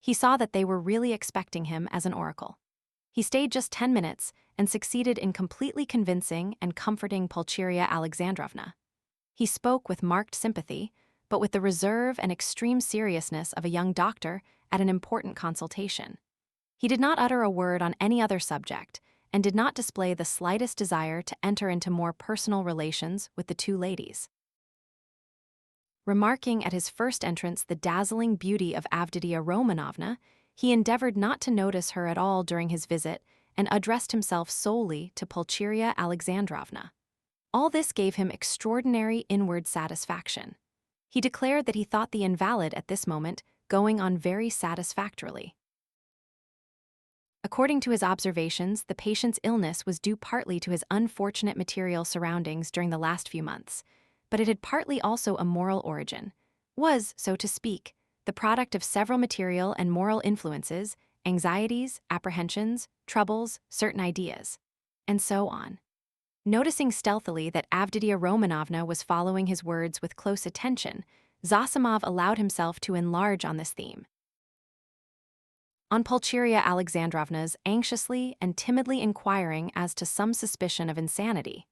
He saw that they were really expecting him as an oracle. He stayed just 10 minutes and succeeded in completely convincing and comforting Pulcheria Alexandrovna. He spoke with marked sympathy, but with the reserve and extreme seriousness of a young doctor at an important consultation. He did not utter a word on any other subject and did not display the slightest desire to enter into more personal relations with the two ladies. Remarking at his first entrance the dazzling beauty of Avditia Romanovna, he endeavored not to notice her at all during his visit and addressed himself solely to Pulcheria Alexandrovna. All this gave him extraordinary inward satisfaction. He declared that he thought the invalid at this moment going on very satisfactorily. According to his observations, the patient's illness was due partly to his unfortunate material surroundings during the last few months, but it had partly also a moral origin, was, so to speak, the product of several material and moral influences, anxieties, apprehensions, troubles, certain ideas, and so on. Noticing stealthily that Avditia Romanovna was following his words with close attention, Zosimov allowed himself to enlarge on this theme. On Pulcheria Alexandrovna's anxiously and timidly inquiring as to some suspicion of insanity,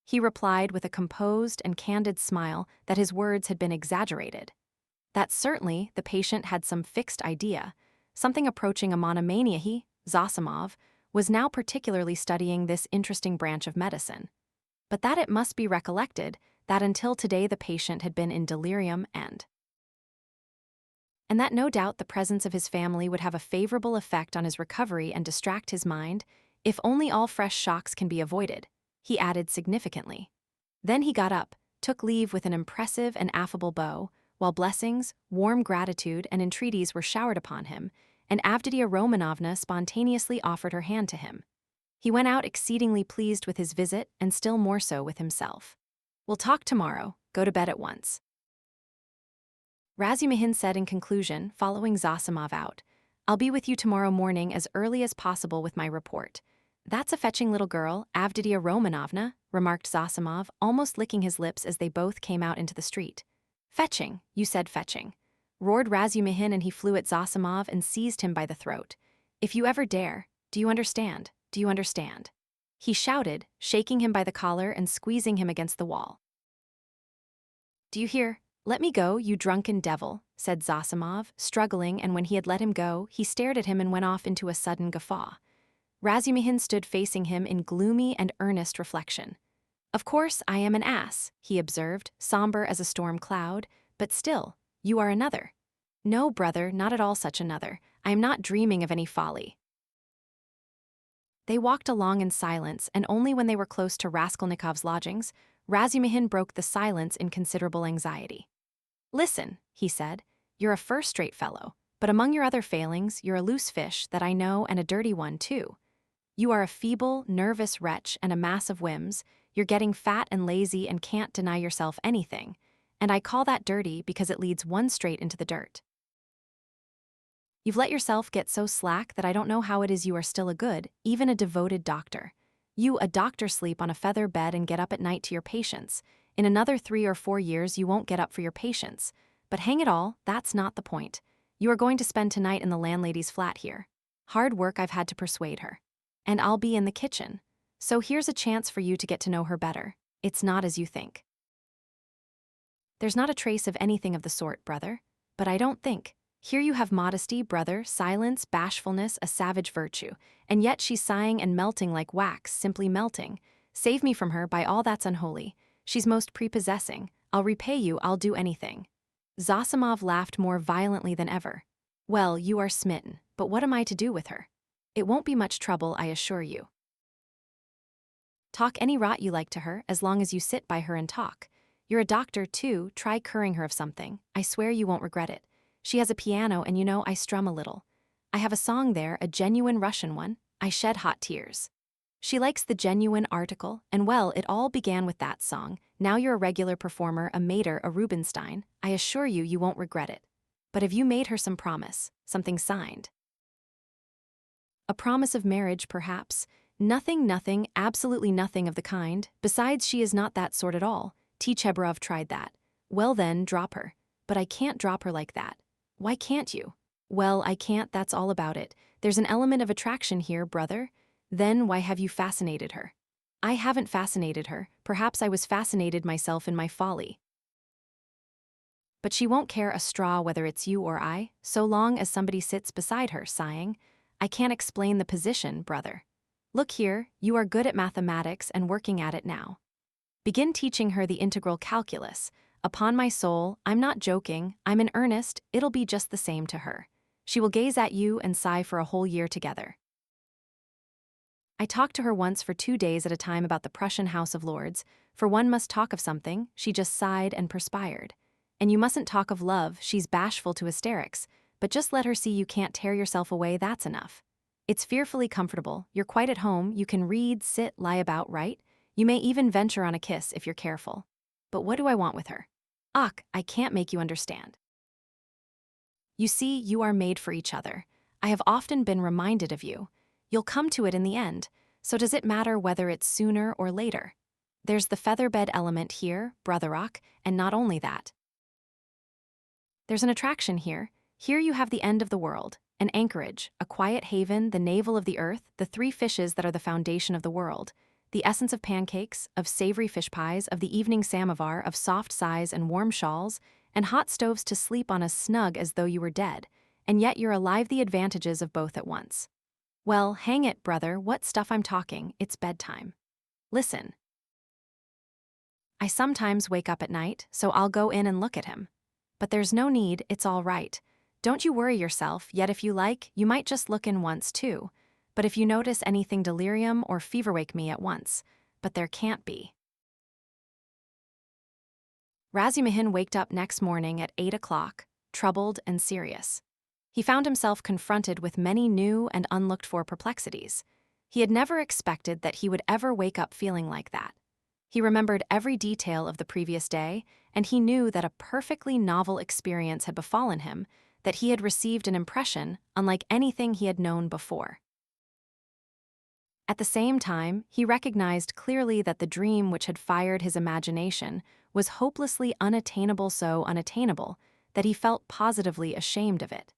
he replied with a composed and candid smile that his words had been exaggerated. That certainly the patient had some fixed idea, something approaching a monomania. He, Zosimov, was now particularly studying this interesting branch of medicine. But that it must be recollected that until today the patient had been in delirium and that no doubt the presence of his family would have a favorable effect on his recovery and distract his mind, if only all fresh shocks can be avoided, he added significantly. Then he got up, took leave with an impressive and affable bow, while blessings, warm gratitude, and entreaties were showered upon him, and Avditia Romanovna spontaneously offered her hand to him. He went out exceedingly pleased with his visit and still more so with himself. "We'll talk tomorrow. Go to bed at once," Razumihin said in conclusion, following Zosimov out. "I'll be with you tomorrow morning as early as possible with my report." "That's a fetching little girl, Avditia Romanovna," remarked Zosimov, almost licking his lips as they both came out into the street. "Fetching, you said fetching," roared Razumihin, and he flew at Zosimov and seized him by the throat. "If you ever dare, do you understand? Do you understand?" he shouted, shaking him by the collar and squeezing him against the wall. "Do you hear? Let me go, you drunken devil," said Zosimov, struggling, and when he had let him go, he stared at him and went off into a sudden guffaw. Razumihin stood facing him in gloomy and earnest reflection. "Of course I am an ass," he observed, somber as a storm cloud, "but still, you are another." "No, brother, not at all such another. I am not dreaming of any folly." They walked along in silence, and only when they were close to Raskolnikov's lodgings, Razumihin broke the silence in considerable anxiety. "Listen," he said, "you're a first-rate fellow, but among your other failings, you're a loose fish that I know, and a dirty one, too. You are a feeble, nervous wretch and a mass of whims. You're getting fat and lazy and can't deny yourself anything, and I call that dirty because it leads one straight into the dirt. You've let yourself get so slack that I don't know how it is you are still a good, even a devoted doctor. You, a doctor, sleep on a feather bed and get up at night to your patients. In another 3 or 4 years you won't get up for your patients. But hang it all, that's not the point. You are going to spend tonight in the landlady's flat here. Hard work I've had to persuade her. And I'll be in the kitchen. So here's a chance for you to get to know her better. It's not as you think." "There's not a trace of anything of the sort, brother. But I don't think. Here you have modesty, brother, silence, bashfulness, a savage virtue, and yet she's sighing and melting like wax, simply melting. Save me from her, by all that's unholy. She's most prepossessing. I'll repay you, I'll do anything." Zosimov laughed more violently than ever. "Well, you are smitten, but what am I to do with her? It won't be much trouble, I assure you. Talk any rot you like to her, as long as you sit by her and talk. You're a doctor, too, try curing her of something. I swear you won't regret it. She has a piano, and you know I strum a little. I have a song there, a genuine Russian one. I shed hot tears. She likes the genuine article, and well, it all began with that song. Now you're a regular performer, a mater, a Rubinstein. I assure you, you won't regret it. But have you made her some promise, something signed?" "A promise of marriage, perhaps. Nothing, absolutely nothing of the kind. Besides, she is not that sort at all. Tchebarov tried that. Well then, drop her. But I can't drop her like that." "Why can't you?" Well, I can't, that's all about it. There's an element of attraction here, brother. Then why have you fascinated her? I haven't fascinated her, perhaps I was fascinated myself in my folly. But she won't care a straw whether it's you or I, so long as somebody sits beside her, sighing. I can't explain the position, brother. Look here, you are good at mathematics and working at it now. Begin teaching her the integral calculus. Upon my soul, I'm not joking, I'm in earnest, it'll be just the same to her. She will gaze at you and sigh for a whole year together. I talked to her once for 2 days at a time about the Prussian House of Lords, for one must talk of something, she just sighed and perspired. And you mustn't talk of love, she's bashful to hysterics, but just let her see you can't tear yourself away, that's enough. It's fearfully comfortable, you're quite at home, you can read, sit, lie about, right? You may even venture on a kiss if you're careful. But what do I want with her? Ach, I can't make you understand. You see, you are made for each other. I have often been reminded of you. You'll come to it in the end, so does it matter whether it's sooner or later? There's the featherbed element here, brotherach, and not only that. There's an attraction here. Here you have the end of the world, an anchorage, a quiet haven, the navel of the earth, the 3 fishes that are the foundation of the world, the essence of pancakes, of savory fish pies, of the evening samovar, of soft sighs and warm shawls, and hot stoves to sleep on as snug as though you were dead, and yet you're alive, the advantages of both at once. Well, hang it, brother, what stuff I'm talking, it's bedtime. Listen. I sometimes wake up at night, so I'll go in and look at him. But there's no need, it's all right. Don't you worry yourself, yet if you like, you might just look in once too. But if you notice anything, delirium or fever, wake me at once. But there can't be. Razumihin waked up next morning at 8 o'clock, troubled and serious. He found himself confronted with many new and unlooked-for perplexities. He had never expected that he would ever wake up feeling like that. He remembered every detail of the previous day, and he knew that a perfectly novel experience had befallen him, that he had received an impression unlike anything he had known before. At the same time, he recognized clearly that the dream which had fired his imagination was hopelessly unattainable, so unattainable that he felt positively ashamed of it.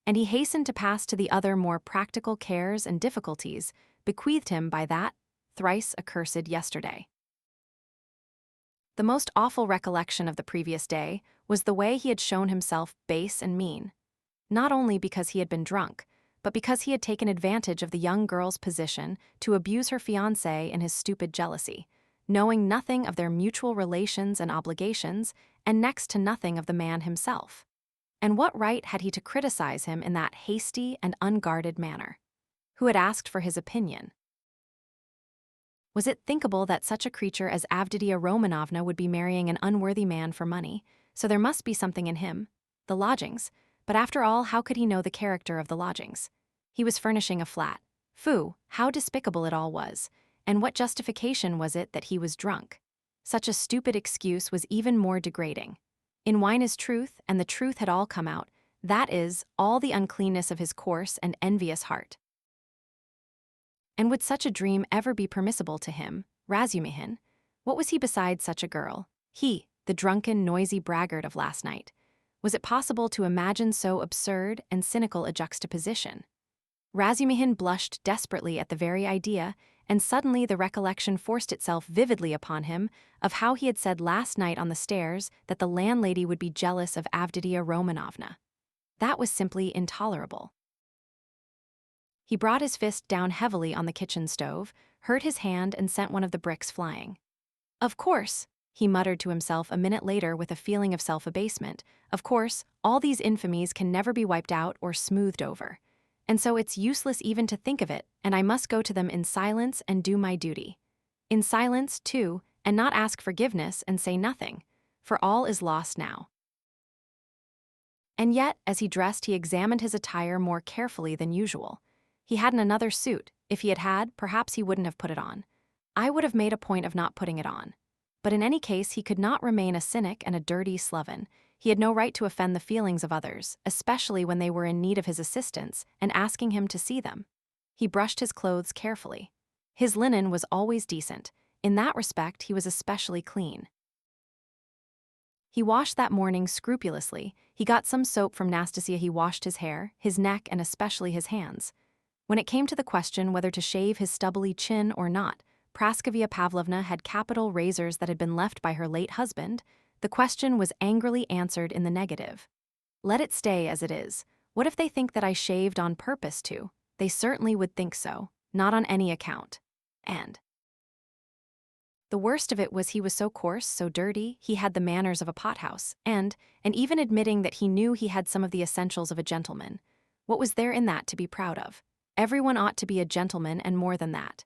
And he hastened to pass to the other more practical cares and difficulties bequeathed him by that thrice accursed yesterday. The most awful recollection of the previous day was the way he had shown himself base and mean, not only because he had been drunk, but because he had taken advantage of the young girl's position to abuse her fiancé in his stupid jealousy, knowing nothing of their mutual relations and obligations, and next to nothing of the man himself. And what right had he to criticize him in that hasty and unguarded manner? Who had asked for his opinion? Was it thinkable that such a creature as Avditia Romanovna would be marrying an unworthy man for money? So there must be something in him. The lodgings. But after all, how could he know the character of the lodgings? He was furnishing a flat. Phoo, how despicable it all was. And what justification was it that he was drunk? Such a stupid excuse was even more degrading. In wine is truth, and the truth had all come out. That is, all the uncleanness of his coarse and envious heart. And would such a dream ever be permissible to him, Razumihin? What was he beside such a girl? He, the drunken, noisy braggart of last night. Was it possible to imagine so absurd and cynical a juxtaposition? Razumihin blushed desperately at the very idea, and suddenly the recollection forced itself vividly upon him of how he had said last night on the stairs that the landlady would be jealous of Avditia Romanovna. That was simply intolerable. He brought his fist down heavily on the kitchen stove, hurt his hand, and sent one of the bricks flying. Of course, he muttered to himself a minute later with a feeling of self-abasement, of course, all these infamies can never be wiped out or smoothed over. And so it's useless even to think of it, and I must go to them in silence and do my duty. In silence, too, and not ask forgiveness and say nothing, for all is lost now. And yet, as he dressed, he examined his attire more carefully than usual. He hadn't another suit. If he had had, perhaps he wouldn't have put it on. I would have made a point of not putting it on. But in any case, he could not remain a cynic and a dirty sloven. He had no right to offend the feelings of others, especially when they were in need of his assistance and asking him to see them. He brushed his clothes carefully. His linen was always decent. In that respect, he was especially clean. He washed that morning scrupulously. He got some soap from Nastasia. He washed his hair, his neck, and especially his hands. When it came to the question whether to shave his stubbly chin or not, Praskovia Pavlovna had capital razors that had been left by her late husband. The question was angrily answered in the negative. Let it stay as it is. What if they think that I shaved on purpose to? They certainly would think so, not on any account. And the worst of it was he was so coarse, so dirty, he had the manners of a pothouse, and even admitting that he knew he had some of the essentials of a gentleman. What was there in that to be proud of? Everyone ought to be a gentleman and more than that.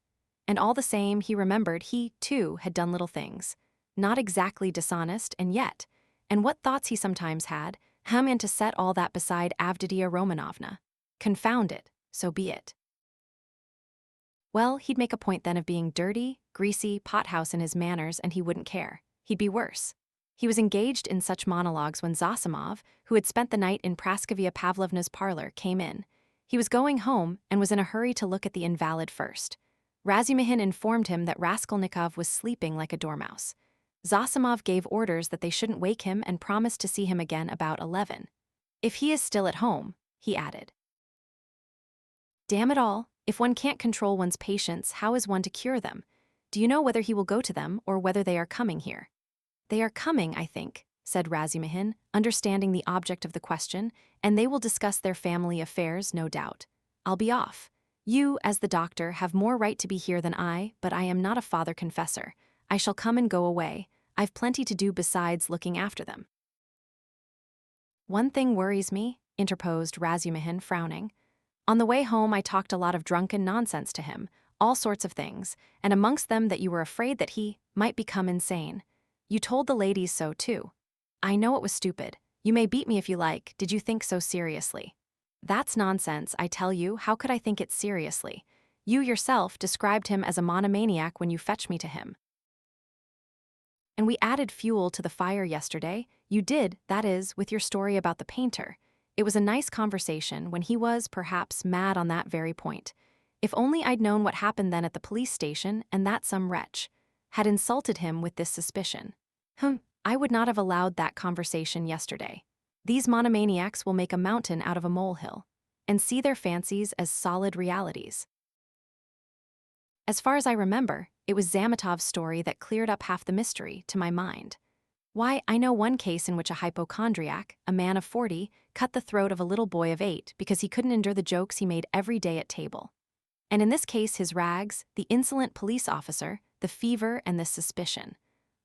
And all the same, he remembered he, too, had done little things. Not exactly dishonest, and yet. And what thoughts he sometimes had, and to set all that beside Avditia Romanovna. Confound it, so be it. Well, he'd make a point then of being dirty, greasy, pothouse in his manners, and he wouldn't care. He'd be worse. He was engaged in such monologues when Zosimov, who had spent the night in Praskovia Pavlovna's parlor, came in. He was going home and was in a hurry to look at the invalid first. Razumihin informed him that Raskolnikov was sleeping like a dormouse. Zosimov gave orders that they shouldn't wake him and promised to see him again about 11. If he is still at home, he added. Damn it all, if one can't control one's patients, how is one to cure them? Do you know whether he will go to them or whether they are coming here? They are coming, I think, said Razumihin, understanding the object of the question, and they will discuss their family affairs, no doubt. I'll be off. You, as the doctor, have more right to be here than I, but I am not a father confessor. I shall come and go away. I've plenty to do besides looking after them. One thing worries me, interposed Razumihin, frowning. On the way home I talked a lot of drunken nonsense to him, all sorts of things, and amongst them that you were afraid that he might become insane. You told the ladies so too. I know it was stupid. You may beat me if you like. Did you think so seriously? That's nonsense, I tell you. How could I think it seriously? You yourself described him as a monomaniac when you fetched me to him. And we added fuel to the fire yesterday. You did, that is, with your story about the painter. It was a nice conversation when he was, perhaps, mad on that very point. If only I'd known what happened then at the police station and that some wretch had insulted him with this suspicion. I would not have allowed that conversation yesterday. These monomaniacs will make a mountain out of a molehill and see their fancies as solid realities. As far as I remember, it was Zamitov's story that cleared up half the mystery, to my mind. Why, I know one case in which a hypochondriac, a man of 40, cut the throat of a little boy of 8 because he couldn't endure the jokes he made every day at table. And in this case, his rags, the insolent police officer, the fever, and the suspicion.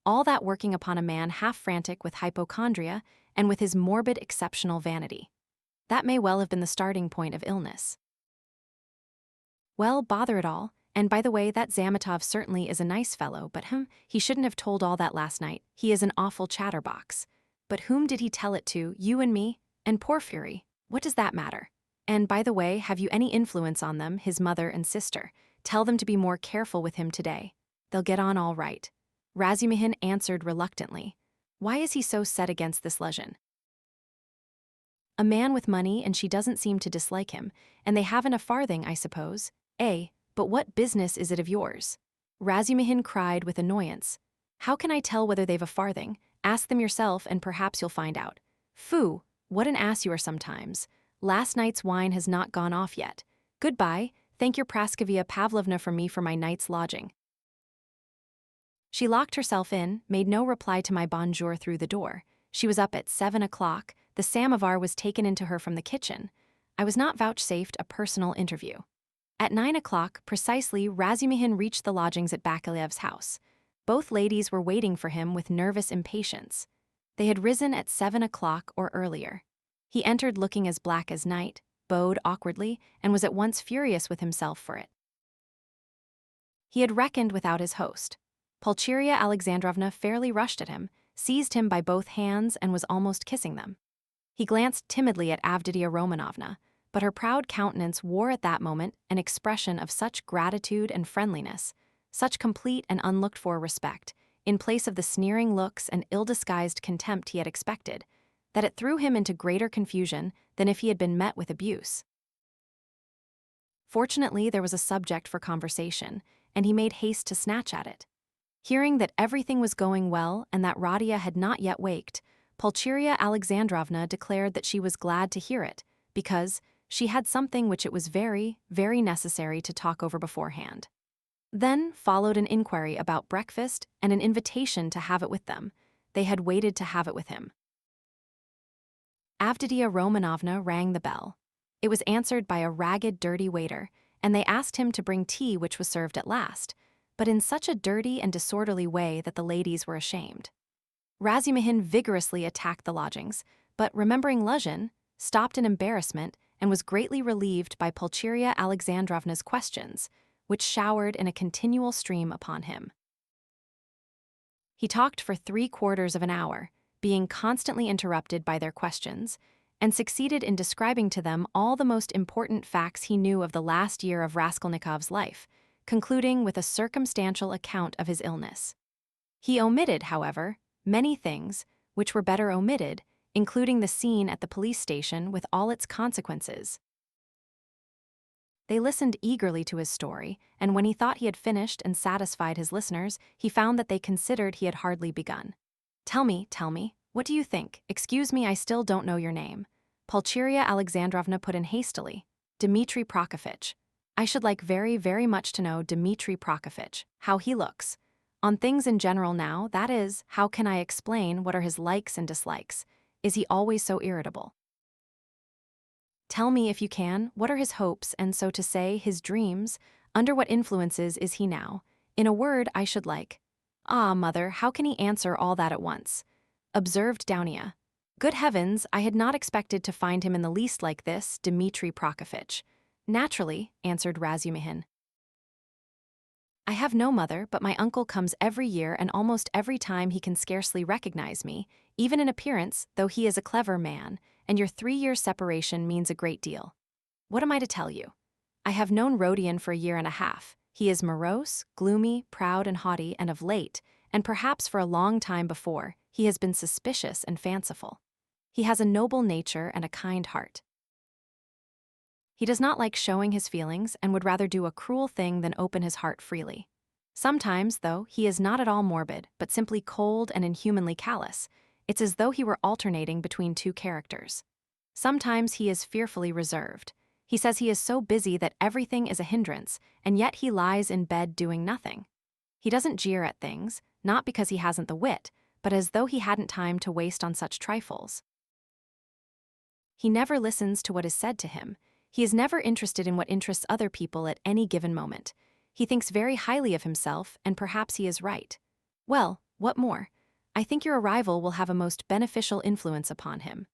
All that working upon a man half frantic with hypochondria and with his morbid exceptional vanity. That may well have been the starting point of illness. Well, bother it all. And by the way, that Zamitov certainly is a nice fellow, but he shouldn't have told all that last night. He is an awful chatterbox. But whom did he tell it to, you and me? And Porfiry? What does that matter? And by the way, have you any influence on them, his mother and sister? Tell them to be more careful with him today. They'll get on all right. Razumihin answered reluctantly. Why is he so set against this Lezhin? A man with money, and she doesn't seem to dislike him, and they haven't a farthing, I suppose. But what business is it of yours? Razumihin cried with annoyance. How can I tell whether they've a farthing? Ask them yourself and perhaps you'll find out. Phoo, what an ass you are sometimes. Last night's wine has not gone off yet. Goodbye, thank your Praskovia Pavlovna for me for my night's lodging. She locked herself in, made no reply to my bonjour through the door. She was up at 7 o'clock. The samovar was taken into her from the kitchen. I was not vouchsafed a personal interview. At 9 o'clock, precisely, Razumihin reached the lodgings at Bakalev's house. Both ladies were waiting for him with nervous impatience. They had risen at 7 o'clock or earlier. He entered looking as black as night, bowed awkwardly, and was at once furious with himself for it. He had reckoned without his host. Pulcheria Alexandrovna fairly rushed at him, seized him by both hands, and was almost kissing them. He glanced timidly at Avditia Romanovna, but her proud countenance wore at that moment an expression of such gratitude and friendliness, such complete and unlooked-for respect, in place of the sneering looks and ill-disguised contempt he had expected, that it threw him into greater confusion than if he had been met with abuse. Fortunately, there was a subject for conversation, and he made haste to snatch at it. Hearing that everything was going well and that Radia had not yet waked, Pulcheria Alexandrovna declared that she was glad to hear it, because she had something which it was very, very necessary to talk over beforehand. Then followed an inquiry about breakfast and an invitation to have it with them. They had waited to have it with him. Avditia Romanovna rang the bell. It was answered by a ragged, dirty waiter, and they asked him to bring tea, which was served at last, but in such a dirty and disorderly way that the ladies were ashamed. Razumihin vigorously attacked the lodgings, but remembering Luzhin, stopped in embarrassment and was greatly relieved by Pulcheria Alexandrovna's questions, which showered in a continual stream upon him. He talked for 3/4 of an hour, being constantly interrupted by their questions, and succeeded in describing to them all the most important facts he knew of the last year of Raskolnikov's life, concluding with a circumstantial account of his illness. He omitted, however, many things which were better omitted, including the scene at the police station with all its consequences. They listened eagerly to his story, and when he thought he had finished and satisfied his listeners, he found that they considered he had hardly begun. Tell me, what do you think? Excuse me, I still don't know your name." Pulcheria Alexandrovna put in hastily. "Dmitri Prokofitch. I should like very, very much to know Dmitri Prokofitch, how he looks. On things in general now, that is, how can I explain what are his likes and dislikes? Is he always so irritable? Tell me, if you can, what are his hopes and, so to say, his dreams? Under what influences is he now? In a word, I should like." "Ah, mother, how can he answer all that at once?" observed Dounia. "Good heavens, I had not expected to find him in the least like this, Dmitri Prokofitch." "Naturally," answered Razumihin. "I have no mother, but my uncle comes every year, and almost every time he can scarcely recognize me, even in appearance, though he is a clever man, and your 3-year separation means a great deal. What am I to tell you? I have known Rodion for a year and a half. He is morose, gloomy, proud and haughty, and of late, and perhaps for a long time before, he has been suspicious and fanciful. He has a noble nature and a kind heart. He does not like showing his feelings and would rather do a cruel thing than open his heart freely. Sometimes, though, he is not at all morbid, but simply cold and inhumanly callous. It's as though he were alternating between two characters. Sometimes he is fearfully reserved. He says he is so busy that everything is a hindrance, and yet he lies in bed doing nothing. He doesn't jeer at things, not because he hasn't the wit, but as though he hadn't time to waste on such trifles. He never listens to what is said to him. He is never interested in what interests other people at any given moment. He thinks very highly of himself, and perhaps he is right. Well, what more? I think your arrival will have a most beneficial influence upon him."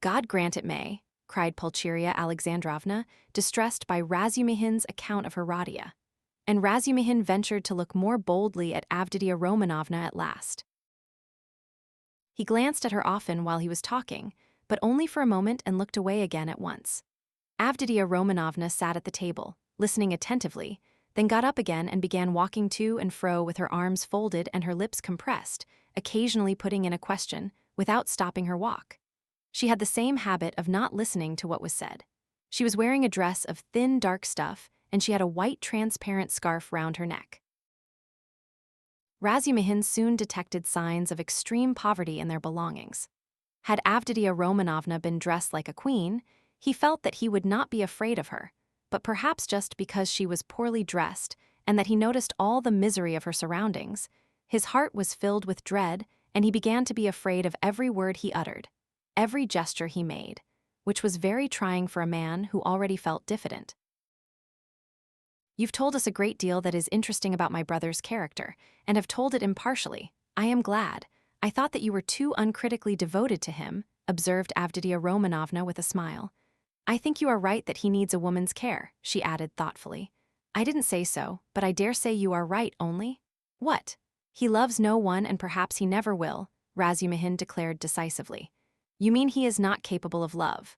"God grant it may," cried Pulcheria Alexandrovna, distressed by Razumihin's account of her Radia. And Razumihin ventured to look more boldly at Avditia Romanovna at last. He glanced at her often while he was talking, but only for a moment, and looked away again at once. Avditia Romanovna sat at the table, listening attentively, then got up again and began walking to and fro with her arms folded and her lips compressed, occasionally putting in a question, without stopping her walk. She had the same habit of not listening to what was said. She was wearing a dress of thin, dark stuff, and she had a white, transparent scarf round her neck. Razumihin soon detected signs of extreme poverty in their belongings. Had Avditia Romanovna been dressed like a queen, he felt that he would not be afraid of her, but perhaps just because she was poorly dressed and that he noticed all the misery of her surroundings, his heart was filled with dread, and he began to be afraid of every word he uttered, every gesture he made, which was very trying for a man who already felt diffident. "You've told us a great deal that is interesting about my brother's character, and have told it impartially. I am glad. I thought that you were too uncritically devoted to him," observed Avditia Romanovna with a smile. "I think you are right that he needs a woman's care," she added thoughtfully. "I didn't say so, but I dare say you are right only." "What? He loves no one, and perhaps he never will," Razumihin declared decisively. "You mean he is not capable of love?"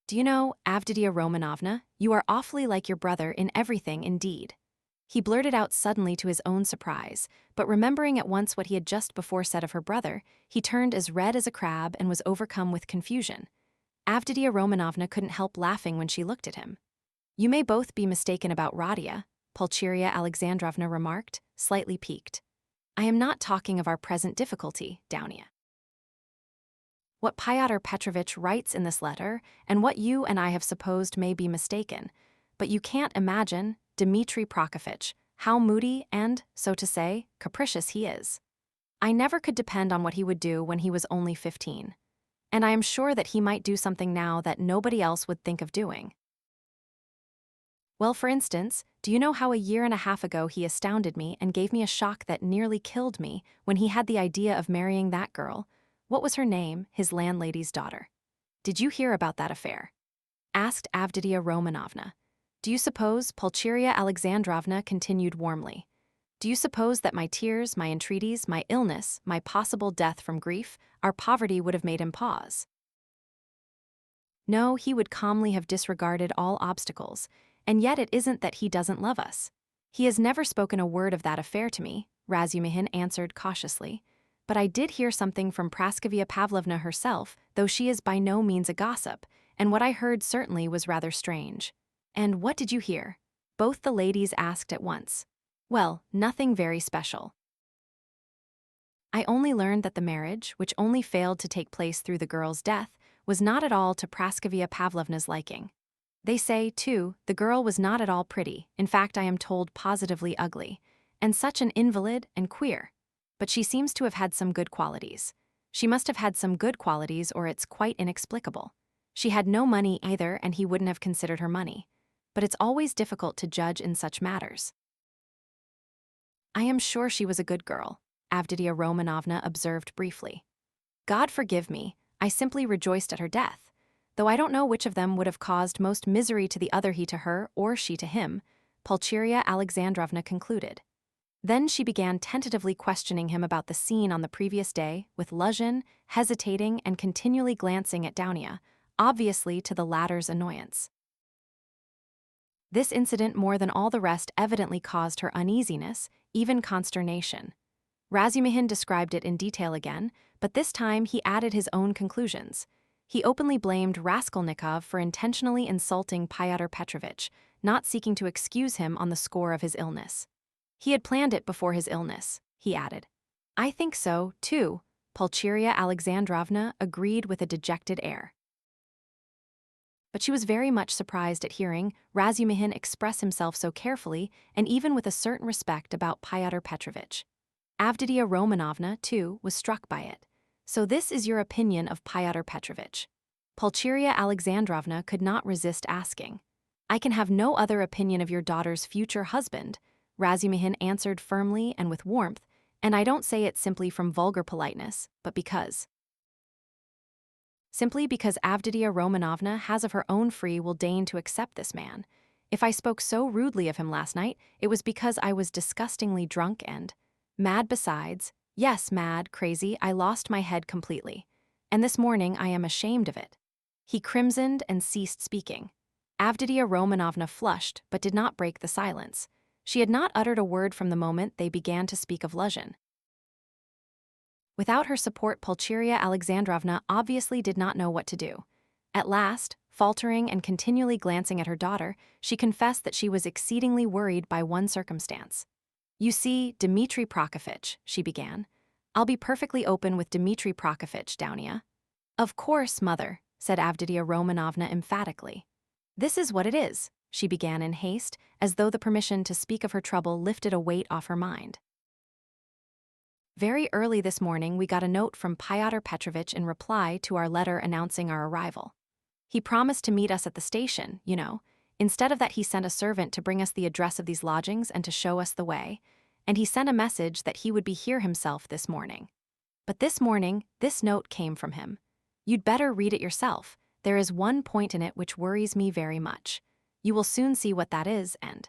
"Do you know, Avditia Romanovna, you are awfully like your brother in everything indeed." He blurted out suddenly to his own surprise, but remembering at once what he had just before said of her brother, he turned as red as a crab and was overcome with confusion. Avditia Romanovna couldn't help laughing when she looked at him. "You may both be mistaken about Radia. Pulcheria Alexandrovna remarked, slightly piqued. I am not talking of our present difficulty, Dounia. What Pyotr Petrovitch writes in this letter, and what you and I have supposed may be mistaken, but you can't imagine, Dmitri Prokofitch, how moody and, so to say, capricious he is. I never could depend on what he would do when he was only 15. And I am sure that he might do something now that nobody else would think of doing. Well, for instance, do you know how a year and a half ago he astounded me and gave me a shock that nearly killed me when he had the idea of marrying that girl? What was her name, his landlady's daughter? Did you hear about that affair? Asked Avditia Romanovna. Do you suppose, Pulcheria Alexandrovna continued warmly, do you suppose that my tears, my entreaties, my illness, my possible death from grief, our poverty would have made him pause? No, he would calmly have disregarded all obstacles, and yet it isn't that he doesn't love us. He has never spoken a word of that affair to me, Razumihin answered cautiously, but I did hear something from Praskovia Pavlovna herself, though she is by no means a gossip, and what I heard certainly was rather strange. And what did you hear? Both the ladies asked at once. Well, nothing very special. I only learned that the marriage, which only failed to take place through the girl's death, was not at all to Praskovia Pavlovna's liking. They say, too, the girl was not at all pretty, in fact I am told positively ugly, and such an invalid and queer. But she seems to have had some good qualities. She must have had some good qualities or it's quite inexplicable. She had no money either and he wouldn't have considered her money. But it's always difficult to judge in such matters. I am sure she was a good girl, Avditia Romanovna observed briefly. God forgive me, I simply rejoiced at her death, though I don't know which of them would have caused most misery to the other, he to her or she to him, Pulcheria Alexandrovna concluded. Then she began tentatively questioning him about the scene on the previous day, with Luzhin, hesitating and continually glancing at Dounia, obviously to the latter's annoyance. This incident more than all the rest evidently caused her uneasiness, even consternation. Razumihin described it in detail again, but this time he added his own conclusions. He openly blamed Raskolnikov for intentionally insulting Pyotr Petrovitch, not seeking to excuse him on the score of his illness. He had planned it before his illness, he added. I think so, too, Pulcheria Alexandrovna agreed with a dejected air. But she was very much surprised at hearing Razumihin express himself so carefully and even with a certain respect about Pyotr Petrovitch. Avditia Romanovna, too, was struck by it. So this is your opinion of Pyotr Petrovitch? Pulcheria Alexandrovna could not resist asking. I can have no other opinion of your daughter's future husband, Razumihin answered firmly and with warmth, and I don't say it simply from vulgar politeness, but simply because Avditia Romanovna has of her own free will deigned to accept this man. If I spoke so rudely of him last night, it was because I was disgustingly drunk and mad besides. Yes, mad, crazy, I lost my head completely. And this morning I am ashamed of it. He crimsoned and ceased speaking. Avditia Romanovna flushed but did not break the silence. She had not uttered a word from the moment they began to speak of Luzhin. Without her support, Pulcheria Alexandrovna obviously did not know what to do. At last, faltering and continually glancing at her daughter, she confessed that she was exceedingly worried by one circumstance. You see, Dmitri Prokofitch, she began. I'll be perfectly open with Dmitri Prokofitch, Dounia. Of course, mother, said Avditia Romanovna emphatically. This is what it is, she began in haste, as though the permission to speak of her trouble lifted a weight off her mind. Very early this morning we got a note from Pyotr Petrovitch in reply to our letter announcing our arrival. He promised to meet us at the station, you know. Instead of that he sent a servant to bring us the address of these lodgings and to show us the way, and he sent a message that he would be here himself this morning. But this morning, this note came from him. You'd better read it yourself. There is one point in it which worries me very much. You will soon see what that is, and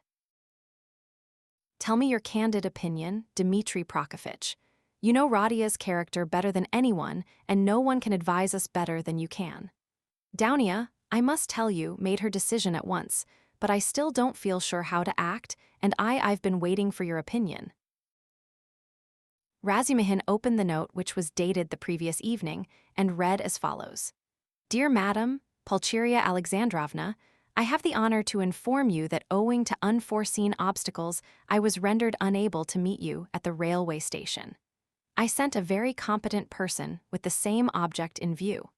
tell me your candid opinion, Dmitri Prokofitch. You know Radia's character better than anyone, and no one can advise us better than you can. Dounia, I must tell you, made her decision at once, but I still don't feel sure how to act, and I've been waiting for your opinion. Razumihin opened the note, which was dated the previous evening, and read as follows. Dear Madam, Pulcheria Alexandrovna, I have the honor to inform you that owing to unforeseen obstacles, I was rendered unable to meet you at the railway station. I sent a very competent person with the same object in view.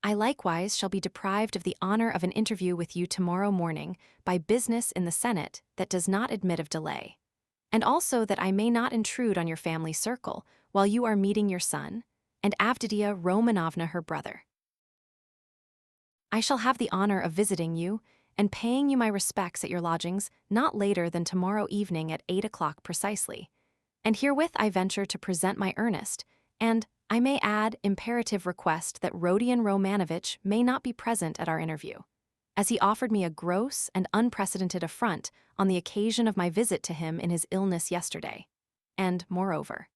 I likewise shall be deprived of the honor of an interview with you tomorrow morning by business in the Senate that does not admit of delay, and also that I may not intrude on your family circle while you are meeting your son, and Avditia Romanovna her brother. I shall have the honor of visiting you and paying you my respects at your lodgings not later than tomorrow evening at 8 o'clock precisely, and herewith I venture to present my earnest, and, I may add, imperative request that Rodion Romanovich may not be present at our interview, as he offered me a gross and unprecedented affront on the occasion of my visit to him in his illness yesterday. And, moreover,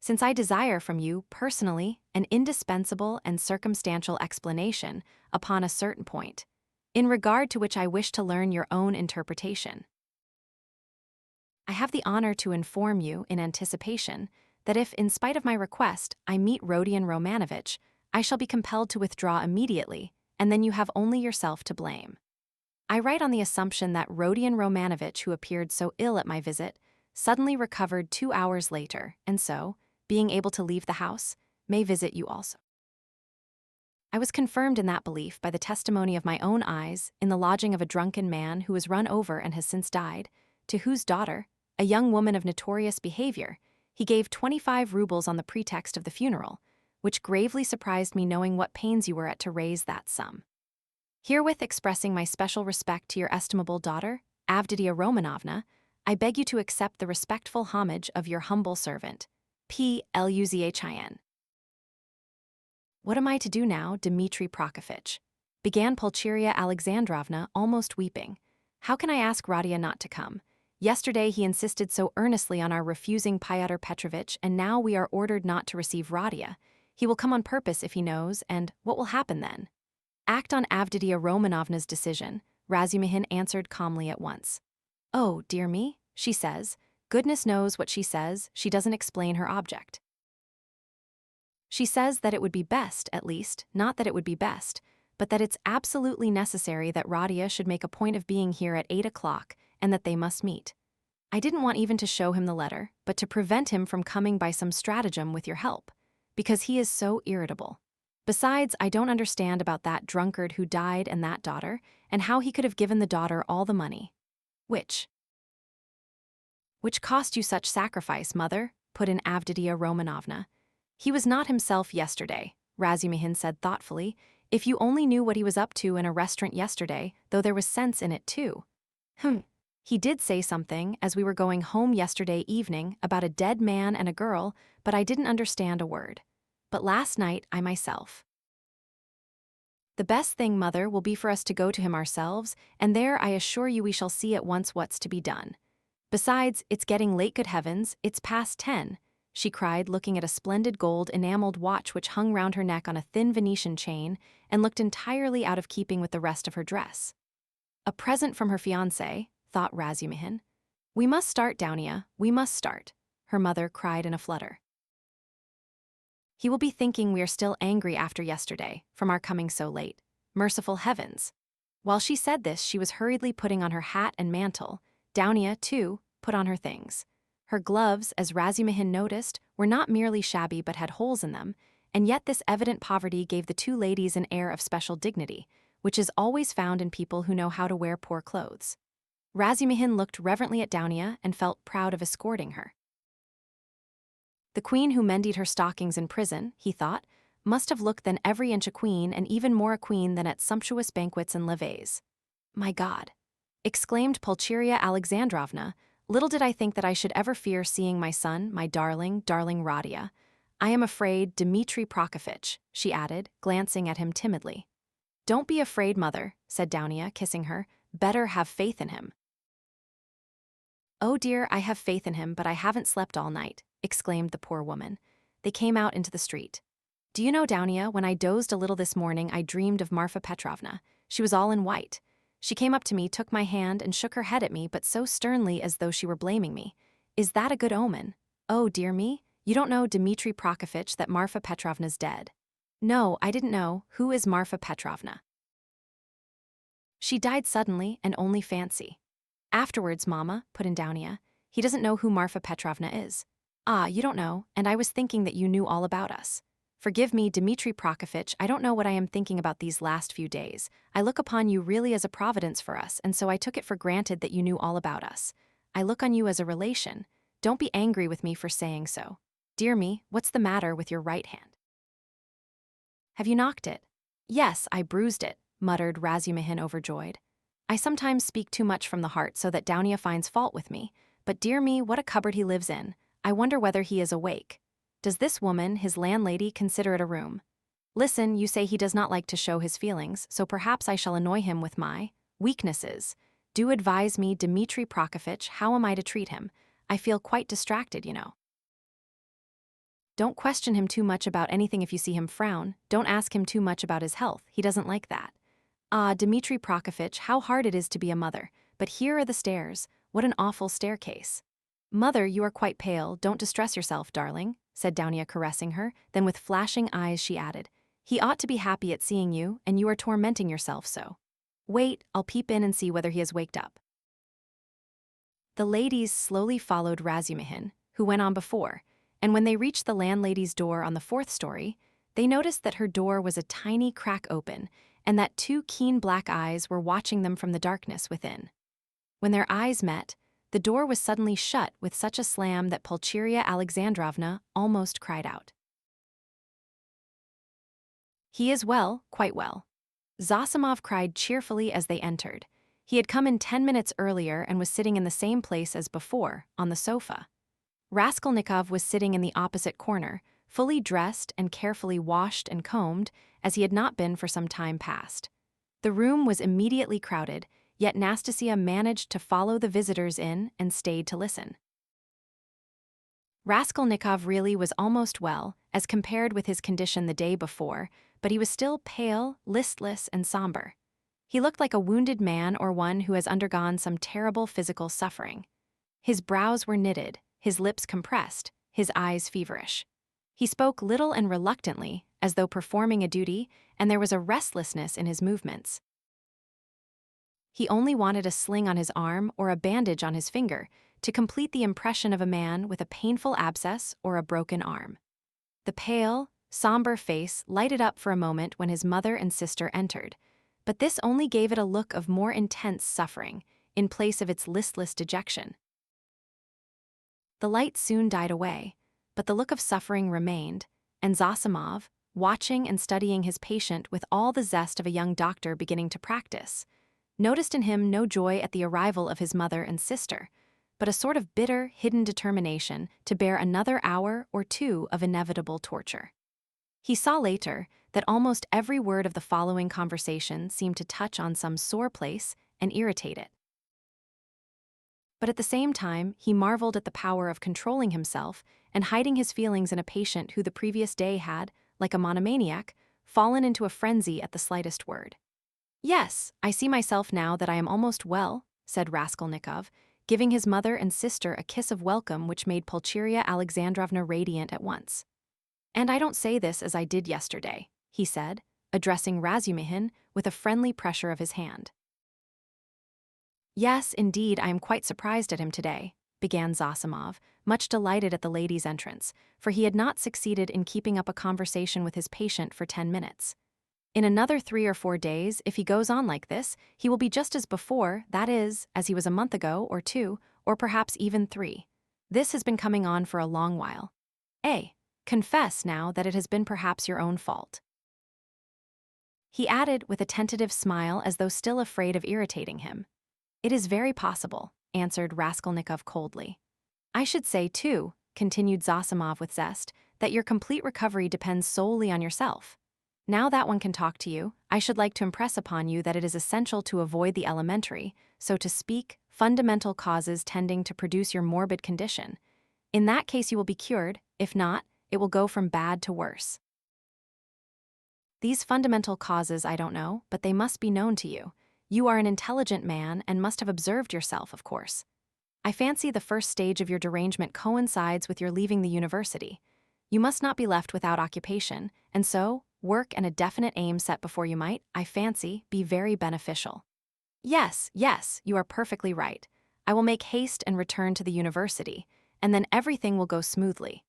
since I desire from you, personally, an indispensable and circumstantial explanation upon a certain point, in regard to which I wish to learn your own interpretation, I have the honor to inform you, in anticipation, that if, in spite of my request, I meet Rodion Romanovich, I shall be compelled to withdraw immediately, and then you have only yourself to blame. I write on the assumption that Rodion Romanovich, who appeared so ill at my visit, suddenly recovered 2 hours later, and so, being able to leave the house, may visit you also. I was confirmed in that belief by the testimony of my own eyes in the lodging of a drunken man who was run over and has since died, to whose daughter, a young woman of notorious behavior, he gave 25 rubles on the pretext of the funeral, which gravely surprised me, knowing what pains you were at to raise that sum. Herewith expressing my special respect to your estimable daughter, Avditia Romanovna, I beg you to accept the respectful homage of your humble servant, P. Luzhin. What am I to do now, Dmitri Prokofitch? Began Pulcheria Alexandrovna, almost weeping. How can I ask Radia not to come? Yesterday he insisted so earnestly on our refusing Pyotr Petrovitch, and now we are ordered not to receive Radia. He will come on purpose if he knows, and what will happen then? Act on Avditia Romanovna's decision, Razumihin answered calmly at once. Oh, dear me, she says. Goodness knows what she says, she doesn't explain her object. She says that it would be best, at least, not that it would be best, but that it's absolutely necessary that Radia should make a point of being here at 8 o'clock, and that they must meet. I didn't want even to show him the letter, but to prevent him from coming by some stratagem with your help, because he is so irritable. Besides, I don't understand about that drunkard who died and that daughter, and how he could have given the daughter all the money. Which cost you such sacrifice, mother, put in Avditia Romanovna. He was not himself yesterday, Razumihin said thoughtfully. If you only knew what he was up to in a restaurant yesterday, though there was sense in it too. He did say something, as we were going home yesterday evening, about a dead man and a girl, but I didn't understand a word. But last night, I myself. The best thing, mother, will be for us to go to him ourselves, and there I assure you we shall see at once what's to be done. Besides, it's getting late, good heavens, it's past 10, she cried, looking at a splendid gold enameled watch which hung round her neck on a thin Venetian chain and looked entirely out of keeping with the rest of her dress. A present from her fiancé, thought Razumihin. We must start, Dounia, we must start, her mother cried in a flutter. He will be thinking we are still angry after yesterday, from our coming so late. Merciful heavens! While she said this, she was hurriedly putting on her hat and mantle. Dounia, too, put on her things. Her gloves, as Razumihin noticed, were not merely shabby but had holes in them, and yet this evident poverty gave the two ladies an air of special dignity, which is always found in people who know how to wear poor clothes. Razumihin looked reverently at Dounia and felt proud of escorting her. The queen who mended her stockings in prison, he thought, must have looked then every inch a queen, and even more a queen than at sumptuous banquets and levées. My God! Exclaimed Pulcheria Alexandrovna, little did I think that I should ever fear seeing my son, my darling, darling Radia. I am afraid, Dmitri Prokofitch, she added, glancing at him timidly. Don't be afraid, mother, said Dounia, kissing her. Better have faith in him. Oh dear, I have faith in him, but I haven't slept all night, exclaimed the poor woman. They came out into the street. Do you know, Dounia, when I dozed a little this morning, I dreamed of Marfa Petrovna. She was all in white. She came up to me, took my hand, and shook her head at me, but so sternly as though she were blaming me. Is that a good omen? Oh, dear me, you don't know, Dmitri Prokofitch, that Marfa Petrovna's dead. No, I didn't know. Who is Marfa Petrovna? She died suddenly and only fancy. Afterwards, Mama, put in Dounia, he doesn't know who Marfa Petrovna is. Ah, you don't know, and I was thinking that you knew all about us. Forgive me, Dmitri Prokofitch, I don't know what I am thinking about these last few days. I look upon you really as a providence for us, and so I took it for granted that you knew all about us. I look on you as a relation. Don't be angry with me for saying so. Dear me, what's the matter with your right hand? Have you knocked it? Yes, I bruised it, muttered Razumihin overjoyed. I sometimes speak too much from the heart so that Dounia finds fault with me, but dear me, what a cupboard he lives in. I wonder whether he is awake. Does this woman, his landlady, consider it a room? Listen, you say he does not like to show his feelings, so perhaps I shall annoy him with my weaknesses. Do advise me, Dmitri Prokofitch, how am I to treat him? I feel quite distracted, you know. Don't question him too much about anything if you see him frown. Don't ask him too much about his health. He doesn't like that. Ah, Dmitri Prokofitch, how hard it is to be a mother. But here are the stairs. What an awful staircase. Mother, you are quite pale. Don't distress yourself, darling, said Dounia, caressing her. Then with flashing eyes she added, he ought to be happy at seeing you, and you are tormenting yourself so. Wait, I'll peep in and see whether he has waked up. The ladies slowly followed Razumihin, who went on before, and when they reached the landlady's door on the 4th story, they noticed that her door was a tiny crack open, and that 2 keen black eyes were watching them from the darkness within. When their eyes met, the door was suddenly shut with such a slam that Pulcheria Alexandrovna almost cried out. He is well, quite well. Zosimov cried cheerfully as they entered. He had come in 10 minutes earlier and was sitting in the same place as before, on the sofa. Raskolnikov was sitting in the opposite corner, fully dressed and carefully washed and combed, as he had not been for some time past. The room was immediately crowded, yet Nastasia managed to follow the visitors in and stayed to listen. Raskolnikov really was almost well, as compared with his condition the day before, but he was still pale, listless, and somber. He looked like a wounded man or one who has undergone some terrible physical suffering. His brows were knitted, his lips compressed, his eyes feverish. He spoke little and reluctantly, as though performing a duty, and there was a restlessness in his movements. He only wanted a sling on his arm or a bandage on his finger to complete the impression of a man with a painful abscess or a broken arm. The pale, somber face lighted up for a moment when his mother and sister entered, but this only gave it a look of more intense suffering, in place of its listless dejection. The light soon died away, but the look of suffering remained, and Zosimov, watching and studying his patient with all the zest of a young doctor beginning to practice, noticed in him no joy at the arrival of his mother and sister, but a sort of bitter, hidden determination to bear another hour or 2 of inevitable torture. He saw later that almost every word of the following conversation seemed to touch on some sore place and irritate it. But at the same time, he marveled at the power of controlling himself and hiding his feelings in a patient who the previous day had, like a monomaniac, fallen into a frenzy at the slightest word. Yes, I see myself now that I am almost well, said Raskolnikov, giving his mother and sister a kiss of welcome which made Pulcheria Alexandrovna radiant at once. And I don't say this as I did yesterday, he said, addressing Razumihin with a friendly pressure of his hand. Yes, indeed, I am quite surprised at him today, began Zosimov, much delighted at the lady's entrance, for he had not succeeded in keeping up a conversation with his patient for 10 minutes. In another 3 or 4 days, if he goes on like this, he will be just as before, that is, as he was a month ago, or 2, or perhaps even 3. This has been coming on for a long while. Confess now that it has been perhaps your own fault. He added with a tentative smile as though still afraid of irritating him. It is very possible, answered Raskolnikov coldly. I should say, too, continued Zosimov with zest, that your complete recovery depends solely on yourself. Now that one can talk to you, I should like to impress upon you that it is essential to avoid the elementary, so to speak, fundamental causes tending to produce your morbid condition. In that case you will be cured, if not, it will go from bad to worse. These fundamental causes I don't know, but they must be known to you. You are an intelligent man and must have observed yourself, of course. I fancy the first stage of your derangement coincides with your leaving the university. You must not be left without occupation, and so, work and a definite aim set before you might, I fancy, be very beneficial. Yes, yes, you are perfectly right. I will make haste and return to the university, and then everything will go smoothly.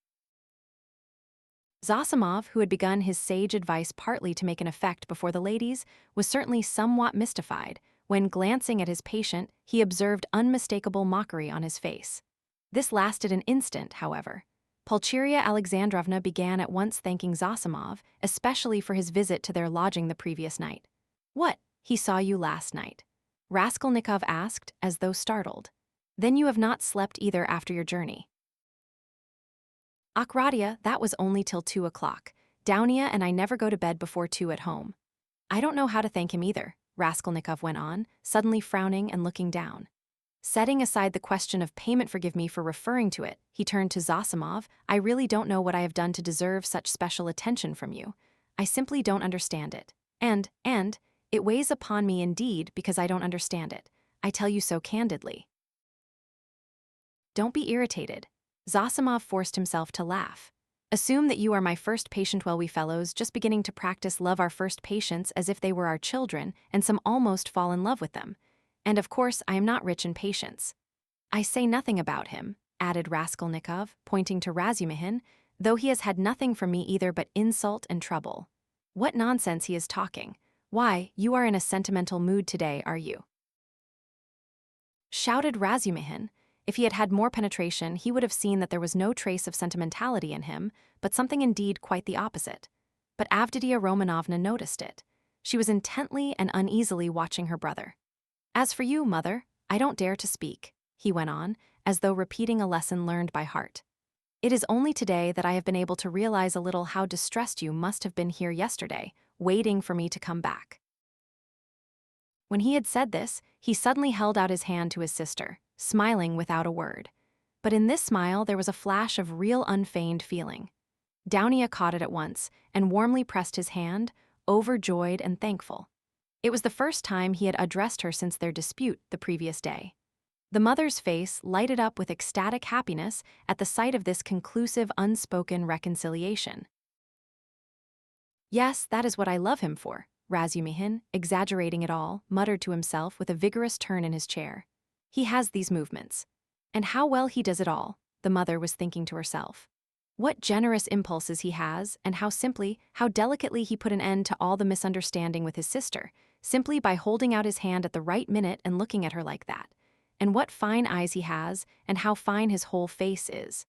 Zosimov, who had begun his sage advice partly to make an effect before the ladies, was certainly somewhat mystified when, glancing at his patient, he observed unmistakable mockery on his face. This lasted an instant, however. Pulcheria Alexandrovna began at once thanking Zosimov, especially for his visit to their lodging the previous night. "What? He saw you last night?" Raskolnikov asked, as though startled. "Then you have not slept either after your journey." "Akradia, that was only till 2 o'clock. Dounia and I never go to bed before 2 at home." "I don't know how to thank him either," Raskolnikov went on, suddenly frowning and looking down. Setting aside the question of payment, forgive me for referring to it, he turned to Zosimov. "I really don't know what I have done to deserve such special attention from you. I simply don't understand it. And, it weighs upon me indeed because I don't understand it. I tell you so candidly." "Don't be irritated." Zosimov forced himself to laugh. "Assume that you are my first patient while we fellows, just beginning to practice, love our first patients as if they were our children, and some almost fall in love with them. And of course, I am not rich in patience. I say nothing about him," added Raskolnikov, pointing to Razumihin, "though he has had nothing from me either but insult and trouble. What nonsense he is talking. Why, you are in a sentimental mood today, are you?" shouted Razumihin. If he had had more penetration, he would have seen that there was no trace of sentimentality in him, but something indeed quite the opposite. But Avditia Romanovna noticed it. She was intently and uneasily watching her brother. "As for you, mother, I don't dare to speak," he went on, as though repeating a lesson learned by heart. "It is only today that I have been able to realize a little how distressed you must have been here yesterday, waiting for me to come back." When he had said this, he suddenly held out his hand to his sister, smiling without a word. But in this smile there was a flash of real unfeigned feeling. Dounia caught it at once and warmly pressed his hand, overjoyed and thankful. It was the first time he had addressed her since their dispute the previous day. The mother's face lighted up with ecstatic happiness at the sight of this conclusive unspoken reconciliation. "Yes, that is what I love him for," Razumihin, exaggerating it all, muttered to himself with a vigorous turn in his chair. "He has these movements. And how well he does it all," the mother was thinking to herself. "What generous impulses he has, and how simply, how delicately he put an end to all the misunderstanding with his sister, simply by holding out his hand at the right minute and looking at her like that. And what fine eyes he has, and how fine his whole face is.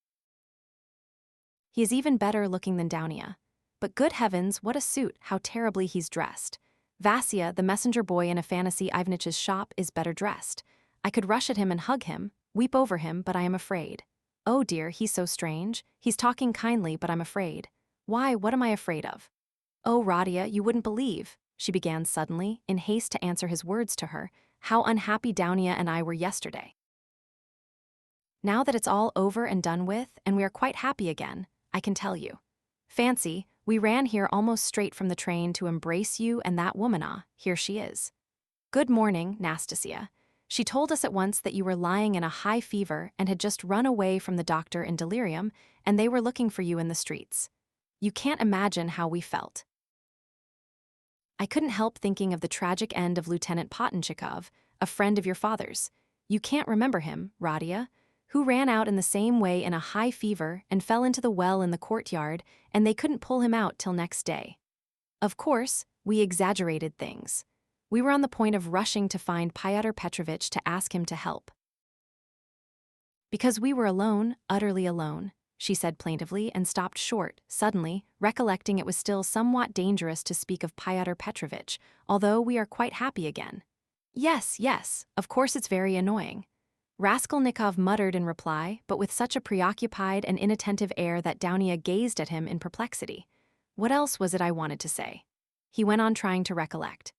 He is even better looking than Dounia. But good heavens, what a suit, how terribly he's dressed. Vasya, the messenger boy in Afanassy Ivanich's shop, is better dressed. I could rush at him and hug him, weep over him, but I am afraid. Oh dear, he's so strange. He's talking kindly, but I'm afraid. Why, what am I afraid of? Oh, Radia, you wouldn't believe," she began suddenly, in haste to answer his words to her, "how unhappy Dounia and I were yesterday. Now that it's all over and done with, and we are quite happy again, I can tell you. Fancy, we ran here almost straight from the train to embrace you and that woman. Here she is. Good morning, Nastasia. She told us at once that you were lying in a high fever and had just run away from the doctor in delirium, and they were looking for you in the streets. You can't imagine how we felt. I couldn't help thinking of the tragic end of Lieutenant Pottenchikov, a friend of your father's. You can't remember him, Radia, who ran out in the same way in a high fever and fell into the well in the courtyard, and they couldn't pull him out till next day. Of course, we exaggerated things. We were on the point of rushing to find Pyotr Petrovitch to ask him to help. Because we were alone, utterly alone, she said plaintively and stopped short, suddenly, recollecting it was still somewhat dangerous to speak of Pyotr Petrovitch, although we are quite happy again. Yes, of course it's very annoying. Raskolnikov muttered in reply, but with such a preoccupied and inattentive air that Dounia gazed at him in perplexity. What else was it I wanted to say? He went on trying to recollect.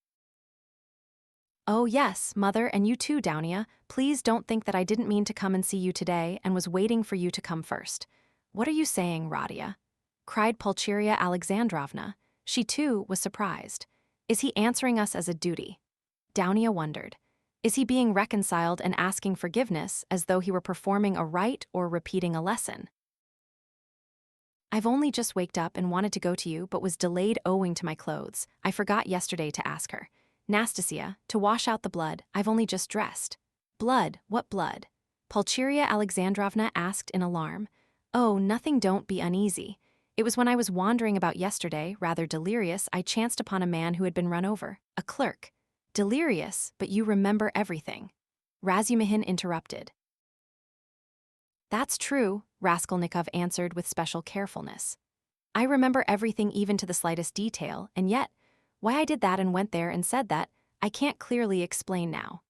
Oh yes, mother, and you too, Dounia. Please don't think that I didn't mean to come and see you today and was waiting for you to come first. What are you saying, Radia? Cried Pulcheria Alexandrovna. She too was surprised. Is he answering us as a duty? Dounia wondered. Is he being reconciled and asking forgiveness as though he were performing a rite or repeating a lesson? I've only just waked up and wanted to go to you but was delayed owing to my clothes. I forgot yesterday to ask her. Nastasia, to wash out the blood, I've only just dressed. Blood? What blood? Pulcheria Alexandrovna asked in alarm. Oh, nothing, don't be uneasy. It was when I was wandering about yesterday, rather delirious, I chanced upon a man who had been run over, a clerk. Delirious, but you remember everything. Razumihin interrupted. That's true, Raskolnikov answered with special carefulness. I remember everything even to the slightest detail, and yet, why I did that and went there and said that, I can't clearly explain now.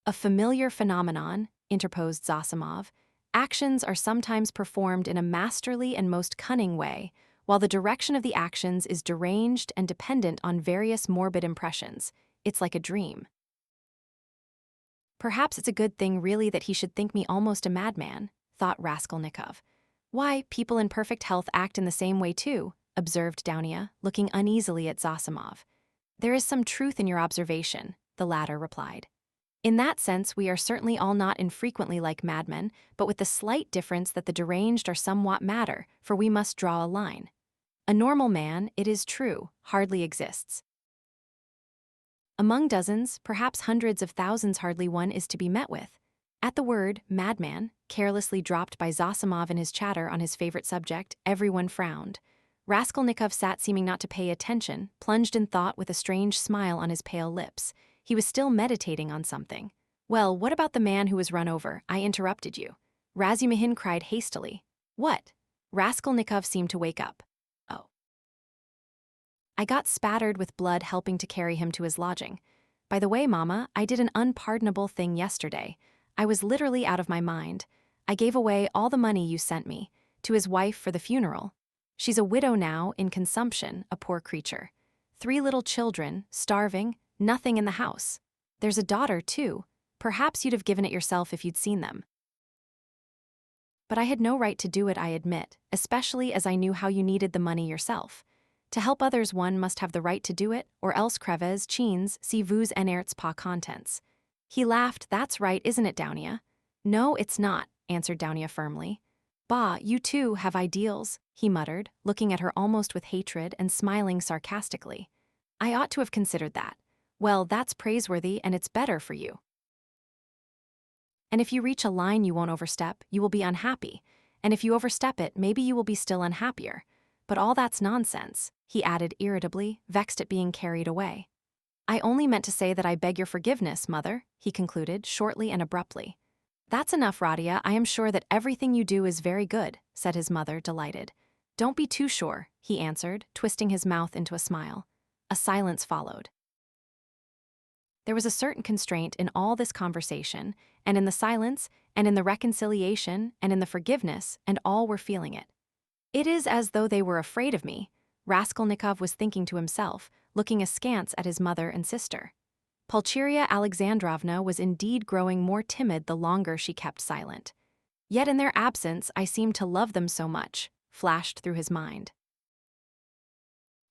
A familiar phenomenon, interposed Zosimov. Actions are sometimes performed in a masterly and most cunning way, while the direction of the actions is deranged and dependent on various morbid impressions. It's like a dream. Perhaps it's a good thing really that he should think me almost a madman, thought Raskolnikov. Why, people in perfect health act in the same way too, observed Dounia, looking uneasily at Zosimov. There is some truth in your observation, the latter replied. In that sense, we are certainly all not infrequently like madmen, but with the slight difference that the deranged are somewhat madder, for we must draw a line. A normal man, it is true, hardly exists. Among dozens, perhaps hundreds of thousands, hardly one is to be met with. At the word madman, carelessly dropped by Zosimov in his chatter on his favorite subject, everyone frowned. Raskolnikov sat seeming not to pay attention, plunged in thought with a strange smile on his pale lips. He was still meditating on something. Well, what about the man who was run over? I interrupted you. Razumihin cried hastily. What? Raskolnikov seemed to wake up. Oh. I got spattered with blood helping to carry him to his lodging. By the way, Mama, I did an unpardonable thing yesterday. I was literally out of my mind. I gave away all the money you sent me, to his wife for the funeral. She's a widow now, in consumption, a poor creature. 3 little children, starving, nothing in the house. There's a daughter, too. Perhaps you'd have given it yourself if you'd seen them. But I had no right to do it, I admit, especially as I knew how you needed the money yourself. To help others one must have the right to do it, or else creves, chins, si vous n'êtes pas contents. He laughed. That's right, isn't it, Dounia? No, it's not, answered Dounia firmly. Bah, you too have ideals, he muttered, looking at her almost with hatred and smiling sarcastically. I ought to have considered that. Well, that's praiseworthy and it's better for you. And if you reach a line you won't overstep, you will be unhappy. And if you overstep it, maybe you will be still unhappier. But all that's nonsense, he added irritably, vexed at being carried away. I only meant to say that I beg your forgiveness, Mother, he concluded, shortly and abruptly. That's enough, Radia. I am sure that everything you do is very good, said his mother, delighted. Don't be too sure, he answered, twisting his mouth into a smile. A silence followed. There was a certain constraint in all this conversation, and in the silence, and in the reconciliation, and in the forgiveness, and all were feeling it. It is as though they were afraid of me, Raskolnikov was thinking to himself, looking askance at his mother and sister. Pulcheria Alexandrovna was indeed growing more timid the longer she kept silent. Yet in their absence I seemed to love them so much, flashed through his mind.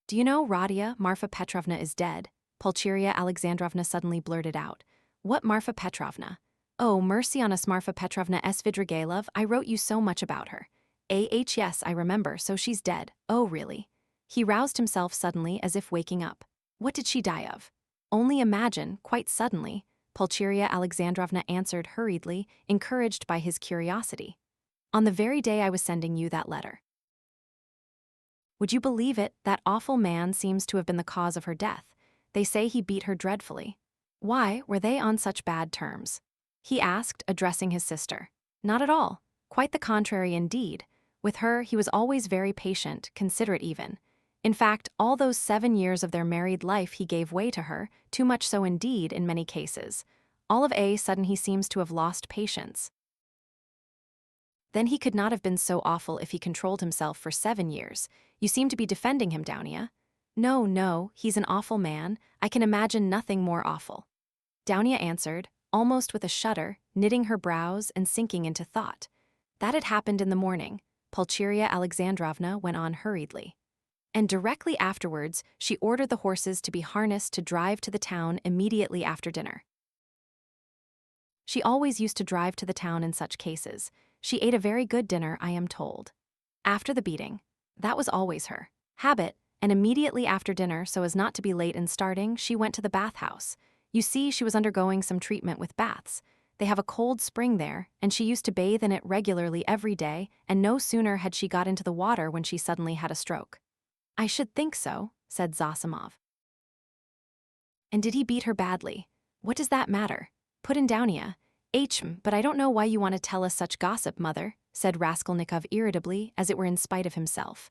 Do you know, Radia, Marfa Petrovna is dead, Pulcheria Alexandrovna suddenly blurted out. What Marfa Petrovna? Oh, mercy on us, Marfa Petrovna Svidrigailov, I wrote you so much about her. Yes, I remember, so she's dead. Oh, really? He roused himself suddenly as if waking up. What did she die of? Only imagine, quite suddenly, Pulcheria Alexandrovna answered hurriedly, encouraged by his curiosity. On the very day I was sending you that letter. Would you believe it, that awful man seems to have been the cause of her death. They say he beat her dreadfully. Why were they on such bad terms? He asked, addressing his sister. Not at all. Quite the contrary indeed. With her, he was always very patient, considerate even. In fact, all those 7 years of their married life he gave way to her, too much so indeed in many cases. All of a sudden he seems to have lost patience. Then he could not have been so awful if he controlled himself for 7 years. You seem to be defending him, Dounia. No, no, he's an awful man. I can imagine nothing more awful. Dounia answered, almost with a shudder, knitting her brows and sinking into thought. That had happened in the morning, Pulcheria Alexandrovna went on hurriedly. And directly afterwards, she ordered the horses to be harnessed to drive to the town immediately after dinner. She always used to drive to the town in such cases. She ate a very good dinner, I am told. After the beating. That was always her habit, and immediately after dinner, so as not to be late in starting, she went to the bathhouse. You see, she was undergoing some treatment with baths. They have a cold spring there, and she used to bathe in it regularly every day, and no sooner had she got into the water when she suddenly had a stroke. I should think so, said Zosimov. And did he beat her badly? What does that matter? Put in Downia. But I don't know why you want to tell us such gossip, mother, said Raskolnikov irritably, as it were in spite of himself.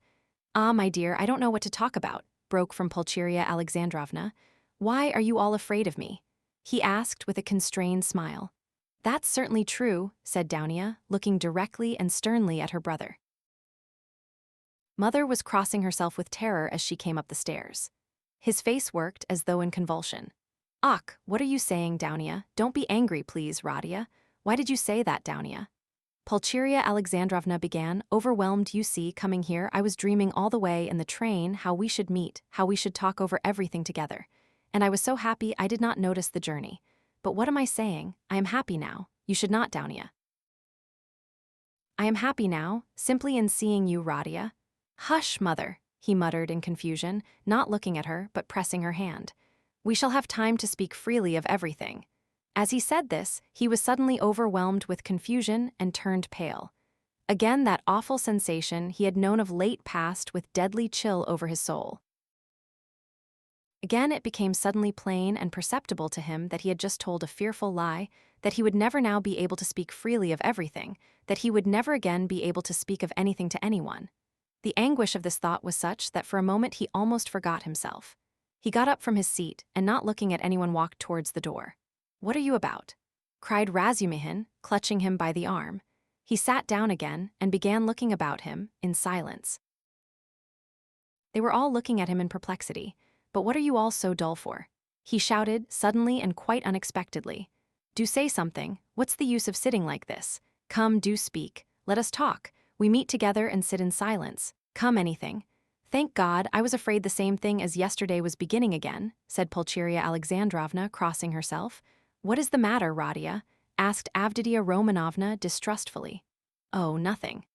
Ah, my dear, I don't know what to talk about, broke from Pulcheria Alexandrovna. Why are you all afraid of me? He asked with a constrained smile. That's certainly true, said Downia, looking directly and sternly at her brother. Mother was crossing herself with terror as she came up the stairs. His face worked as though in convulsion. Ach, what are you saying, Downia? Don't be angry, please, Radia. Why did you say that, Downia? Pulcheria Alexandrovna began, overwhelmed, you see, coming here, I was dreaming all the way in the train how we should meet, how we should talk over everything together. And I was so happy I did not notice the journey. But what am I saying? I am happy now. You should not, Downia. I am happy now, simply in seeing you, Radia. Hush, mother, he muttered in confusion, not looking at her, but pressing her hand. We shall have time to speak freely of everything. As he said this, he was suddenly overwhelmed with confusion and turned pale. Again that awful sensation he had known of late passed with deadly chill over his soul. Again it became suddenly plain and perceptible to him that he had just told a fearful lie, that he would never now be able to speak freely of everything, that he would never again be able to speak of anything to anyone. The anguish of this thought was such that for a moment he almost forgot himself. He got up from his seat and, not looking at anyone, walked towards the door. What are you about? Cried Razumihin, clutching him by the arm. He sat down again and began looking about him, in silence. They were all looking at him in perplexity. But what are you all so dull for? He shouted, suddenly and quite unexpectedly. Do say something. What's the use of sitting like this? Come, do speak. Let us talk. We meet together and sit in silence. Come, anything. Thank God, I was afraid the same thing as yesterday was beginning again, said Pulcheria Alexandrovna, crossing herself. What is the matter, Radia? Asked Avditia Romanovna distrustfully. Oh, nothing.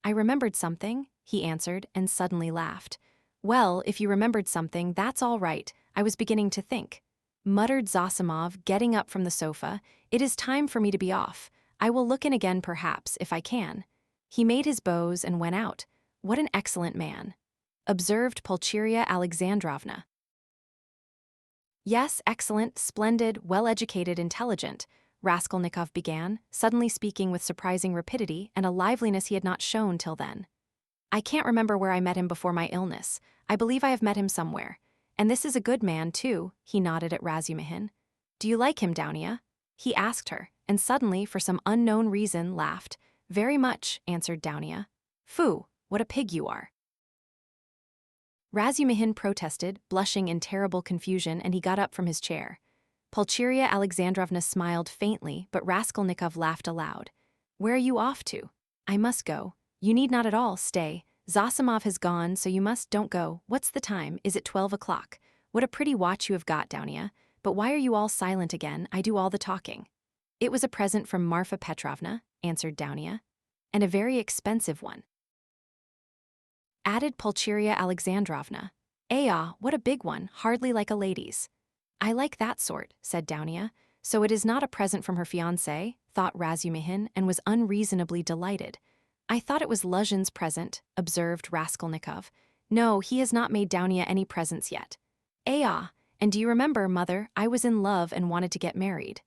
I remembered something, he answered, and suddenly laughed. Well, if you remembered something, that's all right. I was beginning to think. Muttered Zosimov, getting up from the sofa. It is time for me to be off. I will look in again perhaps, if I can. He made his bows and went out. What an excellent man, observed Pulcheria Alexandrovna. Yes, excellent, splendid, well-educated, intelligent, Raskolnikov began, suddenly speaking with surprising rapidity and a liveliness he had not shown till then. I can't remember where I met him before my illness. I believe I have met him somewhere. And this is a good man, too, he nodded at Razumihin. Do you like him, Downia? He asked her, and suddenly, for some unknown reason, laughed. Very much, answered Downia. Phoo, what a pig you are. Razumihin protested, blushing in terrible confusion, and he got up from his chair. Pulcheria Alexandrovna smiled faintly, but Raskolnikov laughed aloud. Where are you off to? I must go. You need not at all stay. Zosimov has gone, so you don't go. What's the time? Is it 12 o'clock? What a pretty watch you have got, Downia. But why are you all silent again? I do all the talking. It was a present from Marfa Petrovna, answered Downia. And a very expensive one, added Pulcheria Alexandrovna. What a big one, hardly like a lady's. I like that sort, said Downia. So it is not a present from her fiancé, thought Razumihin, and was unreasonably delighted. I thought it was Luzhin's present, observed Raskolnikov. No, he has not made Downia any presents yet. And do you remember, mother, I was in love and wanted to get married.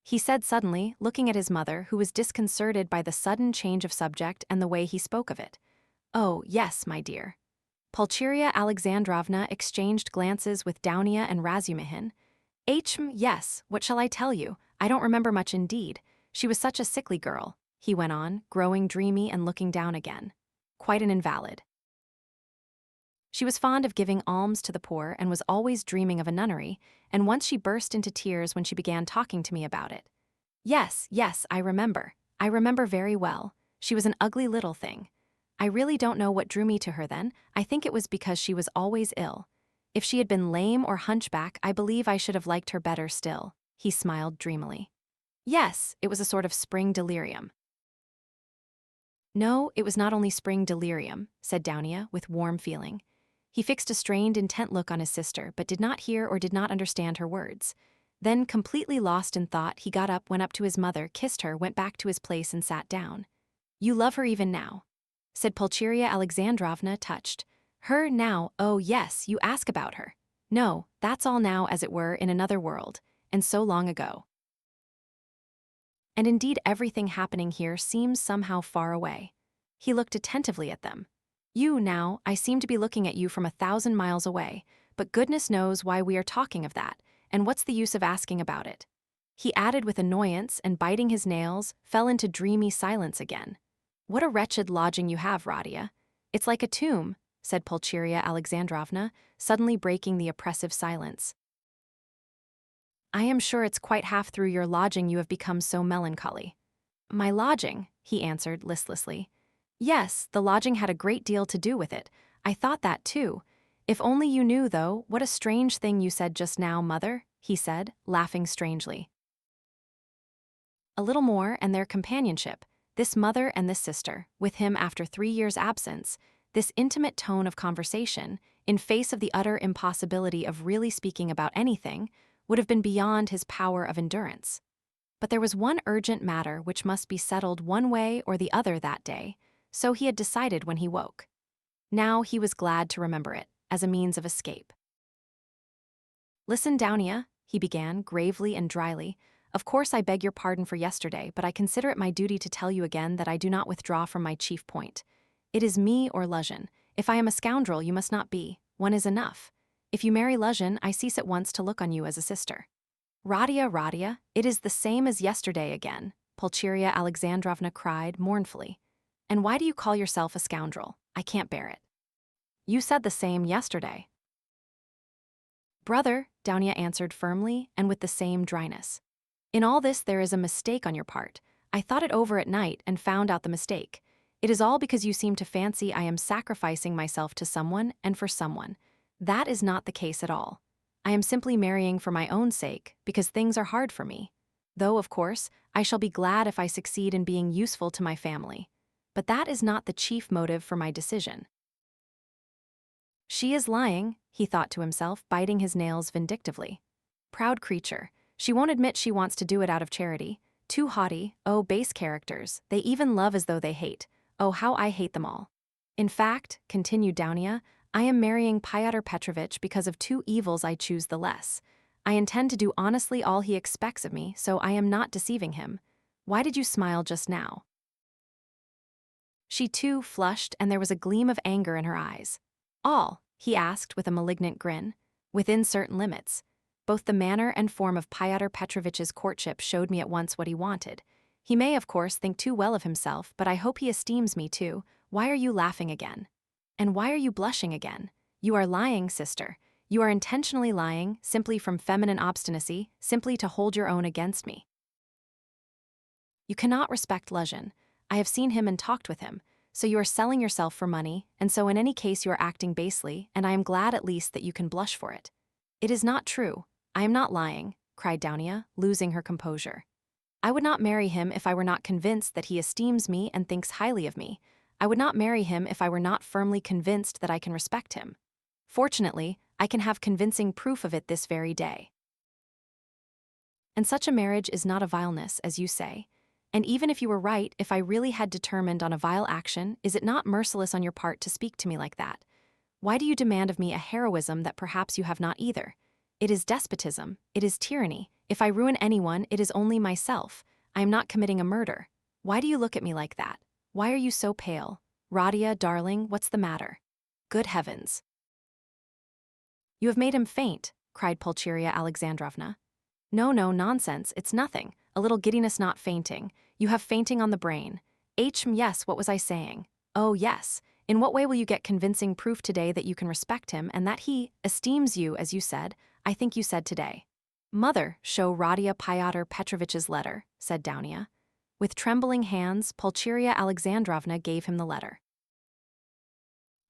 He said suddenly, looking at his mother, who was disconcerted by the sudden change of subject and the way he spoke of it. Oh, yes, my dear. Pulcheria Alexandrovna exchanged glances with Downia and Razumihin. Yes, what shall I tell you? I don't remember much indeed. She was such a sickly girl, he went on, growing dreamy and looking down again. Quite an invalid. She was fond of giving alms to the poor and was always dreaming of a nunnery, and once she burst into tears when she began talking to me about it. Yes, I remember. I remember very well. She was an ugly little thing. I really don't know what drew me to her then. I think it was because she was always ill. If she had been lame or hunchback, I believe I should have liked her better still, he smiled dreamily. Yes, it was a sort of spring delirium. No, it was not only spring delirium, said Downia, with warm feeling. He fixed a strained, intent look on his sister, but did not hear or did not understand her words. Then, completely lost in thought, he got up, went up to his mother, kissed her, went back to his place and sat down. You love her even now? Said Pulcheria Alexandrovna, touched. Her now, oh yes, you ask about her. No, that's all now, as it were, in another world, and so long ago. And indeed everything happening here seems somehow far away. He looked attentively at them. You now, I seem to be looking at you from 1,000 miles away, but goodness knows why we are talking of that, and what's the use of asking about it? He added with annoyance and, biting his nails, fell into dreamy silence again. What a wretched lodging you have, Radia. It's like a tomb, said Pulcheria Alexandrovna, suddenly breaking the oppressive silence. I am sure it's quite half through your lodging you have become so melancholy. My lodging, he answered listlessly. Yes, the lodging had a great deal to do with it. I thought that too. If only you knew, though, what a strange thing you said just now, mother, he said, laughing strangely. A little more, and their companionship, this mother and this sister, with him after 3 years' absence, this intimate tone of conversation, in face of the utter impossibility of really speaking about anything, would have been beyond his power of endurance. But there was one urgent matter which must be settled one way or the other that day, so he had decided when he woke. Now he was glad to remember it, as a means of escape. Listen, Downia, he began, gravely and dryly. Of course I beg your pardon for yesterday, but I consider it my duty to tell you again that I do not withdraw from my chief point. It is me or Luzhin. If I am a scoundrel, you must not be. One is enough. If you marry Luzhin, I cease at once to look on you as a sister. Radia, it is the same as yesterday again, Pulcheria Alexandrovna cried mournfully. And why do you call yourself a scoundrel? I can't bear it. You said the same yesterday. Brother, Downia answered firmly and with the same dryness. In all this there is a mistake on your part. I thought it over at night and found out the mistake. It is all because you seem to fancy I am sacrificing myself to someone and for someone. That is not the case at all. I am simply marrying for my own sake, because things are hard for me. Though, of course, I shall be glad if I succeed in being useful to my family. But that is not the chief motive for my decision. She is lying, he thought to himself, biting his nails vindictively. Proud creature. She won't admit she wants to do it out of charity. Too haughty, oh, base characters. They even love as though they hate. Oh, how I hate them all. In fact, continued Downia, I am marrying Fyodor Petrovich because of 2 evils I choose the less. I intend to do honestly all he expects of me, so I am not deceiving him. Why did you smile just now? She too flushed, and there was a gleam of anger in her eyes. All, he asked with a malignant grin, within certain limits. Both the manner and form of Fyodor Petrovich's courtship showed me at once what he wanted. He may, of course, think too well of himself, but I hope he esteems me too. Why are you laughing again? And why are you blushing again? You are lying, sister. You are intentionally lying, simply from feminine obstinacy, simply to hold your own against me. You cannot respect Luzhin. I have seen him and talked with him. So you are selling yourself for money, and so in any case you are acting basely, and I am glad at least that you can blush for it. It is not true. I am not lying, cried Downia, losing her composure. I would not marry him if I were not convinced that he esteems me and thinks highly of me. I would not marry him if I were not firmly convinced that I can respect him. Fortunately, I can have convincing proof of it this very day. And such a marriage is not a vileness, as you say. And even if you were right, if I really had determined on a vile action, is it not merciless on your part to speak to me like that? Why do you demand of me a heroism that perhaps you have not either? It is despotism, it is tyranny. If I ruin anyone, it is only myself. I am not committing a murder. Why do you look at me like that? Why are you so pale? Radia, darling, what's the matter? Good heavens. You have made him faint, cried Pulcheria Alexandrovna. No, nonsense, it's nothing. A little giddiness, not fainting. You have fainting on the brain. Yes, what was I saying? Oh, yes. In what way will you get convincing proof today that you can respect him and that he esteems you, as you said, I think you said today? Mother, show Radia Fyodor Petrovich's letter, said Downia. With trembling hands, Pulcheria Alexandrovna gave him the letter.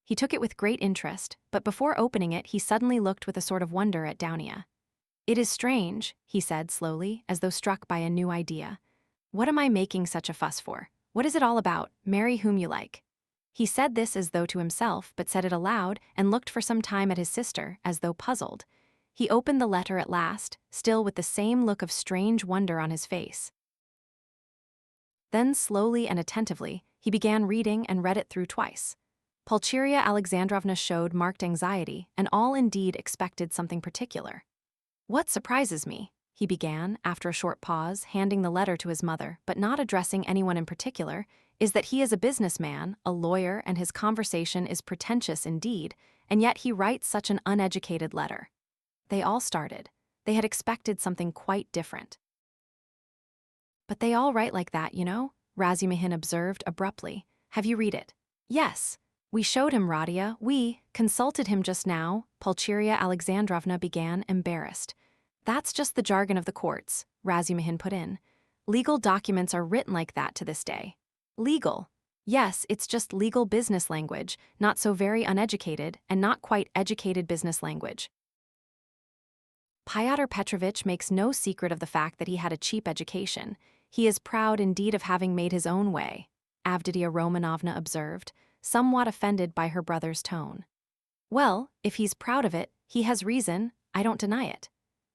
He took it with great interest, but before opening it he suddenly looked with a sort of wonder at Downia. It is strange, he said slowly, as though struck by a new idea. What am I making such a fuss for? What is it all about? Marry whom you like. He said this as though to himself, but said it aloud and looked for some time at his sister, as though puzzled. He opened the letter at last, still with the same look of strange wonder on his face. Then, slowly and attentively, he began reading and read it through twice. Pulcheria Alexandrovna showed marked anxiety, and all indeed expected something particular. "What surprises me," he began, after a short pause, handing the letter to his mother, but not addressing anyone in particular, "is that he is a businessman, a lawyer, and his conversation is pretentious indeed, and yet he writes such an uneducated letter." They all started. They had expected something quite different. "But they all write like that, you know," Razumihin observed abruptly. "Have you read it?" "Yes. We showed him, Radia. We consulted him just now," Pulcheria Alexandrovna began, embarrassed. "That's just the jargon of the courts," Razumihin put in. "Legal documents are written like that to this day." "Legal?" "Yes, it's just legal business language, not so very uneducated, and not quite educated business language." Fyodor Petrovich makes no secret of the fact that he had a cheap education. He is proud indeed of having made his own way, Avditia Romanovna observed, somewhat offended by her brother's tone. "Well, if he's proud of it, he has reason, I don't deny it.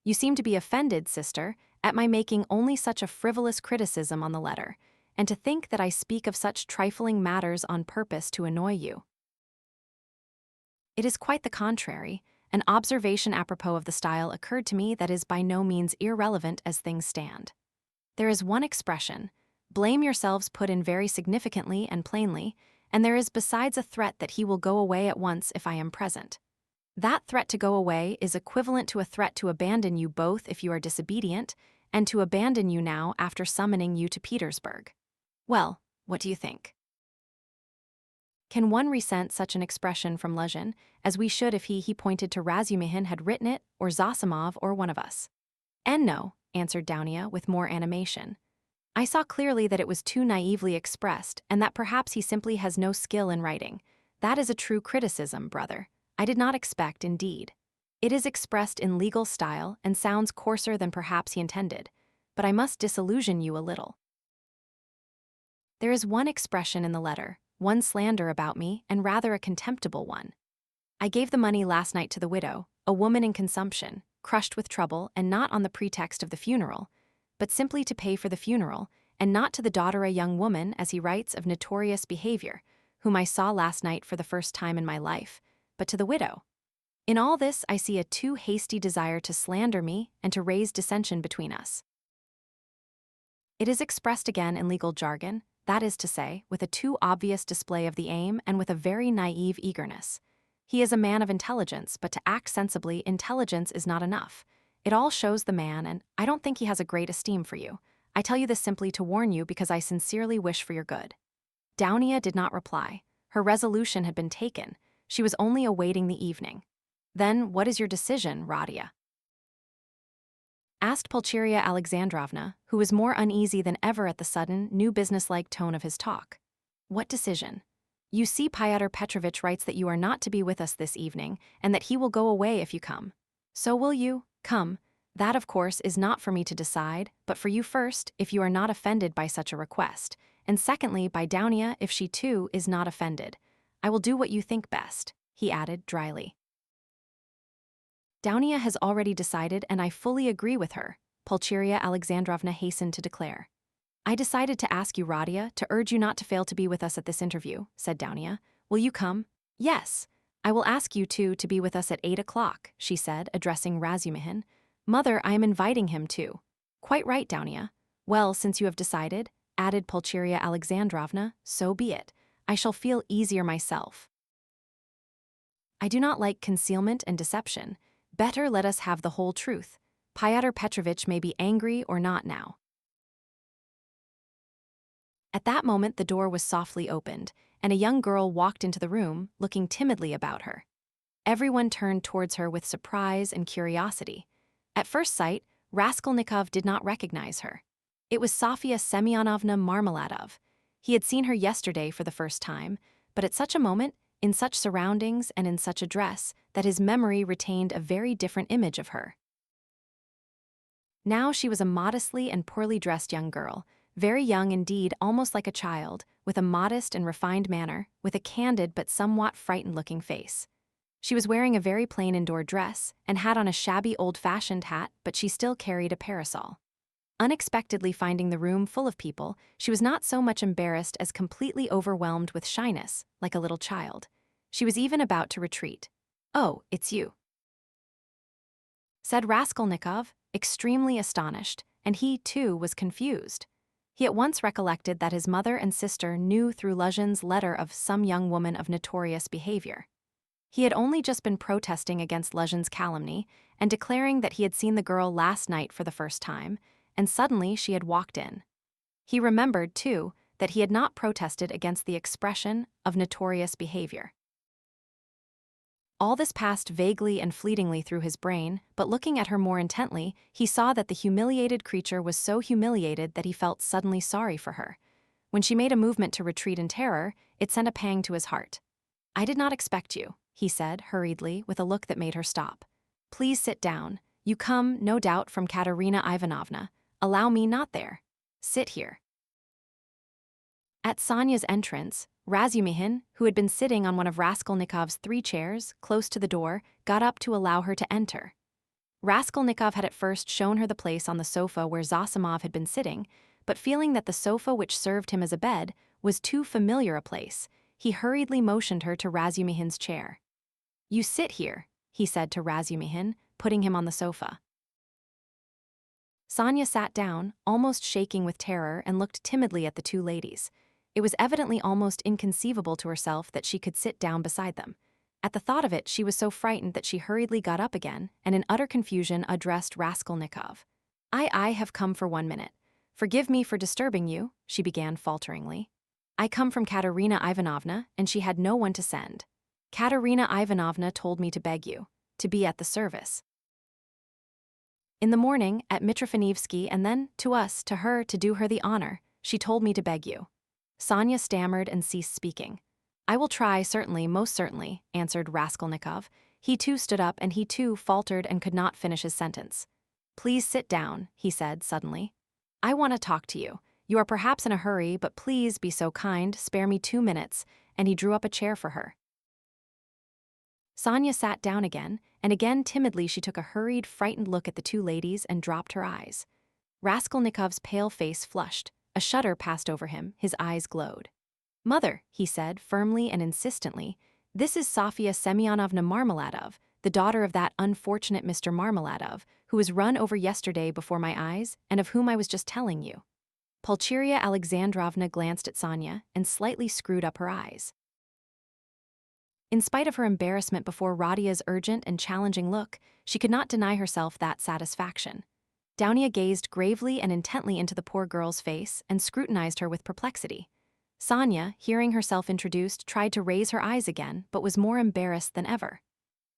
You seem to be offended, sister, at my making only such a frivolous criticism on the letter, and to think that I speak of such trifling matters on purpose to annoy you. It is quite the contrary. An observation apropos of the style occurred to me that is by no means irrelevant as things stand. There is one expression, blame yourselves, put in very significantly and plainly, and there is besides a threat that he will go away at once if I am present. That threat to go away is equivalent to a threat to abandon you both if you are disobedient, and to abandon you now after summoning you to Petersburg. Well, what do you think? Can one resent such an expression from Luzhin, as we should if he pointed to Razumihin had written it, or Zosimov, or one of us? And no, answered Dounia with more animation. I saw clearly that it was too naively expressed, and that perhaps he simply has no skill in writing. That is a true criticism, brother. I did not expect, indeed. It is expressed in legal style and sounds coarser than perhaps he intended, but I must disillusion you a little. There is one expression in the letter, one slander about me, and rather a contemptible one. I gave the money last night to the widow, a woman in consumption, crushed with trouble, and not on the pretext of the funeral, but simply to pay for the funeral, and not to the daughter, a young woman, as he writes, of notorious behavior, whom I saw last night for the first time in my life, but to the widow. In all this I see a too hasty desire to slander me and to raise dissension between us. It is expressed again in legal jargon, that is to say, with a too obvious display of the aim and with a very naive eagerness. He is a man of intelligence, but to act sensibly, intelligence is not enough. It all shows the man, and I don't think he has a great esteem for you. I tell you this simply to warn you because I sincerely wish for your good. Dounia did not reply. Her resolution had been taken. She was only awaiting the evening. Then, what is your decision, Radia? Asked Pulcheria Alexandrovna, who was more uneasy than ever at the sudden, new businesslike tone of his talk. What decision? You see, Fyodor Petrovich writes that you are not to be with us this evening, and that he will go away if you come. So will you? Come. That, of course, is not for me to decide, but for you first, if you are not offended by such a request, and secondly, by Dounia, if she too is not offended. I will do what you think best, he added dryly. Dounia has already decided, and I fully agree with her, Pulcheria Alexandrovna hastened to declare. I decided to ask you, Radia, to urge you not to fail to be with us at this interview, said Dounia. Will you come? Yes. I will ask you, too, to be with us at 8 o'clock, she said, addressing Razumihin. Mother, I am inviting him, too. Quite right, Dounia. Well, since you have decided, added Pulcheria Alexandrovna, so be it. I shall feel easier myself. I do not like concealment and deception. Better let us have the whole truth. Fyodor Petrovich may be angry or not now. At that moment the door was softly opened, and a young girl walked into the room, looking timidly about her. Everyone turned towards her with surprise and curiosity. At first sight, Raskolnikov did not recognize her. It was Sofya Semyonovna Marmeladov. He had seen her yesterday for the first time, but at such a moment, in such surroundings and in such a dress, that his memory retained a very different image of her. Now she was a modestly and poorly dressed young girl, very young indeed, almost like a child, with a modest and refined manner, with a candid but somewhat frightened-looking face. She was wearing a very plain indoor dress and had on a shabby old-fashioned hat, but she still carried a parasol. Unexpectedly finding the room full of people, she was not so much embarrassed as completely overwhelmed with shyness, like a little child. She was even about to retreat. "Oh, it's you," said Raskolnikov, extremely astonished, and he, too, was confused. He at once recollected that his mother and sister knew through Luzhin's letter of some young woman of notorious behavior. He had only just been protesting against Luzhin's calumny and declaring that he had seen the girl last night for the first time, and suddenly she had walked in. He remembered, too, that he had not protested against the expression of notorious behavior. All this passed vaguely and fleetingly through his brain, but looking at her more intently, he saw that the humiliated creature was so humiliated that he felt suddenly sorry for her. When she made a movement to retreat in terror, it sent a pang to his heart. "I did not expect you," he said, hurriedly, with a look that made her stop. "Please sit down. You come, no doubt, from Katerina Ivanovna. Allow me not there. Sit here." At Sonia's entrance, Razumihin, who had been sitting on one of Raskolnikov's 3 chairs, close to the door, got up to allow her to enter. Raskolnikov had at first shown her the place on the sofa where Zosimov had been sitting, but feeling that the sofa which served him as a bed was too familiar a place, he hurriedly motioned her to Razumihin's chair. "You sit here," he said to Razumihin, putting him on the sofa. Sonia sat down, almost shaking with terror, and looked timidly at the 2 ladies. It was evidently almost inconceivable to herself that she could sit down beside them. At the thought of it, she was so frightened that she hurriedly got up again and in utter confusion addressed Raskolnikov. I have come for 1 minute. Forgive me for disturbing you," she began falteringly. "I come from Katerina Ivanovna, and she had no one to send. Katerina Ivanovna told me to beg you to be at the service in the morning at Mitrofanivsky, and then to us, to her, to do her the honor. She told me to beg you." Sonia stammered and ceased speaking. "I will try, certainly, most certainly," answered Raskolnikov. He too stood up, and he too faltered and could not finish his sentence. "Please sit down," he said suddenly. "I want to talk to you. You are perhaps in a hurry, but please be so kind, spare me 2 minutes," and he drew up a chair for her. Sonia sat down again, and again timidly she took a hurried, frightened look at the 2 ladies and dropped her eyes. Raskolnikov's pale face flushed. A shudder passed over him, his eyes glowed. "Mother," he said, firmly and insistently, "this is Sofya Semyonovna Marmeladov, the daughter of that unfortunate Mr. Marmeladov, who was run over yesterday before my eyes, and of whom I was just telling you." Pulcheria Alexandrovna glanced at Sonia and slightly screwed up her eyes. In spite of her embarrassment before Radia's urgent and challenging look, she could not deny herself that satisfaction. Dounia gazed gravely and intently into the poor girl's face and scrutinized her with perplexity. Sonia, hearing herself introduced, tried to raise her eyes again, but was more embarrassed than ever.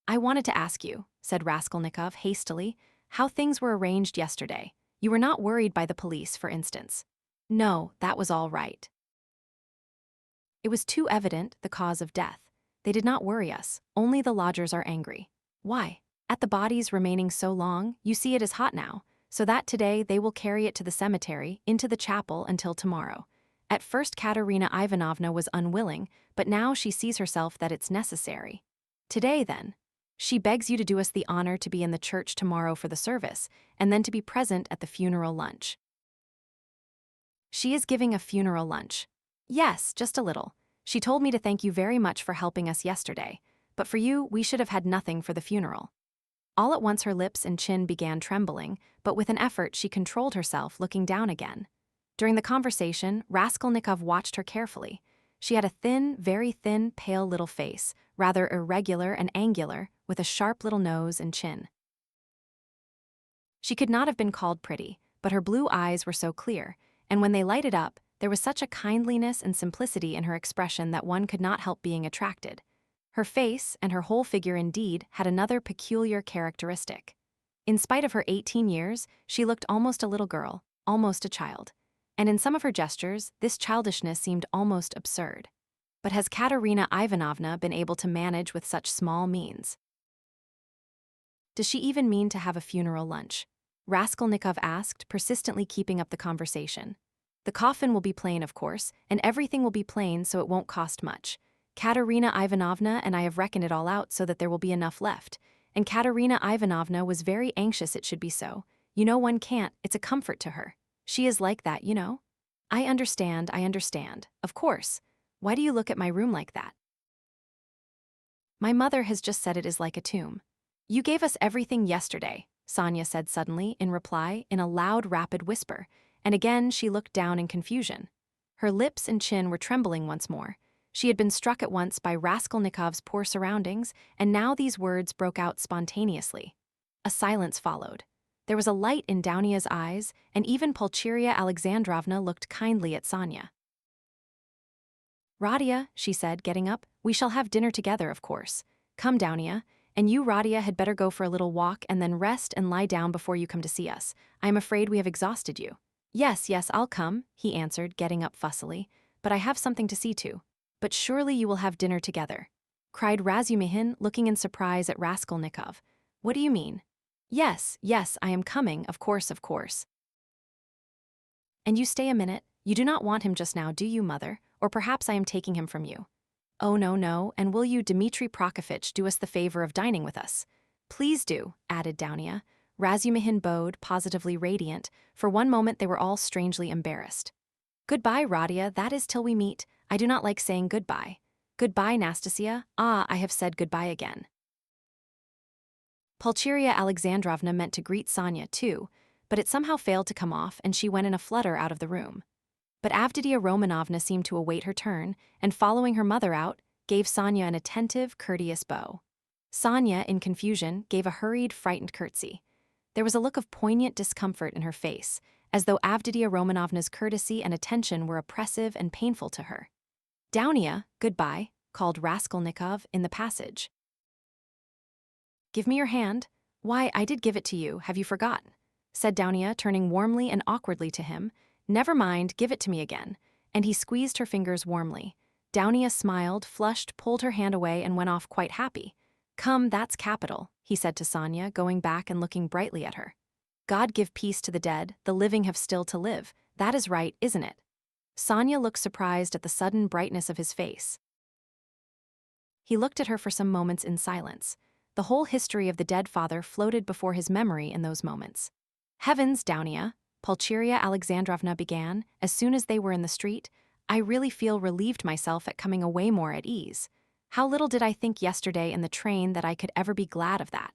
"I wanted to ask you," said Raskolnikov hastily, "how things were arranged yesterday. You were not worried by the police, for instance." "No, that was all right. It was too evident, the cause of death. They did not worry us, only the lodgers are angry." "Why?" "At the body's remaining so long, you see it is hot now, so that today they will carry it to the cemetery, into the chapel, until tomorrow. At first Katerina Ivanovna was unwilling, but now she sees herself that it's necessary. Today, then, she begs you to do us the honor to be in the church tomorrow for the service, and then to be present at the funeral lunch." "She is giving a funeral lunch." "Yes, just a little. She told me to thank you very much for helping us yesterday, but for you, we should have had nothing for the funeral." All at once her lips and chin began trembling, but with an effort she controlled herself, looking down again. During the conversation, Raskolnikov watched her carefully. She had a thin, very thin, pale little face, rather irregular and angular, with a sharp little nose and chin. She could not have been called pretty, but her blue eyes were so clear, and when they lighted up, there was such a kindliness and simplicity in her expression that one could not help being attracted. Her face, and her whole figure indeed, had another peculiar characteristic. In spite of her 18 years, she looked almost a little girl, almost a child. And in some of her gestures, this childishness seemed almost absurd. But has Katerina Ivanovna been able to manage with such small means? "Does she even mean to have a funeral lunch?" Raskolnikov asked, persistently keeping up the conversation. The coffin will be plain, of course, and everything will be plain so it won't cost much. Katerina Ivanovna and I have reckoned it all out so that there will be enough left. And Katerina Ivanovna was very anxious it should be so. You know, one can't, it's a comfort to her. She is like that, you know? I understand, of course. Why do you look at my room like that? My mother has just said it is like a tomb. You gave us everything yesterday, Sonia said suddenly in reply in a loud, rapid whisper, and again she looked down in confusion. Her lips and chin were trembling once more. She had been struck at once by Raskolnikov's poor surroundings, and now these words broke out spontaneously. A silence followed. There was a light in Dounia's eyes, and even Pulcheria Alexandrovna looked kindly at Sonia. Radia, she said, getting up, we shall have dinner together, of course. Come, Dounia, and you, Radia, had better go for a little walk and then rest and lie down before you come to see us. I am afraid we have exhausted you. Yes, I'll come, he answered, getting up fussily, but I have something to see to. But surely you will have dinner together, cried Razumihin, looking in surprise at Raskolnikov. What do you mean? Yes, I am coming, of course. And you stay a minute, you do not want him just now, do you, mother? Or perhaps I am taking him from you. Oh, no, and will you, Dmitri Prokofitch, do us the favor of dining with us? Please do, added Dounia. Razumihin bowed, positively radiant. For one moment they were all strangely embarrassed. Goodbye, Radia, that is till we meet. I do not like saying goodbye. Goodbye, Nastasia. Ah, I have said goodbye again. Pulcheria Alexandrovna meant to greet Sonia too, but it somehow failed to come off and she went in a flutter out of the room. But Avditia Romanovna seemed to await her turn, and following her mother out, gave Sonia an attentive, courteous bow. Sonia, in confusion, gave a hurried, frightened curtsy. There was a look of poignant discomfort in her face, as though Avditia Romanovna's courtesy and attention were oppressive and painful to her. Dounia, goodbye, called Raskolnikov in the passage. Give me your hand. Why, I did give it to you, have you forgotten? Said Dounia, turning warmly and awkwardly to him. Never mind, give it to me again. And he squeezed her fingers warmly. Dounia smiled, flushed, pulled her hand away, and went off quite happy. Come, that's capital, he said to Sonia, going back and looking brightly at her. God give peace to the dead, the living have still to live. That is right, isn't it? Sonia looked surprised at the sudden brightness of his face. He looked at her for some moments in silence. The whole history of the dead father floated before his memory in those moments. Heavens, Dounia, Pulcheria Alexandrovna began, as soon as they were in the street, I really feel relieved myself at coming away more at ease. How little did I think yesterday in the train that I could ever be glad of that.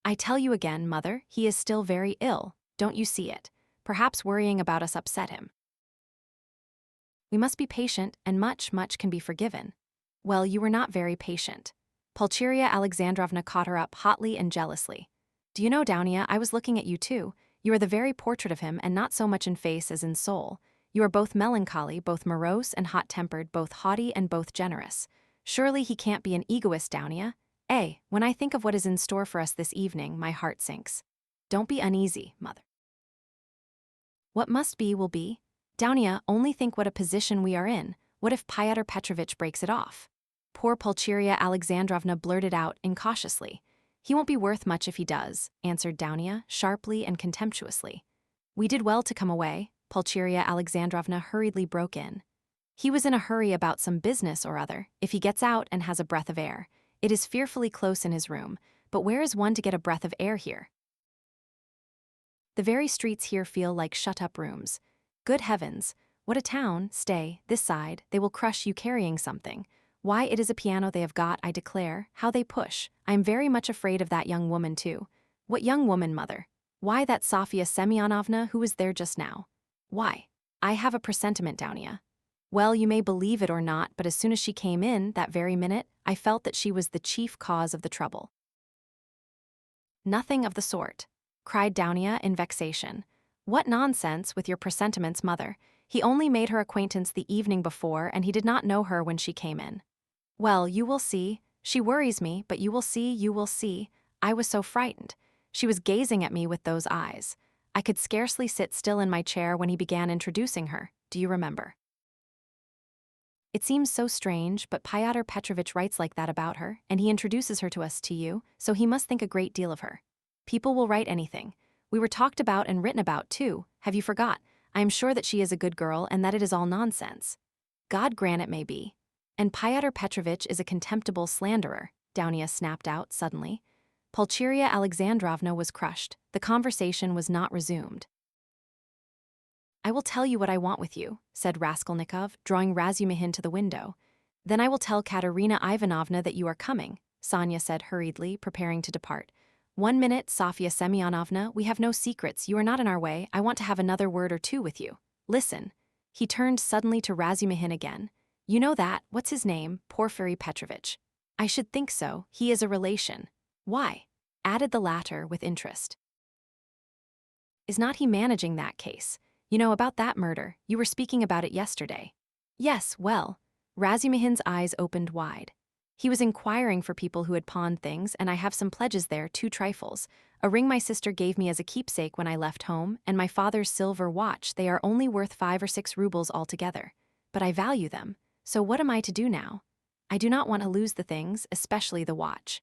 I tell you again, mother, he is still very ill, don't you see it? Perhaps worrying about us upset him. We must be patient, and much can be forgiven. Well, you were not very patient. Pulcheria Alexandrovna caught her up hotly and jealously. Do you know, Dounia, I was looking at you too. You are the very portrait of him, and not so much in face as in soul. You are both melancholy, both morose and hot-tempered, both haughty and both generous. Surely he can't be an egoist, Dounia. When I think of what is in store for us this evening, my heart sinks. Don't be uneasy, mother. What must be will be. Dounia, only think what a position we are in. What if Pyotr Petrovitch breaks it off? Poor Pulcheria Alexandrovna blurted out incautiously. He won't be worth much if he does, answered Dounia, sharply and contemptuously. We did well to come away, Pulcheria Alexandrovna hurriedly broke in. He was in a hurry about some business or other. If he gets out and has a breath of air, it is fearfully close in his room, but where is one to get a breath of air here? The very streets here feel like shut-up rooms. Good heavens, what a town, stay, this side, they will crush you carrying something. Why, it is a piano they have got, I declare, how they push. I am very much afraid of that young woman too. What young woman, mother? Why, that Sofia Semyonovna who was there just now. Why? I have a presentiment, Dounia. Well, you may believe it or not, but as soon as she came in, that very minute, I felt that she was the chief cause of the trouble. Nothing of the sort, cried Dounia in vexation. What nonsense with your presentiments, mother. He only made her acquaintance the evening before, and he did not know her when she came in. Well, you will see. She worries me, but you will see. I was so frightened. She was gazing at me with those eyes. I could scarcely sit still in my chair when he began introducing her. Do you remember? It seems so strange, but Pyotr Petrovitch writes like that about her, and he introduces her to us, to you, so he must think a great deal of her. People will write anything. We were talked about and written about, too. Have you forgot? I am sure that she is a good girl and that it is all nonsense. God grant it may be. And Pyotr Petrovitch is a contemptible slanderer, Dounia snapped out suddenly. Pulcheria Alexandrovna was crushed. The conversation was not resumed. I will tell you what I want with you, said Raskolnikov, drawing Razumihin to the window. Then I will tell Katerina Ivanovna that you are coming, Sonia said hurriedly, preparing to depart. 1 minute, Sofya Semyonovna, we have no secrets, you are not in our way, I want to have another word or two with you. Listen. He turned suddenly to Razumihin again. You know that, what's his name, Porfiry Petrovitch? I should think so, he is a relation. Why? Added the latter with interest. Is not he managing that case? You know about that murder, you were speaking about it yesterday. Yes, well. Razumihin's eyes opened wide. He was inquiring for people who had pawned things, and I have some pledges there, 2 trifles. A ring my sister gave me as a keepsake when I left home, and my father's silver watch. They are only worth 5 or 6 rubles altogether. But I value them, so what am I to do now? I do not want to lose the things, especially the watch.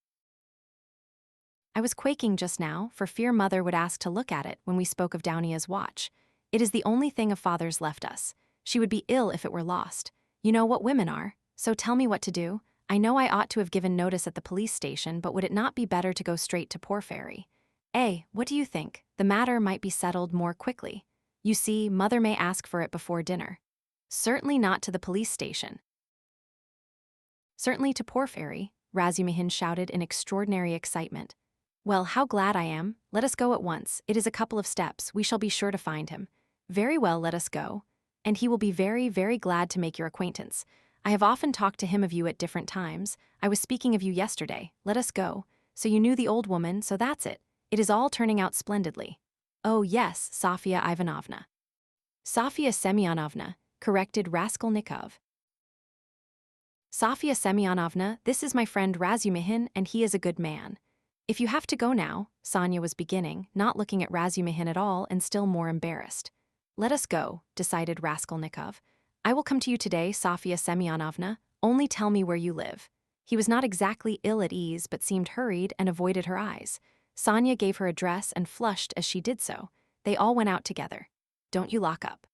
I was quaking just now, for fear Mother would ask to look at it when we spoke of Dounia's watch. It is the only thing of Father's left us. She would be ill if it were lost. You know what women are, so tell me what to do. I know I ought to have given notice at the police station, but would it not be better to go straight to Porfiry? What do you think? The matter might be settled more quickly. You see, Mother may ask for it before dinner. Certainly not to the police station. Certainly to Porfiry, Razumihin shouted in extraordinary excitement. Well, how glad I am. Let us go at once. It is a couple of steps. We shall be sure to find him. Very well, let us go. And he will be very, very glad to make your acquaintance. I have often talked to him of you at different times. I was speaking of you yesterday. Let us go. So you knew the old woman, so that's it. It is all turning out splendidly. Oh yes, Sofya Ivanovna. Sofya Semyonovna, corrected Raskolnikov. Sofya Semyonovna, this is my friend Razumihin, and he is a good man. If you have to go now, Sonia was beginning, not looking at Razumihin at all and still more embarrassed. Let us go, decided Raskolnikov. I will come to you today, Sofya Semyonovna. Only tell me where you live. He was not exactly ill at ease, but seemed hurried and avoided her eyes. Sonia gave her address and flushed as she did so. They all went out together. Don't you lock up?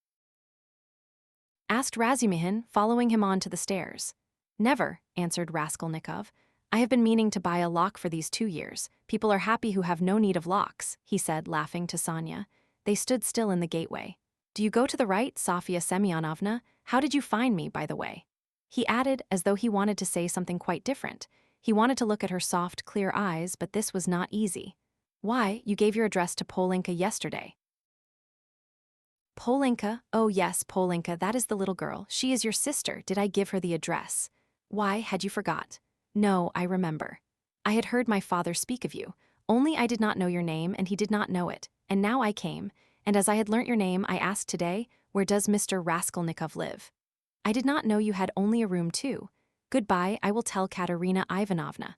Asked Razumihin, following him on to the stairs. Never, answered Raskolnikov. I have been meaning to buy a lock for these 2 years. People are happy who have no need of locks, he said, laughing to Sonia. They stood still in the gateway. Do you go to the right, Sofya Semyonovna? How did you find me, by the way? He added, as though he wanted to say something quite different. He wanted to look at her soft, clear eyes, but this was not easy. Why, you gave your address to Polenka yesterday. Polenka? Oh yes, Polenka, that is the little girl. She is your sister. Did I give her the address? Why, had you forgot? No, I remember. I had heard my father speak of you. Only I did not know your name, and he did not know it. And now I came, and as I had learnt your name, I asked today, where does Mr. Raskolnikov live? I did not know you had only a room too. Goodbye, I will tell Katerina Ivanovna.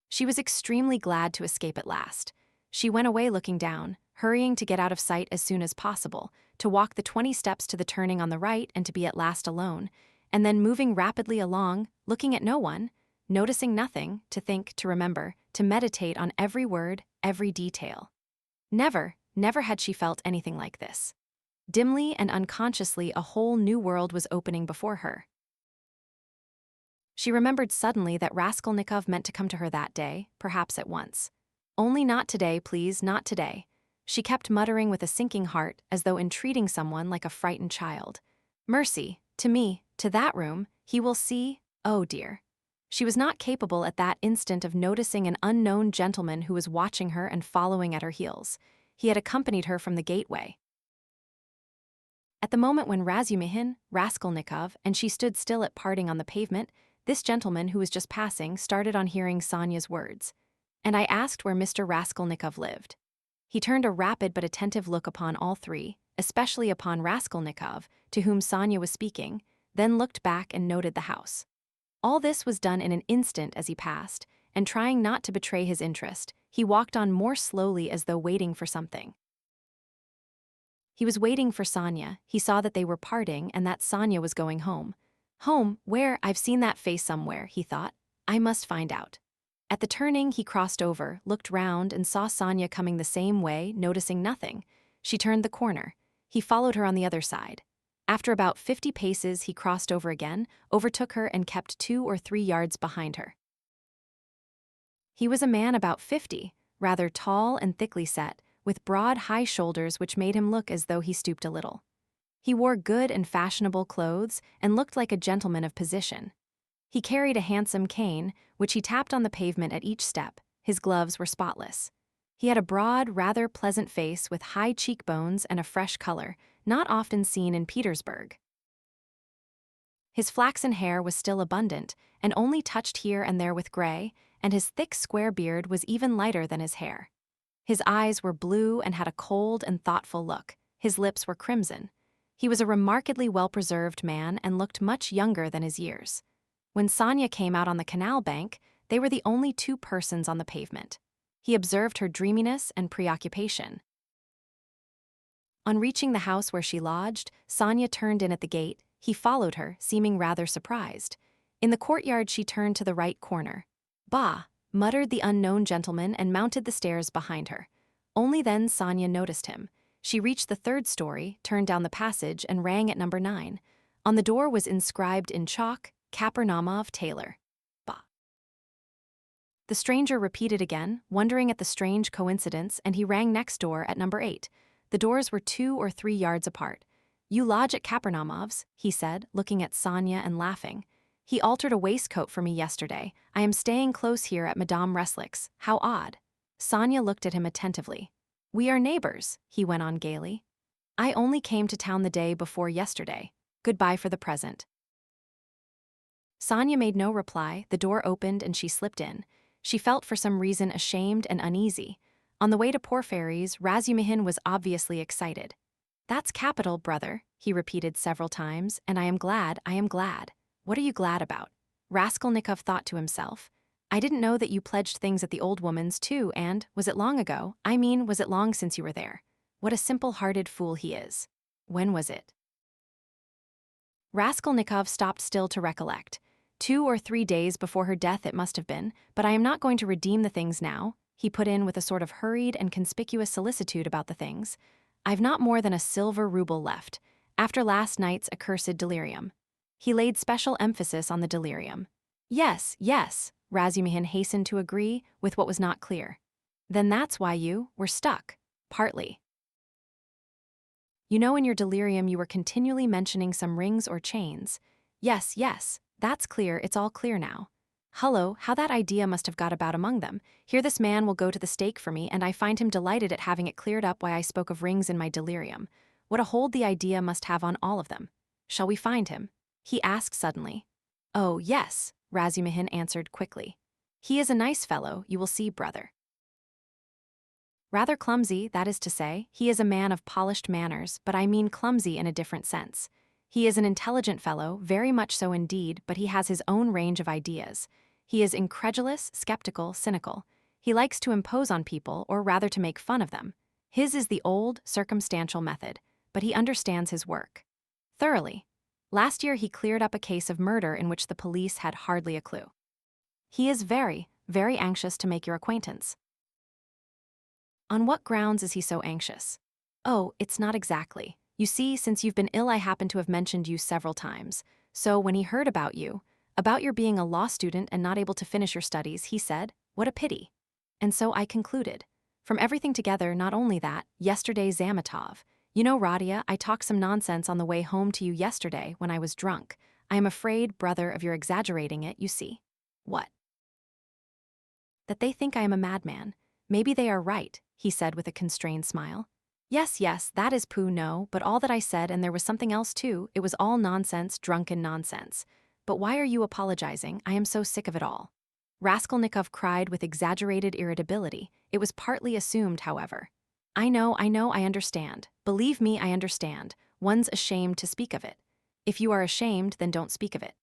She was extremely glad to escape at last. She went away looking down, hurrying to get out of sight as soon as possible, to walk the 20 steps to the turning on the right and to be at last alone, and then moving rapidly along, looking at no one, noticing nothing, to think, to remember, to meditate on every word, every detail. Never had she felt anything like this. Dimly and unconsciously, a whole new world was opening before her. She remembered suddenly that Raskolnikov meant to come to her that day, perhaps at once. Only not today, please, not today. She kept muttering with a sinking heart, as though entreating someone like a frightened child. Mercy, to me, to that room, he will see, oh dear. She was not capable at that instant of noticing an unknown gentleman who was watching her and following at her heels. He had accompanied her from the gateway. At the moment when Razumihin, Raskolnikov, and she stood still at parting on the pavement, this gentleman who was just passing started on hearing Sonia's words. And I asked where Mr. Raskolnikov lived. He turned a rapid but attentive look upon all three, especially upon Raskolnikov, to whom Sonia was speaking, then looked back and noted the house. All this was done in an instant as he passed, and trying not to betray his interest, he walked on more slowly as though waiting for something. He was waiting for Sonia. He saw that they were parting and that Sonia was going home. Home, where? I've seen that face somewhere, he thought. I must find out. At the turning, he crossed over, looked round, and saw Sonia coming the same way, noticing nothing. She turned the corner. He followed her on the other side. After about 50 paces, he crossed over again, overtook her, and kept 2 or 3 yards behind her. He was a man about 50, rather tall and thickly set, with broad, high shoulders which made him look as though he stooped a little. He wore good and fashionable clothes and looked like a gentleman of position. He carried a handsome cane, which he tapped on the pavement at each step. His gloves were spotless. He had a broad, rather pleasant face with high cheekbones and a fresh color, not often seen in Petersburg. His flaxen hair was still abundant, and only touched here and there with gray, and his thick square beard was even lighter than his hair. His eyes were blue and had a cold and thoughtful look. His lips were crimson. He was a remarkably well-preserved man and looked much younger than his years. When Sonia came out on the canal bank, they were the only 2 persons on the pavement. He observed her dreaminess and preoccupation. On reaching the house where she lodged, Sonia turned in at the gate. He followed her, seeming rather surprised. In the courtyard she turned to the right corner. "Bah!" muttered the unknown gentleman and mounted the stairs behind her. Only then Sonia noticed him. She reached the 3rd story, turned down the passage, and rang at number 9. On the door was inscribed in chalk, Karamazov Taylor. Bah! The stranger repeated again, wondering at the strange coincidence, and he rang next door at number 8. The doors were 2 or 3 yards apart. "You lodge at Karamazov's," he said, looking at Sonia and laughing. "He altered a waistcoat for me yesterday. I am staying close here at Madame Reslick's. How odd." Sonia looked at him attentively. "We are neighbors," he went on gaily. "I only came to town the day before yesterday. Goodbye for the present." Sonia made no reply. The door opened and she slipped in. She felt for some reason ashamed and uneasy. On the way to Porfiry's, Razumihin was obviously excited. "That's capital, brother," he repeated several times, "and I am glad. What are you glad about?" Raskolnikov thought to himself. "I didn't know that you pledged things at the old woman's too, and, was it long ago? Was it long since you were there? What a simple-hearted fool he is. When was it?" Raskolnikov stopped still to recollect. 2 or 3 days before her death it must have been, but I am not going to redeem the things now, he put in with a sort of hurried and conspicuous solicitude about the things. "I've not more than a silver ruble left, after last night's accursed delirium." He laid special emphasis on the delirium. Yes, Razumihin hastened to agree with what was not clear. "Then that's why you were stuck, partly. You know, in your delirium you were continually mentioning some rings or chains." Yes, that's clear, it's all clear now. "Hullo, how that idea must have got about among them. Here this man will go to the stake for me, and I find him delighted at having it cleared up why I spoke of rings in my delirium. What a hold the idea must have on all of them. Shall we find him?" he asked suddenly. "Oh, yes," Razumihin answered quickly. "He is a nice fellow, you will see, brother. Rather clumsy, that is to say. He is a man of polished manners, but I mean clumsy in a different sense. He is an intelligent fellow, very much so indeed, but he has his own range of ideas. He is incredulous, skeptical, cynical. He likes to impose on people, or rather to make fun of them. His is the old, circumstantial method, but he understands his work thoroughly. Last year he cleared up a case of murder in which the police had hardly a clue. He is very, very anxious to make your acquaintance." "On what grounds is he so anxious?" "Oh, it's not exactly. You see, since you've been ill I happen to have mentioned you several times. So when he heard about you, about your being a law student and not able to finish your studies, he said, 'What a pity.' And so I concluded. From everything together, not only that, yesterday Zametov. You know, Radia, I talked some nonsense on the way home to you yesterday when I was drunk. I am afraid, brother, of your exaggerating it, you see." "What?" "That they think I am a madman. Maybe they are right," he said with a constrained smile. Yes, that is pooh, no, but all that I said, and there was something else too, it was all nonsense, drunken nonsense. But why are you apologizing? I am so sick of it all." Raskolnikov cried with exaggerated irritability. It was partly assumed, however. I know, I understand. Believe me, I understand. One's ashamed to speak of it. If you are ashamed, then don't speak of it."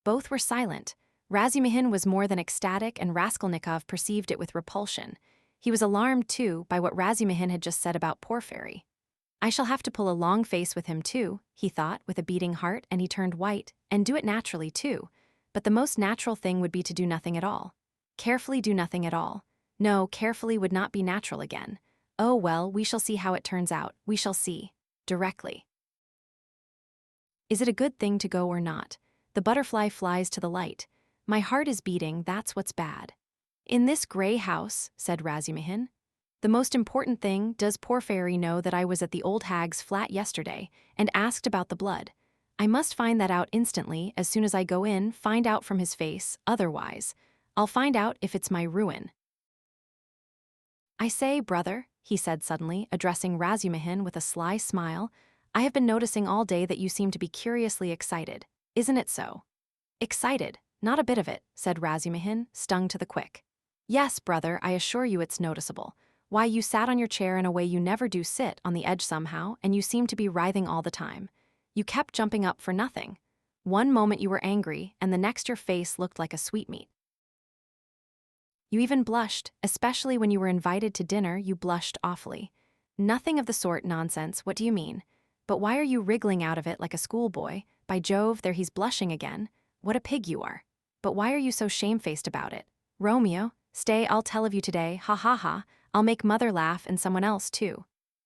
Both were silent. Razumihin was more than ecstatic, and Raskolnikov perceived it with repulsion. He was alarmed, too, by what Razumihin had just said about Porfiry. "I shall have to pull a long face with him, too," he thought, with a beating heart, and he turned white, and do it naturally, too. But the most natural thing would be to do nothing at all. Carefully do nothing at all. No, carefully would not be natural again. Oh well, we shall see how it turns out, we shall see. Directly. Is it a good thing to go or not? The butterfly flies to the light. My heart is beating, that's what's bad. In this gray house, said Razumihin. The most important thing, does Porfiry know that I was at the old hag's flat yesterday and asked about the blood? I must find that out instantly, as soon as I go in, find out from his face, otherwise. I'll find out if it's my ruin. I say, brother, he said suddenly, addressing Razumihin with a sly smile, I have been noticing all day that you seem to be curiously excited. Isn't it so? Excited? Not a bit of it, said Razumihin, stung to the quick. Yes, brother, I assure you it's noticeable. Why, you sat on your chair in a way you never do sit, on the edge somehow, and you seemed to be writhing all the time. You kept jumping up for nothing. One moment you were angry, and the next your face looked like a sweetmeat. You even blushed, especially when you were invited to dinner, you blushed awfully. Nothing of the sort, nonsense, what do you mean? But why are you wriggling out of it like a schoolboy? By Jove, there he's blushing again. What a pig you are. But why are you so shamefaced about it? Romeo, stay, I'll tell of you today, ha ha ha, I'll make mother laugh and someone else too.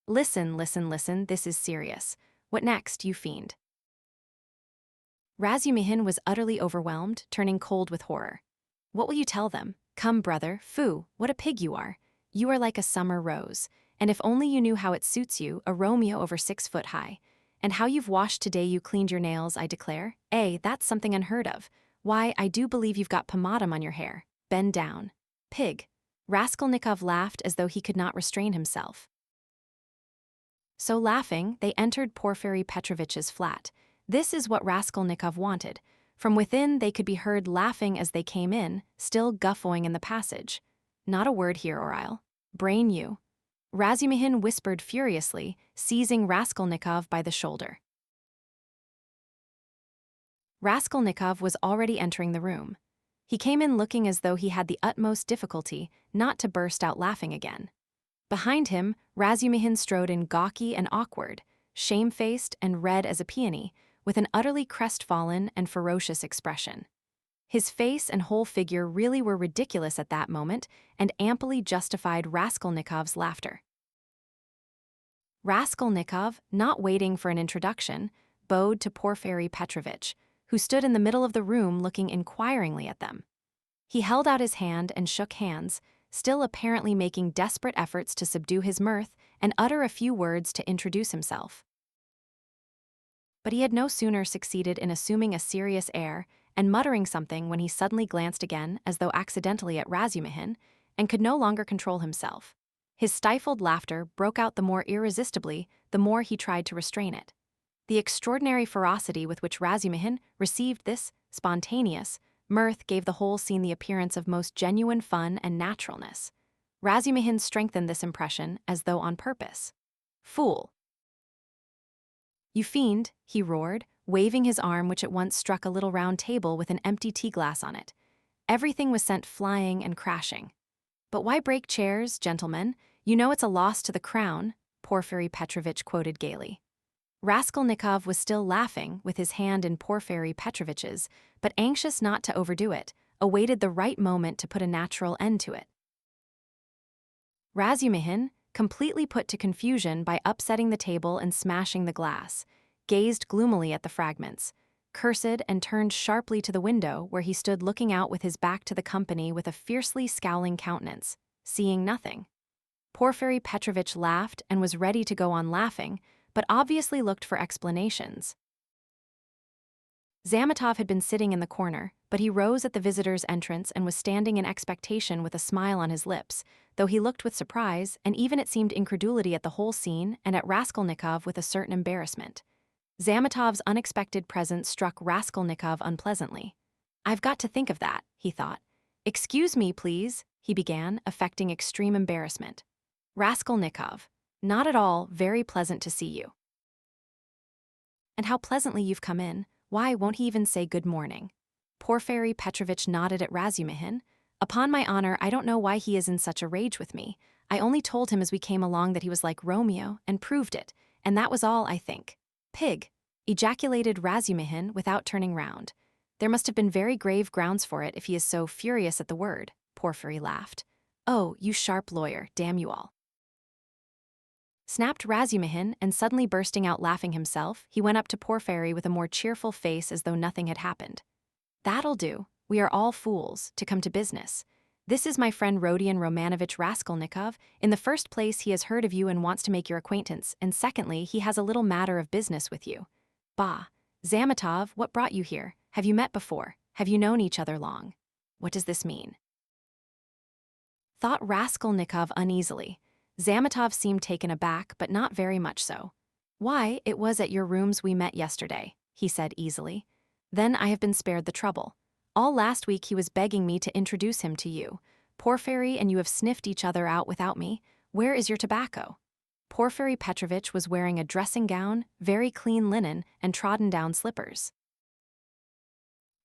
Listen, this is serious. What next, you fiend? Razumihin was utterly overwhelmed, turning cold with horror. What will you tell them? Come, brother, phoo, what a pig you are. You are like a summer rose, and if only you knew how it suits you, a Romeo over 6 foot high. And how you've washed today, you cleaned your nails, I declare. That's something unheard of. Why, I do believe you've got pomatum on your hair. Bend down. Pig. Raskolnikov laughed as though he could not restrain himself. So laughing, they entered Porfiry Petrovitch's flat. This is what Raskolnikov wanted. From within, they could be heard laughing as they came in, still guffawing in the passage. Not a word here, or I'll brain you. Razumihin whispered furiously, seizing Raskolnikov by the shoulder. Raskolnikov was already entering the room. He came in looking as though he had the utmost difficulty not to burst out laughing again. Behind him, Razumihin strode in gawky and awkward, shamefaced and red as a peony, with an utterly crestfallen and ferocious expression. His face and whole figure really were ridiculous at that moment and amply justified Raskolnikov's laughter. Raskolnikov, not waiting for an introduction, bowed to Porfiry Petrovitch, who stood in the middle of the room looking inquiringly at them. He held out his hand and shook hands, still apparently making desperate efforts to subdue his mirth and utter a few words to introduce himself. But he had no sooner succeeded in assuming a serious air and muttering something when he suddenly glanced again, as though accidentally, at Razumihin, and could no longer control himself. His stifled laughter broke out the more irresistibly the more he tried to restrain it. The extraordinary ferocity with which Razumihin received this spontaneous mirth gave the whole scene the appearance of most genuine fun and naturalness. Razumihin strengthened this impression as though on purpose. Fool! You fiend, he roared, waving his arm, which at once struck a little round table with an empty tea-glass on it. Everything was sent flying and crashing. But why break chairs, gentlemen? You know it's a loss to the crown, Porfiry Petrovitch quoted gaily. Raskolnikov was still laughing, with his hand in Porfiry Petrovitch's, but anxious not to overdo it, awaited the right moment to put a natural end to it. Razumihin, completely put to confusion by upsetting the table and smashing the glass, gazed gloomily at the fragments, cursed and turned sharply to the window where he stood looking out with his back to the company with a fiercely scowling countenance, seeing nothing. Porfiry Petrovitch laughed and was ready to go on laughing, but obviously looked for explanations. Zametov had been sitting in the corner, but he rose at the visitor's entrance and was standing in expectation with a smile on his lips, though he looked with surprise and even it seemed incredulity at the whole scene and at Raskolnikov with a certain embarrassment. Zametov's unexpected presence struck Raskolnikov unpleasantly. I've got to think of that, he thought. Excuse me, please, he began, affecting extreme embarrassment. Raskolnikov. Not at all, very pleasant to see you. And how pleasantly you've come in. Why, won't he even say good morning? Porfiry Petrovitch nodded at Razumihin. Upon my honor, I don't know why he is in such a rage with me. I only told him as we came along that he was like Romeo, and proved it, and that was all, I think. Pig, ejaculated Razumihin without turning round. There must have been very grave grounds for it if he is so furious at the word, Porfiry laughed. Oh, you sharp lawyer, damn you all. snapped Razumihin, and suddenly bursting out laughing himself, he went up to Porfiry with a more cheerful face as though nothing had happened. "That'll do. We are all fools, to come to business. This is my friend Rodion Romanovich Raskolnikov. In the first place, he has heard of you and wants to make your acquaintance, and secondly, he has a little matter of business with you." "Bah! Zametov, what brought you here? Have you met before? Have you known each other long? What does this mean?" thought Raskolnikov uneasily. Zametov seemed taken aback, but not very much so. "Why, it was at your rooms we met yesterday," he said easily. "Then I have been spared the trouble. All last week he was begging me to introduce him to you. Porfiry and you have sniffed each other out without me. Where is your tobacco?" Porfiry Petrovitch was wearing a dressing gown, very clean linen, and trodden-down slippers.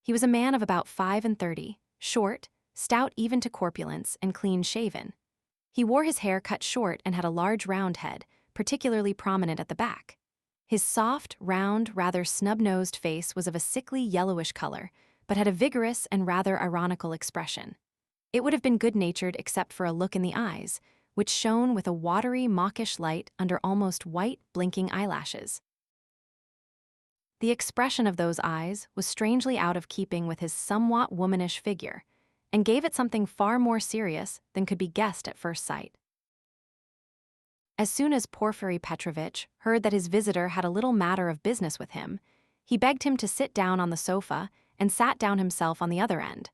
He was a man of about 35, short, stout even to corpulence, and clean-shaven. He wore his hair cut short and had a large round head, particularly prominent at the back. His soft, round, rather snub-nosed face was of a sickly yellowish color, but had a vigorous and rather ironical expression. It would have been good-natured except for a look in the eyes, which shone with a watery, mawkish light under almost white, blinking eyelashes. The expression of those eyes was strangely out of keeping with his somewhat womanish figure, and gave it something far more serious than could be guessed at first sight. As soon as Porfiry Petrovitch heard that his visitor had a little matter of business with him, he begged him to sit down on the sofa and sat down himself on the other end,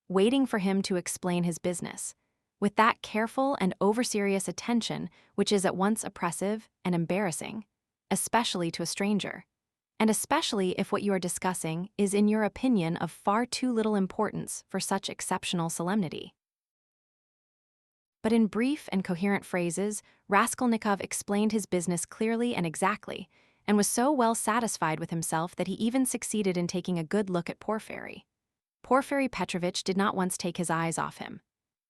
waiting for him to explain his business, with that careful and over-serious attention which is at once oppressive and embarrassing, especially to a stranger, and especially if what you are discussing is in your opinion of far too little importance for such exceptional solemnity. But in brief and coherent phrases, Raskolnikov explained his business clearly and exactly, and was so well satisfied with himself that he even succeeded in taking a good look at Porfiry. Porfiry Petrovitch did not once take his eyes off him.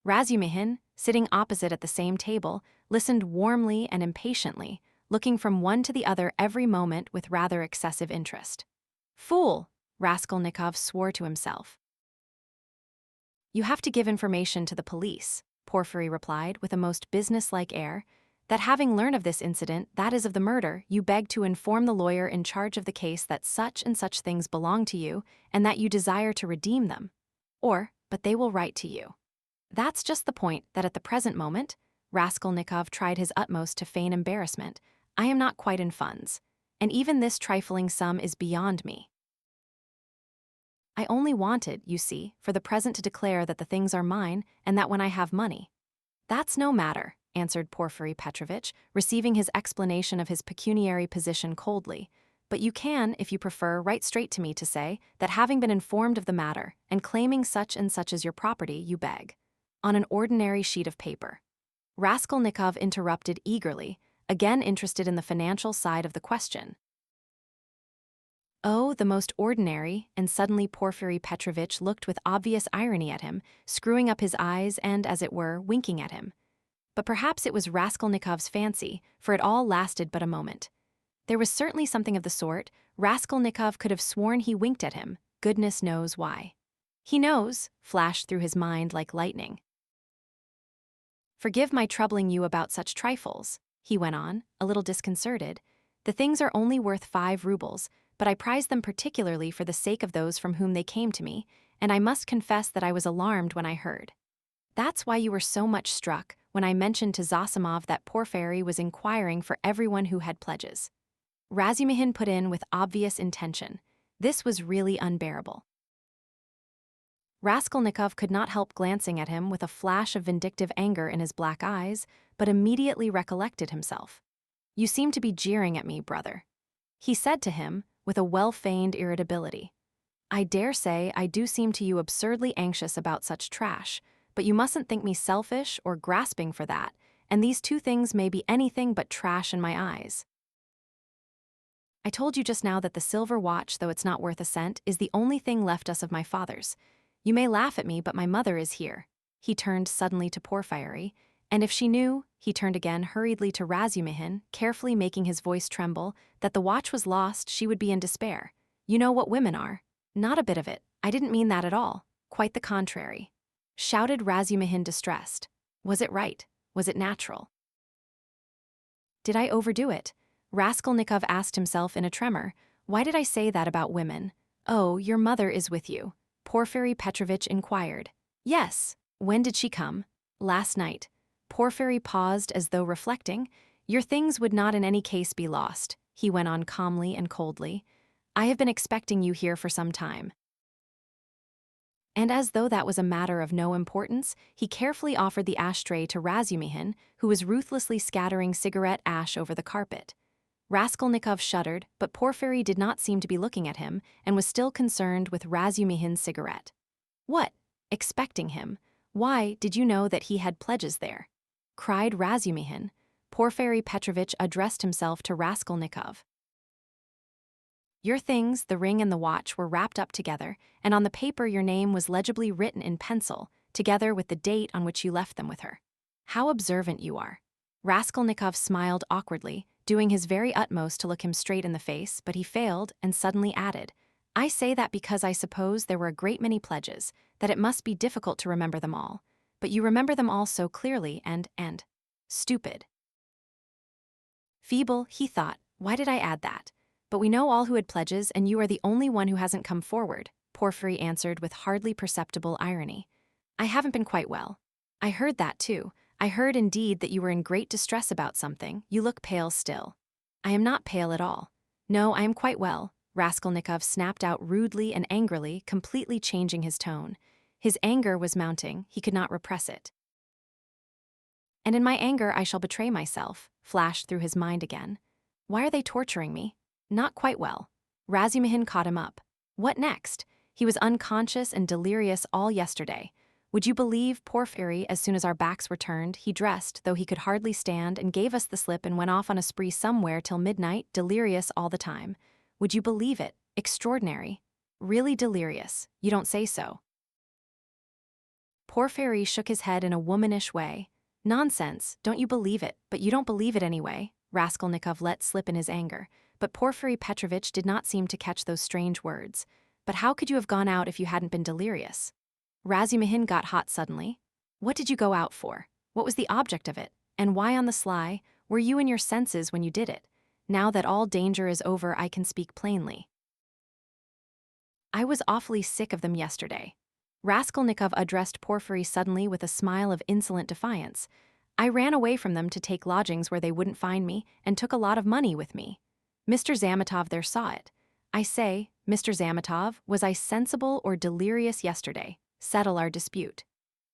Razumihin, sitting opposite at the same table, listened warmly and impatiently, looking from one to the other every moment with rather excessive interest. "Fool!" Raskolnikov swore to himself. "You have to give information to the police," Porfiry replied with a most business-like air, "that having learned of this incident, that is of the murder, you beg to inform the lawyer in charge of the case that such and such things belong to you and that you desire to redeem them. But they will write to you." That's just the point that at the present moment, Raskolnikov tried his utmost to feign embarrassment. "I am not quite in funds, and even this trifling sum is beyond me. I only wanted, you see, for the present to declare that the things are mine and that when I have money—" "That's no matter," answered Porfiry Petrovitch, receiving his explanation of his pecuniary position coldly. "But you can, if you prefer, write straight to me to say that having been informed of the matter and claiming such and such as your property, you beg, on an ordinary sheet of paper." Raskolnikov interrupted eagerly, again interested in the financial side of the question. "Oh, the most ordinary," and suddenly Porfiry Petrovitch looked with obvious irony at him, screwing up his eyes and, as it were, winking at him. But perhaps it was Raskolnikov's fancy, for it all lasted but a moment. There was certainly something of the sort. Raskolnikov could have sworn he winked at him, goodness knows why. "He knows," flashed through his mind like lightning. "Forgive my troubling you about such trifles," he went on, a little disconcerted. "The things are only worth 5 rubles, but I prize them particularly for the sake of those from whom they came to me, and I must confess that I was alarmed when I heard. That's why you were so much struck when I mentioned to Zosimov that Porfiry was inquiring for everyone who had pledges." Razumihin put in with obvious intention. This was really unbearable. Raskolnikov could not help glancing at him with a flash of vindictive anger in his black eyes, but immediately recollected himself. "You seem to be jeering at me, brother," he said to him, with a well-feigned irritability. "I dare say I do seem to you absurdly anxious about such trash, but you mustn't think me selfish or grasping for that, and these two things may be anything but trash in my eyes. I told you just now that the silver watch, though it's not worth a cent, is the only thing left us of my father's. You may laugh at me, but my mother is here." He turned suddenly to Porfiry, and if she knew, he turned again hurriedly to Razumihin, carefully making his voice tremble, that the watch was lost, she would be in despair. "You know what women are." "Not a bit of it. I didn't mean that at all. Quite the contrary," shouted Razumihin, distressed. Was it right? Was it natural? Did I overdo it? Raskolnikov asked himself in a tremor. Why did I say that about women? Oh, your mother is with you, Porfiry Petrovitch inquired. Yes. When did she come? Last night. Porfiry paused as though reflecting. Your things would not in any case be lost, he went on calmly and coldly. I have been expecting you here for some time. And as though that was a matter of no importance, he carefully offered the ashtray to Razumihin, who was ruthlessly scattering cigarette ash over the carpet. Raskolnikov shuddered, but Porfiry did not seem to be looking at him and was still concerned with Razumihin's cigarette. What? Expecting him? Why, did you know that he had pledges there? Cried Razumihin. Porfiry Petrovitch addressed himself to Raskolnikov. Your things, the ring and the watch, were wrapped up together, and on the paper your name was legibly written in pencil, together with the date on which you left them with her. How observant you are. Raskolnikov smiled awkwardly, doing his very utmost to look him straight in the face, but he failed and suddenly added, I say that because I suppose there were a great many pledges, that it must be difficult to remember them all. But you remember them all so clearly and stupid. Feeble, he thought, why did I add that? But we know all who had pledges, and you are the only one who hasn't come forward, Porfiry answered with hardly perceptible irony. I haven't been quite well. I heard that too. I heard indeed that you were in great distress about something. You look pale still. I am not pale at all. No, I am quite well, Raskolnikov snapped out rudely and angrily, completely changing his tone. His anger was mounting, he could not repress it. And in my anger I shall betray myself, flashed through his mind again. Why are they torturing me? Not quite well. Razumihin caught him up. What next? He was unconscious and delirious all yesterday. Would you believe, Porfiry, as soon as our backs were turned, he dressed, though he could hardly stand, and gave us the slip and went off on a spree somewhere till midnight, delirious all the time. Would you believe it? Extraordinary. Really delirious. You don't say so. Porfiry shook his head in a womanish way. Nonsense, don't you believe it, but you don't believe it anyway, Raskolnikov let slip in his anger. But Porfiry Petrovitch did not seem to catch those strange words. But how could you have gone out if you hadn't been delirious? Razumihin got hot suddenly. What did you go out for? What was the object of it? And why on the sly? Were you in your senses when you did it? Now that all danger is over, I can speak plainly. I was awfully sick of them yesterday. Raskolnikov addressed Porfiry suddenly with a smile of insolent defiance. I ran away from them to take lodgings where they wouldn't find me, and took a lot of money with me. Mr. Zametov there saw it. I say, Mr. Zametov, was I sensible or delirious yesterday? Settle our dispute.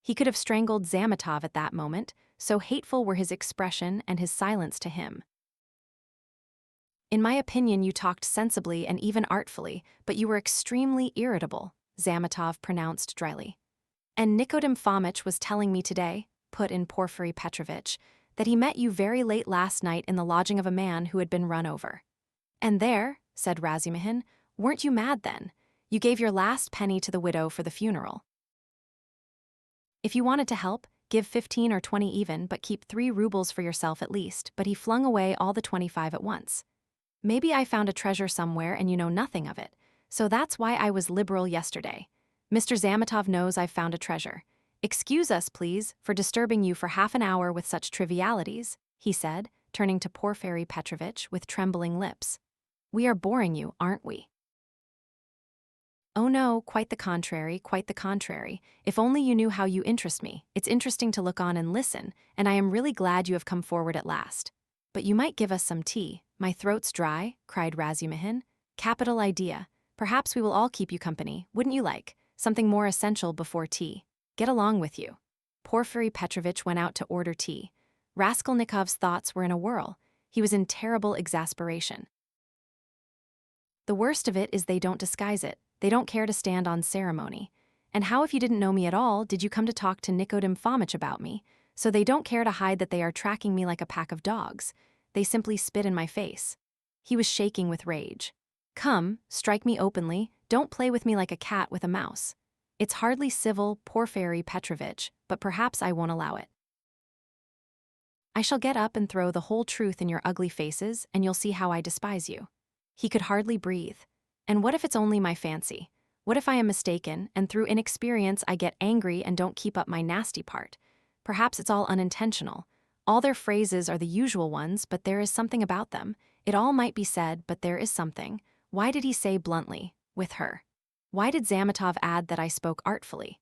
He could have strangled Zametov at that moment, so hateful were his expression and his silence to him. In my opinion, you talked sensibly and even artfully, but you were extremely irritable, Zametov pronounced dryly. And Nikodem Fomitch was telling me today, put in Porfiry Petrovitch, that he met you very late last night in the lodging of a man who had been run over. And there, said Razumihin, weren't you mad then? You gave your last penny to the widow for the funeral. If you wanted to help, give 15 or 20 even, but keep 3 rubles for yourself at least, but he flung away all the 25 at once. Maybe I found a treasure somewhere and you know nothing of it, so that's why I was liberal yesterday. Mr. Zametov knows I've found a treasure. Excuse us, please, for disturbing you for half an hour with such trivialities, he said, turning to Porfiry Petrovitch with trembling lips. We are boring you, aren't we? Oh no, quite the contrary, quite the contrary. If only you knew how you interest me. It's interesting to look on and listen, and I am really glad you have come forward at last. But you might give us some tea. My throat's dry, cried Razumihin. Capital idea. Perhaps we will all keep you company, wouldn't you like? Something more essential before tea. Get along with you. Porfiry Petrovitch went out to order tea. Raskolnikov's thoughts were in a whirl. He was in terrible exasperation. The worst of it is they don't disguise it. They don't care to stand on ceremony. And how if you didn't know me at all, did you come to talk to Nikodem Fomitch about me? So they don't care to hide that they are tracking me like a pack of dogs. They simply spit in my face. He was shaking with rage. Come, strike me openly, don't play with me like a cat with a mouse. It's hardly civil, Porfiry Petrovitch, but perhaps I won't allow it. I shall get up and throw the whole truth in your ugly faces, and you'll see how I despise you. He could hardly breathe. And what if it's only my fancy? What if I am mistaken, and through inexperience I get angry and don't keep up my nasty part? Perhaps it's all unintentional. All their phrases are the usual ones, but there is something about them. It all might be said, but there is something. Why did he say bluntly, with her? Why did Zametov add that I spoke artfully?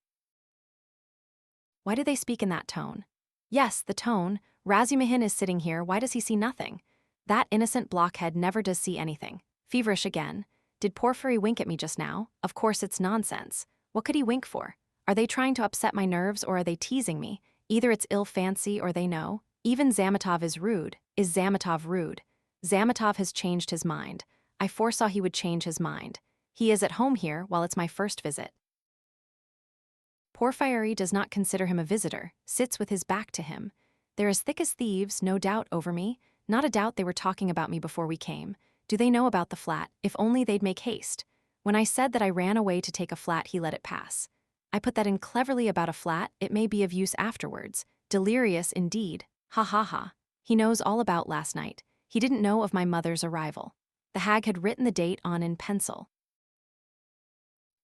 Why do they speak in that tone? Yes, the tone. Razumihin is sitting here, why does he see nothing? That innocent blockhead never does see anything. Feverish again. Did Porfiry wink at me just now? Of course it's nonsense. What could he wink for? Are they trying to upset my nerves or are they teasing me? Either it's ill fancy or they know. Even Zametov is rude. Is Zametov rude? Zametov has changed his mind. I foresaw he would change his mind. He is at home here while it's my first visit. Porfiry does not consider him a visitor, sits with his back to him. They're as thick as thieves, no doubt, over me. Not a doubt they were talking about me before we came. Do they know about the flat? If only they'd make haste. When I said that I ran away to take a flat, he let it pass. I put that in cleverly about a flat, it may be of use afterwards. Delirious indeed. Ha ha ha. He knows all about last night. He didn't know of my mother's arrival. The hag had written the date on in pencil.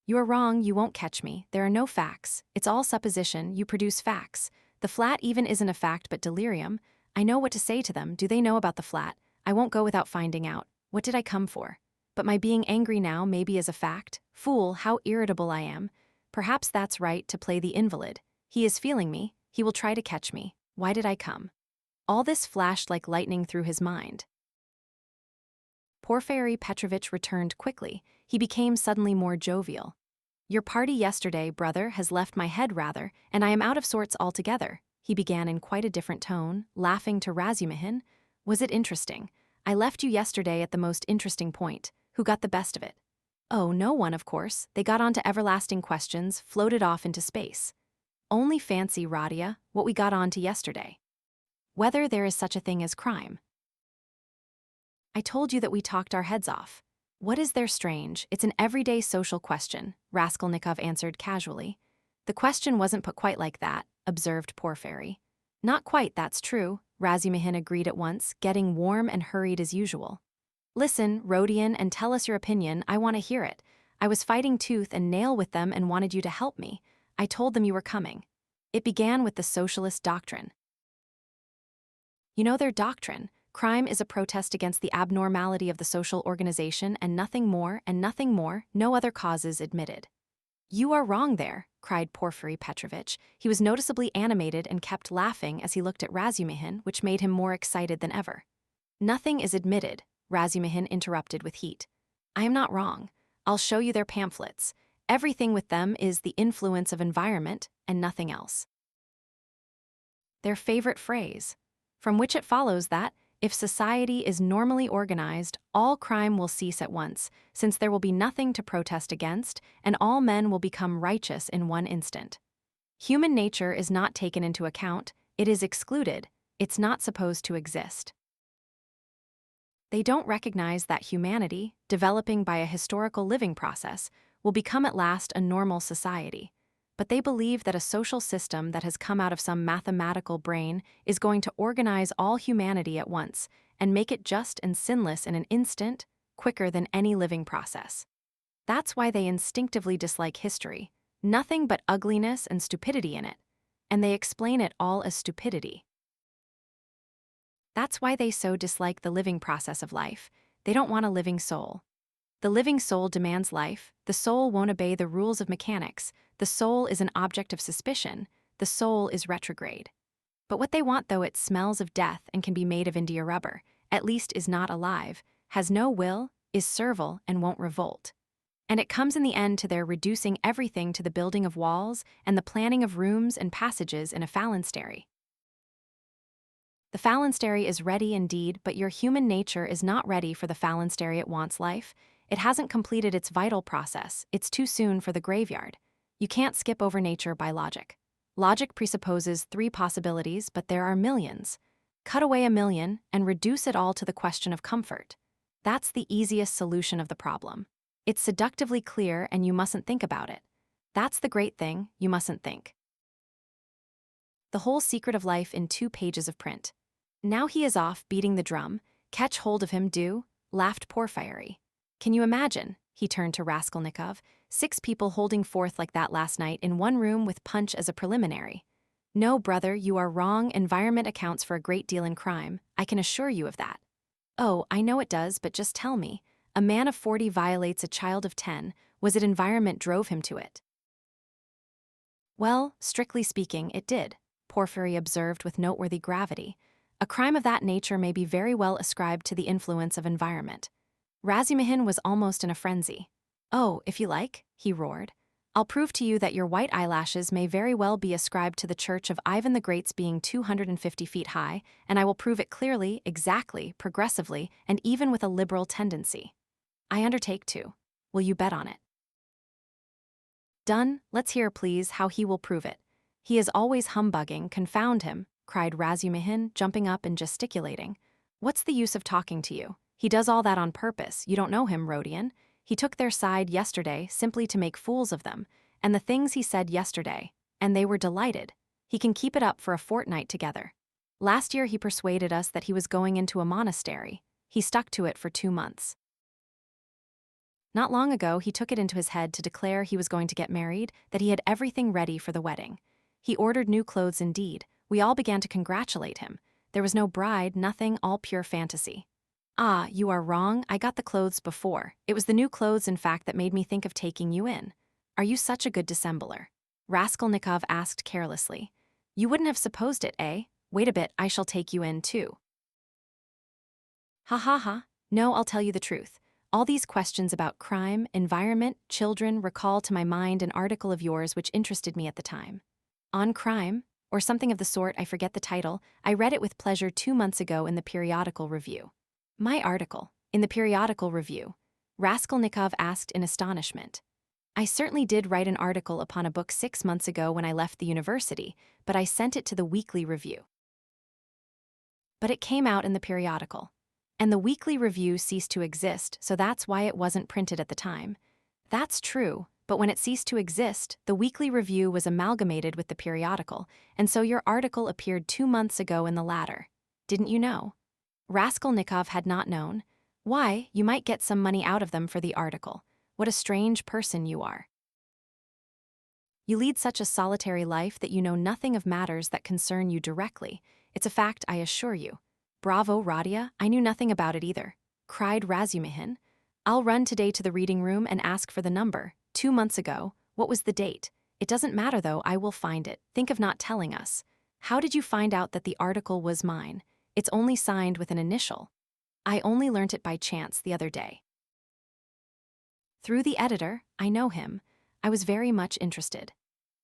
You are wrong, you won't catch me. There are no facts. It's all supposition, you produce facts. The flat even isn't a fact but delirium. I know what to say to them. Do they know about the flat? I won't go without finding out. What did I come for? But my being angry now maybe is a fact. Fool, how irritable I am. Perhaps that's right, to play the invalid. He is feeling me. He will try to catch me. Why did I come? All this flashed like lightning through his mind. Porfiry Petrovitch returned quickly. He became suddenly more jovial. Your party yesterday, brother, has left my head rather, and I am out of sorts altogether, he began in quite a different tone, laughing to Razumihin. Was it interesting? I left you yesterday at the most interesting point. Who got the best of it? Oh, no one, of course. They got on to everlasting questions, floated off into space. Only fancy, Radia, what we got on to yesterday. Whether there is such a thing as crime. I told you that we talked our heads off. What is there strange? It's an everyday social question, Raskolnikov answered casually. The question wasn't put quite like that, observed Porfiry. Not quite, that's true, Razumihin agreed at once, getting warm and hurried as usual. Listen, Rodion, and tell us your opinion, I want to hear it. I was fighting tooth and nail with them and wanted you to help me. I told them you were coming. It began with the socialist doctrine. You know their doctrine. Crime is a protest against the abnormality of the social organization and nothing more, no other causes admitted. You are wrong there, cried Porfiry Petrovitch. He was noticeably animated and kept laughing as he looked at Razumihin, which made him more excited than ever. Nothing is admitted, Razumihin interrupted with heat. I am not wrong. I'll show you their pamphlets. Everything with them is the influence of environment and nothing else. Their favorite phrase, from which it follows that, if society is normally organized, all crime will cease at once, since there will be nothing to protest against, and all men will become righteous in one instant. Human nature is not taken into account, it is excluded, it's not supposed to exist. They don't recognize that humanity, developing by a historical living process, will become at last a normal society. But they believe that a social system that has come out of some mathematical brain is going to organize all humanity at once and make it just and sinless in an instant, quicker than any living process. That's why they instinctively dislike history, nothing but ugliness and stupidity in it, and they explain it all as stupidity. That's why they so dislike the living process of life. They don't want a living soul. The living soul demands life, the soul won't obey the rules of mechanics, the soul is an object of suspicion, the soul is retrograde. But what they want, though it smells of death and can be made of India rubber, at least is not alive, has no will, is servile and won't revolt. And it comes in the end to their reducing everything to the building of walls and the planning of rooms and passages in a phalanstery. The phalanstery is ready indeed, but your human nature is not ready for the phalanstery it wants life. It hasn't completed its vital process, it's too soon for the graveyard. You can't skip over nature by logic. Logic presupposes 3 possibilities, but there are millions. Cut away a million and reduce it all to the question of comfort. That's the easiest solution of the problem. It's seductively clear and you mustn't think about it. That's the great thing, you mustn't think. The whole secret of life in 2 pages of print. Now he is off beating the drum. Catch hold of him, do, laughed Porfiry. Can you imagine, he turned to Raskolnikov, 6 people holding forth like that last night in one room with punch as a preliminary. No, brother, you are wrong. Environment accounts for a great deal in crime. I can assure you of that. Oh, I know it does, but just tell me. A man of 40 violates a child of 10. Was it environment drove him to it? Well, strictly speaking, it did, Porphyry observed with noteworthy gravity. A crime of that nature may be very well ascribed to the influence of environment. Razumihin was almost in a frenzy. Oh, if you like, he roared. I'll prove to you that your white eyelashes may very well be ascribed to the church of Ivan the Great's being 250 feet high, and I will prove it clearly, exactly, progressively, and even with a liberal tendency. I undertake to. Will you bet on it? Done. Let's hear, please, how he will prove it. He is always humbugging, confound him, cried Razumihin, jumping up and gesticulating. What's the use of talking to you? He does all that on purpose. You don't know him, Rodion. He took their side yesterday simply to make fools of them, and the things he said yesterday, and they were delighted. He can keep it up for a fortnight together. Last year he persuaded us that he was going into a monastery. He stuck to it for 2 months. Not long ago he took it into his head to declare he was going to get married, that he had everything ready for the wedding. He ordered new clothes indeed. We all began to congratulate him. There was no bride, nothing, all pure fantasy. Ah, you are wrong, I got the clothes before. It was the new clothes, in fact, that made me think of taking you in. Are you such a good dissembler? Raskolnikov asked carelessly. You wouldn't have supposed it, eh? Wait a bit, I shall take you in, too. Ha ha ha. No, I'll tell you the truth. All these questions about crime, environment, children recall to my mind an article of yours which interested me at the time. On crime, or something of the sort, I forget the title. I read it with pleasure 2 months ago in the Periodical Review. My article, in the Periodical Review? Raskolnikov asked in astonishment. I certainly did write an article upon a book 6 months ago when I left the university, but I sent it to the Weekly Review. But it came out in the periodical. And the Weekly Review ceased to exist, so that's why it wasn't printed at the time. That's true, but when it ceased to exist, the Weekly Review was amalgamated with the periodical, and so your article appeared 2 months ago in the latter. Didn't you know? Raskolnikov had not known. Why, you might get some money out of them for the article. What a strange person you are. You lead such a solitary life that you know nothing of matters that concern you directly. It's a fact, I assure you. Bravo, Radia, I knew nothing about it either, cried Razumihin. I'll run today to the reading room and ask for the number. 2 months ago. What was the date? It doesn't matter though, I will find it. Think of not telling us. How did you find out that the article was mine? It's only signed with an initial. I only learnt it by chance the other day. Through the editor, I know him. I was very much interested.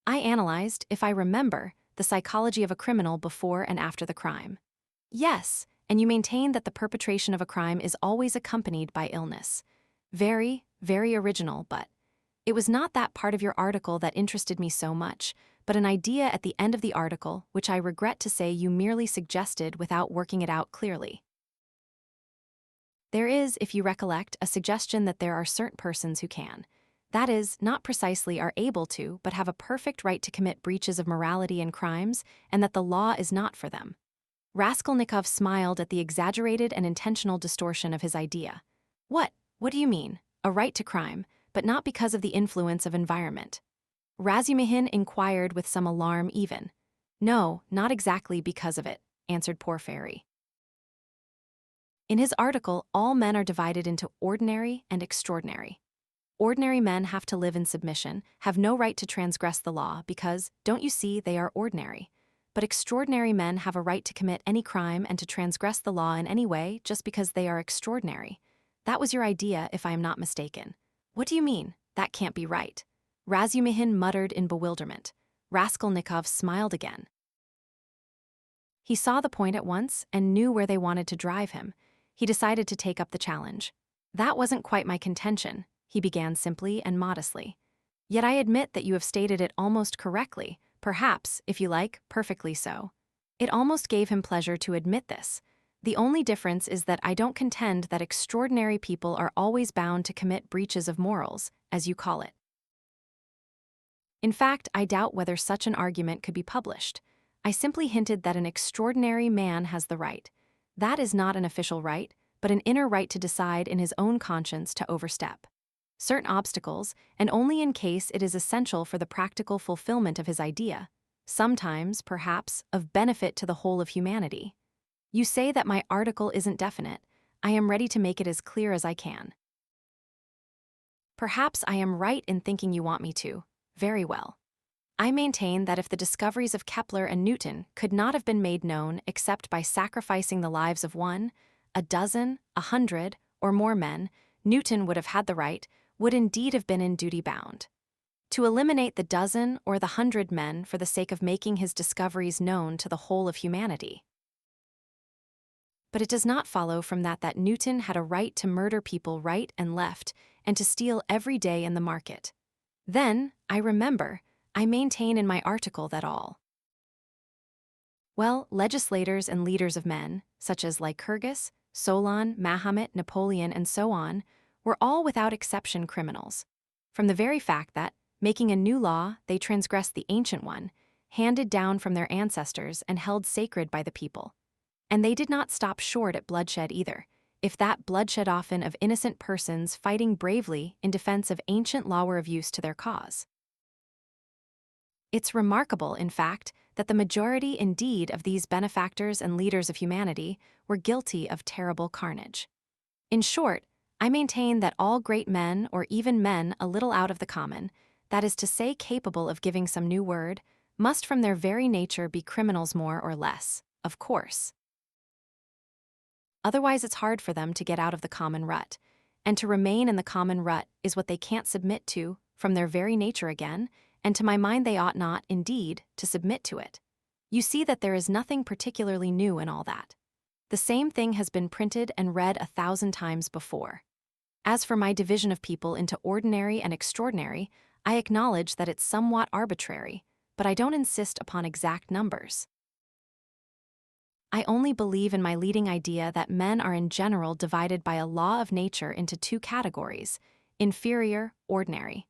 I analyzed, if I remember, the psychology of a criminal before and after the crime. Yes, and you maintain that the perpetration of a crime is always accompanied by illness. Very, very original, but it was not that part of your article that interested me so much, but an idea at the end of the article, which I regret to say you merely suggested without working it out clearly. There is, if you recollect, a suggestion that there are certain persons who can. That is, not precisely are able to, but have a perfect right to commit breaches of morality and crimes, and that the law is not for them. Raskolnikov smiled at the exaggerated and intentional distortion of his idea. What do you mean? A right to crime, but not because of the influence of environment? Razumihin inquired with some alarm even. No, not exactly because of it, answered Porphyry. In his article, all men are divided into ordinary and extraordinary. Ordinary men have to live in submission, have no right to transgress the law because, don't you see, they are ordinary. But extraordinary men have a right to commit any crime and to transgress the law in any way just because they are extraordinary. That was your idea, if I am not mistaken. What do you mean? That can't be right. Razumihin muttered in bewilderment. Raskolnikov smiled again. He saw the point at once and knew where they wanted to drive him. He decided to take up the challenge. That wasn't quite my contention, he began simply and modestly. Yet I admit that you have stated it almost correctly, perhaps, if you like, perfectly so. It almost gave him pleasure to admit this. The only difference is that I don't contend that extraordinary people are always bound to commit breaches of morals, as you call it. In fact, I doubt whether such an argument could be published. I simply hinted that an extraordinary man has the right. That is not an official right, but an inner right to decide in his own conscience to overstep certain obstacles, and only in case it is essential for the practical fulfillment of his idea. sometimes, perhaps, of benefit to the whole of humanity. You say that my article isn't definite. I am ready to make it as clear as I can. Perhaps I am right in thinking you want me to. Very well. I maintain that if the discoveries of Kepler and Newton could not have been made known except by sacrificing the lives of one, a dozen, 100, or more men, Newton would have had the right, would indeed have been in duty bound to eliminate the dozen or the 100 men for the sake of making his discoveries known to the whole of humanity. But it does not follow from that Newton had a right to murder people right and left and to steal every day in the market. Then, I maintain in my article that all legislators and leaders of men, such as Lycurgus, Solon, Mahomet, Napoleon, and so on, were all without exception criminals. From the very fact that, making a new law, they transgressed the ancient one, handed down from their ancestors and held sacred by the people. And they did not stop short at bloodshed either, if that bloodshed often of innocent persons fighting bravely in defense of ancient law were of use to their cause. It's remarkable, in fact, that the majority indeed of these benefactors and leaders of humanity were guilty of terrible carnage. In short, I maintain that all great men, or even men a little out of the common, that is to say capable of giving some new word, must from their very nature be criminals more or less, of course. Otherwise it's hard for them to get out of the common rut, and to remain in the common rut is what they can't submit to, from their very nature again, and to my mind they ought not, indeed, to submit to it. You see that there is nothing particularly new in all that. The same thing has been printed and read 1,000 times before. As for my division of people into ordinary and extraordinary, I acknowledge that it's somewhat arbitrary, but I don't insist upon exact numbers. I only believe in my leading idea that men are in general divided by a law of nature into two categories, inferior, ordinary.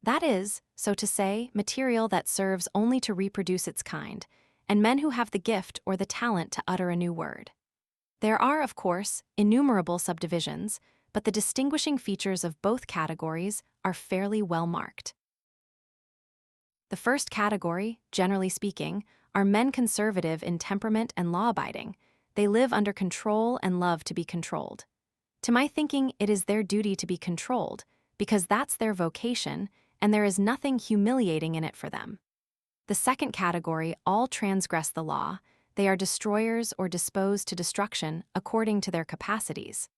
That is, so to say, material that serves only to reproduce its kind, and men who have the gift or the talent to utter a new word. There are, of course, innumerable subdivisions, but the distinguishing features of both categories are fairly well marked. The first category, generally speaking, are men conservative in temperament and law-abiding. They live under control and love to be controlled. To my thinking, it is their duty to be controlled, because that's their vocation, and there is nothing humiliating in it for them. The second category all transgress the law. They are destroyers or disposed to destruction according to their capacities.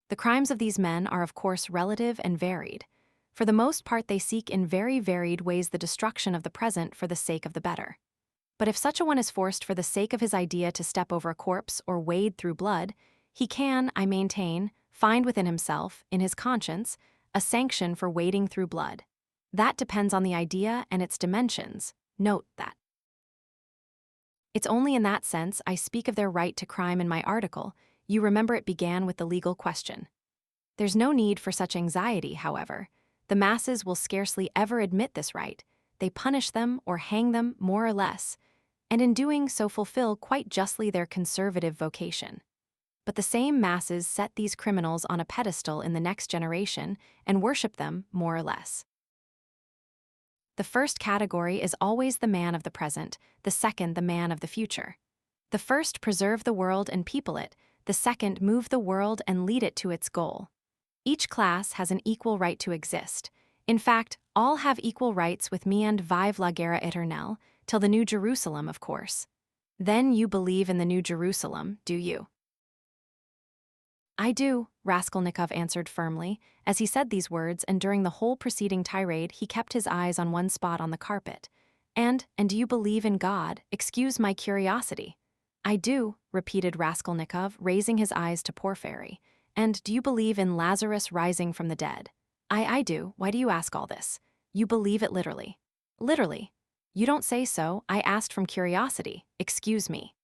The crimes of these men are of course relative and varied. For the most part they seek in very varied ways the destruction of the present for the sake of the better. But if such a one is forced for the sake of his idea to step over a corpse or wade through blood, he can, I maintain, find within himself, in his conscience, a sanction for wading through blood. That depends on the idea and its dimensions. Note that. It's only in that sense I speak of their right to crime in my article. You remember it began with the legal question. There's no need for such anxiety, however. The masses will scarcely ever admit this right. They punish them or hang them more or less, and in doing so fulfill quite justly their conservative vocation. But the same masses set these criminals on a pedestal in the next generation and worship them more or less. The first category is always the man of the present, the second the man of the future. The first preserve the world and people it, the second move the world and lead it to its goal. Each class has an equal right to exist. In fact, all have equal rights with me and vive la guerre éternelle, till the New Jerusalem, of course. Then you believe in the New Jerusalem, do you? I do, Raskolnikov answered firmly, as he said these words, and during the whole preceding tirade he kept his eyes on one spot on the carpet. And do you believe in God? Excuse my curiosity. I do, repeated Raskolnikov, raising his eyes to Porfiry. And do you believe in Lazarus rising from the dead? I do. Why do you ask all this? You believe it literally. Literally. You don't say so. I asked from curiosity. Excuse me.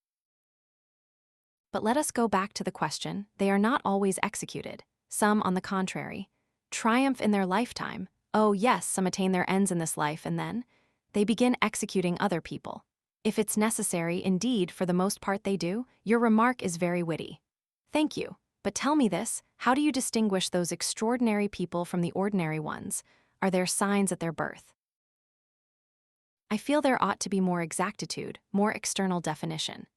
But let us go back to the question. They are not always executed. Some, on the contrary, triumph in their lifetime. Oh yes, some attain their ends in this life, and then they begin executing other people. If it's necessary, indeed, for the most part they do. Your remark is very witty. Thank you. But tell me this, how do you distinguish those extraordinary people from the ordinary ones? Are there signs at their birth? I feel there ought to be more exactitude, more external definition.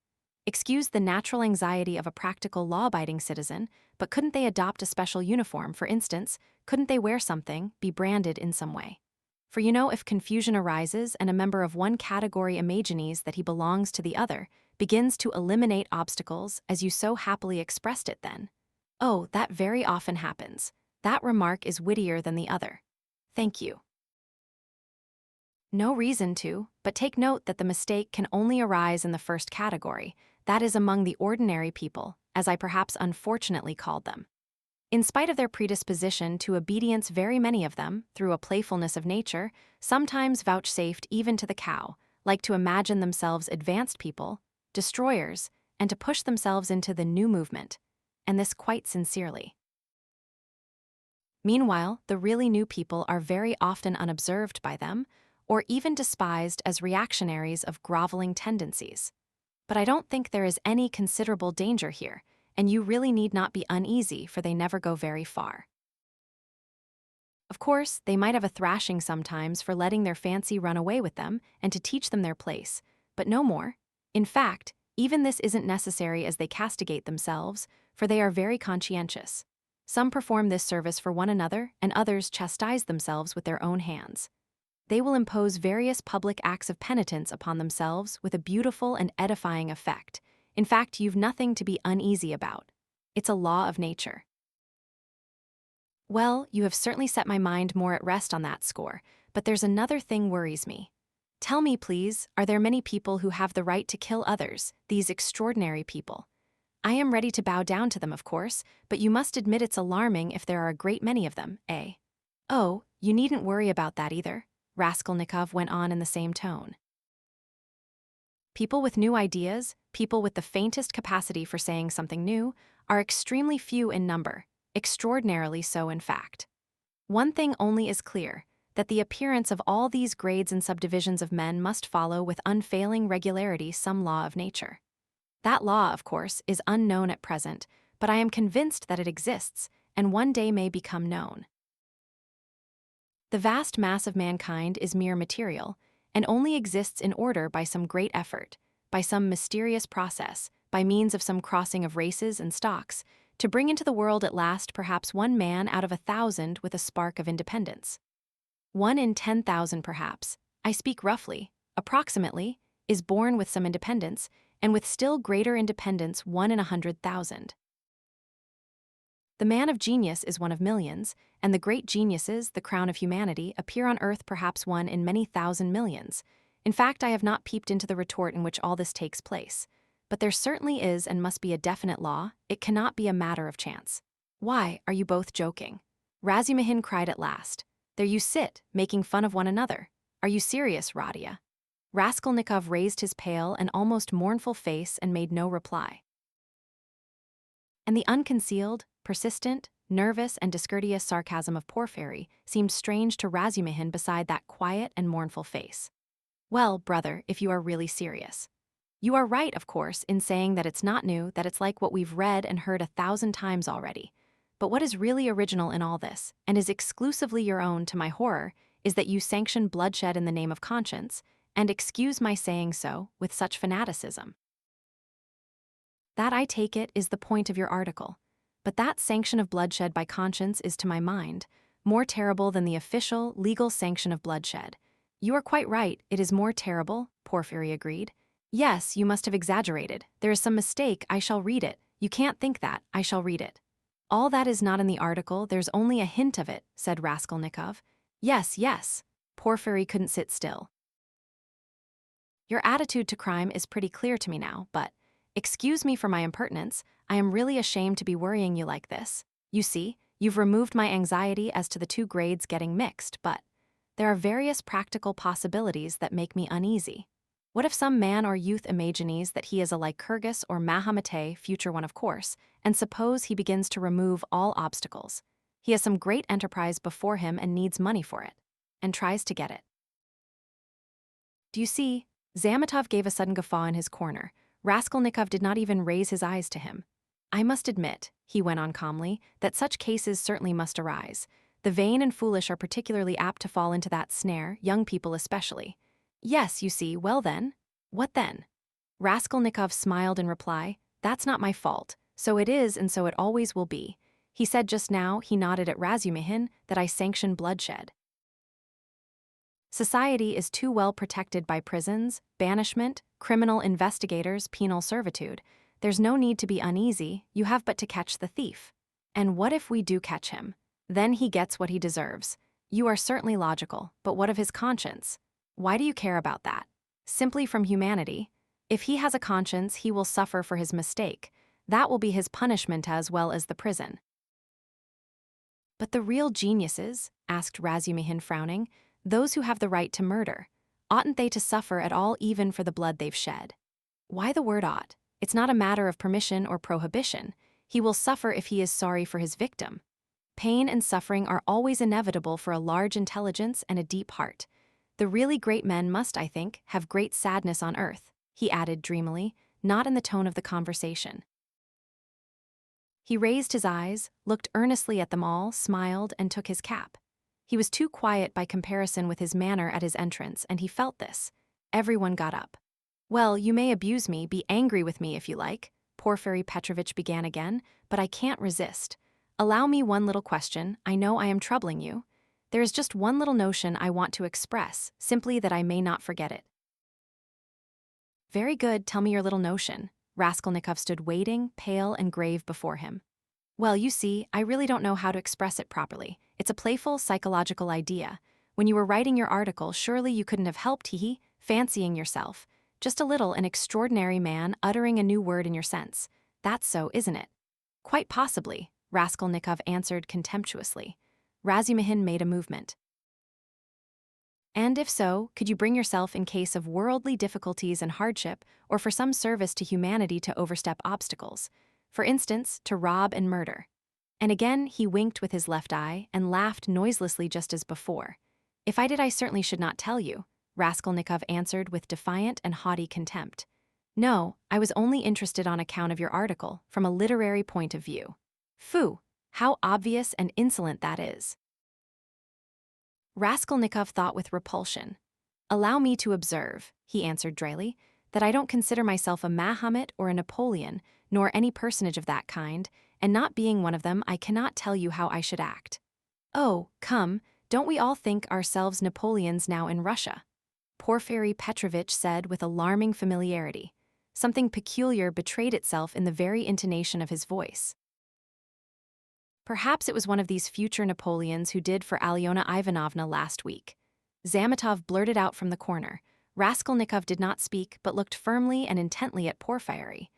Excuse the natural anxiety of a practical law-abiding citizen, but couldn't they adopt a special uniform, for instance? Couldn't they wear something, be branded in some way? For if confusion arises and a member of one category imagines that he belongs to the other, begins to eliminate obstacles as you so happily expressed it then. Oh, that very often happens. That remark is wittier than the other. Thank you. No reason to, but take note that the mistake can only arise in the first category, that is among the ordinary people, as I perhaps unfortunately called them. In spite of their predisposition to obedience, very many of them, through a playfulness of nature, sometimes vouchsafed even to the cow, like to imagine themselves advanced people, destroyers, and to push themselves into the new movement, and this quite sincerely. Meanwhile, the really new people are very often unobserved by them, or even despised as reactionaries of groveling tendencies. But I don't think there is any considerable danger here, and you really need not be uneasy, for they never go very far. Of course, they might have a thrashing sometimes for letting their fancy run away with them and to teach them their place, but no more. In fact, even this isn't necessary, as they castigate themselves, for they are very conscientious. Some perform this service for one another, and others chastise themselves with their own hands. They will impose various public acts of penitence upon themselves with a beautiful and edifying effect. In fact, you've nothing to be uneasy about. It's a law of nature. Well, you have certainly set my mind more at rest on that score, but there's another thing worries me. Tell me, please, are there many people who have the right to kill others, these extraordinary people? I am ready to bow down to them, of course, but you must admit it's alarming if there are a great many of them, eh? Oh, you needn't worry about that either, Raskolnikov went on in the same tone. People with new ideas, people with the faintest capacity for saying something new, are extremely few in number, extraordinarily so in fact. One thing only is clear, that the appearance of all these grades and subdivisions of men must follow with unfailing regularity some law of nature. That law, of course, is unknown at present, but I am convinced that it exists, and one day may become known. The vast mass of mankind is mere material, and only exists in order by some great effort, by some mysterious process, by means of some crossing of races and stocks, to bring into the world at last perhaps one man out of 1,000 with a spark of independence. 1 in 10,000 perhaps, I speak roughly, approximately, is born with some independence, and with still greater independence 1 in 100,000. The man of genius is one of millions, and the great geniuses, the crown of humanity, appear on earth perhaps 1 in many thousand millions. In fact, I have not peeped into the retort in which all this takes place. But there certainly is and must be a definite law. It cannot be a matter of chance. Why, are you both joking? Razumihin cried at last. There you sit, making fun of one another. Are you serious, Radia? Raskolnikov raised his pale and almost mournful face and made no reply. And the unconcealed, persistent, nervous and discourteous sarcasm of Porfiry seemed strange to Razumihin beside that quiet and mournful face. Well, brother, if you are really serious. You are right, of course, in saying that it's not new, that it's like what we've read and heard 1,000 times already. But what is really original in all this, and is exclusively your own to my horror, is that you sanction bloodshed in the name of conscience, and excuse my saying so, with such fanaticism. That, I take it, is the point of your article. But that sanction of bloodshed by conscience is, to my mind, more terrible than the official, legal sanction of bloodshed. You are quite right, it is more terrible, Porfiry agreed. Yes, you must have exaggerated. There is some mistake, I shall read it. You can't think that, I shall read it. All that is not in the article, there's only a hint of it, said Raskolnikov. Yes, yes. Porfiry couldn't sit still. Your attitude to crime is pretty clear to me now, but, excuse me for my impertinence, I am really ashamed to be worrying you like this. You see, you've removed my anxiety as to the two grades getting mixed, but there are various practical possibilities that make me uneasy. What if some man or youth imagines that he is a Lycurgus or Mahomet, future one of course, and suppose he begins to remove all obstacles. He has some great enterprise before him and needs money for it, and tries to get it. Do you see? Zametov gave a sudden guffaw in his corner. Raskolnikov did not even raise his eyes to him. I must admit, he went on calmly, that such cases certainly must arise. The vain and foolish are particularly apt to fall into that snare, young people especially. Yes, you see, well then. What then? Raskolnikov smiled in reply. That's not my fault. So it is and so it always will be. He said just now, he nodded at Razumihin, that I sanction bloodshed. Society is too well protected by prisons, banishment, criminal investigators, penal servitude. There's no need to be uneasy, you have but to catch the thief. And what if we do catch him? Then he gets what he deserves. You are certainly logical, but what of his conscience? Why do you care about that? Simply from humanity. If he has a conscience, he will suffer for his mistake. That will be his punishment as well as the prison. But the real geniuses, asked Razumihin frowning, those who have the right to murder, oughtn't they to suffer at all even for the blood they've shed? Why the word ought? It's not a matter of permission or prohibition. He will suffer if he is sorry for his victim. Pain and suffering are always inevitable for a large intelligence and a deep heart. The really great men must, I think, have great sadness on earth, he added dreamily, not in the tone of the conversation. He raised his eyes, looked earnestly at them all, smiled, and took his cap. He was too quiet by comparison with his manner at his entrance, and he felt this. Everyone got up. Well, you may abuse me, be angry with me if you like, Porfiry Petrovitch began again, but I can't resist. Allow me one little question, I know I am troubling you. There is just one little notion I want to express, simply that I may not forget it. Very good, tell me your little notion. Raskolnikov stood waiting, pale and grave before him. Well, you see, I really don't know how to express it properly. It's a playful, psychological idea. When you were writing your article, surely you couldn't have helped, fancying yourself. Just a little an extraordinary man uttering a new word in your sense. That's so, isn't it? Quite possibly, Raskolnikov answered contemptuously. Razumihin made a movement. And if so, could you bring yourself in case of worldly difficulties and hardship, or for some service to humanity to overstep obstacles? For instance, to rob and murder. And again he winked with his left eye and laughed noiselessly just as before. If I did, I certainly should not tell you, Raskolnikov answered with defiant and haughty contempt. No, I was only interested on account of your article, from a literary point of view. Phoo, how obvious and insolent that is. Raskolnikov thought with repulsion. Allow me to observe, he answered dryly, that I don't consider myself a Mahomet or a Napoleon, nor any personage of that kind, and not being one of them, I cannot tell you how I should act. Oh, come, don't we all think ourselves Napoleons now in Russia? Porfiry Petrovitch said with alarming familiarity. Something peculiar betrayed itself in the very intonation of his voice. Perhaps it was one of these future Napoleons who did for Alyona Ivanovna last week. Zametov blurted out from the corner. Raskolnikov did not speak, but looked firmly and intently at Porfiry.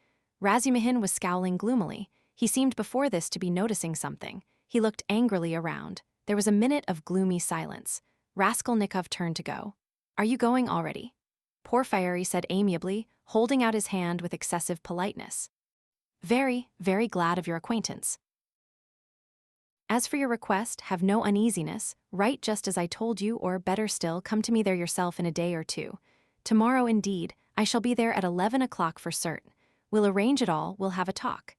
Razumihin was scowling gloomily. He seemed before this to be noticing something. He looked angrily around. There was a minute of gloomy silence. Raskolnikov turned to go. Are you going already? Porfiry said amiably, holding out his hand with excessive politeness. Very, very glad of your acquaintance. As for your request, have no uneasiness, write just as I told you, or better still, come to me there yourself in a day or two. Tomorrow, indeed, I shall be there at 11 o'clock for certain. We'll arrange it all, we'll have a talk.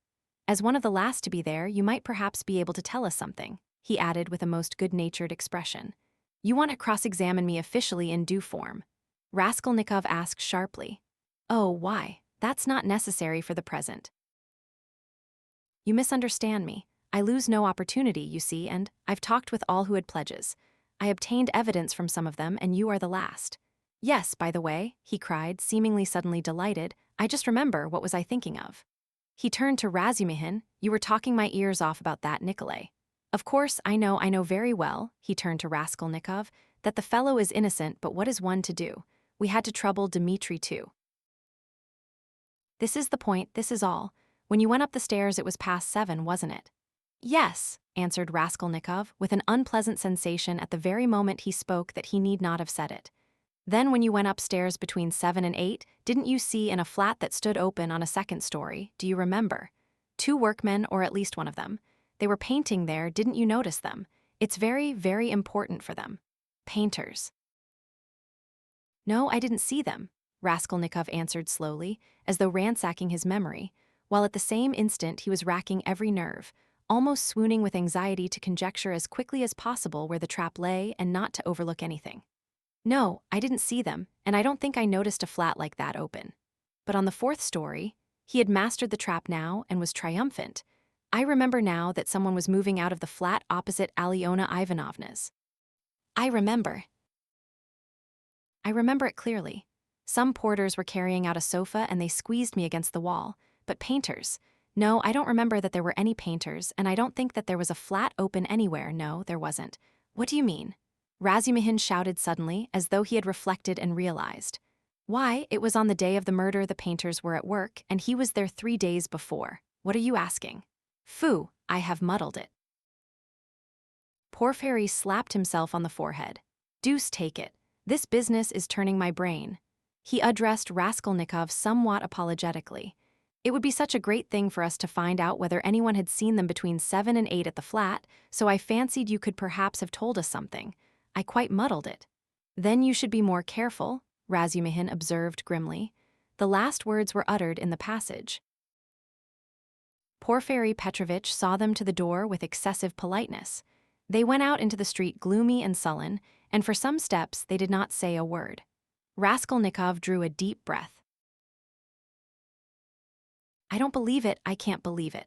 As one of the last to be there, you might perhaps be able to tell us something, he added with a most good-natured expression. You want to cross-examine me officially in due form? Raskolnikov asked sharply. Oh, why? That's not necessary for the present. You misunderstand me. I lose no opportunity, you see, and I've talked with all who had pledges. I obtained evidence from some of them, and you are the last. Yes, by the way, he cried, seemingly suddenly delighted, I just remember, what was I thinking of? He turned to Razumihin. You were talking my ears off about that Nikolay. Of course, I know very well, he turned to Raskolnikov, that the fellow is innocent, but what is one to do? We had to trouble Dmitri too. This is the point, this is all. When you went up the stairs it was past 7, wasn't it? Yes, answered Raskolnikov, with an unpleasant sensation at the very moment he spoke that he need not have said it. Then when you went upstairs between 7 and 8, didn't you see in a flat that stood open on a second story, do you remember? 2 workmen, or at least one of them. They were painting there, didn't you notice them? It's very, very important for them. Painters. No, I didn't see them, Raskolnikov answered slowly, as though ransacking his memory, while at the same instant he was racking every nerve, almost swooning with anxiety to conjecture as quickly as possible where the trap lay and not to overlook anything. No, I didn't see them, and I don't think I noticed a flat like that open. But on the fourth story, he had mastered the trap now and was triumphant. I remember now that someone was moving out of the flat opposite Alyona Ivanovna's. I remember. I remember it clearly. Some porters were carrying out a sofa and they squeezed me against the wall. But painters? No, I don't remember that there were any painters, and I don't think that there was a flat open anywhere. No, there wasn't. What do you mean? Razumihin shouted suddenly, as though he had reflected and realized. Why, it was on the day of the murder the painters were at work, and he was there 3 days before. What are you asking? Phoo, I have muddled it. Porfiry slapped himself on the forehead. Deuce take it. This business is turning my brain. He addressed Raskolnikov somewhat apologetically. It would be such a great thing for us to find out whether anyone had seen them between 7 and 8 at the flat, so I fancied you could perhaps have told us something. I quite muddled it. Then you should be more careful, Razumihin observed grimly. The last words were uttered in the passage. Porfiry Petrovitch saw them to the door with excessive politeness. They went out into the street gloomy and sullen, and for some steps they did not say a word. Raskolnikov drew a deep breath. I don't believe it, I can't believe it,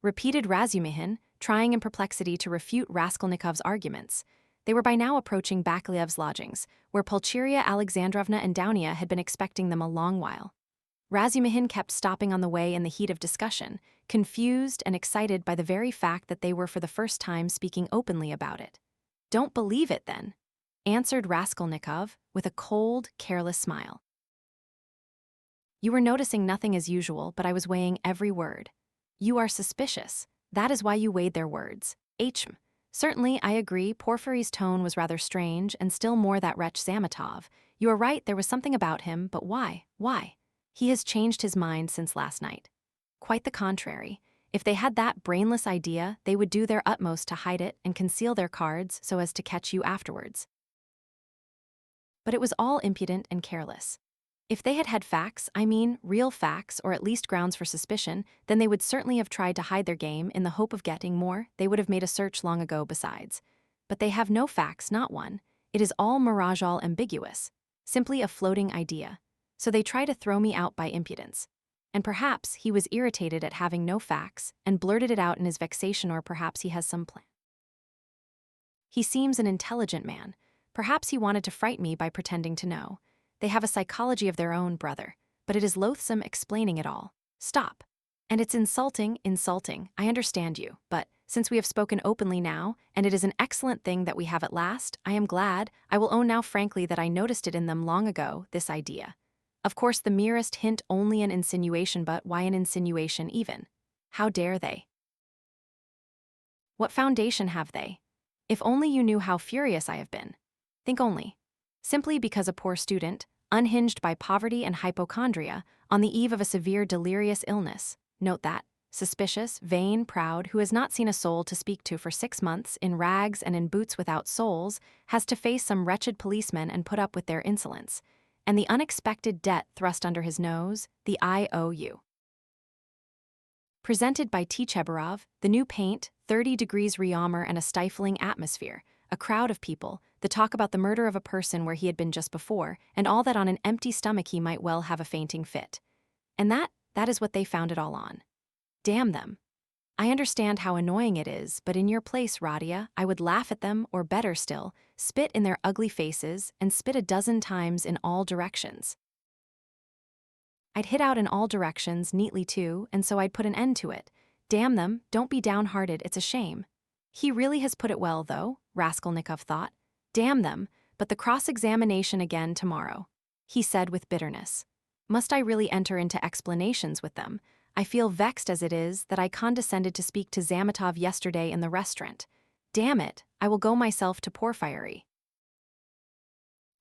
repeated Razumihin, trying in perplexity to refute Raskolnikov's arguments. They were by now approaching Bakliev's lodgings, where Pulcheria Alexandrovna and Dounia had been expecting them a long while. Razumihin kept stopping on the way in the heat of discussion, confused and excited by the very fact that they were for the first time speaking openly about it. Don't believe it, then, answered Raskolnikov with a cold, careless smile. You were noticing nothing as usual, but I was weighing every word. You are suspicious. That is why you weighed their words. Certainly, I agree, Porfiry's tone was rather strange, and still more that wretch Zametov. You are right, there was something about him, but why? Why? He has changed his mind since last night. Quite the contrary. If they had that brainless idea, they would do their utmost to hide it and conceal their cards so as to catch you afterwards. But it was all impudent and careless. If they had had facts, I mean real facts, or at least grounds for suspicion, then they would certainly have tried to hide their game in the hope of getting more. They would have made a search long ago besides. But they have no facts, not one. It is all mirage, all ambiguous. Simply a floating idea. So they try to throw me out by impudence. And perhaps he was irritated at having no facts and blurted it out in his vexation, or perhaps he has some plan. He seems an intelligent man. Perhaps he wanted to frighten me by pretending to know. They have a psychology of their own, brother, but it is loathsome explaining it all. Stop. And it's insulting, I understand you, but since we have spoken openly now, and it is an excellent thing that we have at last, I am glad. I will own now frankly that I noticed it in them long ago, this idea. Of course, the merest hint only an insinuation, but why an insinuation even? How dare they? What foundation have they? If only you knew how furious I have been. Think only. Simply because a poor student, unhinged by poverty and hypochondria, on the eve of a severe delirious illness, note that, suspicious, vain, proud, who has not seen a soul to speak to for 6 months, in rags and in boots without soles, has to face some wretched policemen and put up with their insolence, and the unexpected debt thrust under his nose, the IOU. Presented by Tchebarov, the new paint, 30 degrees Ryomir and a stifling atmosphere, a crowd of people, the talk about the murder of a person where he had been just before, and all that on an empty stomach he might well have a fainting fit. And that is what they found it all on. Damn them. I understand how annoying it is, but in your place, Radia, I would laugh at them, or better still, spit in their ugly faces, and spit a dozen times in all directions. I'd hit out in all directions, neatly too, and so I'd put an end to it. Damn them, don't be downhearted, it's a shame. He really has put it well, though, Raskolnikov thought. Damn them, but the cross-examination again tomorrow, he said with bitterness. Must I really enter into explanations with them? I feel vexed as it is that I condescended to speak to Zametov yesterday in the restaurant. Damn it, I will go myself to Porfiry.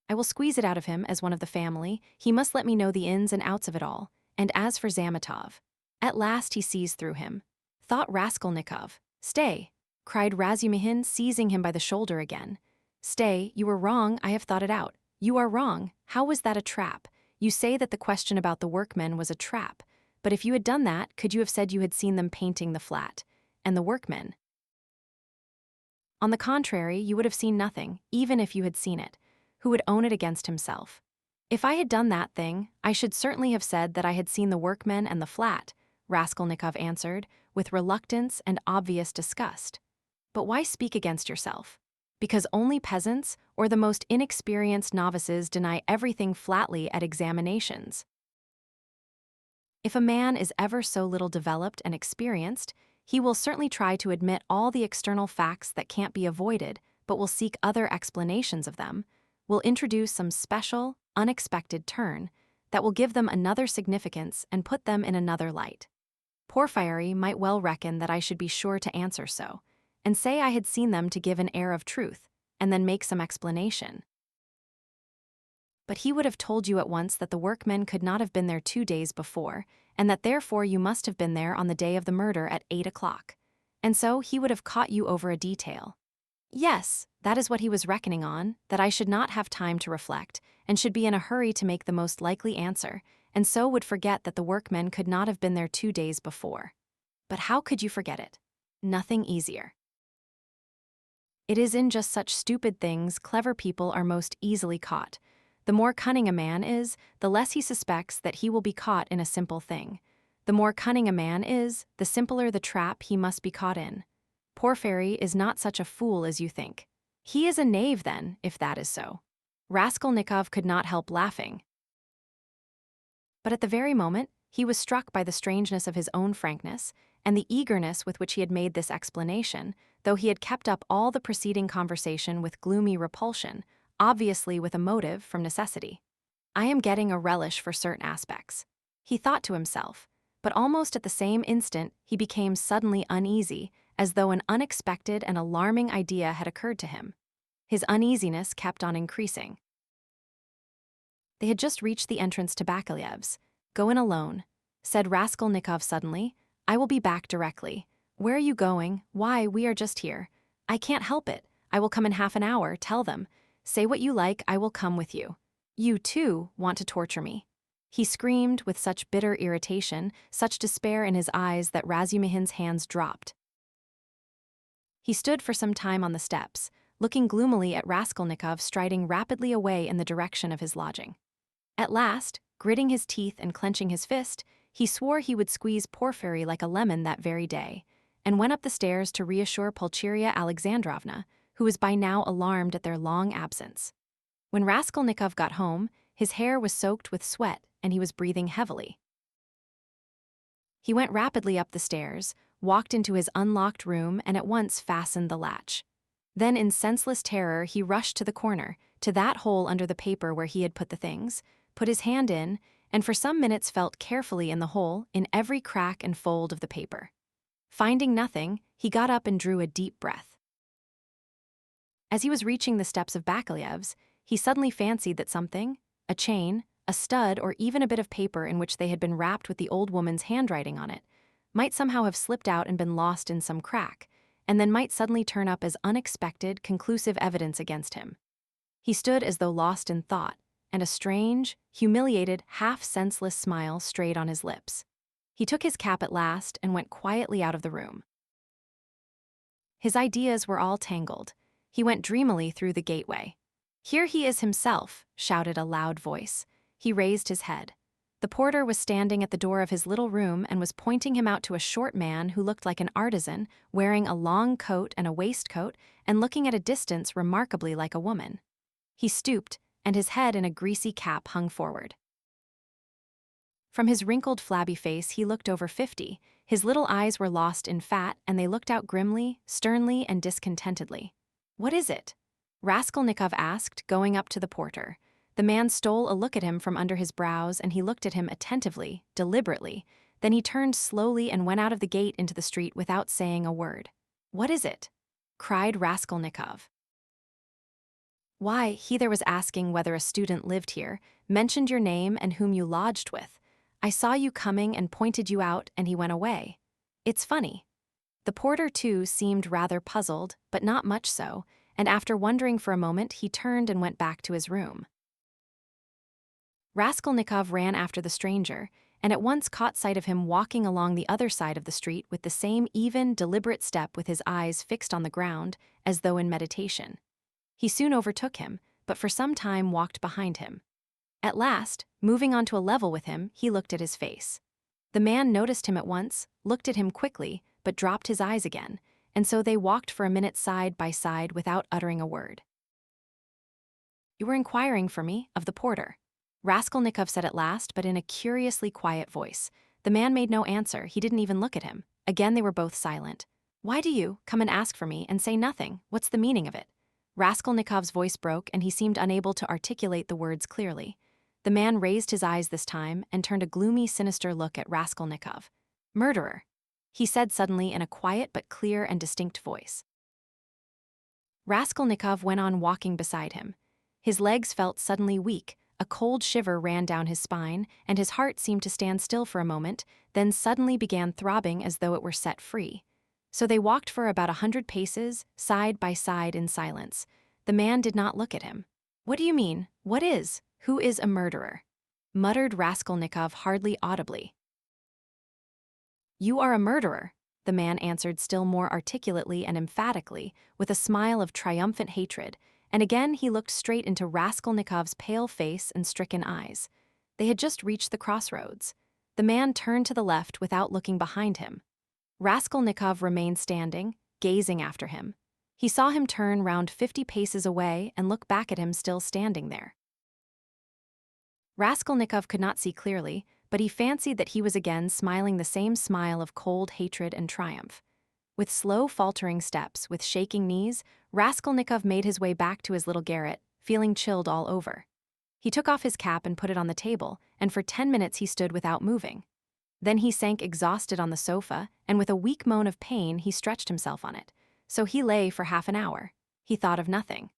I will squeeze it out of him as one of the family. He must let me know the ins and outs of it all. And as for Zametov, at last he sees through him, thought Raskolnikov. Stay, cried Razumihin, seizing him by the shoulder again. Stay, you were wrong, I have thought it out. You are wrong. How was that a trap? You say that the question about the workmen was a trap. But if you had done that, could you have said you had seen them painting the flat? And the workmen? On the contrary, you would have seen nothing, even if you had seen it. who would own it against himself. If I had done that thing, I should certainly have said that I had seen the workmen and the flat, Raskolnikov answered, with reluctance and obvious disgust. But why speak against yourself? Because only peasants or the most inexperienced novices deny everything flatly at examinations. If a man is ever so little developed and experienced, he will certainly try to admit all the external facts that can't be avoided, but will seek other explanations of them, will introduce some special, unexpected turn that will give them another significance and put them in another light. Porfiry might well reckon that I should be sure to answer so, and say I had seen them to give an air of truth, and then make some explanation. But he would have told you at once that the workmen could not have been there 2 days before, and that therefore you must have been there on the day of the murder at 8 o'clock. And so he would have caught you over a detail. Yes, that is what he was reckoning on, that I should not have time to reflect, and should be in a hurry to make the most likely answer, and so would forget that the workmen could not have been there 2 days before. But how could you forget it? Nothing easier. It is in just such stupid things clever people are most easily caught. The more cunning a man is, the less he suspects that he will be caught in a simple thing. The more cunning a man is, the simpler the trap he must be caught in. Porfiry is not such a fool as you think. He is a knave, then, if that is so. Raskolnikov could not help laughing. But at the very moment, he was struck by the strangeness of his own frankness, and the eagerness with which he had made this explanation, though he had kept up all the preceding conversation with gloomy repulsion, obviously with a motive from necessity. I am getting a relish for certain aspects, he thought to himself, but almost at the same instant he became suddenly uneasy, as though an unexpected and alarming idea had occurred to him. His uneasiness kept on increasing. They had just reached the entrance to Bakaleyev's. "Go in alone," said Raskolnikov suddenly. "I will be back directly." "Where are you going?" "Why, we are just here." "I can't help it. I will come in half an hour, tell them. Say what you like, I will come with you." "You, too, want to torture me." He screamed with such bitter irritation, such despair in his eyes that Razumihin's hands dropped. He stood for some time on the steps, looking gloomily at Raskolnikov striding rapidly away in the direction of his lodging. At last, gritting his teeth and clenching his fist, he swore he would squeeze Porfiry like a lemon that very day, and went up the stairs to reassure Pulcheria Alexandrovna, who was by now alarmed at their long absence. When Raskolnikov got home, his hair was soaked with sweat and he was breathing heavily. He went rapidly up the stairs, walked into his unlocked room and at once fastened the latch. Then in senseless terror he rushed to the corner, to that hole under the paper where he had put the things, put his hand in, and for some minutes felt carefully in the hole, in every crack and fold of the paper. Finding nothing, he got up and drew a deep breath. As he was reaching the steps of Bakaleyev's, he suddenly fancied that something, a chain, a stud, or even a bit of paper in which they had been wrapped with the old woman's handwriting on it, might somehow have slipped out and been lost in some crack, and then might suddenly turn up as unexpected, conclusive evidence against him. He stood as though lost in thought, and a strange, humiliated, half-senseless smile strayed on his lips. He took his cap at last and went quietly out of the room. His ideas were all tangled. He went dreamily through the gateway. "Here he is himself," shouted a loud voice. He raised his head. The porter was standing at the door of his little room and was pointing him out to a short man who looked like an artisan, wearing a long coat and a waistcoat, and looking at a distance remarkably like a woman. He stooped, and his head in a greasy cap hung forward. From his wrinkled, flabby face he looked over 50. His little eyes were lost in fat, and they looked out grimly, sternly, and discontentedly. "What is it?" Raskolnikov asked, going up to the porter. The man stole a look at him from under his brows, and he looked at him attentively, deliberately. Then he turned slowly and went out of the gate into the street without saying a word. "What is it?" cried Raskolnikov. "Why, he there was asking whether a student lived here, mentioned your name and whom you lodged with. I saw you coming and pointed you out, and he went away. It's funny." The porter, too, seemed rather puzzled, but not much so, and after wondering for a moment, he turned and went back to his room. Raskolnikov ran after the stranger, and at once caught sight of him walking along the other side of the street with the same even, deliberate step with his eyes fixed on the ground, as though in meditation. He soon overtook him, but for some time walked behind him. At last, moving onto a level with him, he looked at his face. The man noticed him at once, looked at him quickly, but dropped his eyes again, and so they walked for a minute side by side without uttering a word. "You were inquiring for me, of the porter," Raskolnikov said at last, but in a curiously quiet voice. The man made no answer, he didn't even look at him. Again they were both silent. "Why do you come and ask for me and say nothing? What's the meaning of it?" Raskolnikov's voice broke and he seemed unable to articulate the words clearly. The man raised his eyes this time and turned a gloomy, sinister look at Raskolnikov. "Murderer," he said suddenly in a quiet but clear and distinct voice. Raskolnikov went on walking beside him. His legs felt suddenly weak, a cold shiver ran down his spine, and his heart seemed to stand still for a moment, then suddenly began throbbing as though it were set free. So they walked for about 100 paces, side by side in silence. The man did not look at him. "What do you mean? Who is a murderer?" muttered Raskolnikov hardly audibly. "You are a murderer," the man answered still more articulately and emphatically, with a smile of triumphant hatred, and again he looked straight into Raskolnikov's pale face and stricken eyes. They had just reached the crossroads. The man turned to the left without looking behind him. Raskolnikov remained standing, gazing after him. He saw him turn round 50 paces away and look back at him still standing there. Raskolnikov could not see clearly, but he fancied that he was again smiling the same smile of cold hatred and triumph. With slow, faltering steps, with shaking knees, Raskolnikov made his way back to his little garret, feeling chilled all over. He took off his cap and put it on the table, and for 10 minutes he stood without moving. Then he sank exhausted on the sofa, and with a weak moan of pain he stretched himself on it. So he lay for half an hour. He thought of nothing.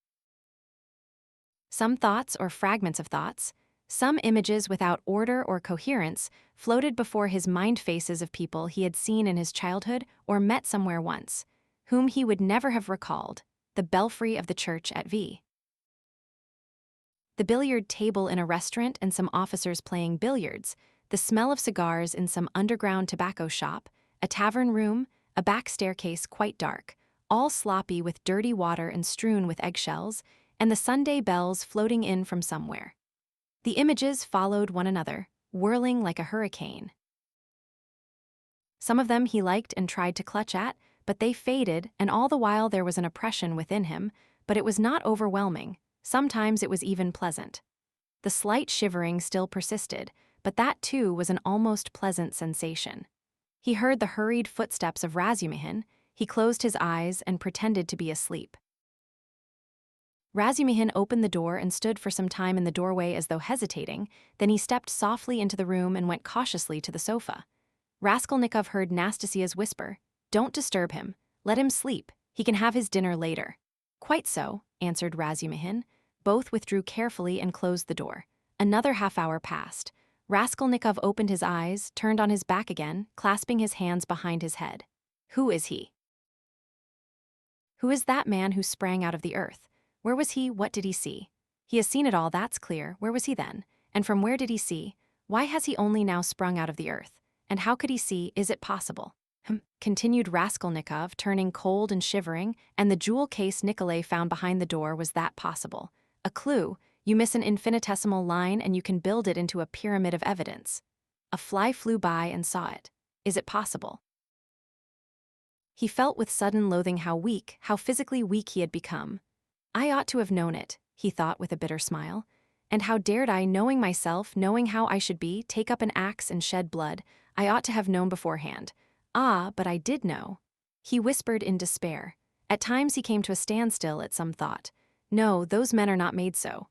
Some thoughts or fragments of thoughts, some images without order or coherence, floated before his mind, faces of people he had seen in his childhood or met somewhere once, whom he would never have recalled: the belfry of the church at V, the billiard table in a restaurant and some officers playing billiards, the smell of cigars in some underground tobacco shop, a tavern room, a back staircase quite dark, all sloppy with dirty water and strewn with eggshells, and the Sunday bells floating in from somewhere. The images followed one another, whirling like a hurricane. Some of them he liked and tried to clutch at, but they faded, and all the while there was an oppression within him, but it was not overwhelming. Sometimes it was even pleasant. The slight shivering still persisted, but that too was an almost pleasant sensation. He heard the hurried footsteps of Razumihin. He closed his eyes and pretended to be asleep. Razumihin opened the door and stood for some time in the doorway as though hesitating, then he stepped softly into the room and went cautiously to the sofa. Raskolnikov heard Nastasia's whisper, "Don't disturb him. Let him sleep. He can have his dinner later." "Quite so," answered Razumihin. Both withdrew carefully and closed the door. Another half-hour passed. Raskolnikov opened his eyes, turned on his back again, clasping his hands behind his head. "Who is he? Who is that man who sprang out of the earth? Where was he? What did he see? He has seen it all, that's clear. Where was he then? And from where did he see? Why has he only now sprung out of the earth? And how could he see? Is it possible?" Continued Raskolnikov, turning cold and shivering, "and the jewel case Nikolay found behind the door, was that possible? A clue. You miss an infinitesimal line and you can build it into a pyramid of evidence. A fly flew by and saw it. Is it possible?" He felt with sudden loathing how weak, how physically weak he had become. "I ought to have known it," he thought with a bitter smile. "And how dared I, knowing myself, knowing how I should be, take up an axe and shed blood? I ought to have known beforehand. Ah, but I did know." He whispered in despair. At times he came to a standstill at some thought. No, those men are not made so.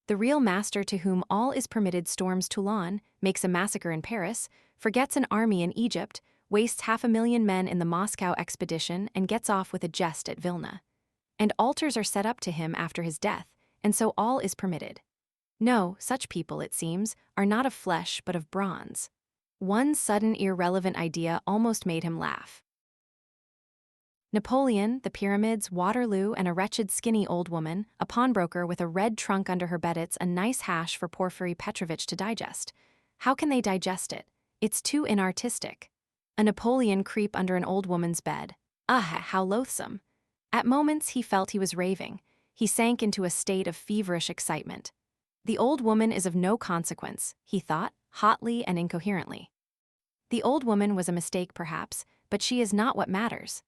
The real master to whom all is permitted storms Toulon, makes a massacre in Paris, forgets an army in Egypt, wastes 500,000 men in the Moscow expedition, and gets off with a jest at Vilna. And altars are set up to him after his death, and so all is permitted. No, such people, it seems, are not of flesh but of bronze. One sudden irrelevant idea almost made him laugh. Napoleon, the pyramids, Waterloo, and a wretched skinny old woman, a pawnbroker with a red trunk under her bed. It's a nice hash for Porfiry Petrovitch to digest. How can they digest it? It's too inartistic. A Napoleon creep under an old woman's bed. Ah, how loathsome. At moments he felt he was raving. He sank into a state of feverish excitement. The old woman is of no consequence, he thought, hotly and incoherently. The old woman was a mistake, perhaps, but she is not what matters.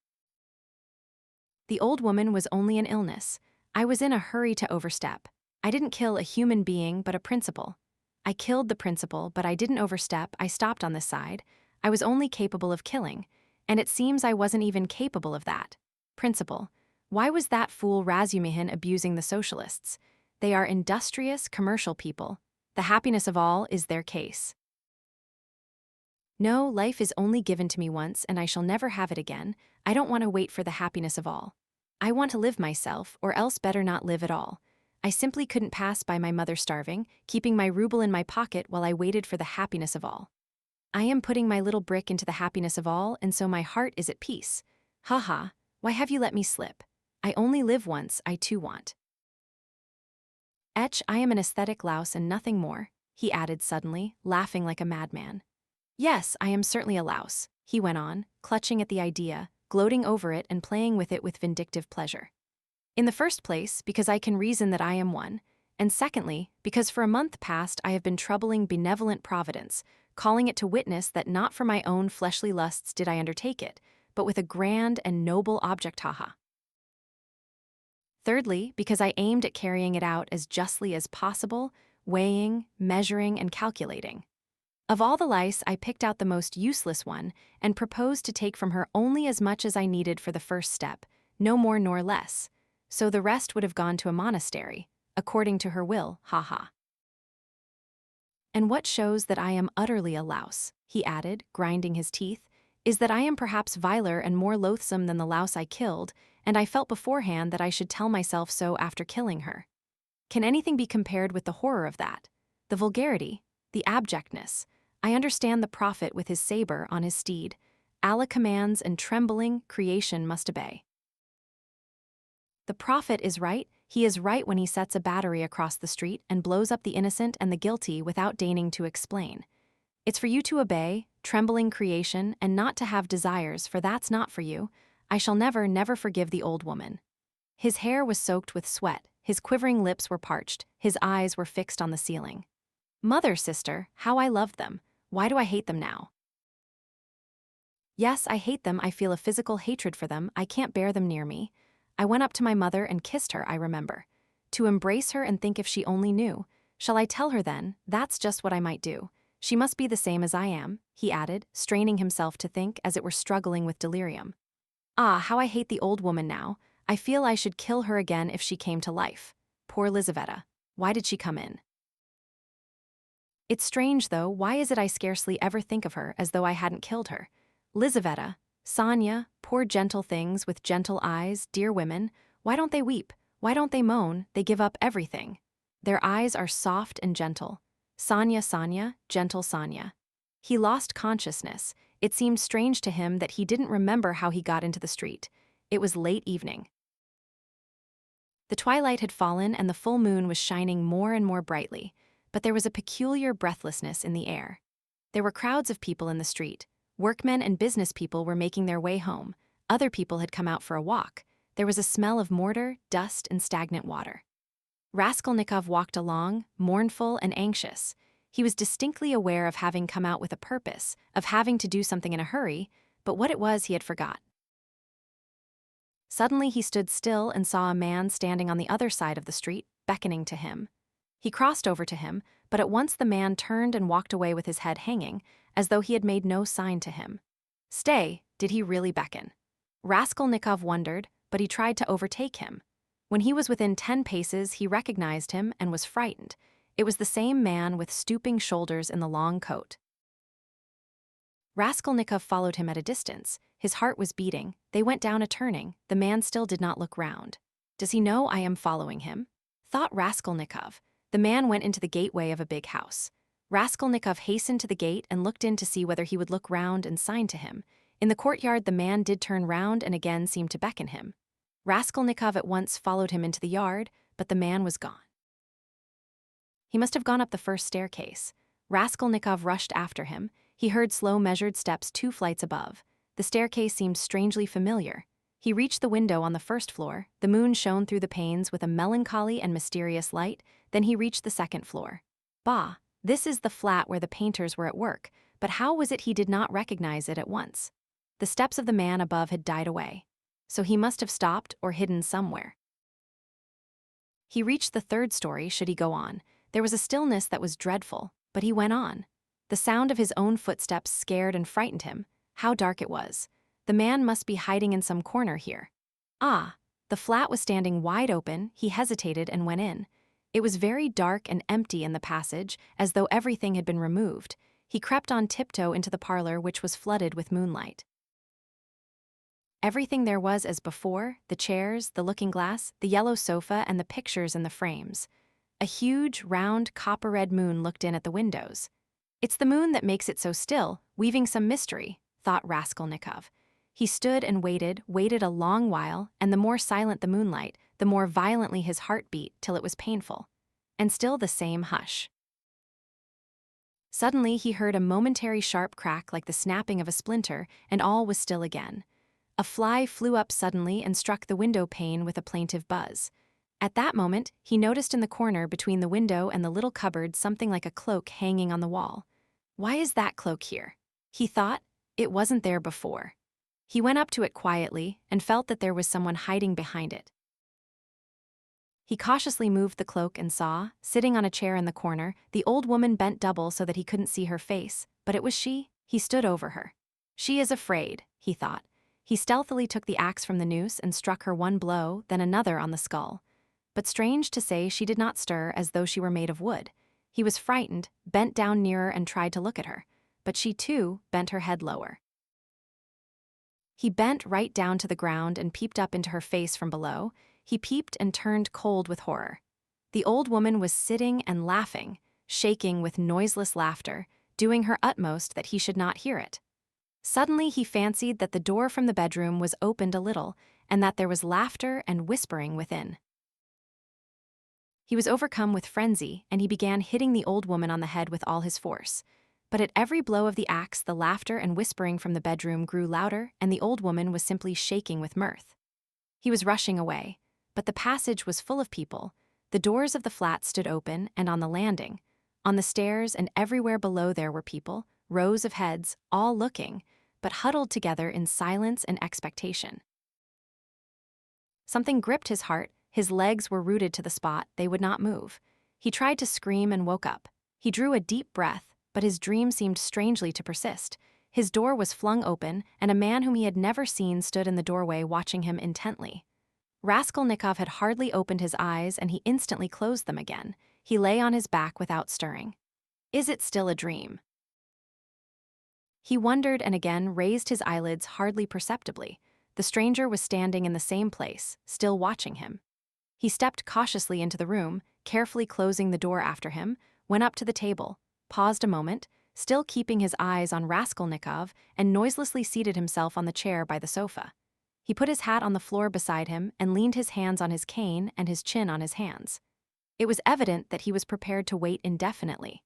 The old woman was only an illness. I was in a hurry to overstep. I didn't kill a human being, but a principle. I killed the principle, but I didn't overstep. I stopped on this side. I was only capable of killing, and it seems I wasn't even capable of that. Principle. Why was that fool Razumihin abusing the socialists? They are industrious, commercial people. The happiness of all is their case. No, life is only given to me once, and I shall never have it again. I don't want to wait for the happiness of all. I want to live myself, or else better not live at all. I simply couldn't pass by my mother starving, keeping my ruble in my pocket while I waited for the happiness of all. I am putting my little brick into the happiness of all, and so my heart is at peace. Ha ha, why have you let me slip? I only live once, I too want. I am an aesthetic louse and nothing more, he added suddenly, laughing like a madman. Yes, I am certainly a louse, he went on, clutching at the idea, gloating over it and playing with it with vindictive pleasure. In the first place, because I can reason that I am one, and secondly, because for a month past I have been troubling benevolent Providence, calling it to witness that not for my own fleshly lusts did I undertake it, but with a grand and noble object, haha. Thirdly, because I aimed at carrying it out as justly as possible, weighing, measuring, and calculating. Of all the lice, I picked out the most useless one and proposed to take from her only as much as I needed for the first step, no more nor less, so the rest would have gone to a monastery, according to her will, ha. And what shows that I am utterly a louse, he added, grinding his teeth, is that I am perhaps viler and more loathsome than the louse I killed, and I felt beforehand that I should tell myself so after killing her. Can anything be compared with the horror of that? The vulgarity, the abjectness. I understand the prophet with his saber on his steed. Allah commands, and trembling, creation must obey. The prophet is right. He is right when he sets a battery across the street and blows up the innocent and the guilty without deigning to explain. It's for you to obey, trembling creation, and not to have desires, for that's not for you. I shall never, never forgive the old woman. His hair was soaked with sweat, his quivering lips were parched, his eyes were fixed on the ceiling. Mother, sister, how I loved them. Why do I hate them now? Yes, I hate them. I feel a physical hatred for them. I can't bear them near me. I went up to my mother and kissed her, I remember. To embrace her and think if she only knew. Shall I tell her then? That's just what I might do. She must be the same as I am, he added, straining himself to think as it were struggling with delirium. Ah, how I hate the old woman now. I feel I should kill her again if she came to life. Poor Lizaveta. Why did she come in? It's strange, though, why is it I scarcely ever think of her as though I hadn't killed her? Lizaveta, Sonia, poor gentle things with gentle eyes, dear women, why don't they weep? Why don't they moan? They give up everything. Their eyes are soft and gentle. Sonia, Sonia, gentle Sonia. He lost consciousness. It seemed strange to him that he didn't remember how he got into the street. It was late evening. The twilight had fallen and the full moon was shining more and more brightly, but there was a peculiar breathlessness in the air. There were crowds of people in the street. Workmen and business people were making their way home. Other people had come out for a walk. There was a smell of mortar, dust, and stagnant water. Raskolnikov walked along, mournful and anxious. He was distinctly aware of having come out with a purpose, of having to do something in a hurry, but what it was he had forgot. Suddenly he stood still and saw a man standing on the other side of the street, beckoning to him. He crossed over to him, but at once the man turned and walked away with his head hanging, as though he had made no sign to him. Stay, did he really beckon? Raskolnikov wondered, but he tried to overtake him. When he was within 10 paces, he recognized him and was frightened. It was the same man with stooping shoulders in the long coat. Raskolnikov followed him at a distance. His heart was beating. They went down a turning. The man still did not look round. Does he know I am following him? Thought Raskolnikov. The man went into the gateway of a big house. Raskolnikov hastened to the gate and looked in to see whether he would look round and sign to him. In the courtyard, the man did turn round and again seemed to beckon him. Raskolnikov at once followed him into the yard, but the man was gone. He must have gone up the first staircase. Raskolnikov rushed after him. He heard slow, measured steps 2 flights above. The staircase seemed strangely familiar. He reached the window on the first floor. The moon shone through the panes with a melancholy and mysterious light. Then he reached the second floor. Bah, this is the flat where the painters were at work, but how was it he did not recognize it at once? The steps of the man above had died away, so he must have stopped or hidden somewhere. He reached the third story. Should he go on? There was a stillness that was dreadful, but he went on. The sound of his own footsteps scared and frightened him. How dark it was. The man must be hiding in some corner here. Ah, the flat was standing wide open. He hesitated and went in. It was very dark and empty in the passage, as though everything had been removed. He crept on tiptoe into the parlor, which was flooded with moonlight. Everything there was as before: the chairs, the looking-glass, the yellow sofa, and the pictures in the frames. A huge, round, copper-red moon looked in at the windows. It's the moon that makes it so still, weaving some mystery, thought Raskolnikov. He stood and waited a long while, and the more silent the moonlight, the more violently his heart beat, till it was painful. And still the same hush. Suddenly he heard a momentary sharp crack like the snapping of a splinter, and all was still again. A fly flew up suddenly and struck the window pane with a plaintive buzz. At that moment, he noticed in the corner between the window and the little cupboard something like a cloak hanging on the wall. Why is that cloak here? He thought. It wasn't there before. He went up to it quietly and felt that there was someone hiding behind it. He cautiously moved the cloak and saw, sitting on a chair in the corner, the old woman bent double so that he couldn't see her face, but it was she. He stood over her. She is afraid, he thought. He stealthily took the axe from the noose and struck her one blow, then another on the skull. But strange to say, she did not stir, as though she were made of wood. He was frightened, bent down nearer and tried to look at her, but she too bent her head lower. He bent right down to the ground and peeped up into her face from below. He peeped and turned cold with horror. The old woman was sitting and laughing, shaking with noiseless laughter, doing her utmost that he should not hear it. Suddenly he fancied that the door from the bedroom was opened a little, and that there was laughter and whispering within. He was overcome with frenzy, and he began hitting the old woman on the head with all his force. But at every blow of the axe, the laughter and whispering from the bedroom grew louder, and the old woman was simply shaking with mirth. He was rushing away, but the passage was full of people. The doors of the flat stood open, and on the landing, on the stairs, and everywhere below there were people, rows of heads, all looking, but huddled together in silence and expectation. Something gripped his heart. His legs were rooted to the spot. They would not move. He tried to scream and woke up. He drew a deep breath, but his dream seemed strangely to persist. His door was flung open, and a man whom he had never seen stood in the doorway watching him intently. Raskolnikov had hardly opened his eyes, and he instantly closed them again. He lay on his back without stirring. Is it still a dream? He wondered and again raised his eyelids hardly perceptibly. The stranger was standing in the same place, still watching him. He stepped cautiously into the room, carefully closing the door after him, went up to the table, paused a moment, still keeping his eyes on Raskolnikov, and noiselessly seated himself on the chair by the sofa. He put his hat on the floor beside him and leaned his hands on his cane and his chin on his hands. It was evident that he was prepared to wait indefinitely.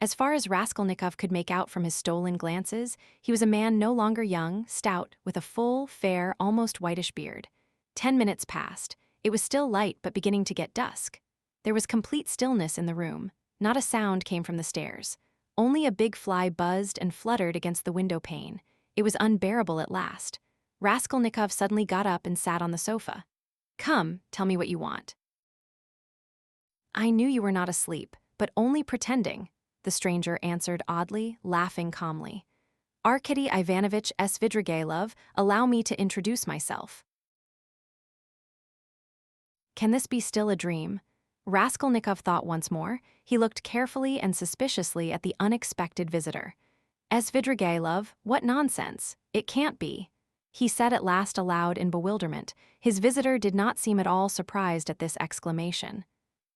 As far as Raskolnikov could make out from his stolen glances, he was a man no longer young, stout, with a full, fair, almost whitish beard. 10 minutes passed. It was still light but beginning to get dusk. There was complete stillness in the room. Not a sound came from the stairs. Only a big fly buzzed and fluttered against the window pane. It was unbearable at last. Raskolnikov suddenly got up and sat on the sofa. Come, tell me what you want. I knew you were not asleep, but only pretending, the stranger answered oddly, laughing calmly. Arkady Ivanovich Svidrigailov, allow me to introduce myself. Can this be still a dream? Raskolnikov thought once more. He looked carefully and suspiciously at the unexpected visitor. Svidrigailov, what nonsense! It can't be, he said at last aloud in bewilderment. His visitor did not seem at all surprised at this exclamation.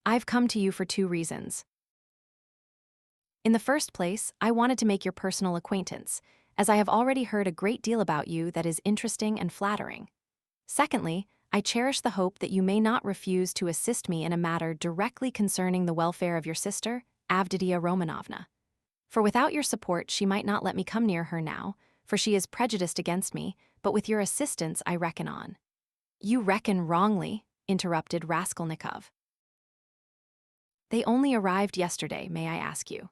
I've come to you for 2 reasons. In the first place, I wanted to make your personal acquaintance, as I have already heard a great deal about you that is interesting and flattering. Secondly, I cherish the hope that you may not refuse to assist me in a matter directly concerning the welfare of your sister, Avditia Romanovna. For without your support she might not let me come near her now, for she is prejudiced against me, but with your assistance I reckon on." "You reckon wrongly," interrupted Raskolnikov. "They only arrived yesterday, may I ask you?"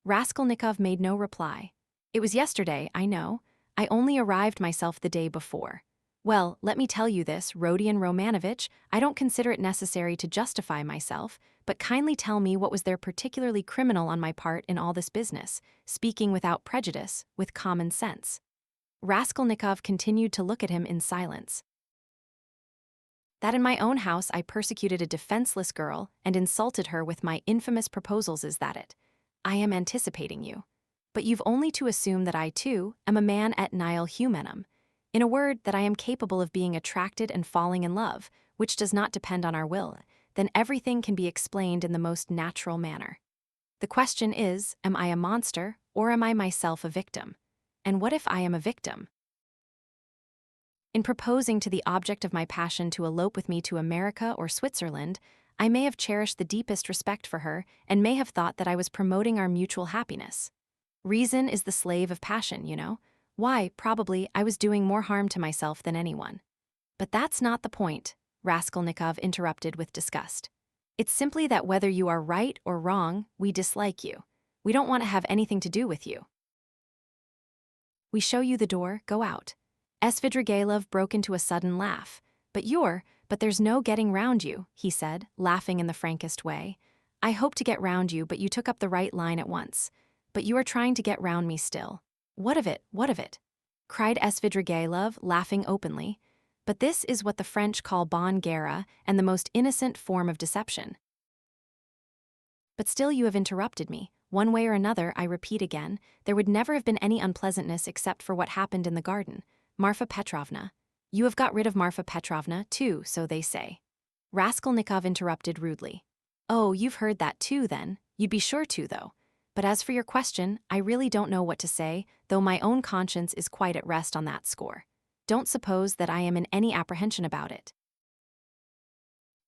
Raskolnikov made no reply. "It was yesterday, I know. I only arrived myself the day before." "Well, let me tell you this, Rodion Romanovich, I don't consider it necessary to justify myself, but kindly tell me what was there particularly criminal on my part in all this business, speaking without prejudice, with common sense." Raskolnikov continued to look at him in silence. "That in my own house I persecuted a defenseless girl and insulted her with my infamous proposals, is that it? I am anticipating you. But you've only to assume that I, too, am a man et nihil humanum. In a word, that I am capable of being attracted and falling in love, which does not depend on our will, then everything can be explained in the most natural manner. The question is, am I a monster, or am I myself a victim? And what if I am a victim? In proposing to the object of my passion to elope with me to America or Switzerland, I may have cherished the deepest respect for her and may have thought that I was promoting our mutual happiness. Reason is the slave of passion, you know. Why, probably, I was doing more harm to myself than anyone. But that's not the point, Raskolnikov interrupted with disgust. It's simply that whether you are right or wrong, we dislike you. We don't want to have anything to do with you. We show you the door, go out. Svidrigailov broke into a sudden laugh. But there's no getting round you, he said, laughing in the frankest way. I hoped to get round you, but you took up the right line at once. But you are trying to get round me still. What of it, what of it? Cried Svidrigailov, laughing openly. But this is what the French call bonne guerre and the most innocent form of deception. But still you have interrupted me. One way or another, I repeat again, there would never have been any unpleasantness except for what happened in the garden. Marfa Petrovna. You have got rid of Marfa Petrovna, too, so they say. Raskolnikov interrupted rudely. Oh, you've heard that too, then. You'd be sure to, though. But as for your question, I really don't know what to say, though my own conscience is quite at rest on that score. Don't suppose that I am in any apprehension about it.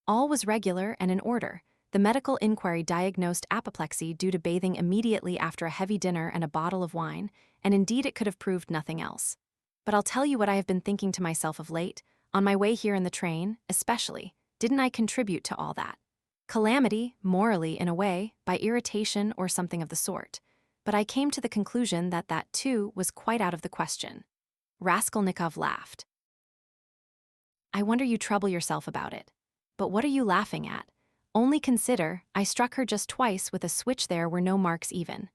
All was regular and in order. The medical inquiry diagnosed apoplexy due to bathing immediately after a heavy dinner and a bottle of wine, and indeed it could have proved nothing else. But I'll tell you what I have been thinking to myself of late, on my way here in the train, especially. Didn't I contribute to all that? Calamity, morally, in a way, by irritation or something of the sort. But I came to the conclusion that that, too, was quite out of the question. Raskolnikov laughed. I wonder you trouble yourself about it. But what are you laughing at? Only consider, I struck her just twice with a switch there were no marks even.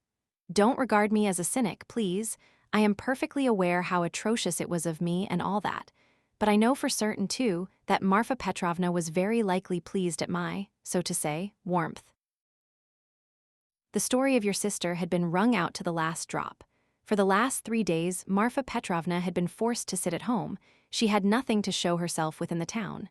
Don't regard me as a cynic, please. I am perfectly aware how atrocious it was of me and all that. But I know for certain, too, that Marfa Petrovna was very likely pleased at my, so to say, warmth. The story of your sister had been wrung out to the last drop. For the last 3 days, Marfa Petrovna had been forced to sit at home. She had nothing to show herself within the town.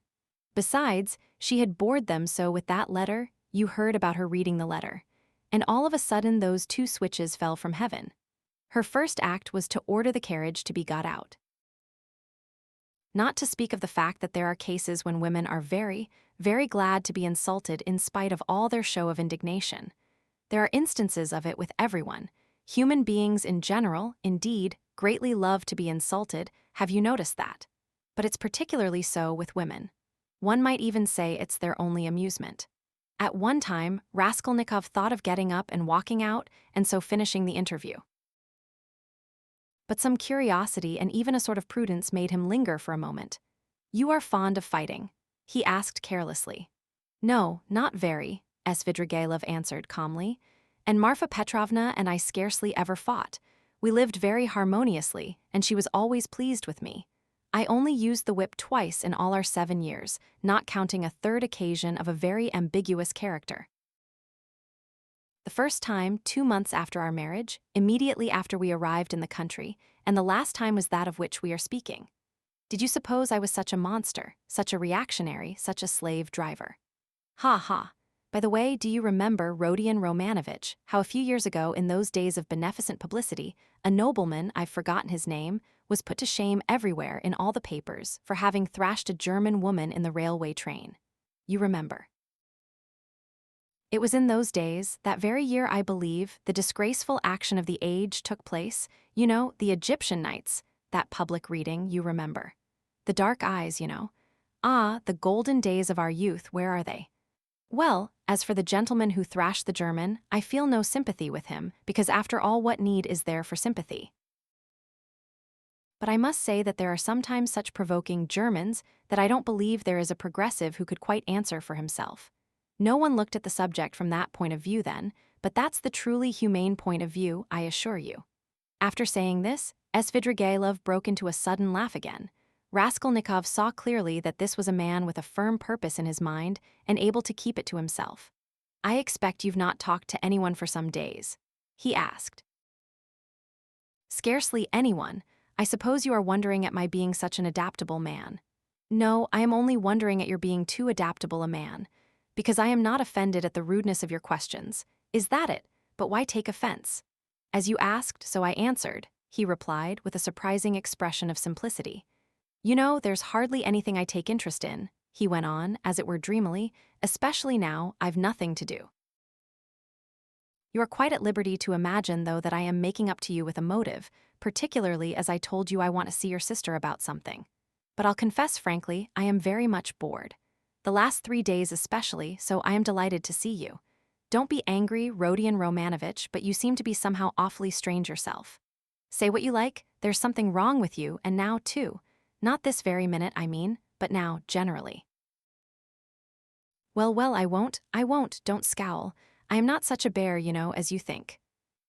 Besides, she had bored them so with that letter. You heard about her reading the letter. And all of a sudden those 2 switches fell from heaven. Her first act was to order the carriage to be got out. Not to speak of the fact that there are cases when women are very, very glad to be insulted in spite of all their show of indignation. There are instances of it with everyone. Human beings in general, indeed, greatly love to be insulted. Have you noticed that? But it's particularly so with women. One might even say it's their only amusement. At one time, Raskolnikov thought of getting up and walking out, and so finishing the interview. But some curiosity and even a sort of prudence made him linger for a moment. You are fond of fighting? He asked carelessly. No, not very, Svidrigailov answered calmly. And Marfa Petrovna and I scarcely ever fought. We lived very harmoniously, and she was always pleased with me. I only used the whip twice in all our 7 years, not counting a third occasion of a very ambiguous character. The first time 2 months after our marriage, immediately after we arrived in the country, and the last time was that of which we are speaking. Did you suppose I was such a monster, such a reactionary, such a slave driver? Ha ha. By the way, do you remember Rodion Romanovich, how a few years ago in those days of beneficent publicity, a nobleman, I've forgotten his name, was put to shame everywhere in all the papers for having thrashed a German woman in the railway train? You remember. It was in those days, that very year I believe, the disgraceful action of the age took place, you know, the Egyptian nights, that public reading, you remember. The dark eyes, you know. Ah, the golden days of our youth, where are they? Well, as for the gentleman who thrashed the German, I feel no sympathy with him, because after all, what need is there for sympathy? But I must say that there are sometimes such provoking Germans that I don't believe there is a progressive who could quite answer for himself. No one looked at the subject from that point of view then, but that's the truly humane point of view, I assure you. After saying this, Svidrigailov broke into a sudden laugh again. Raskolnikov saw clearly that this was a man with a firm purpose in his mind and able to keep it to himself. "I expect you've not talked to anyone for some days?" he asked. "Scarcely anyone. I suppose you are wondering at my being such an adaptable man." "No, I am only wondering at your being too adaptable a man. Because I am not offended at the rudeness of your questions. Is that it? But why take offense?" "As you asked, so I answered," he replied with a surprising expression of simplicity. "You know, there's hardly anything I take interest in," he went on, as it were dreamily, "especially now I've nothing to do." "You are quite at liberty to imagine, though, that I am making up to you with a motive, particularly as I told you I want to see your sister about something. But I'll confess frankly, I am very much bored. The last 3 days especially, so I am delighted to see you. Don't be angry, Rodion Romanovich, but you seem to be somehow awfully strange yourself. Say what you like, there's something wrong with you, and now too. Not this very minute, I mean, but now, generally." "Well, well, I won't, don't scowl. I am not such a bear, you know, as you think."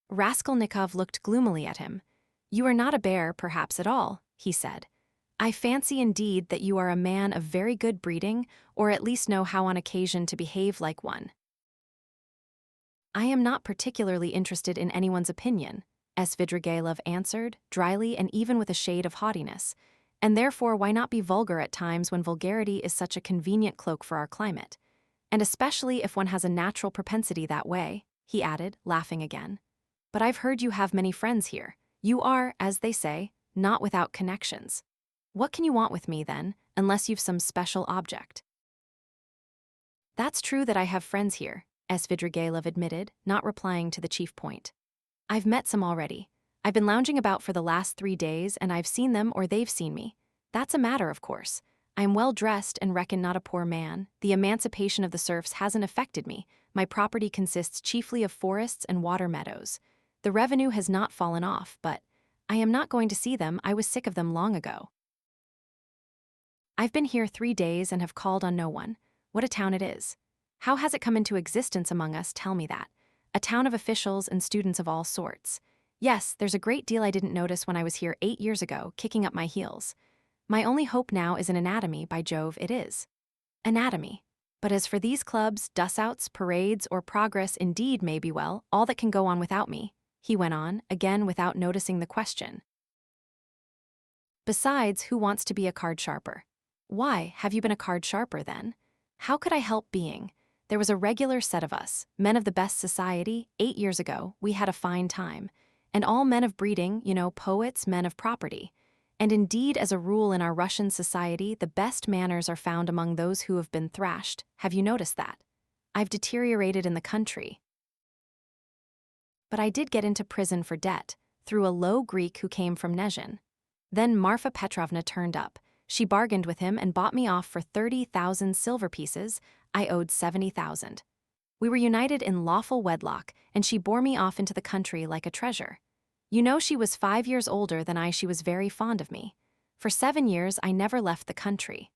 Raskolnikov looked gloomily at him. "You are not a bear, perhaps, at all," he said. "I fancy indeed that you are a man of very good breeding, or at least know how on occasion to behave like one." "I am not particularly interested in anyone's opinion," Svidrigailov answered, dryly and even with a shade of haughtiness. "And therefore why not be vulgar at times when vulgarity is such a convenient cloak for our climate? And especially if one has a natural propensity that way," he added, laughing again. "But I've heard you have many friends here. You are, as they say, not without connections. What can you want with me, then, unless you've some special object?" "That's true that I have friends here," Svidrigailov admitted, not replying to the chief point. "I've met some already. I've been lounging about for the last 3 days, and I've seen them or they've seen me. That's a matter, of course. I am well dressed and reckon not a poor man. The emancipation of the serfs hasn't affected me. My property consists chiefly of forests and water meadows. The revenue has not fallen off, but I am not going to see them. I was sick of them long ago. I've been here 3 days and have called on no one. What a town it is. How has it come into existence among us, tell me that? A town of officials and students of all sorts. Yes, there's a great deal I didn't notice when I was here 8 years ago, kicking up my heels. My only hope now is in anatomy, by Jove, it is. Anatomy. But as for these clubs, dust-outs, parades, or progress indeed may be well, all that can go on without me," he went on, again without noticing the question. "Besides, who wants to be a card sharper?" "Why, have you been a card sharper, then?" "How could I help being? There was a regular set of us, men of the best society, 8 years ago. We had a fine time. And all men of breeding, you know, poets, men of property. And indeed, as a rule in our Russian society, the best manners are found among those who have been thrashed. Have you noticed that? I've deteriorated in the country. But I did get into prison for debt, through a low Greek who came from Nezhin. Then Marfa Petrovna turned up. She bargained with him and bought me off for 30,000 silver pieces. I owed 70,000. We were united in lawful wedlock, and she bore me off into the country like a treasure. You know, she was 5 years older than I. She was very fond of me. For 7 years I never left the country.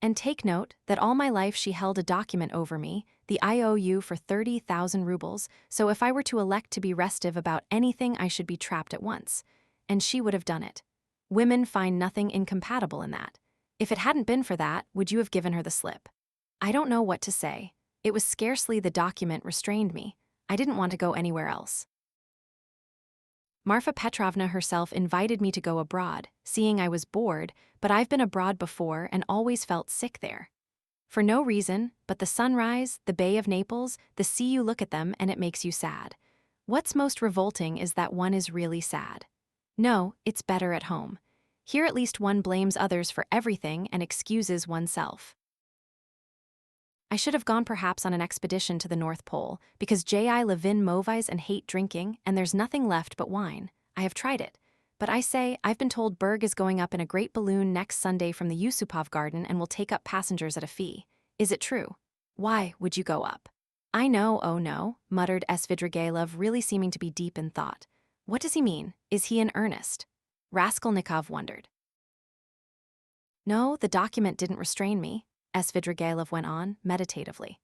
And take note that all my life she held a document over me, the IOU for 30,000 rubles, so if I were to elect to be restive about anything I should be trapped at once. And she would have done it. Women find nothing incompatible in that. If it hadn't been for that, would you have given her the slip? I don't know what to say. It was scarcely the document restrained me. I didn't want to go anywhere else. Marfa Petrovna herself invited me to go abroad, seeing I was bored, but I've been abroad before and always felt sick there. For no reason, but the sunrise, the Bay of Naples, the sea, you look at them and it makes you sad. What's most revolting is that one is really sad. No, it's better at home. Here at least one blames others for everything and excuses oneself. I should have gone perhaps on an expedition to the North Pole, because I live in movies and hate drinking, and there's nothing left but wine. I have tried it. But I say, I've been told Berg is going up in a great balloon next Sunday from the Yusupov garden and will take up passengers at a fee. Is it true? Why would you go up? I know, oh no, muttered Svidrigailov, really seeming to be deep in thought. What does he mean? Is he in earnest? Raskolnikov wondered. No, the document didn't restrain me, Svidrigailov went on, meditatively.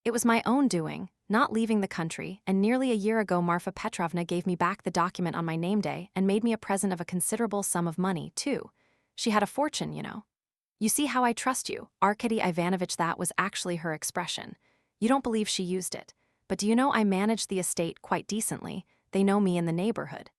It was my own doing, not leaving the country, and nearly a year ago Marfa Petrovna gave me back the document on my name day and made me a present of a considerable sum of money, too. She had a fortune, you know. You see how I trust you, Arkady Ivanovich. That was actually her expression. You don't believe she used it, but do you know I managed the estate quite decently? They know me in the neighborhood.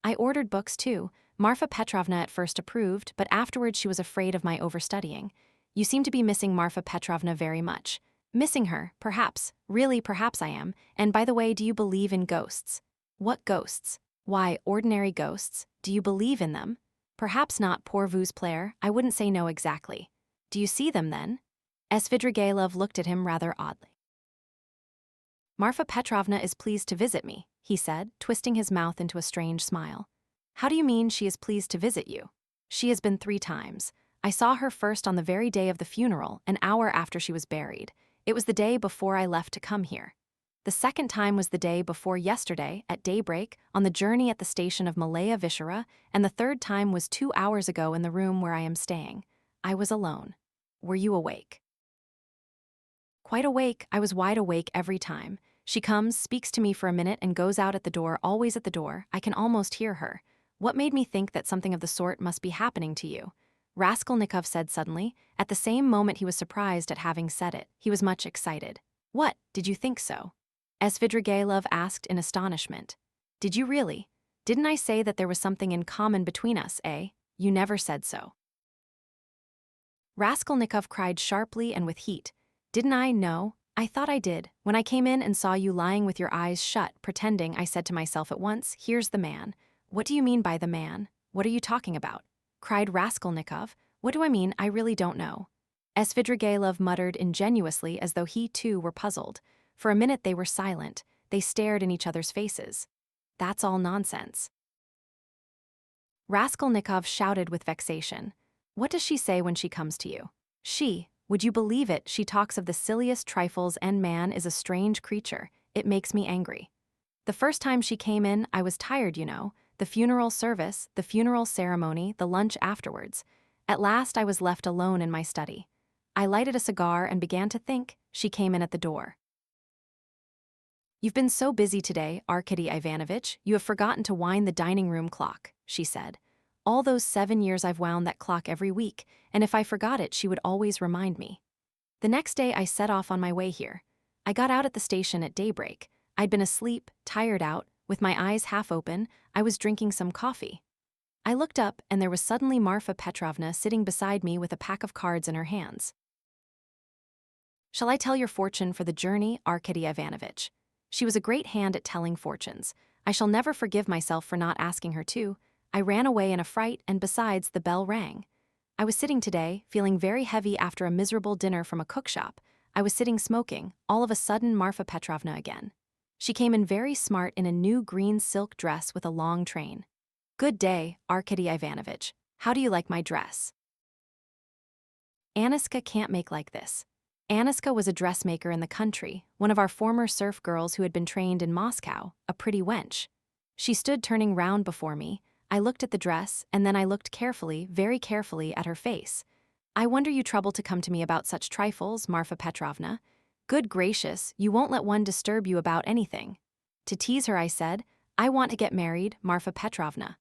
I ordered books, too. Marfa Petrovna at first approved, but afterwards she was afraid of my overstudying. You seem to be missing Marfa Petrovna very much. Missing her, perhaps. Really, perhaps I am. And by the way, do you believe in ghosts? What ghosts? Why, ordinary ghosts. Do you believe in them? Perhaps not, pour vous plaire. I wouldn't say no exactly. Do you see them, then? Svidrigailov looked at him rather oddly. Marfa Petrovna is pleased to visit me, he said, twisting his mouth into a strange smile. How do you mean she is pleased to visit you? She has been 3 times. I saw her first on the very day of the funeral, an hour after she was buried. It was the day before I left to come here. The second time was the day before yesterday, at daybreak, on the journey at the station of Malaya Vishera, and the third time was 2 hours ago in the room where I am staying. I was alone. Were you awake? Quite awake. I was wide awake every time. She comes, speaks to me for a minute, and goes out at the door, always at the door. I can almost hear her. What made me think that something of the sort must be happening to you? Raskolnikov said suddenly. At the same moment he was surprised at having said it. He was much excited. What, did you think so? Svidrigailov asked in astonishment. Did you really? Didn't I say that there was something in common between us, eh? You never said so. Raskolnikov cried sharply and with heat. Didn't I? No. I thought I did. When I came in and saw you lying with your eyes shut, pretending, I said to myself at once, here's the man. What do you mean by the man? What are you talking about? Cried Raskolnikov. What do I mean? I really don't know. Svidrigailov muttered ingenuously as though he too were puzzled. For a minute they were silent. They stared in each other's faces. That's all nonsense. Raskolnikov shouted with vexation. What does she say when she comes to you? She, would you believe it, she talks of the silliest trifles, and man is a strange creature. It makes me angry. The first time she came in, I was tired, you know. The funeral service, the funeral ceremony, the lunch afterwards. At last I was left alone in my study. I lighted a cigar and began to think. She came in at the door. You've been so busy today, Arkady Ivanovich, you have forgotten to wind the dining room clock, she said. All those 7 years I've wound that clock every week, and if I forgot it, she would always remind me. The next day I set off on my way here. I got out at the station at daybreak. I'd been asleep, tired out, with my eyes half open. I was drinking some coffee. I looked up, and there was suddenly Marfa Petrovna sitting beside me with a pack of cards in her hands. Shall I tell your fortune for the journey, Arkady Ivanovich? She was a great hand at telling fortunes. I shall never forgive myself for not asking her to. I ran away in a fright, and besides, the bell rang. I was sitting today, feeling very heavy after a miserable dinner from a cookshop. I was sitting smoking, all of a sudden Marfa Petrovna again. She came in very smart in a new green silk dress with a long train. Good day, Arkady Ivanovich. How do you like my dress? Aniska can't make like this. Aniska was a dressmaker in the country, one of our former serf girls who had been trained in Moscow, a pretty wench. She stood turning round before me. I looked at the dress, and then I looked carefully, very carefully, at her face. I wonder you trouble to come to me about such trifles, Marfa Petrovna. Good gracious, you won't let one disturb you about anything. To tease her, I said, I want to get married, Marfa Petrovna.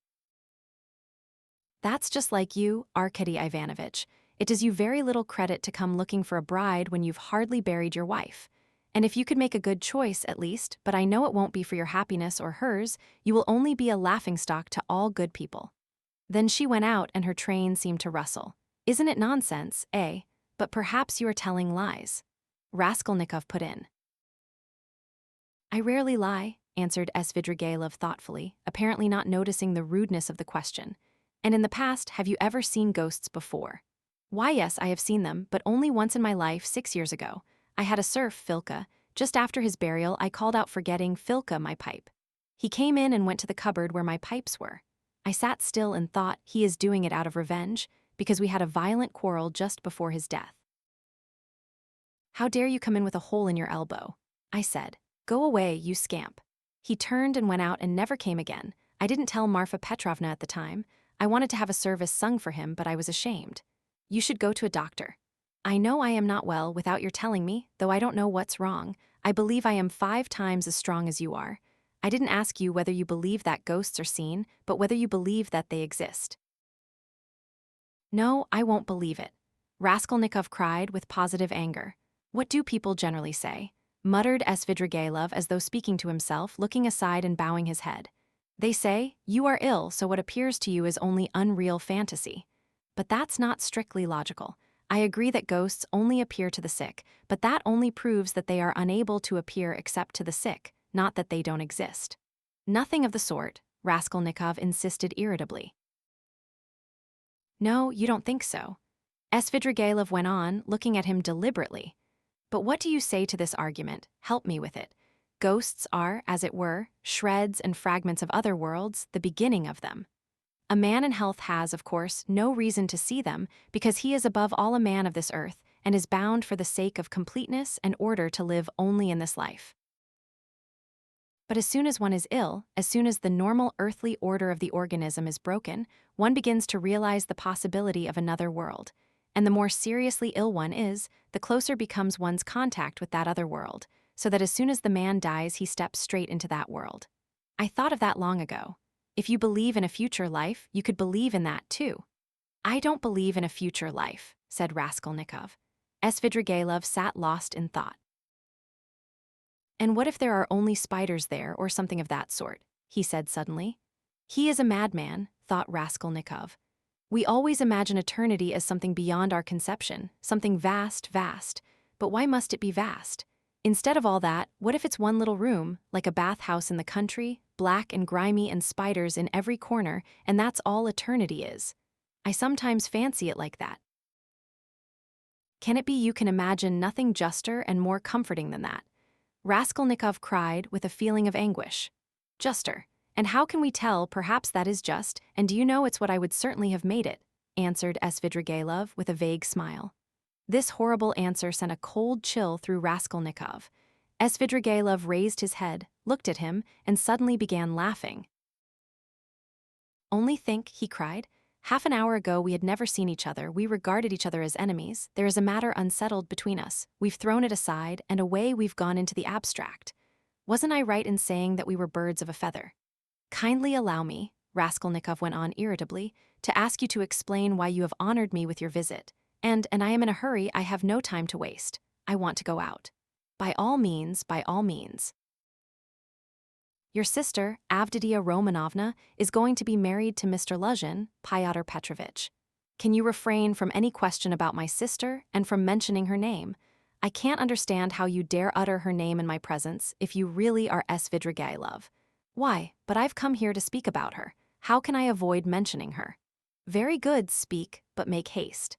That's just like you, Arkady Ivanovich. It does you very little credit to come looking for a bride when you've hardly buried your wife. And if you could make a good choice, at least, but I know it won't be for your happiness or hers, you will only be a laughingstock to all good people. Then she went out, and her train seemed to rustle. Isn't it nonsense, eh? But perhaps you are telling lies. Raskolnikov put in. I rarely lie, answered Svidrigailov thoughtfully, apparently not noticing the rudeness of the question. And in the past, have you ever seen ghosts before? Why, yes, I have seen them, but only once in my life 6 years ago. I had a serf, Filka. Just after his burial, I called out forgetting Filka my pipe. He came in and went to the cupboard where my pipes were. I sat still and thought he is doing it out of revenge, because we had a violent quarrel just before his death. How dare you come in with a hole in your elbow? I said. Go away, you scamp. He turned and went out and never came again. I didn't tell Marfa Petrovna at the time. I wanted to have a service sung for him, but I was ashamed. You should go to a doctor. I know I am not well without your telling me, though I don't know what's wrong. I believe I am 5 times as strong as you are. I didn't ask you whether you believe that ghosts are seen, but whether you believe that they exist. No, I won't believe it. Raskolnikov cried with positive anger. What do people generally say? Muttered Svidrigailov as though speaking to himself, looking aside and bowing his head. They say, you are ill, so what appears to you is only unreal fantasy. But that's not strictly logical. I agree that ghosts only appear to the sick, but that only proves that they are unable to appear except to the sick, not that they don't exist. Nothing of the sort, Raskolnikov insisted irritably. No, you don't think so. Svidrigailov went on, looking at him deliberately. But what do you say to this argument? Help me with it. Ghosts are, as it were, shreds and fragments of other worlds, the beginning of them. A man in health has, of course, no reason to see them, because he is above all a man of this earth, and is bound for the sake of completeness and order to live only in this life. But as soon as one is ill, as soon as the normal earthly order of the organism is broken, one begins to realize the possibility of another world. And the more seriously ill one is, the closer becomes one's contact with that other world, so that as soon as the man dies, he steps straight into that world. I thought of that long ago. If you believe in a future life, you could believe in that too. I don't believe in a future life, said Raskolnikov. Svidrigailov sat lost in thought. And what if there are only spiders there or something of that sort? He said suddenly. He is a madman, thought Raskolnikov. We always imagine eternity as something beyond our conception, something vast, vast. But why must it be vast? Instead of all that, what if it's one little room, like a bathhouse in the country, black and grimy and spiders in every corner, and that's all eternity is? I sometimes fancy it like that. Can it be you can imagine nothing juster and more comforting than that? Raskolnikov cried with a feeling of anguish. Juster. And how can we tell? Perhaps that is just, and do you know it's what I would certainly have made it, answered Svidrigailov with a vague smile. This horrible answer sent a cold chill through Raskolnikov. Svidrigailov raised his head, looked at him, and suddenly began laughing. Only think, he cried. Half an hour ago we had never seen each other, we regarded each other as enemies, there is a matter unsettled between us, we've thrown it aside, and away we've gone into the abstract. Wasn't I right in saying that we were birds of a feather? Kindly allow me, Raskolnikov went on irritably, to ask you to explain why you have honored me with your visit. And I am in a hurry, I have no time to waste. I want to go out. By all means, by all means. Your sister, Avditia Romanovna, is going to be married to Mr. Luzhin, Fyodor Petrovitch. Can you refrain from any question about my sister and from mentioning her name? I can't understand how you dare utter her name in my presence if you really are Svidrigailov. Why, but I've come here to speak about her. How can I avoid mentioning her? Very good, speak, but make haste.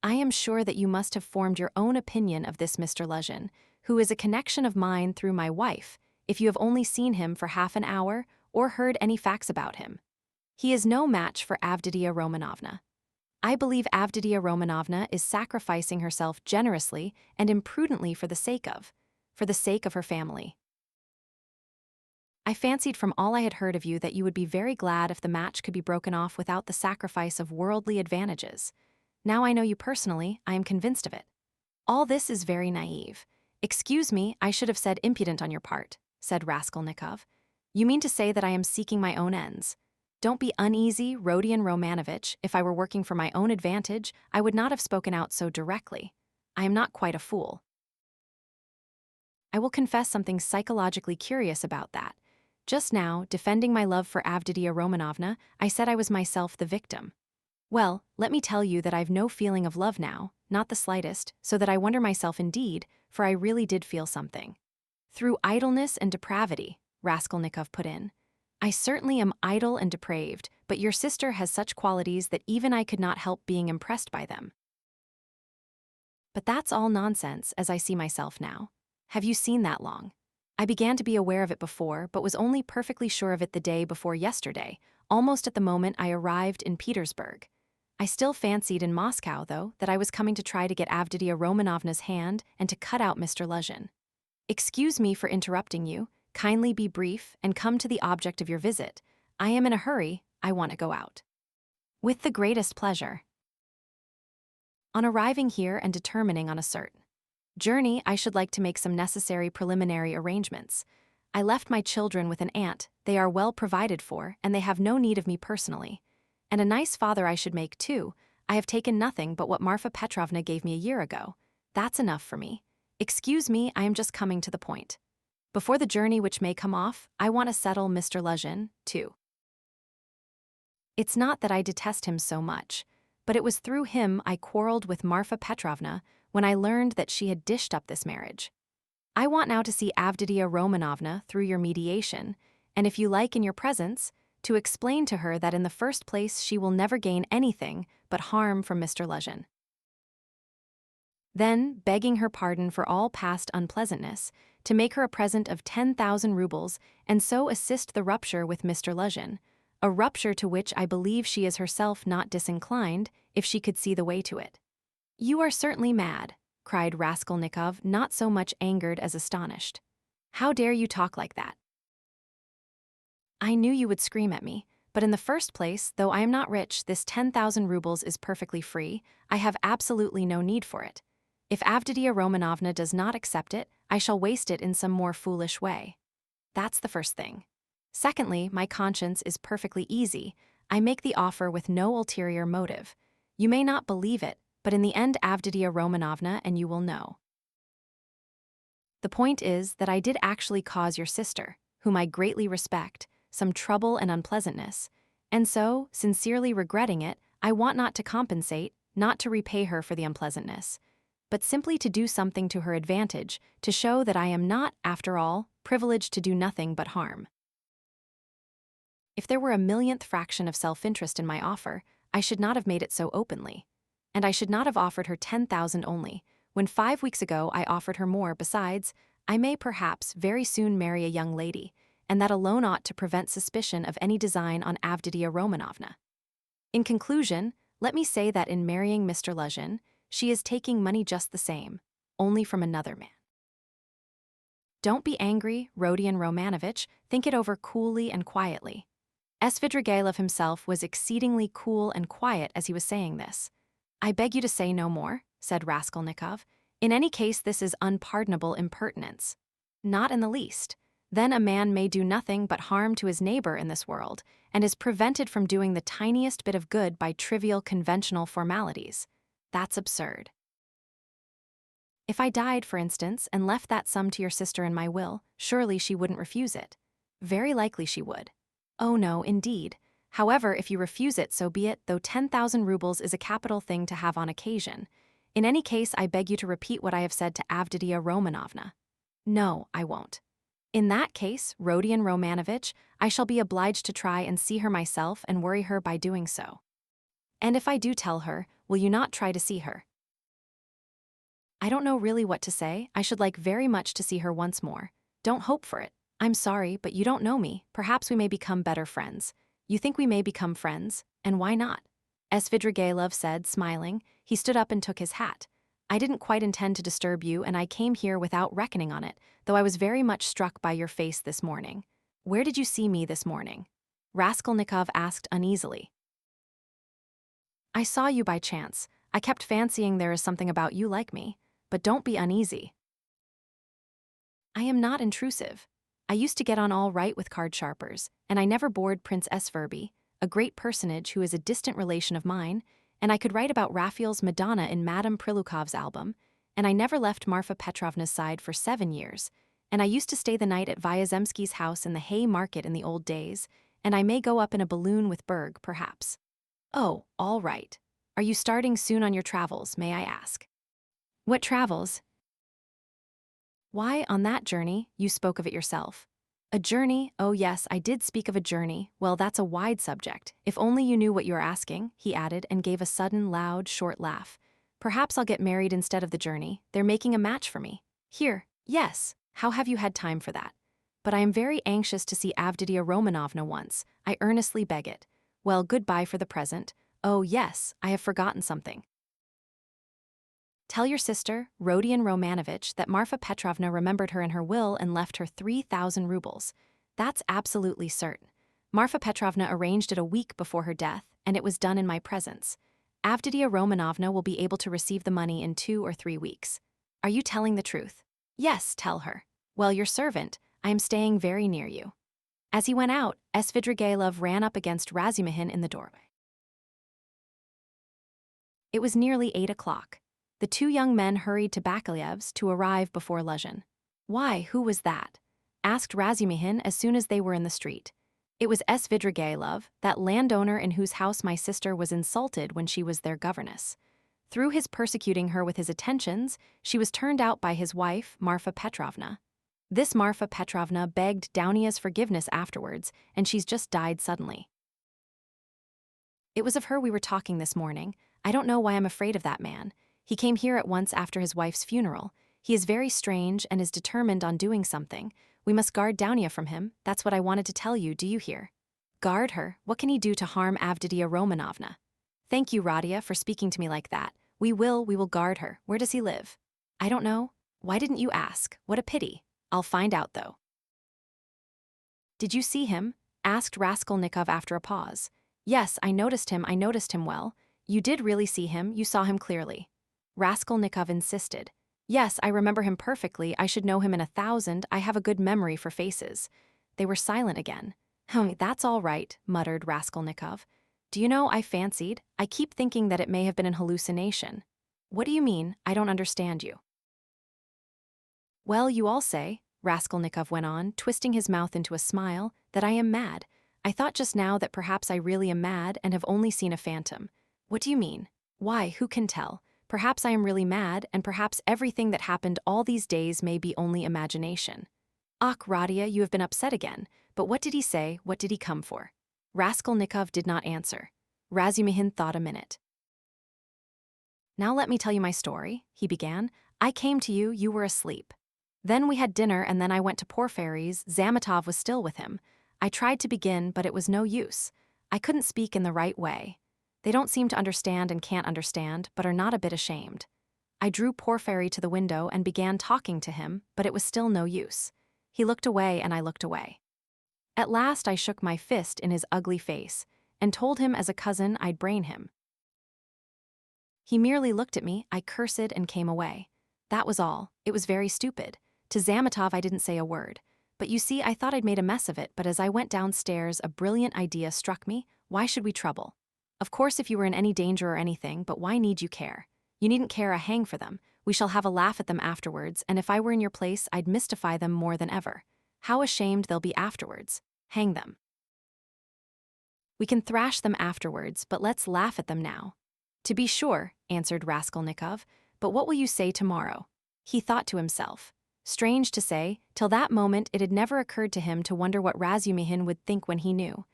I am sure that you must have formed your own opinion of this Mr. Luzhin, who is a connection of mine through my wife, if you have only seen him for half an hour or heard any facts about him. He is no match for Avditia Romanovna. I believe Avditia Romanovna is sacrificing herself generously and imprudently for the sake of her family. I fancied from all I had heard of you that you would be very glad if the match could be broken off without the sacrifice of worldly advantages. Now I know you personally, I am convinced of it. All this is very naive. Excuse me, I should have said impudent on your part, said Raskolnikov. You mean to say that I am seeking my own ends. Don't be uneasy, Rodion Romanovich. If I were working for my own advantage, I would not have spoken out so directly. I am not quite a fool. I will confess something psychologically curious about that. Just now, defending my love for Avditia Romanovna, I said I was myself the victim. Well, let me tell you that I've no feeling of love now, not the slightest, so that I wonder myself indeed, for I really did feel something. Through idleness and depravity, Raskolnikov put in. I certainly am idle and depraved, but your sister has such qualities that even I could not help being impressed by them. But that's all nonsense, as I see myself now. Have you seen that long? I began to be aware of it before, but was only perfectly sure of it the day before yesterday, almost at the moment I arrived in Petersburg. I still fancied in Moscow, though, that I was coming to try to get Avditia Romanovna's hand and to cut out Mr. Luzhin. Excuse me for interrupting you. Kindly be brief and come to the object of your visit. I am in a hurry. I want to go out. With the greatest pleasure. On arriving here and determining on a certain journey, I should like to make some necessary preliminary arrangements. I left my children with an aunt. They are well provided for, and they have no need of me personally. And a nice father I should make, too. I have taken nothing but what Marfa Petrovna gave me a year ago. That's enough for me. Excuse me, I am just coming to the point. Before the journey which may come off, I want to settle Mr. Luzhin, too. It's not that I detest him so much, but it was through him I quarreled with Marfa Petrovna when I learned that she had dished up this marriage. I want now to see Avditia Romanovna through your mediation, and if you like in your presence, to explain to her that in the first place she will never gain anything but harm from Mr. Luzhin. Then, begging her pardon for all past unpleasantness, to make her a present of 10,000 rubles and so assist the rupture with Mr. Luzhin, a rupture to which I believe she is herself not disinclined if she could see the way to it. You are certainly mad, cried Raskolnikov, not so much angered as astonished. How dare you talk like that? I knew you would scream at me, but in the first place, though I am not rich, this 10,000 rubles is perfectly free. I have absolutely no need for it. If Avditia Romanovna does not accept it, I shall waste it in some more foolish way. That's the first thing. Secondly, my conscience is perfectly easy. I make the offer with no ulterior motive. You may not believe it, but in the end Avditia Romanovna and you will know. The point is that I did actually cause your sister, whom I greatly respect, some trouble and unpleasantness, and so, sincerely regretting it, I want not to compensate, not to repay her for the unpleasantness, but simply to do something to her advantage, to show that I am not, after all, privileged to do nothing but harm. If there were a millionth fraction of self-interest in my offer, I should not have made it so openly. And I should not have offered her 10,000 only, when 5 weeks ago I offered her more. Besides, I may perhaps very soon marry a young lady, and that alone ought to prevent suspicion of any design on Avditia Romanovna. In conclusion, let me say that in marrying Mr. Luzhin, she is taking money just the same, only from another man. Don't be angry, Rodion Romanovich, think it over coolly and quietly. Svidrigailov himself was exceedingly cool and quiet as he was saying this. I beg you to say no more, said Raskolnikov. In any case, this is unpardonable impertinence. Not in the least. Then a man may do nothing but harm to his neighbor in this world, and is prevented from doing the tiniest bit of good by trivial conventional formalities. That's absurd. If I died, for instance, and left that sum to your sister in my will, surely she wouldn't refuse it. Very likely she would. Oh no, indeed. However, if you refuse it, so be it, though 10,000 rubles is a capital thing to have on occasion. In any case, I beg you to repeat what I have said to Avditia Romanovna. No, I won't. In that case, Rodion Romanovich, I shall be obliged to try and see her myself and worry her by doing so. And if I do tell her, will you not try to see her? I don't know really what to say. I should like very much to see her once more. Don't hope for it. I'm sorry, but you don't know me. Perhaps we may become better friends. You think we may become friends? And why not? Svidrigailov said, smiling. He stood up and took his hat. I didn't quite intend to disturb you, and I came here without reckoning on it, though I was very much struck by your face this morning. Where did you see me this morning? Raskolnikov asked uneasily. I saw you by chance. I kept fancying there is something about you like me, but don't be uneasy. I am not intrusive. I used to get on all right with card sharpers, and I never bored Prince Verby, a great personage who is a distant relation of mine, and I could write about Raphael's Madonna in Madame Prilukov's album, and I never left Marfa Petrovna's side for 7 years, and I used to stay the night at Vyazemsky's house in the Hay Market in the old days, and I may go up in a balloon with Berg, perhaps. Oh, all right. Are you starting soon on your travels, may I ask? What travels? Why, on that journey, you spoke of it yourself. A journey? Oh yes, I did speak of a journey. Well, that's a wide subject. If only you knew what you're asking, he added and gave a sudden, loud, short laugh. Perhaps I'll get married instead of the journey. They're making a match for me. Here. Yes. How have you had time for that? But I am very anxious to see Avditia Romanovna once. I earnestly beg it. Well, goodbye for the present. Oh yes, I have forgotten something. Tell your sister, Rodion Romanovich, that Marfa Petrovna remembered her in her will and left her 3,000 rubles. That's absolutely certain. Marfa Petrovna arranged it a week before her death, and it was done in my presence. Avditia Romanovna will be able to receive the money in 2 or 3 weeks. Are you telling the truth? Yes, tell her. Well, your servant, I am staying very near you. As he went out, Svidrigailov ran up against Razumihin in the doorway. It was nearly 8 o'clock. The 2 young men hurried to Bakaliev's to arrive before Luzhin. Why, who was that? Asked Razumihin as soon as they were in the street. It was Svidrigailov, that landowner in whose house my sister was insulted when she was their governess. Through his persecuting her with his attentions, she was turned out by his wife, Marfa Petrovna. This Marfa Petrovna begged Daunia's forgiveness afterwards, and she's just died suddenly. It was of her we were talking this morning. I don't know why I'm afraid of that man. He came here at once after his wife's funeral. He is very strange and is determined on doing something. We must guard Daunia from him. That's what I wanted to tell you, do you hear? Guard her? What can he do to harm Avditia Romanovna? Thank you, Radia, for speaking to me like that. We will guard her. Where does he live? I don't know. Why didn't you ask? What a pity. I'll find out, though. Did you see him? Asked Raskolnikov after a pause. Yes, I noticed him well. You did really see him, you saw him clearly. Raskolnikov insisted. Yes, I remember him perfectly. I should know him in 1,000. I have a good memory for faces. They were silent again. That's all right, muttered Raskolnikov. Do you know, I keep thinking that it may have been an hallucination. What do you mean? I don't understand you. Well, you all say, Raskolnikov went on, twisting his mouth into a smile, that I am mad. I thought just now that perhaps I really am mad and have only seen a phantom. What do you mean? Why, who can tell? Perhaps I am really mad, and perhaps everything that happened all these days may be only imagination. Ach, Radia, you have been upset again. But what did he say? What did he come for? Raskolnikov did not answer. Razumihin thought a minute. Now let me tell you my story, he began. I came to you, you were asleep. Then we had dinner, and then I went to Porfiry's. Zametov was still with him. I tried to begin, but it was no use. I couldn't speak in the right way. They don't seem to understand and can't understand, but are not a bit ashamed. I drew Porfiry to the window and began talking to him, but it was still no use. He looked away and I looked away. At last I shook my fist in his ugly face and told him as a cousin I'd brain him. He merely looked at me, I cursed and came away. That was all. It was very stupid. To Zametov I didn't say a word. But you see, I thought I'd made a mess of it, but as I went downstairs a brilliant idea struck me. Why should we trouble? Of course if you were in any danger or anything, but why need you care? You needn't care a hang for them. We shall have a laugh at them afterwards, and if I were in your place I'd mystify them more than ever. How ashamed they'll be afterwards. Hang them. We can thrash them afterwards, but let's laugh at them now. To be sure, answered Raskolnikov, but what will you say tomorrow? He thought to himself. Strange to say, till that moment it had never occurred to him to wonder what Razumihin would think when he knew.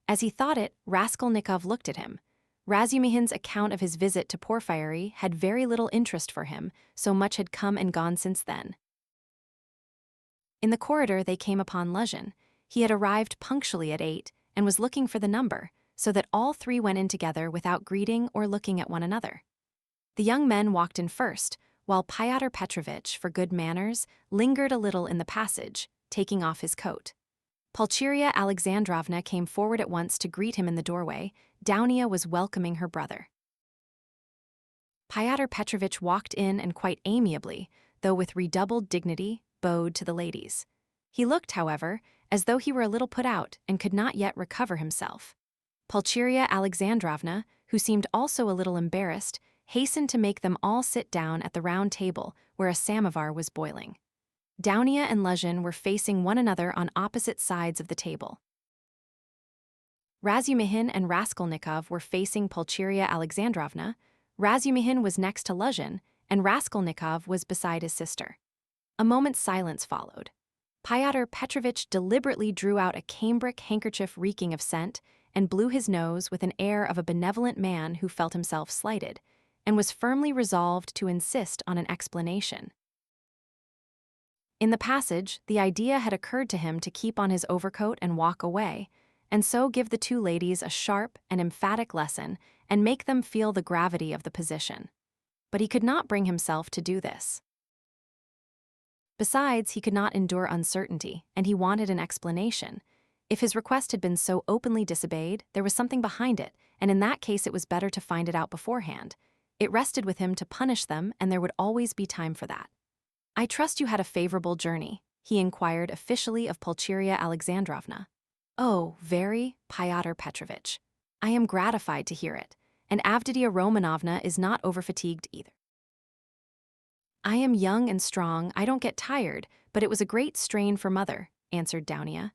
As he thought it, Raskolnikov looked at him. Razumihin's account of his visit to Porfiry had very little interest for him, so much had come and gone since then. In the corridor they came upon Luzhin. He had arrived punctually at 8 and was looking for the number, so that all 3 went in together without greeting or looking at one another. The young men walked in first, while Fyodor Petrovitch, for good manners, lingered a little in the passage, taking off his coat. Pulcheria Alexandrovna came forward at once to greet him in the doorway. Daunia was welcoming her brother. Fyodor Petrovitch walked in and quite amiably, though with redoubled dignity, bowed to the ladies. He looked, however, as though he were a little put out and could not yet recover himself. Pulcheria Alexandrovna, who seemed also a little embarrassed, hastened to make them all sit down at the round table where a samovar was boiling. Daunia and Luzhin were facing one another on opposite sides of the table. Razumihin and Raskolnikov were facing Pulcheria Alexandrovna. Razumihin was next to Luzhin, and Raskolnikov was beside his sister. A moment's silence followed. Pyotr Petrovitch deliberately drew out a cambric handkerchief reeking of scent and blew his nose with an air of a benevolent man who felt himself slighted, and was firmly resolved to insist on an explanation. In the passage, the idea had occurred to him to keep on his overcoat and walk away, and so give the two ladies a sharp and emphatic lesson and make them feel the gravity of the position. But he could not bring himself to do this. Besides, he could not endure uncertainty, and he wanted an explanation. If his request had been so openly disobeyed, there was something behind it, and in that case it was better to find it out beforehand. It rested with him to punish them, and there would always be time for that. "I trust you had a favorable journey," he inquired officially of Pulcheria Alexandrovna. "Oh, very, Pyotr Petrovitch. I am gratified to hear it, and Avditia Romanovna is not overfatigued either." "I am young and strong, I don't get tired, but it was a great strain for Mother," answered Downia.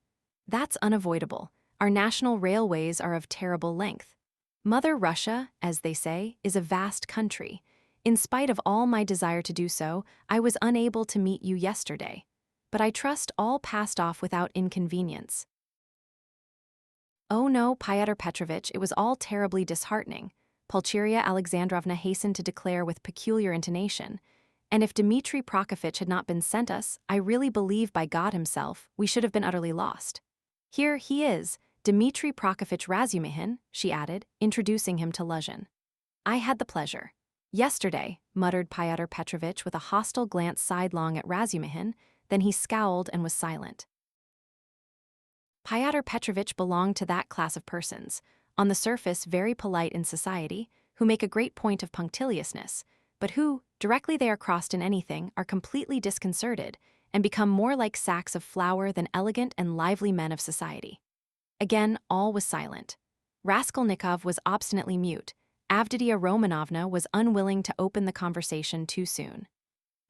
"That's unavoidable. Our national railways are of terrible length. Mother Russia, as they say, is a vast country. In spite of all my desire to do so, I was unable to meet you yesterday. But I trust all passed off without inconvenience." "Oh no, Pyotr Petrovitch, it was all terribly disheartening," Pulcheria Alexandrovna hastened to declare with peculiar intonation. "And if Dmitri Prokofitch had not been sent us, I really believe by God himself, we should have been utterly lost. Here he is, Dmitri Prokofitch Razumihin," she added, introducing him to Luzhin. "I had the pleasure." "Yesterday," muttered Pyotr Petrovitch with a hostile glance sidelong at Razumihin, then he scowled and was silent. Pyotr Petrovitch belonged to that class of persons, on the surface very polite in society, who make a great point of punctiliousness, but who, directly they are crossed in anything, are completely disconcerted and become more like sacks of flour than elegant and lively men of society. Again, all was silent. Raskolnikov was obstinately mute. Avditia Romanovna was unwilling to open the conversation too soon.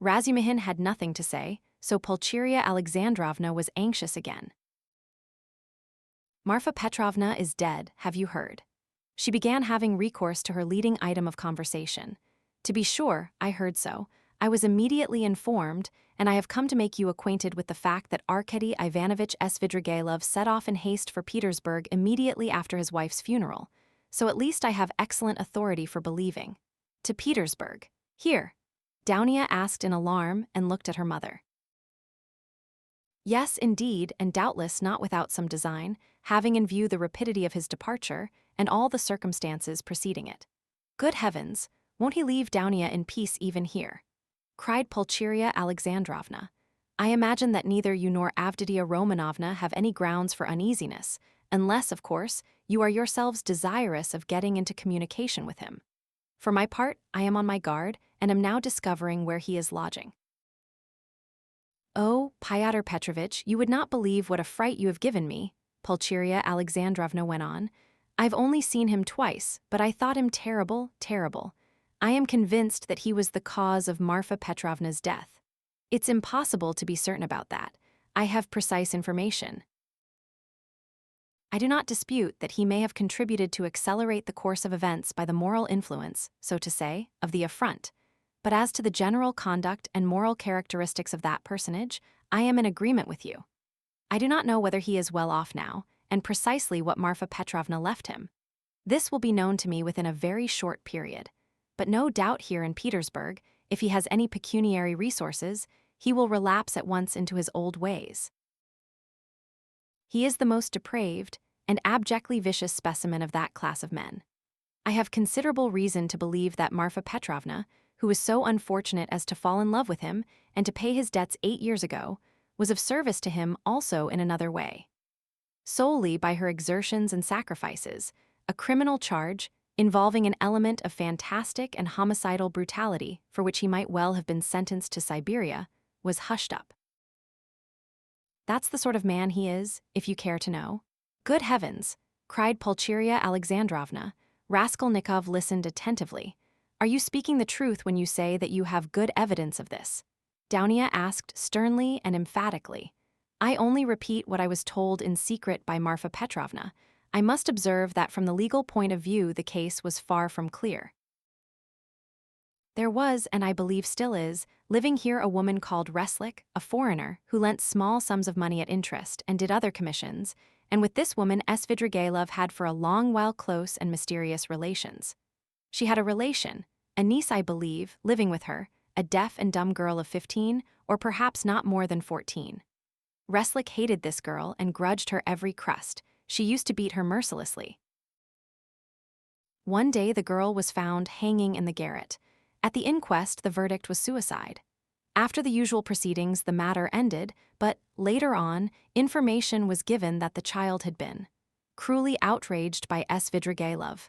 Razumihin had nothing to say, so Pulcheria Alexandrovna was anxious again. "Marfa Petrovna is dead, have you heard?" She began having recourse to her leading item of conversation. "To be sure, I heard so. I was immediately informed, and I have come to make you acquainted with the fact that Arkady Ivanovich Svidrigailov set off in haste for Petersburg immediately after his wife's funeral, so at least I have excellent authority for believing." "To Petersburg? Here?" Downia asked in alarm and looked at her mother. "Yes, indeed, and doubtless not without some design, having in view the rapidity of his departure and all the circumstances preceding it." "Good heavens, won't he leave Downia in peace even here?" cried Pulcheria Alexandrovna. "I imagine that neither you nor Avditia Romanovna have any grounds for uneasiness, unless, of course, you are yourselves desirous of getting into communication with him. For my part, I am on my guard, and am now discovering where he is lodging." "Oh, Pyotr Petrovitch, you would not believe what a fright you have given me," Pulcheria Alexandrovna went on. "I've only seen him twice, but I thought him terrible, terrible. I am convinced that he was the cause of Marfa Petrovna's death. It's impossible to be certain about that. I have precise information. I do not dispute that he may have contributed to accelerate the course of events by the moral influence, so to say, of the affront. But as to the general conduct and moral characteristics of that personage, I am in agreement with you. I do not know whether he is well off now, and precisely what Marfa Petrovna left him. This will be known to me within a very short period. But no doubt here in Petersburg, if he has any pecuniary resources, he will relapse at once into his old ways. He is the most depraved and abjectly vicious specimen of that class of men. I have considerable reason to believe that Marfa Petrovna, who was so unfortunate as to fall in love with him and to pay his debts 8 years ago, was of service to him also in another way. Solely by her exertions and sacrifices, a criminal charge, involving an element of fantastic and homicidal brutality for which he might well have been sentenced to Siberia, was hushed up. That's the sort of man he is, if you care to know. Good heavens, cried Pulcheria Alexandrovna. Raskolnikov listened attentively. Are you speaking the truth when you say that you have good evidence of this? Downia asked sternly and emphatically. I only repeat what I was told in secret by Marfa Petrovna. I must observe that from the legal point of view the case was far from clear. There was, and I believe still is, living here a woman called Reslik, a foreigner, who lent small sums of money at interest and did other commissions, and with this woman Svidrigailov had for a long while close and mysterious relations. She had a relation, a niece I believe, living with her, a deaf and dumb girl of 15, or perhaps not more than 14. Reslik hated this girl and grudged her every crust. She used to beat her mercilessly. One day the girl was found hanging in the garret. At the inquest, the verdict was suicide. After the usual proceedings, the matter ended, but later on, information was given that the child had been cruelly outraged by Svidrigailov.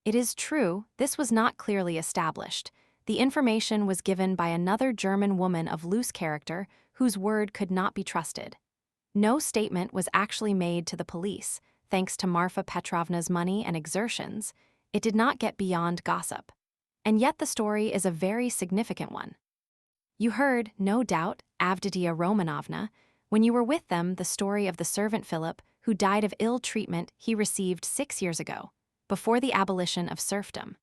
It is true, this was not clearly established. The information was given by another German woman of loose character whose word could not be trusted. No statement was actually made to the police. Thanks to Marfa Petrovna's money and exertions, it did not get beyond gossip. And yet the story is a very significant one. You heard, no doubt, Avditia Romanovna, when you were with them, the story of the servant Philip, who died of ill treatment he received 6 years ago, before the abolition of serfdom.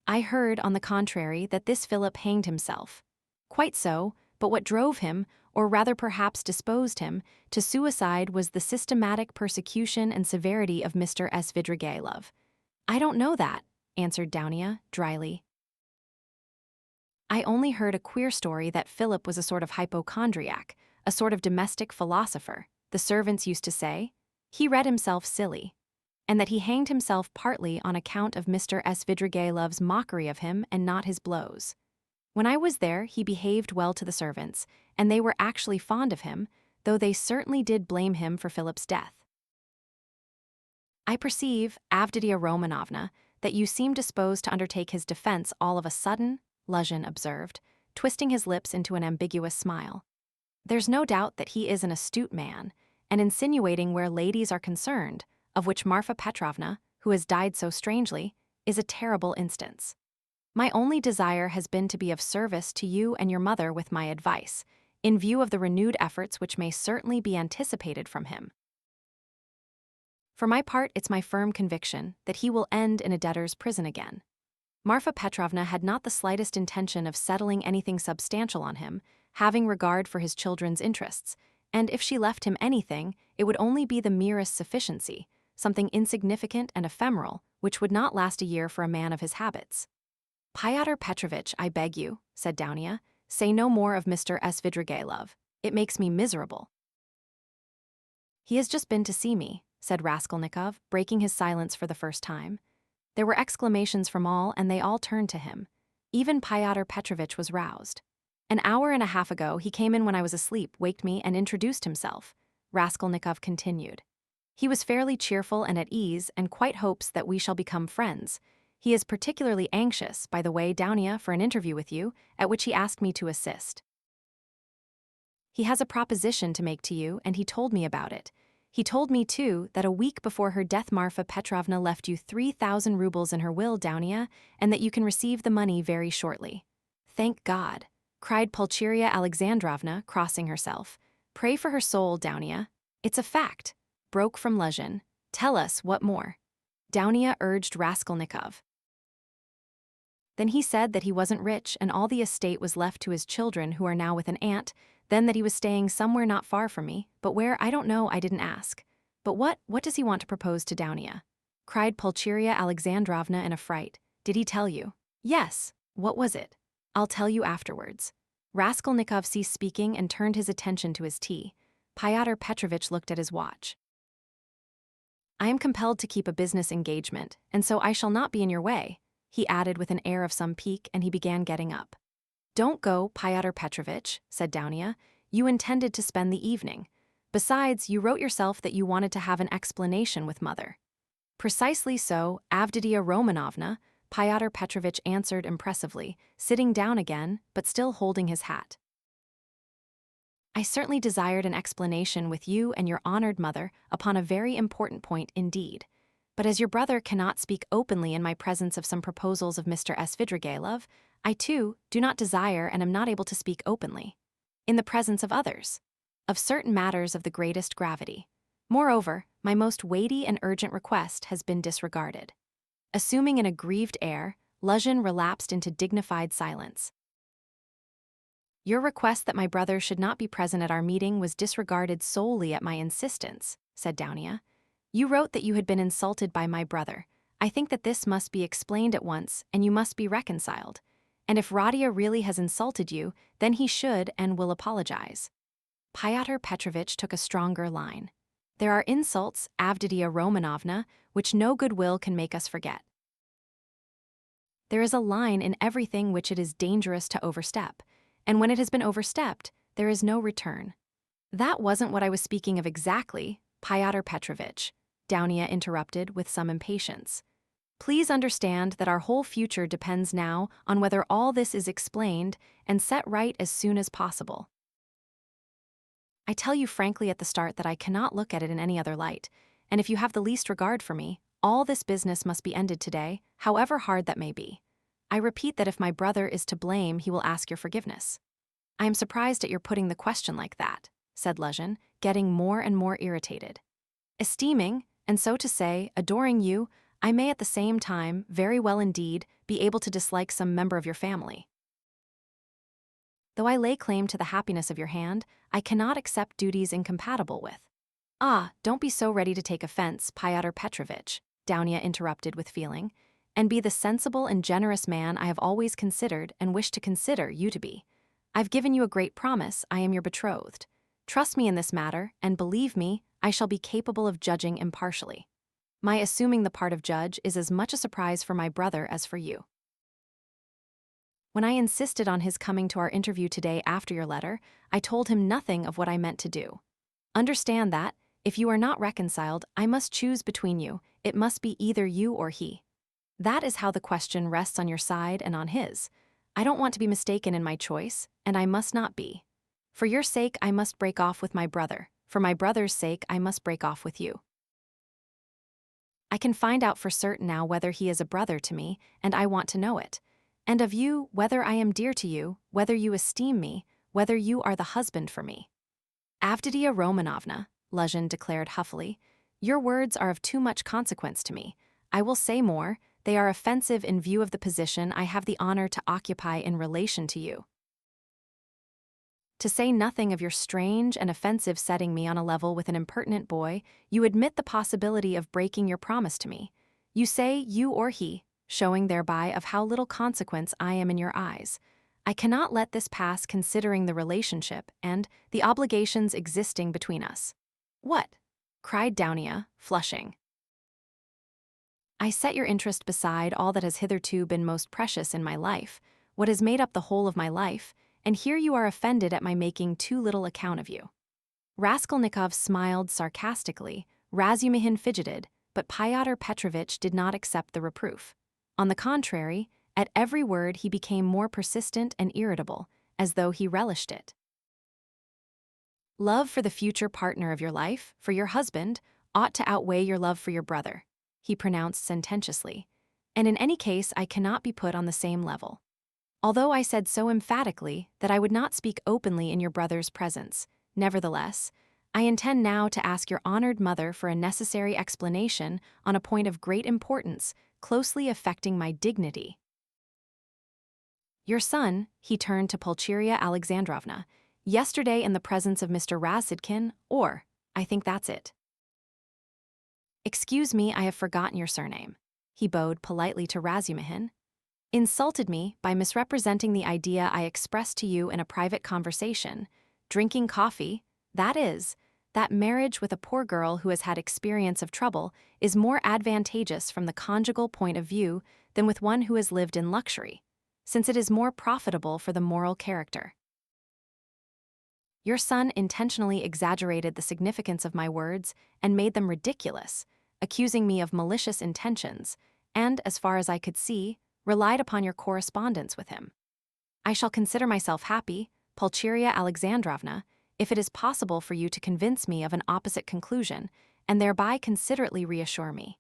I heard, on the contrary, that this Philip hanged himself. Quite so, but what drove him, or rather perhaps disposed him, to suicide was the systematic persecution and severity of Mr. Svidrigailov. I don't know that, answered Dounia, dryly. I only heard a queer story that Philip was a sort of hypochondriac, a sort of domestic philosopher, the servants used to say. He read himself silly, and that he hanged himself partly on account of Mr. Svidrigailov's mockery of him and not his blows. When I was there, he behaved well to the servants, and they were actually fond of him, though they certainly did blame him for Philip's death. I perceive, Avditia Romanovna, that you seem disposed to undertake his defense all of a sudden, Luzhin observed, twisting his lips into an ambiguous smile. There's no doubt that he is an astute man, and insinuating where ladies are concerned, of which Marfa Petrovna, who has died so strangely, is a terrible instance. My only desire has been to be of service to you and your mother with my advice, in view of the renewed efforts which may certainly be anticipated from him. For my part, it's my firm conviction that he will end in a debtor's prison again. Marfa Petrovna had not the slightest intention of settling anything substantial on him, having regard for his children's interests, and if she left him anything, it would only be the merest sufficiency, something insignificant and ephemeral, which would not last a year for a man of his habits. Fyodor Petrovitch, I beg you, said Dounia, say no more of Mr. Svidrigailov. It makes me miserable. He has just been to see me, said Raskolnikov, breaking his silence for the first time. There were exclamations from all, and they all turned to him. Even Fyodor Petrovitch was roused. An hour and a half ago, he came in when I was asleep, waked me, and introduced himself, Raskolnikov continued. He was fairly cheerful and at ease, and quite hopes that we shall become friends. He is particularly anxious, by the way, Dounia, for an interview with you, at which he asked me to assist. He has a proposition to make to you, and he told me about it. He told me, too, that a week before her death Marfa Petrovna left you 3,000 rubles in her will, Dounia, and that you can receive the money very shortly. Thank God, cried Pulcheria Alexandrovna, crossing herself. Pray for her soul, Dounia. It's a fact, broke from Luzhin. Tell us what more. Dounia urged Raskolnikov. Then he said that he wasn't rich and all the estate was left to his children who are now with an aunt, then that he was staying somewhere not far from me, but where I don't know, I didn't ask. But what does he want to propose to Dounia? Cried Pulcheria Alexandrovna in a fright. Did he tell you? Yes. What was it? I'll tell you afterwards. Raskolnikov ceased speaking and turned his attention to his tea. Fyodor Petrovitch looked at his watch. I am compelled to keep a business engagement, and so I shall not be in your way, he added with an air of some pique, and he began getting up. Don't go, Fyodor Petrovitch, said Dounia. You intended to spend the evening. Besides, you wrote yourself that you wanted to have an explanation with mother. Precisely so, Avditia Romanovna, Fyodor Petrovitch answered impressively, sitting down again, but still holding his hat. I certainly desired an explanation with you and your honored mother upon a very important point indeed. But as your brother cannot speak openly in my presence of some proposals of Mr. Svidrigailov, I, too, do not desire and am not able to speak openly, in the presence of others, of certain matters of the greatest gravity. Moreover, my most weighty and urgent request has been disregarded. Assuming an aggrieved air, Luzhin relapsed into dignified silence. Your request that my brother should not be present at our meeting was disregarded solely at my insistence, said Dounia. You wrote that you had been insulted by my brother. I think that this must be explained at once, and you must be reconciled. And if Radia really has insulted you, then he should and will apologize. Pyotr Petrovitch took a stronger line. There are insults, Avditia Romanovna, which no goodwill can make us forget. There is a line in everything which it is dangerous to overstep, and when it has been overstepped, there is no return. That wasn't what I was speaking of exactly, Pyotr Petrovitch, Dounia interrupted with some impatience. Please understand that our whole future depends now on whether all this is explained and set right as soon as possible. I tell you frankly at the start that I cannot look at it in any other light, and if you have the least regard for me, all this business must be ended today, however hard that may be. I repeat that if my brother is to blame, he will ask your forgiveness. I am surprised at your putting the question like that, said Luzhin, getting more and more irritated. Esteeming, and so to say, adoring you, I may at the same time, very well indeed, be able to dislike some member of your family. Though I lay claim to the happiness of your hand, I cannot accept duties incompatible with. Ah, don't be so ready to take offense, Pyotr Petrovitch, Dounia interrupted with feeling, and be the sensible and generous man I have always considered and wish to consider you to be. I've given you a great promise, I am your betrothed. Trust me in this matter, and believe me, I shall be capable of judging impartially. My assuming the part of judge is as much a surprise for my brother as for you. When I insisted on his coming to our interview today after your letter, I told him nothing of what I meant to do. Understand that, if you are not reconciled, I must choose between you. It must be either you or he. That is how the question rests on your side and on his. I don't want to be mistaken in my choice, and I must not be. For your sake, I must break off with my brother. For my brother's sake, I must break off with you. I can find out for certain now whether he is a brother to me, and I want to know it. And of you, whether I am dear to you, whether you esteem me, whether you are the husband for me. Avditia Romanovna, Luzhin declared huffily, your words are of too much consequence to me. I will say more, they are offensive in view of the position I have the honor to occupy in relation to you. To say nothing of your strange and offensive setting me on a level with an impertinent boy, you admit the possibility of breaking your promise to me. You say you or he, showing thereby of how little consequence I am in your eyes. I cannot let this pass considering the relationship and the obligations existing between us. What? Cried Dounia, flushing. I set your interest beside all that has hitherto been most precious in my life, what has made up the whole of my life, and here you are offended at my making too little account of you. Raskolnikov smiled sarcastically, Razumihin fidgeted, but Pyotr Petrovitch did not accept the reproof. On the contrary, at every word he became more persistent and irritable, as though he relished it. Love for the future partner of your life, for your husband, ought to outweigh your love for your brother, he pronounced sententiously, and in any case I cannot be put on the same level. Although I said so emphatically that I would not speak openly in your brother's presence, nevertheless, I intend now to ask your honored mother for a necessary explanation on a point of great importance, closely affecting my dignity. Your son, he turned to Pulcheria Alexandrovna, yesterday in the presence of Mr. Razsidkin, or, I think that's it. Excuse me, I have forgotten your surname. He bowed politely to Razumihin. Insulted me by misrepresenting the idea I expressed to you in a private conversation, drinking coffee, that is, that marriage with a poor girl who has had experience of trouble is more advantageous from the conjugal point of view than with one who has lived in luxury, since it is more profitable for the moral character. Your son intentionally exaggerated the significance of my words and made them ridiculous, accusing me of malicious intentions, and, as far as I could see, relied upon your correspondence with him. I shall consider myself happy, Pulcheria Alexandrovna, if it is possible for you to convince me of an opposite conclusion, and thereby considerately reassure me.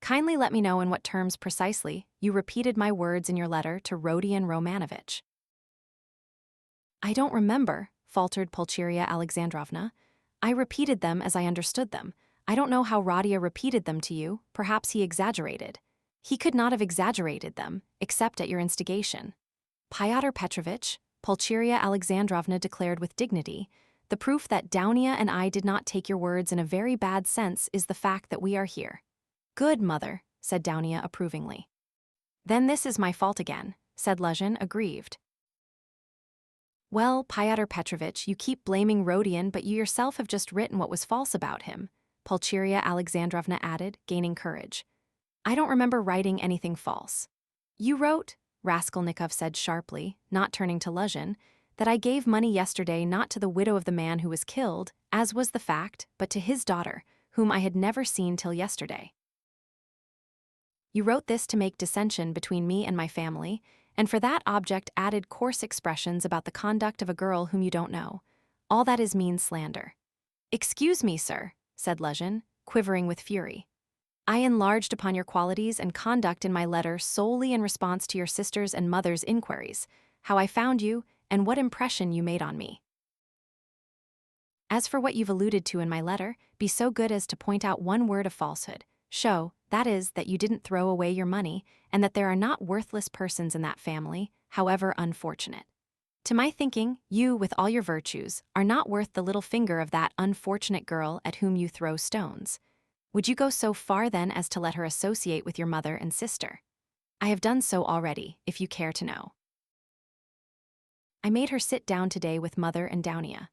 Kindly let me know in what terms precisely you repeated my words in your letter to Rodion Romanovich. I don't remember, faltered Pulcheria Alexandrovna. I repeated them as I understood them. I don't know how Radia repeated them to you, perhaps he exaggerated. He could not have exaggerated them, except at your instigation. Pyotr Petrovitch, Pulcheria Alexandrovna declared with dignity, the proof that Dounia and I did not take your words in a very bad sense is the fact that we are here. Good, mother, said Dounia approvingly. Then this is my fault again, said Luzhin, aggrieved. Well, Pyotr Petrovitch, you keep blaming Rodion, but you yourself have just written what was false about him, Pulcheria Alexandrovna added, gaining courage. I don't remember writing anything false. You wrote, Raskolnikov said sharply, not turning to Luzhin, that I gave money yesterday not to the widow of the man who was killed, as was the fact, but to his daughter, whom I had never seen till yesterday. You wrote this to make dissension between me and my family, and for that object added coarse expressions about the conduct of a girl whom you don't know. All that is mean slander. Excuse me, sir, said Luzhin, quivering with fury. I enlarged upon your qualities and conduct in my letter solely in response to your sister's and mother's inquiries, how I found you, and what impression you made on me. As for what you've alluded to in my letter, be so good as to point out one word of falsehood. Show, that is, that you didn't throw away your money, and that there are not worthless persons in that family, however unfortunate. To my thinking, you, with all your virtues, are not worth the little finger of that unfortunate girl at whom you throw stones. Would you go so far then as to let her associate with your mother and sister? I have done so already, if you care to know. I made her sit down today with mother and Dounia.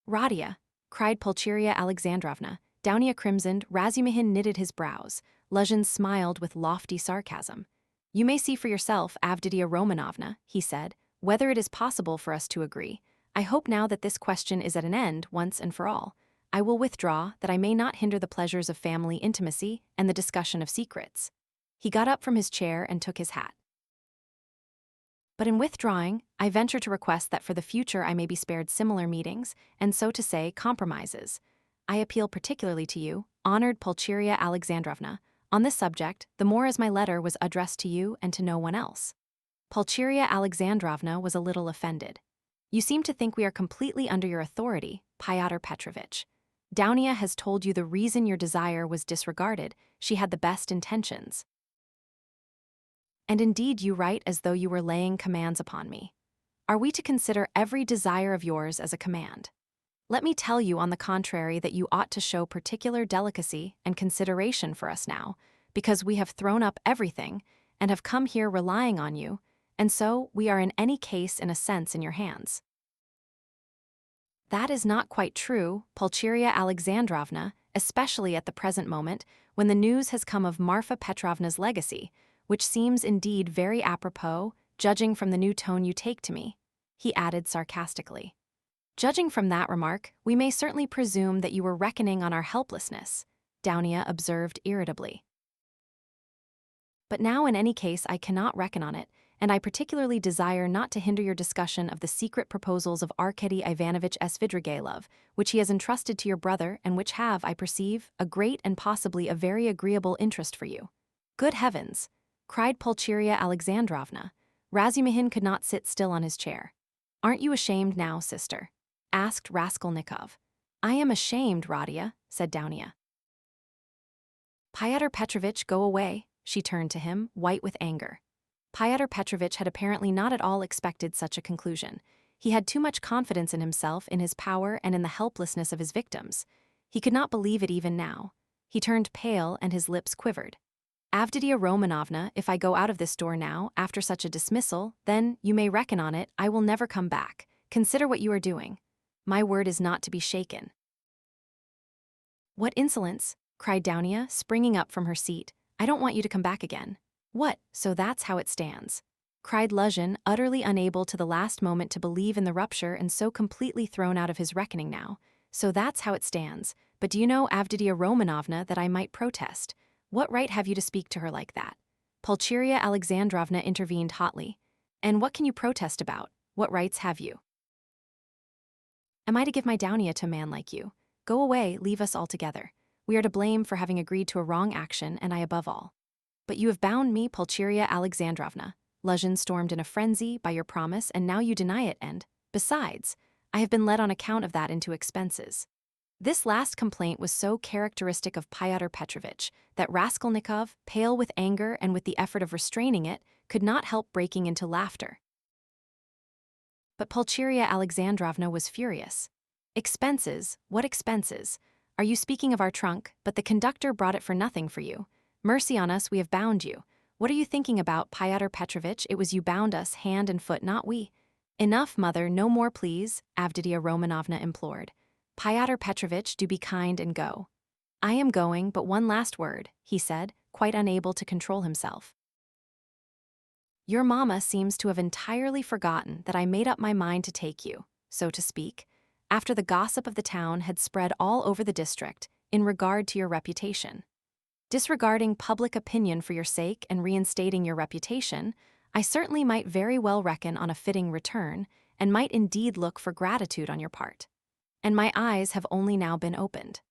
Radia, cried Pulcheria Alexandrovna. Dounia crimsoned, Razumihin knitted his brows. Luzhin smiled with lofty sarcasm. You may see for yourself, Avditia Romanovna, he said, whether it is possible for us to agree. I hope now that this question is at an end once and for all. I will withdraw, that I may not hinder the pleasures of family intimacy and the discussion of secrets. He got up from his chair and took his hat. But in withdrawing, I venture to request that for the future I may be spared similar meetings, and so to say, compromises. I appeal particularly to you, honored Pulcheria Alexandrovna, on this subject, the more as my letter was addressed to you and to no one else. Pulcheria Alexandrovna was a little offended. You seem to think we are completely under your authority, Pyotr Petrovitch. Dounia has told you the reason your desire was disregarded. She had the best intentions. And indeed you write as though you were laying commands upon me. Are we to consider every desire of yours as a command? Let me tell you, on the contrary, that you ought to show particular delicacy and consideration for us now, because we have thrown up everything and have come here relying on you, and so we are in any case in a sense in your hands. That is not quite true, Pulcheria Alexandrovna, especially at the present moment, when the news has come of Marfa Petrovna's legacy, which seems indeed very apropos, judging from the new tone you take to me, he added sarcastically. Judging from that remark, we may certainly presume that you were reckoning on our helplessness, Dounia observed irritably. But now in any case I cannot reckon on it, and I particularly desire not to hinder your discussion of the secret proposals of Arkady Ivanovich Svidrigailov, which he has entrusted to your brother and which have, I perceive, a great and possibly a very agreeable interest for you. Good heavens! Cried Pulcheria Alexandrovna. Razumihin could not sit still on his chair. Aren't you ashamed now, sister? Asked Raskolnikov. I am ashamed, Radia, said Dounia. Pyotr Petrovitch, go away, she turned to him, white with anger. Pyotr Petrovitch had apparently not at all expected such a conclusion. He had too much confidence in himself, in his power, and in the helplessness of his victims. He could not believe it even now. He turned pale and his lips quivered. Avditia Romanovna, if I go out of this door now, after such a dismissal, then, you may reckon on it, I will never come back. Consider what you are doing. My word is not to be shaken. What insolence, cried Dounia, springing up from her seat. I don't want you to come back again. What, so that's how it stands? Cried Luzhin, utterly unable to the last moment to believe in the rupture and so completely thrown out of his reckoning now. So that's how it stands. But do you know, Avditia Romanovna, that I might protest? What right have you to speak to her like that? Pulcheria Alexandrovna intervened hotly. And what can you protest about? What rights have you? Am I to give my Dounia to a man like you? Go away, leave us altogether. We are to blame for having agreed to a wrong action, and I above all. But you have bound me, Pulcheria Alexandrovna. Luzhin stormed in a frenzy by your promise, and now you deny it, and, besides, I have been led on account of that into expenses. This last complaint was so characteristic of Pyotr Petrovich that Raskolnikov, pale with anger and with the effort of restraining it, could not help breaking into laughter. But Pulcheria Alexandrovna was furious. "Expenses? What expenses? Are you speaking of our trunk? But the conductor brought it for nothing for you. Mercy on us, we have bound you. What are you thinking about, Pyotr Petrovich? It was you bound us, hand and foot, not we." "Enough, mother, no more, please," Avditia Romanovna implored. "Pyotr Petrovich, do be kind and go." "I am going, but one last word," he said, quite unable to control himself. "Your mamma seems to have entirely forgotten that I made up my mind to take you, so to speak, after the gossip of the town had spread all over the district in regard to your reputation. Disregarding public opinion for your sake and reinstating your reputation, I certainly might very well reckon on a fitting return, and might indeed look for gratitude on your part. And my eyes have only now been opened.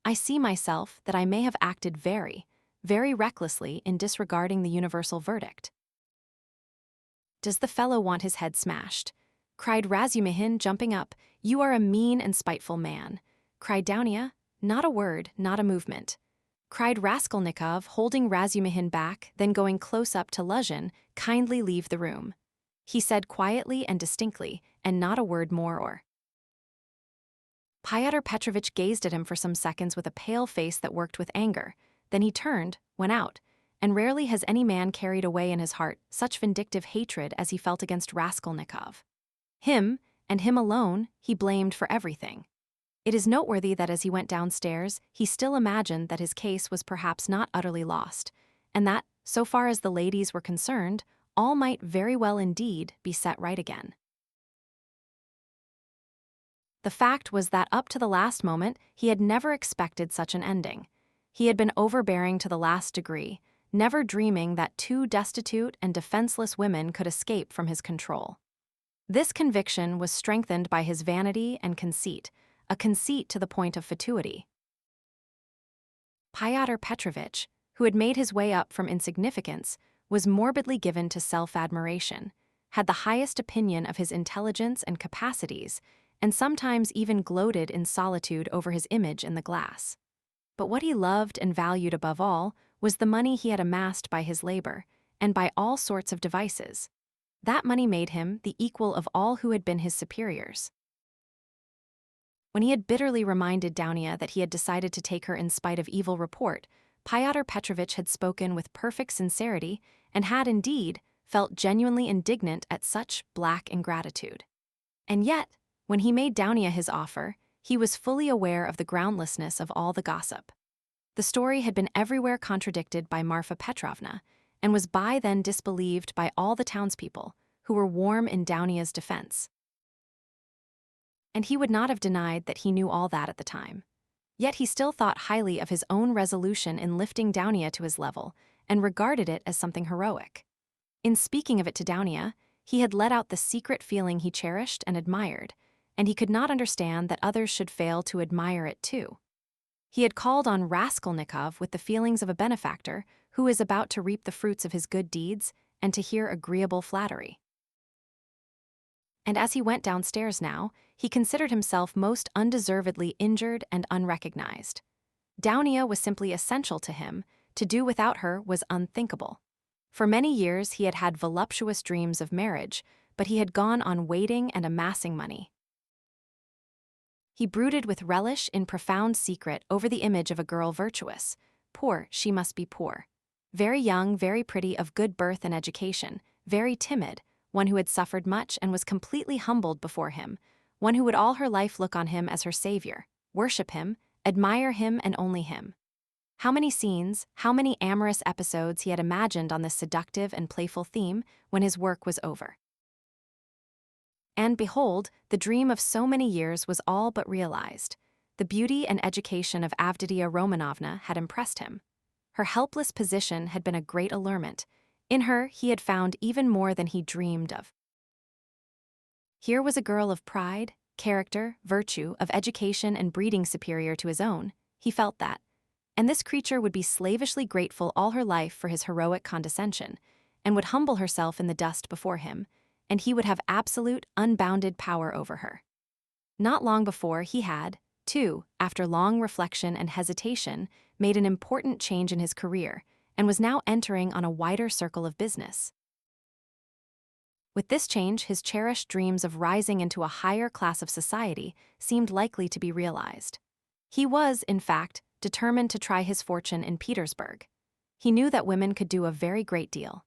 I see myself that I may have acted very, very recklessly in disregarding the universal verdict." "Does the fellow want his head smashed?" cried Razumihin, jumping up. "You are a mean and spiteful man," cried Dounia. "Not a word, not a movement," cried Raskolnikov, holding Razumihin back, then going close up to Luzhin. "Kindly leave the room," he said quietly and distinctly, "and not a word more or—" Pyotr Petrovich gazed at him for some seconds with a pale face that worked with anger. Then he turned, went out, and rarely has any man carried away in his heart such vindictive hatred as he felt against Raskolnikov. Him, and him alone, he blamed for everything. It is noteworthy that as he went downstairs, he still imagined that his case was perhaps not utterly lost, and that, so far as the ladies were concerned, all might very well indeed be set right again. The fact was that up to the last moment he had never expected such an ending. He had been overbearing to the last degree, never dreaming that two destitute and defenseless women could escape from his control. This conviction was strengthened by his vanity and conceit, a conceit to the point of fatuity. Pyotr Petrovich, who had made his way up from insignificance, was morbidly given to self-admiration, had the highest opinion of his intelligence and capacities, and sometimes even gloated in solitude over his image in the glass. But what he loved and valued above all was the money he had amassed by his labor, and by all sorts of devices. That money made him the equal of all who had been his superiors. When he had bitterly reminded Dounia that he had decided to take her in spite of evil report, Pyotr Petrovich had spoken with perfect sincerity and had indeed felt genuinely indignant at such black ingratitude. And yet, when he made Dounia his offer, he was fully aware of the groundlessness of all the gossip. The story had been everywhere contradicted by Marfa Petrovna, and was by then disbelieved by all the townspeople, who were warm in Dounia's defense. And he would not have denied that he knew all that at the time. Yet he still thought highly of his own resolution in lifting Dounia to his level, and regarded it as something heroic. In speaking of it to Dounia, he had let out the secret feeling he cherished and admired, and he could not understand that others should fail to admire it too. He had called on Raskolnikov with the feelings of a benefactor who is about to reap the fruits of his good deeds and to hear agreeable flattery. And as he went downstairs now, he considered himself most undeservedly injured and unrecognized. Dounia was simply essential to him. To do without her was unthinkable. For many years he had had voluptuous dreams of marriage, but he had gone on waiting and amassing money. He brooded with relish in profound secret over the image of a girl virtuous. Poor, she must be poor. Very young, very pretty, of good birth and education, very timid, one who had suffered much and was completely humbled before him, one who would all her life look on him as her savior, worship him, admire him and only him. How many scenes, how many amorous episodes he had imagined on this seductive and playful theme when his work was over. And behold, the dream of so many years was all but realized. The beauty and education of Avditia Romanovna had impressed him. Her helpless position had been a great allurement. In her he had found even more than he dreamed of. Here was a girl of pride, character, virtue, of education and breeding superior to his own. He felt that. And this creature would be slavishly grateful all her life for his heroic condescension, and would humble herself in the dust before him, and he would have absolute, unbounded power over her. Not long before he had, too, after long reflection and hesitation, made an important change in his career and was now entering on a wider circle of business. With this change, his cherished dreams of rising into a higher class of society seemed likely to be realized. He was, in fact, determined to try his fortune in Petersburg. He knew that women could do a very great deal.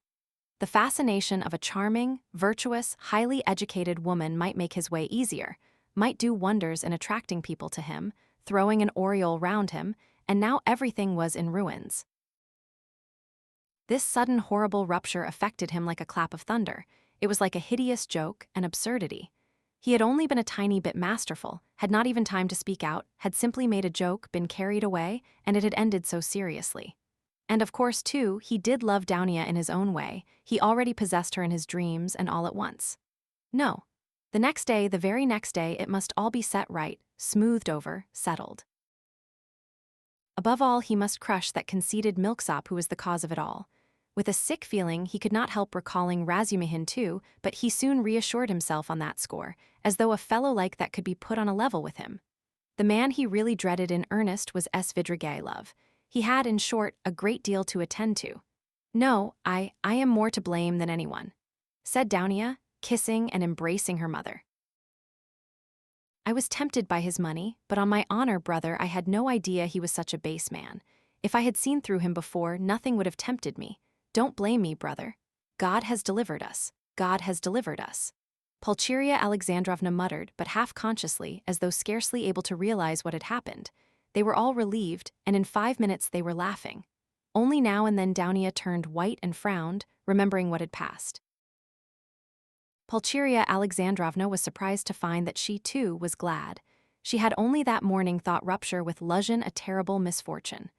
The fascination of a charming, virtuous, highly educated woman might make his way easier, might do wonders in attracting people to him, throwing an aureole round him, and now everything was in ruins. This sudden horrible rupture affected him like a clap of thunder. It was like a hideous joke, an absurdity. He had only been a tiny bit masterful, had not even time to speak out, had simply made a joke, been carried away, and it had ended so seriously. And of course, too, he did love Dounia in his own way. He already possessed her in his dreams and all at once. No. The next day, the very next day, it must all be set right, smoothed over, settled. Above all, he must crush that conceited milksop who was the cause of it all. With a sick feeling, he could not help recalling Razumihin too, but he soon reassured himself on that score, as though a fellow like that could be put on a level with him. The man he really dreaded in earnest was Svidrigailov. He had, in short, a great deal to attend to. "No, I am more to blame than anyone," said Dounia, kissing and embracing her mother. "I was tempted by his money, but on my honor, brother, I had no idea he was such a base man. If I had seen through him before, nothing would have tempted me. Don't blame me, brother. God has delivered us. God has delivered us." Pulcheria Alexandrovna muttered, but half-consciously, as though scarcely able to realize what had happened. They were all relieved, and in 5 minutes they were laughing. Only now and then Dounia turned white and frowned, remembering what had passed. Pulcheria Alexandrovna was surprised to find that she, too, was glad. She had only that morning thought rupture with Luzhin a terrible misfortune.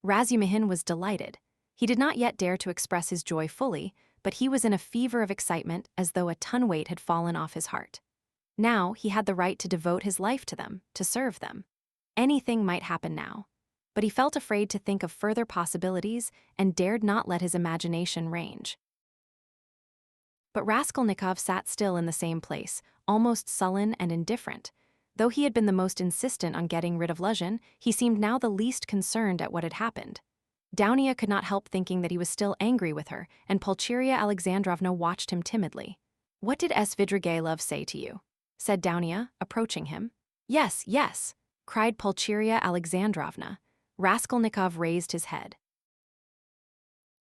Razumihin was delighted. He did not yet dare to express his joy fully, but he was in a fever of excitement as though a ton weight had fallen off his heart. Now he had the right to devote his life to them, to serve them. Anything might happen now. But he felt afraid to think of further possibilities and dared not let his imagination range. But Raskolnikov sat still in the same place, almost sullen and indifferent. Though he had been the most insistent on getting rid of Luzhin, he seemed now the least concerned at what had happened. Dounia could not help thinking that he was still angry with her, and Pulcheria Alexandrovna watched him timidly. "What did Svidrigailov say to you?" said Dounia, approaching him. "Yes, yes," cried Pulcheria Alexandrovna. Raskolnikov raised his head.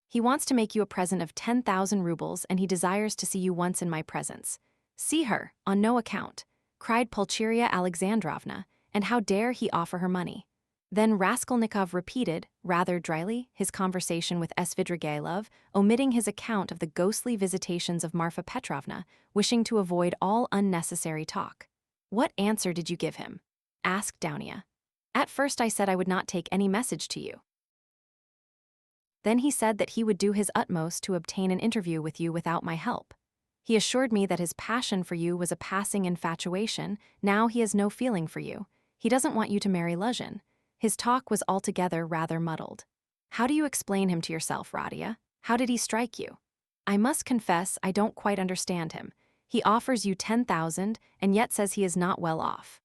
"He wants to make you a present of 10,000 rubles, and he desires to see you once in my presence." "See her, on no account," cried Pulcheria Alexandrovna, "and how dare he offer her money?" Then Raskolnikov repeated, rather dryly, his conversation with Svidrigailov, omitting his account of the ghostly visitations of Marfa Petrovna, wishing to avoid all unnecessary talk. "What answer did you give him?" asked Dounia. "At first I said I would not take any message to you. Then he said that he would do his utmost to obtain an interview with you without my help. He assured me that his passion for you was a passing infatuation. Now he has no feeling for you. He doesn't want you to marry Luzhin. His talk was altogether rather muddled. How do you explain him to yourself, Radia? How did he strike you? I must confess I don't quite understand him. He offers you 10,000 and yet says he is not well off.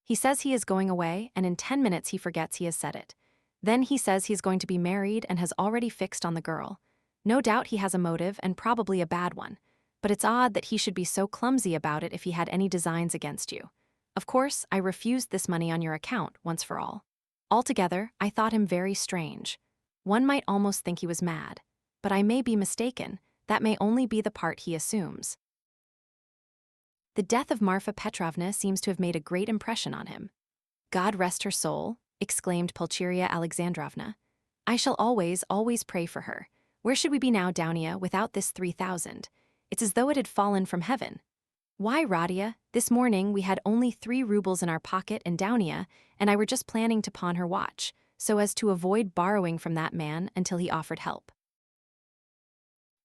He says he is going away, and in 10 minutes he forgets he has said it. Then he says he is going to be married and has already fixed on the girl. No doubt he has a motive, and probably a bad one. But it's odd that he should be so clumsy about it if he had any designs against you. Of course, I refused this money on your account, once for all. Altogether, I thought him very strange. One might almost think he was mad. But I may be mistaken. That may only be the part he assumes. The death of Marfa Petrovna seems to have made a great impression on him. God rest her soul, exclaimed Pulcheria Alexandrovna. I shall always, always pray for her. Where should we be now, Dounia, without this 3,000? It's as though it had fallen from heaven. Why, Radia, this morning we had only 3 rubles in our pocket and Dounia, and I were just planning to pawn her watch, so as to avoid borrowing from that man until he offered help.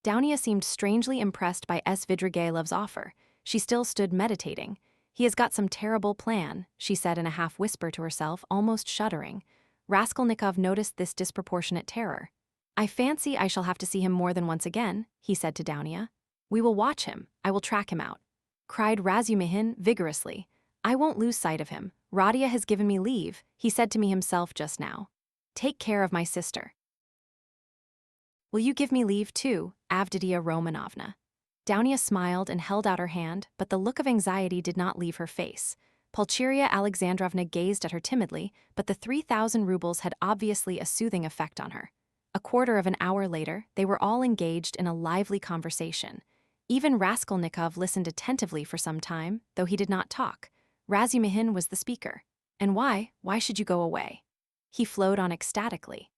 Dounia seemed strangely impressed by Svidrigailov's offer. She still stood meditating. He has got some terrible plan, she said in a half-whisper to herself, almost shuddering. Raskolnikov noticed this disproportionate terror. I fancy I shall have to see him more than once again, he said to Dounia. We will watch him. I will track him out, cried Razumihin vigorously. I won't lose sight of him. Radia has given me leave, he said to me himself just now. Take care of my sister. Will you give me leave too, Avditia Romanovna? Dounia smiled and held out her hand, but the look of anxiety did not leave her face. Pulcheria Alexandrovna gazed at her timidly, but the 3,000 rubles had obviously a soothing effect on her. A quarter of an hour later, they were all engaged in a lively conversation. Even Raskolnikov listened attentively for some time, though he did not talk. Razumihin was the speaker. And why? Why should you go away? He flowed on ecstatically.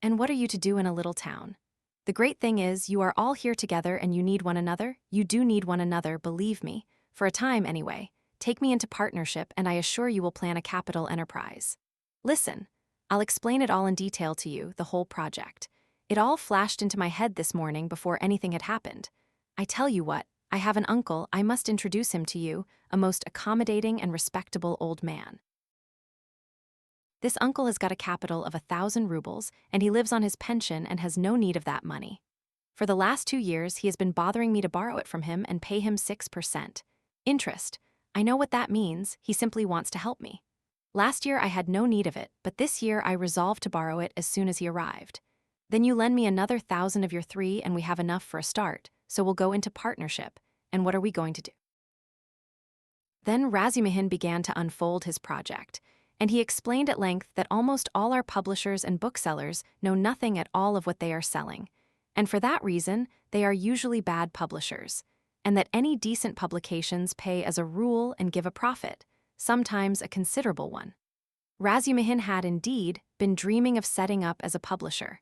And what are you to do in a little town? The great thing is, you are all here together and you need one another. You do need one another, believe me. For a time, anyway. Take me into partnership and I assure you will plan a capital enterprise. Listen, I'll explain it all in detail to you, the whole project. It all flashed into my head this morning before anything had happened. I tell you what, I have an uncle, I must introduce him to you, a most accommodating and respectable old man. This uncle has got a capital of 1,000 rubles, and he lives on his pension and has no need of that money. For the last 2 years, he has been bothering me to borrow it from him and pay him 6%. Interest. I know what that means, he simply wants to help me. Last year I had no need of it, but this year I resolved to borrow it as soon as he arrived. Then you lend me another 1,000 of your 3 and we have enough for a start, so we'll go into partnership. And what are we going to do? Then Razumihin began to unfold his project. And he explained at length that almost all our publishers and booksellers know nothing at all of what they are selling, and for that reason, they are usually bad publishers, and that any decent publications pay as a rule and give a profit, sometimes a considerable one. Razumihin had, indeed, been dreaming of setting up as a publisher.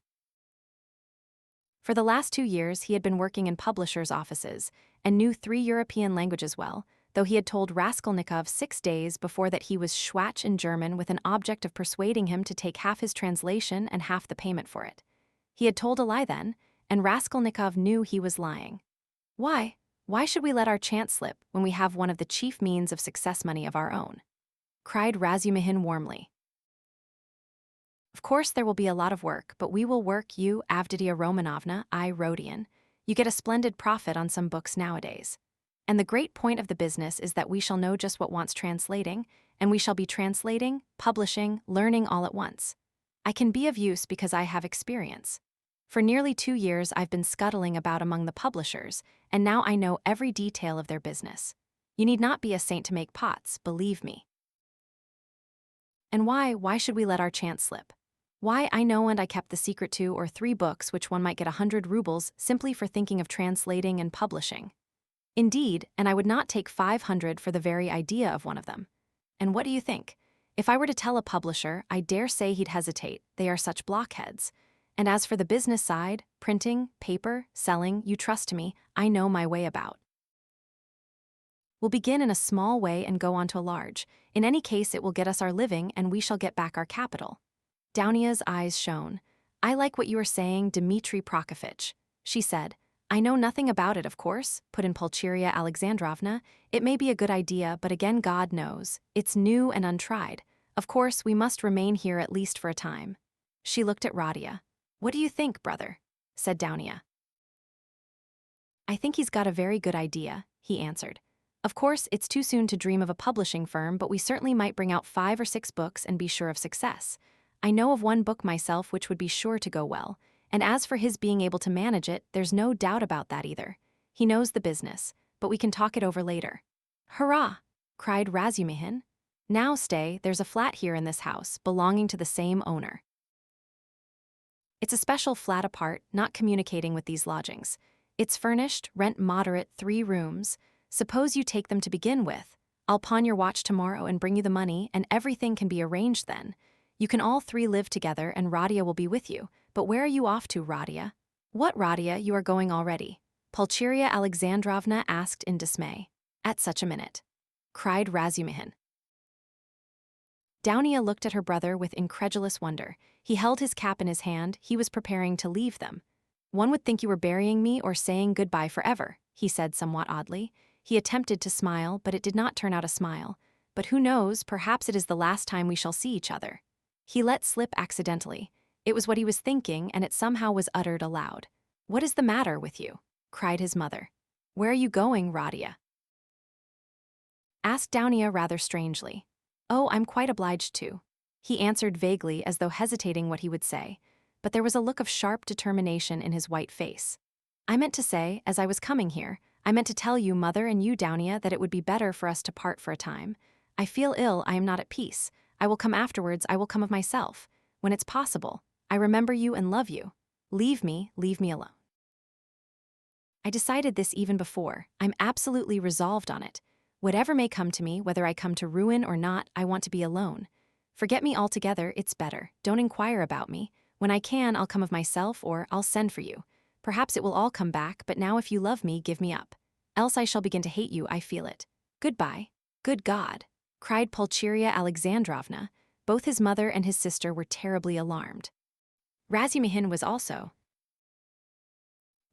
For the last 2 years, he had been working in publishers' offices and knew 3 European languages well, though he had told Raskolnikov 6 days before that he was Schwach in German with an object of persuading him to take half his translation and half the payment for it. He had told a lie then, and Raskolnikov knew he was lying. Why? Why should we let our chance slip when we have one of the chief means of success money of our own? Cried Razumihin warmly. Of course there will be a lot of work, but we will work, you, Avditia Romanovna, I, Rodion. You get a splendid profit on some books nowadays. And the great point of the business is that we shall know just what wants translating, and we shall be translating, publishing, learning all at once. I can be of use because I have experience. For nearly 2 years I've been scuttling about among the publishers, and now I know every detail of their business. You need not be a saint to make pots, believe me. And why should we let our chance slip? Why, I know, and I kept the secret 2 or 3 books which one might get 100 rubles simply for thinking of translating and publishing. Indeed, and I would not take 500 for the very idea of one of them. And what do you think? If I were to tell a publisher, I dare say he'd hesitate, they are such blockheads. And as for the business side, printing, paper, selling, you trust to me, I know my way about. We'll begin in a small way and go on to a large. In any case, it will get us our living and we shall get back our capital. Dounia's eyes shone. I like what you are saying, Dmitri Prokofitch, she said. I know nothing about it, of course, put in Pulcheria Alexandrovna. It may be a good idea, but again God knows. It's new and untried. Of course, we must remain here at least for a time. She looked at Radia. What do you think, brother? Said Dounia. I think he's got a very good idea, he answered. Of course, it's too soon to dream of a publishing firm, but we certainly might bring out 5 or 6 books and be sure of success. I know of one book myself which would be sure to go well. And as for his being able to manage it, there's no doubt about that either. He knows the business, but we can talk it over later. Hurrah! Cried Razumihin. Now stay, there's a flat here in this house, belonging to the same owner. It's a special flat apart, not communicating with these lodgings. It's furnished, rent moderate, 3 rooms. Suppose you take them to begin with. I'll pawn your watch tomorrow and bring you the money, and everything can be arranged then. You can all 3 live together and Radia will be with you. But where are you off to, Radia? What, Radia, you are going already? Pulcheria Alexandrovna asked in dismay. At such a minute. Cried Razumihin. Dounia looked at her brother with incredulous wonder. He held his cap in his hand, he was preparing to leave them. One would think you were burying me or saying goodbye forever, he said somewhat oddly. He attempted to smile, but it did not turn out a smile. But who knows, perhaps it is the last time we shall see each other. He let slip accidentally. It was what he was thinking, and it somehow was uttered aloud. What is the matter with you? Cried his mother. Where are you going, Radia? asked Downia rather strangely. Oh, I'm quite obliged to. He answered vaguely as though hesitating what he would say, but there was a look of sharp determination in his white face. I meant to say, as I was coming here, I meant to tell you, Mother, and you, Downia, that it would be better for us to part for a time. I feel ill, I am not at peace. I will come afterwards, I will come of myself. When it's possible. I remember you and love you. Leave me alone. I decided this even before. I'm absolutely resolved on it. Whatever may come to me, whether I come to ruin or not, I want to be alone. Forget me altogether, it's better. Don't inquire about me. When I can, I'll come of myself, or I'll send for you. Perhaps it will all come back, but now if you love me, give me up. Else I shall begin to hate you, I feel it. Goodbye. Good God, cried Pulcheria Alexandrovna. Both his mother and his sister were terribly alarmed. Razumihin was also.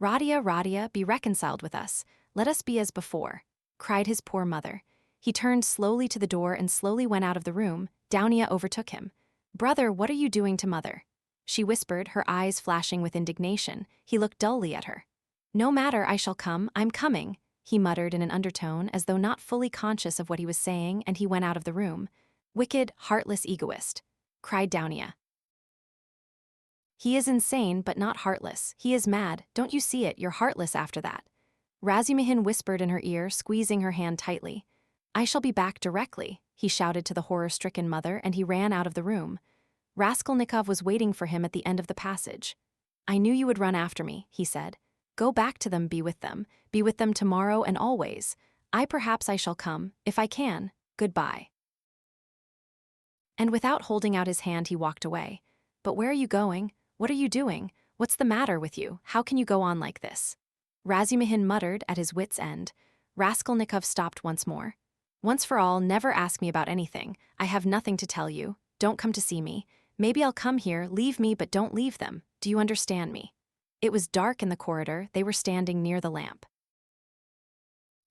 Radia, be reconciled with us. Let us be as before, cried his poor mother. He turned slowly to the door and slowly went out of the room. Downia overtook him. Brother, what are you doing to Mother? She whispered, her eyes flashing with indignation. He looked dully at her. No matter, I shall come, I'm coming, he muttered in an undertone as though not fully conscious of what he was saying, and he went out of the room. Wicked, heartless egoist, cried Downia. He is insane, but not heartless. He is mad, don't you see it, you're heartless after that. Razumihin whispered in her ear, squeezing her hand tightly. I shall be back directly, he shouted to the horror-stricken mother, and he ran out of the room. Raskolnikov was waiting for him at the end of the passage. I knew you would run after me, he said. Go back to them, be with them tomorrow and always. Perhaps I shall come, if I can. Goodbye. And without holding out his hand, he walked away. But where are you going? What are you doing? What's the matter with you? How can you go on like this? Razumihin muttered at his wits' end. Raskolnikov stopped once more. Once for all, never ask me about anything. I have nothing to tell you. Don't come to see me. Maybe I'll come here, leave me, but don't leave them. Do you understand me? It was dark in the corridor. They were standing near the lamp.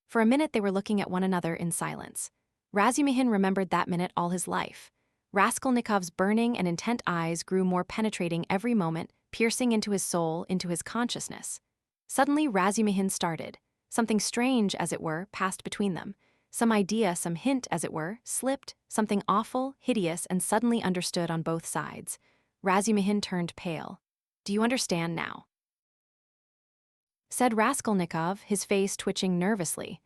For a minute they were looking at one another in silence. Razumihin remembered that minute all his life. Raskolnikov's burning and intent eyes grew more penetrating every moment, piercing into his soul, into his consciousness. Suddenly Razumihin started. Something strange, as it were, passed between them. Some idea, some hint, as it were, slipped, something awful, hideous, and suddenly understood on both sides. Razumihin turned pale. Do you understand now? Said Raskolnikov, his face twitching nervously.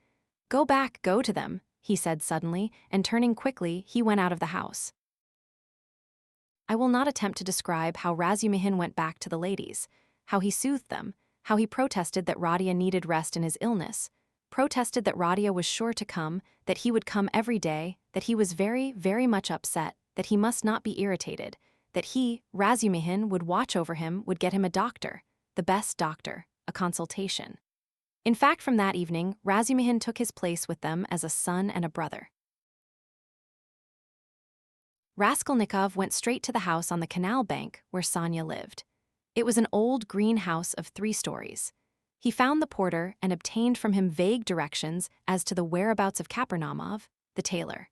Go back, go to them, he said suddenly, and turning quickly, he went out of the house. I will not attempt to describe how Razumihin went back to the ladies, how he soothed them, how he protested that Radia needed rest in his illness, protested that Radia was sure to come, that he would come every day, that he was very, very much upset, that he must not be irritated, that he, Razumihin, would watch over him, would get him a doctor, the best doctor, a consultation. In fact, from that evening, Razumihin took his place with them as a son and a brother. Raskolnikov went straight to the house on the canal bank where Sonia lived. It was an old green house of 3 stories. He found the porter and obtained from him vague directions as to the whereabouts of Karamazov, the tailor.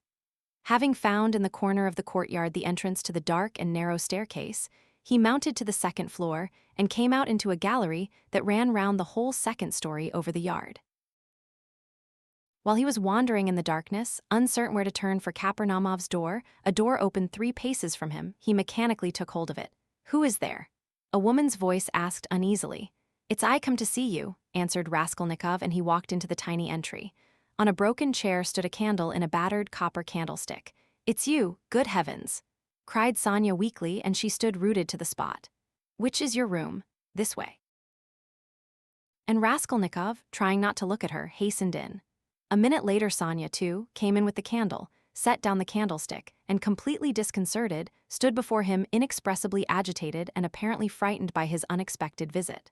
Having found in the corner of the courtyard the entrance to the dark and narrow staircase, he mounted to the 2nd floor and came out into a gallery that ran round the whole 2nd story over the yard. While he was wandering in the darkness, uncertain where to turn for Karamazov's door, a door opened 3 paces from him. He mechanically took hold of it. Who is there? A woman's voice asked uneasily. It's I come to see you, answered Raskolnikov, and he walked into the tiny entry. On a broken chair stood a candle in a battered copper candlestick. It's you, good heavens, cried Sonia weakly, and she stood rooted to the spot. Which is your room? This way. And Raskolnikov, trying not to look at her, hastened in. A minute later Sonia, too, came in with the candle, set down the candlestick, and completely disconcerted, stood before him inexpressibly agitated and apparently frightened by his unexpected visit.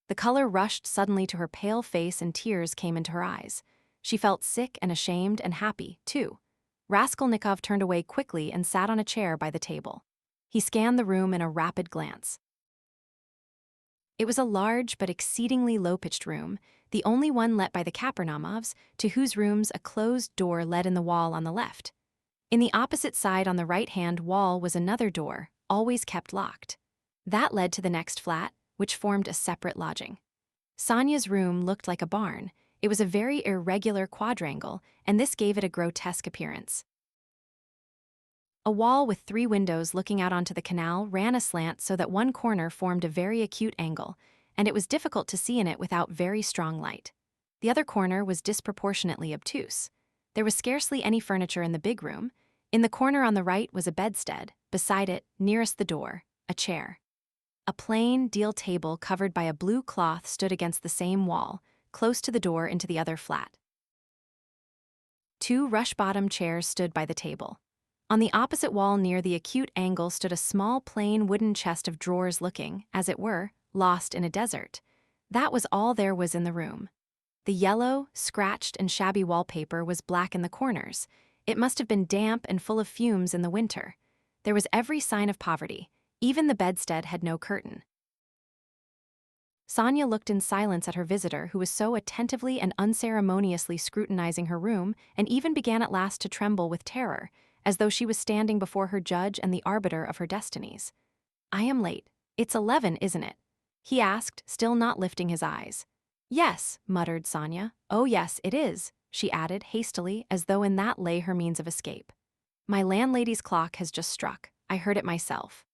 The color rushed suddenly to her pale face and tears came into her eyes. She felt sick and ashamed and happy, too. Raskolnikov turned away quickly and sat on a chair by the table. He scanned the room in a rapid glance. It was a large but exceedingly low-pitched room, the only one let by the Karamazovs, to whose rooms a closed door led in the wall on the left. In the opposite side on the right-hand wall was another door, always kept locked. That led to the next flat, which formed a separate lodging. Sonia's room looked like a barn. It was a very irregular quadrangle, and this gave it a grotesque appearance. A wall with 3 windows looking out onto the canal ran aslant so that one corner formed a very acute angle, and it was difficult to see in it without very strong light. The other corner was disproportionately obtuse. There was scarcely any furniture in the big room. In the corner on the right was a bedstead, beside it, nearest the door, a chair. A plain deal table covered by a blue cloth stood against the same wall, close to the door into the other flat. 2 rush-bottom chairs stood by the table. On the opposite wall near the acute angle stood a small plain wooden chest of drawers looking, as it were, lost in a desert. That was all there was in the room. The yellow, scratched and shabby wallpaper was black in the corners. It must have been damp and full of fumes in the winter. There was every sign of poverty. Even the bedstead had no curtain. Sonia looked in silence at her visitor, who was so attentively and unceremoniously scrutinizing her room, and even began at last to tremble with terror, as though she was standing before her judge and the arbiter of her destinies. "I am late. It's 11, isn't it?" he asked, still not lifting his eyes. "Yes," muttered Sonia. "Oh yes, it is," she added hastily, as though in that lay her means of escape. "My landlady's clock has just struck. I heard it myself."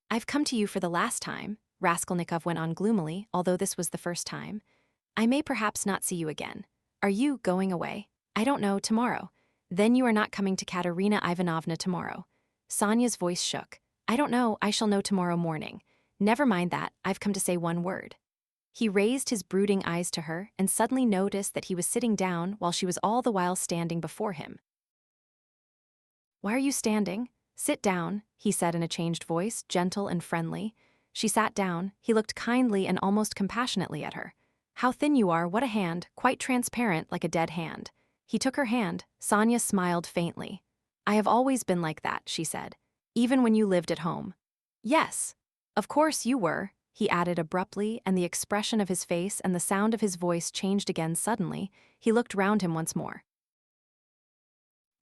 "I've come to you for the last time," Raskolnikov went on gloomily, although this was the first time. "I may perhaps not see you again. Are you going away?" "I don't know, tomorrow." "Then you are not coming to Katerina Ivanovna tomorrow." Sonia's voice shook. "I don't know, I shall know tomorrow morning. Never mind that, I've come to say one word." He raised his brooding eyes to her and suddenly noticed that he was sitting down while she was all the while standing before him. "Why are you standing? Sit down," he said in a changed voice, gentle and friendly. She sat down. He looked kindly and almost compassionately at her. "How thin you are, what a hand, quite transparent like a dead hand." He took her hand. Sonia smiled faintly. "I have always been like that," she said. "Even when you lived at home." "Yes. Of course you were," he added abruptly, and the expression of his face and the sound of his voice changed again suddenly. He looked round him once more.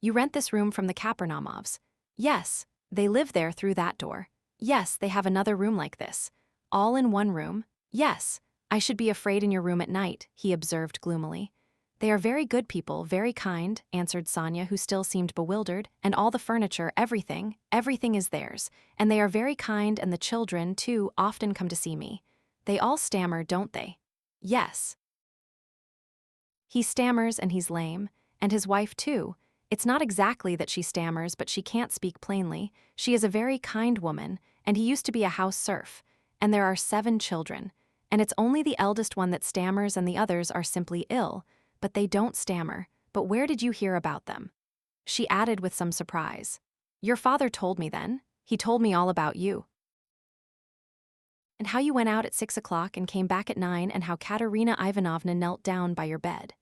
"You rent this room from the Karamazovs?" "Yes. They live there through that door." "Yes, they have another room like this." "All in one room?" "Yes. I should be afraid in your room at night," he observed gloomily. "They are very good people, very kind," answered Sonia, who still seemed bewildered, "and all the furniture, everything is theirs. And they are very kind, and the children, too, often come to see me. They all stammer, don't they?" "Yes." "He stammers and he's lame. And his wife, too. It's not exactly that she stammers, but she can't speak plainly. She is a very kind woman, and he used to be a house serf. And there are 7 children. And it's only the eldest one that stammers and the others are simply ill. But they don't stammer. But where did you hear about them?" She added with some surprise. "Your father told me then. He told me all about you. And how you went out at 6 o'clock and came back at 9, and how Katerina Ivanovna knelt down by your bed."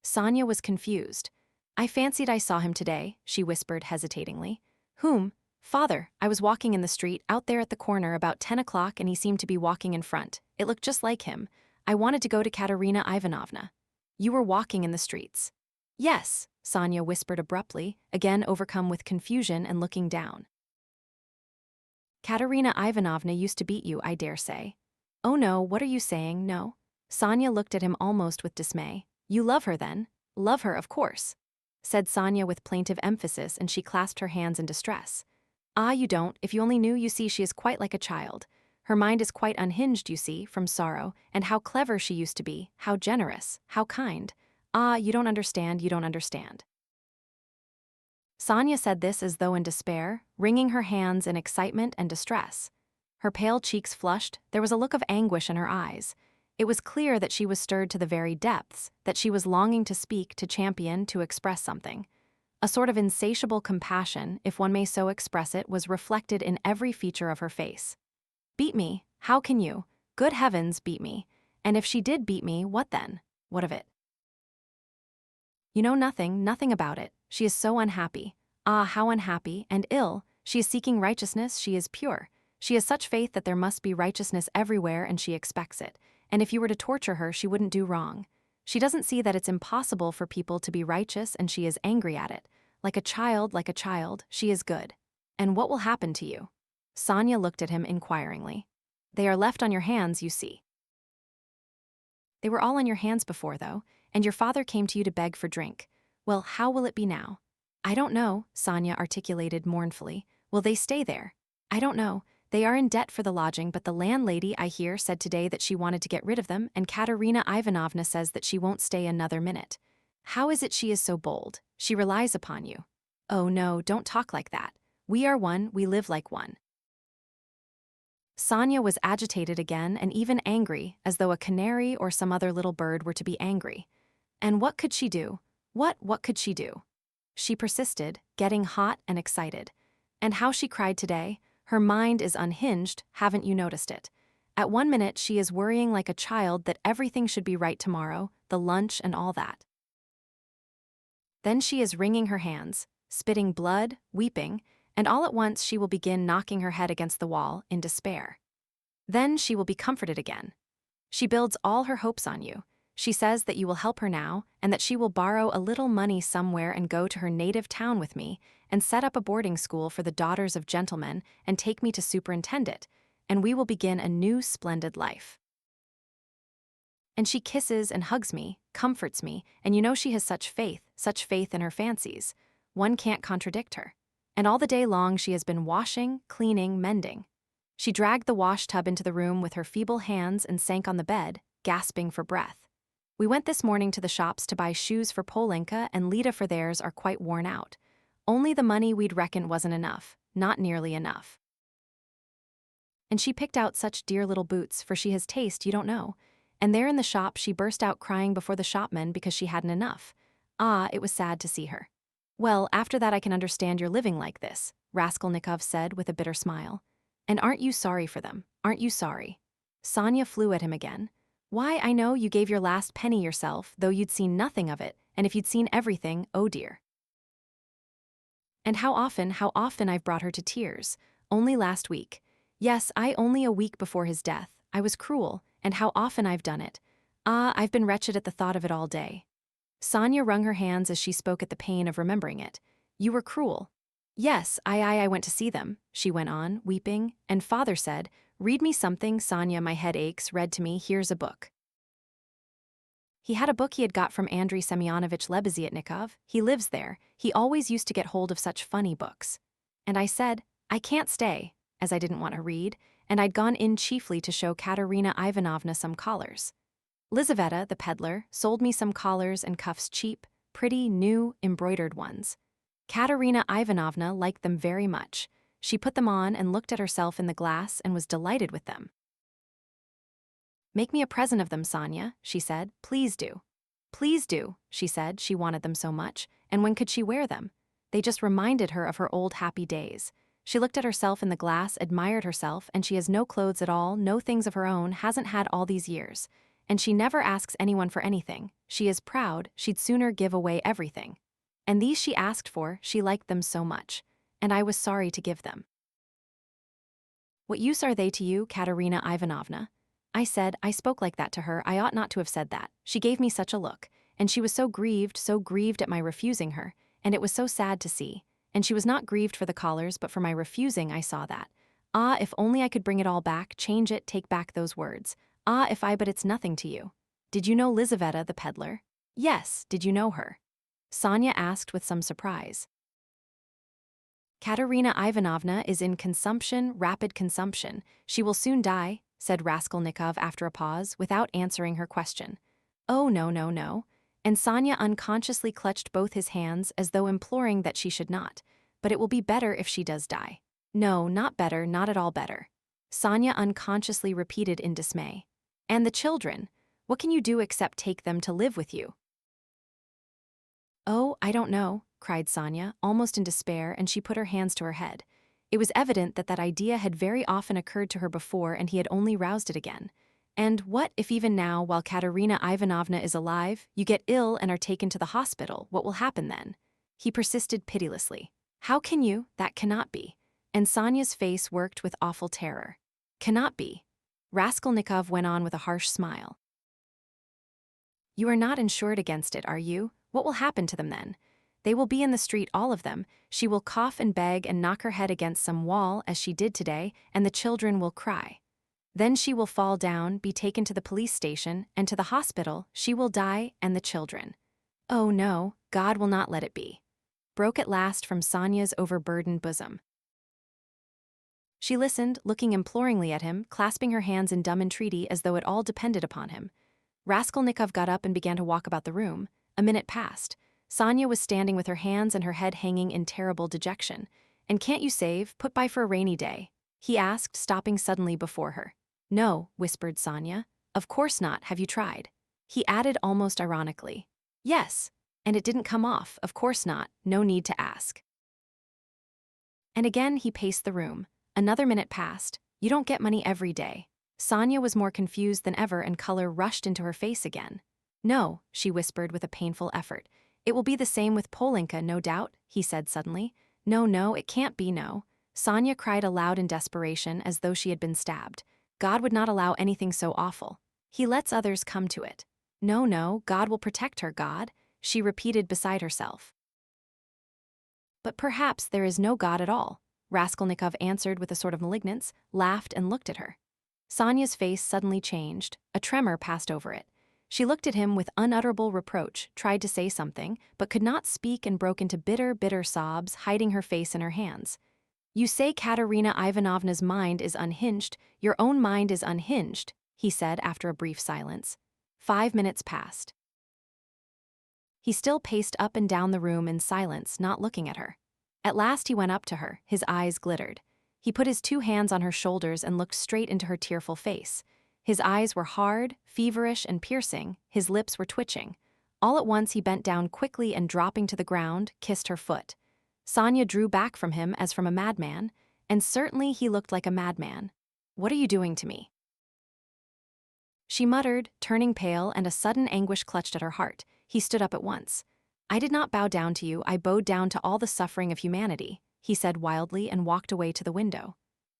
Sonia was confused. "I fancied I saw him today," she whispered hesitatingly. "Whom?" "Father. I was walking in the street, out there at the corner, about 10 o'clock, and he seemed to be walking in front. It looked just like him. I wanted to go to Katerina Ivanovna." "You were walking in the streets?" "Yes," Sonia whispered abruptly, again overcome with confusion and looking down. "Katerina Ivanovna used to beat you, I dare say." "Oh no, what are you saying, no?" Sonia looked at him almost with dismay. "You love her then?" "Love her, of course," said Sonia with plaintive emphasis, and she clasped her hands in distress. "Ah, you don't. If you only knew, you see she is quite like a child. Her mind is quite unhinged, you see, from sorrow, and how clever she used to be, how generous, how kind. Ah, you don't understand, you don't understand." Sonia said this as though in despair, wringing her hands in excitement and distress. Her pale cheeks flushed, there was a look of anguish in her eyes. It was clear that she was stirred to the very depths, that she was longing to speak, to champion, to express something. A sort of insatiable compassion, if one may so express it, was reflected in every feature of her face. "Beat me? How can you? Good heavens, beat me. And if she did beat me, what then? What of it? You know nothing about it. She is so unhappy. Ah, how unhappy, and ill. She is seeking righteousness, she is pure. She has such faith that there must be righteousness everywhere, and she expects it. And if you were to torture her, she wouldn't do wrong. She doesn't see that it's impossible for people to be righteous, and she is angry at it. Like a child, she is good. And what will happen to you?" Sonia looked at him inquiringly. "They are left on your hands, you see." They were all on your hands before, though, and your father came to you to beg for drink. Well, how will it be now? I don't know, Sonia articulated mournfully. Will they stay there? I don't know. They are in debt for the lodging, but the landlady, I hear, said today that she wanted to get rid of them, and Katerina Ivanovna says that she won't stay another minute. How is it she is so bold? She relies upon you. Oh no, don't talk like that. We are one, we live like one. Sonia was agitated again and even angry, as though a canary or some other little bird were to be angry. And what could she do? What could she do? She persisted, getting hot and excited. And how she cried today. Her mind is unhinged, haven't you noticed it? At 1 minute she is worrying like a child that everything should be right tomorrow, the lunch and all that. Then she is wringing her hands, spitting blood, weeping, and all at once she will begin knocking her head against the wall in despair. Then she will be comforted again. She builds all her hopes on you. She says that you will help her now, and that she will borrow a little money somewhere and go to her native town with me, and set up a boarding school for the daughters of gentlemen, and take me to superintend it, and we will begin a new splendid life. And she kisses and hugs me, comforts me, and you know she has such faith in her fancies. One can't contradict her. And all the day long she has been washing, cleaning, mending. She dragged the wash tub into the room with her feeble hands and sank on the bed, gasping for breath. We went this morning to the shops to buy shoes for Polenka and Lida, for theirs are quite worn out. Only the money we'd reckoned wasn't enough, not nearly enough. And she picked out such dear little boots, for she has taste you don't know. And there in the shop she burst out crying before the shopman because she hadn't enough. Ah, it was sad to see her. Well, after that I can understand your living like this, Raskolnikov said with a bitter smile. And aren't you sorry for them? Aren't you sorry? Sonia flew at him again. Why, I know you gave your last penny yourself, though you'd seen nothing of it, and if you'd seen everything, oh dear. And how often I've brought her to tears. Only last week. Yes, only a week before his death. I was cruel, and how often I've done it. Ah, I've been wretched at the thought of it all day. Sonia wrung her hands as she spoke at the pain of remembering it. You were cruel. Yes, I went to see them, she went on, weeping, and father said, read me something, Sonia, my head aches, read to me, here's a book. He had a book he had got from Andrei Semyonovich Lebeziatnikov. He lives there. He always used to get hold of such funny books. And I said, I can't stay, as I didn't want to read, and I'd gone in chiefly to show Katerina Ivanovna some collars. Lizaveta, the peddler, sold me some collars and cuffs, cheap, pretty, new, embroidered ones. Katerina Ivanovna liked them very much. She put them on and looked at herself in the glass and was delighted with them. Make me a present of them, Sonia, she said. Please do. Please do, she said. She wanted them so much. And when could she wear them? They just reminded her of her old happy days. She looked at herself in the glass, admired herself, and she has no clothes at all, no things of her own, hasn't had all these years. And she never asks anyone for anything. She is proud, she'd sooner give away everything. And these she asked for, she liked them so much. And I was sorry to give them. What use are they to you, Katerina Ivanovna? I spoke like that to her. I ought not to have said that. She gave me such a look, and she was so grieved at my refusing her, and it was so sad to see. And she was not grieved for the collars, but for my refusing, I saw that. Ah, if only I could bring it all back, change it, take back those words. Ah, but it's nothing to you. Did you know Lizaveta, the peddler? Yes, did you know her? Sonia asked with some surprise. Katerina Ivanovna is in consumption, rapid consumption. She will soon die, said Raskolnikov after a pause, without answering her question. Oh, no. And Sonia unconsciously clutched both his hands as though imploring that she should not. But it will be better if she does die. No, not better, not at all better. Sonia unconsciously repeated in dismay. And the children? What can you do except take them to live with you? Oh, I don't know, cried Sonia, almost in despair, and she put her hands to her head. It was evident that idea had very often occurred to her before, and he had only roused it again. And what if even now, while Katerina Ivanovna is alive, you get ill and are taken to the hospital? What will happen then? He persisted pitilessly. How can you? That cannot be. And Sonia's face worked with awful terror. Cannot be. Raskolnikov went on with a harsh smile. You are not insured against it, are you? What will happen to them then? They will be in the street, all of them. She will cough and beg and knock her head against some wall, as she did today, and the children will cry. Then she will fall down, be taken to the police station, and to the hospital. She will die, and the children. Oh no, God will not let it be. Broke at last from Sonia's overburdened bosom. She listened, looking imploringly at him, clasping her hands in dumb entreaty as though it all depended upon him. Raskolnikov got up and began to walk about the room. A minute passed. Sonia was standing with her hands and her head hanging in terrible dejection. "And can't you save, put by for a rainy day?" he asked, stopping suddenly before her. "No," whispered Sonia. "Of course not, have you tried?" He added almost ironically. "Yes, and it didn't come off, of course not, no need to ask." And again he paced the room. Another minute passed. "You don't get money every day." Sonia was more confused than ever and color rushed into her face again. "No," she whispered with a painful effort. "It will be the same with Polenka, no doubt," he said suddenly. No, it can't be no." Sonia cried aloud in desperation as though she had been stabbed. "God would not allow anything so awful. He lets others come to it. No, God will protect her, God," she repeated beside herself. "But perhaps there is no God at all," Raskolnikov answered with a sort of malignance, laughed and looked at her. Sonia's face suddenly changed. A tremor passed over it. She looked at him with unutterable reproach, tried to say something, but could not speak and broke into bitter sobs, hiding her face in her hands. "You say Katerina Ivanovna's mind is unhinged, your own mind is unhinged," he said after a brief silence. 5 minutes passed. He still paced up and down the room in silence, not looking at her. At last he went up to her, his eyes glittered. He put his 2 hands on her shoulders and looked straight into her tearful face. His eyes were hard, feverish, and piercing, his lips were twitching. All at once he bent down quickly and dropping to the ground, kissed her foot. Sonia drew back from him as from a madman, and certainly he looked like a madman. "What are you doing to me?" she muttered, turning pale, and a sudden anguish clutched at her heart. He stood up at once. "I did not bow down to you, I bowed down to all the suffering of humanity," he said wildly and walked away to the window.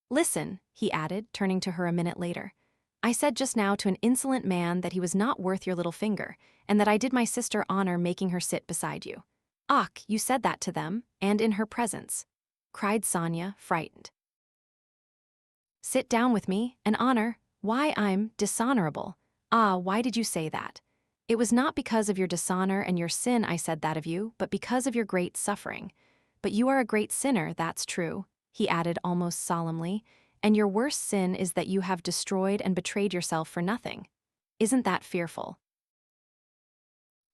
"Listen," he added, turning to her a minute later. "I said just now to an insolent man that he was not worth your little finger, and that I did my sister honor making her sit beside you." "Ach, you said that to them, and in her presence," cried Sonia, frightened. "Sit down with me, an honor? Why, I'm dishonorable. Ah, why did you say that? It was not because of your dishonor and your sin I said that of you, but because of your great suffering. But you are a great sinner, that's true," he added almost solemnly, "and your worst sin is that you have destroyed and betrayed yourself for nothing. Isn't that fearful?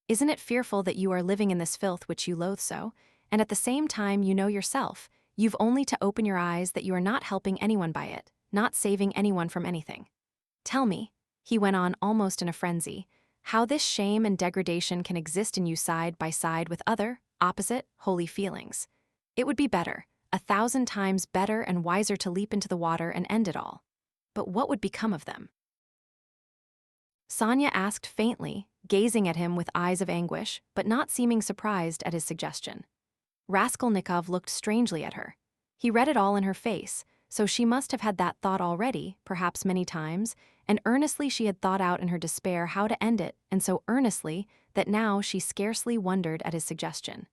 Isn't it fearful that you are living in this filth which you loathe so, and at the same time you know yourself, you've only to open your eyes that you are not helping anyone by it, not saving anyone from anything. Tell me," he went on almost in a frenzy, "how this shame and degradation can exist in you side by side with other, opposite, holy feelings. It would be better, 1,000 times better and wiser to leap into the water and end it all. But what would become of them?" Sonia asked faintly, gazing at him with eyes of anguish, but not seeming surprised at his suggestion. Raskolnikov looked strangely at her. He read it all in her face, so she must have had that thought already, perhaps many times, and earnestly she had thought out in her despair how to end it, and so earnestly that now she scarcely wondered at his suggestion.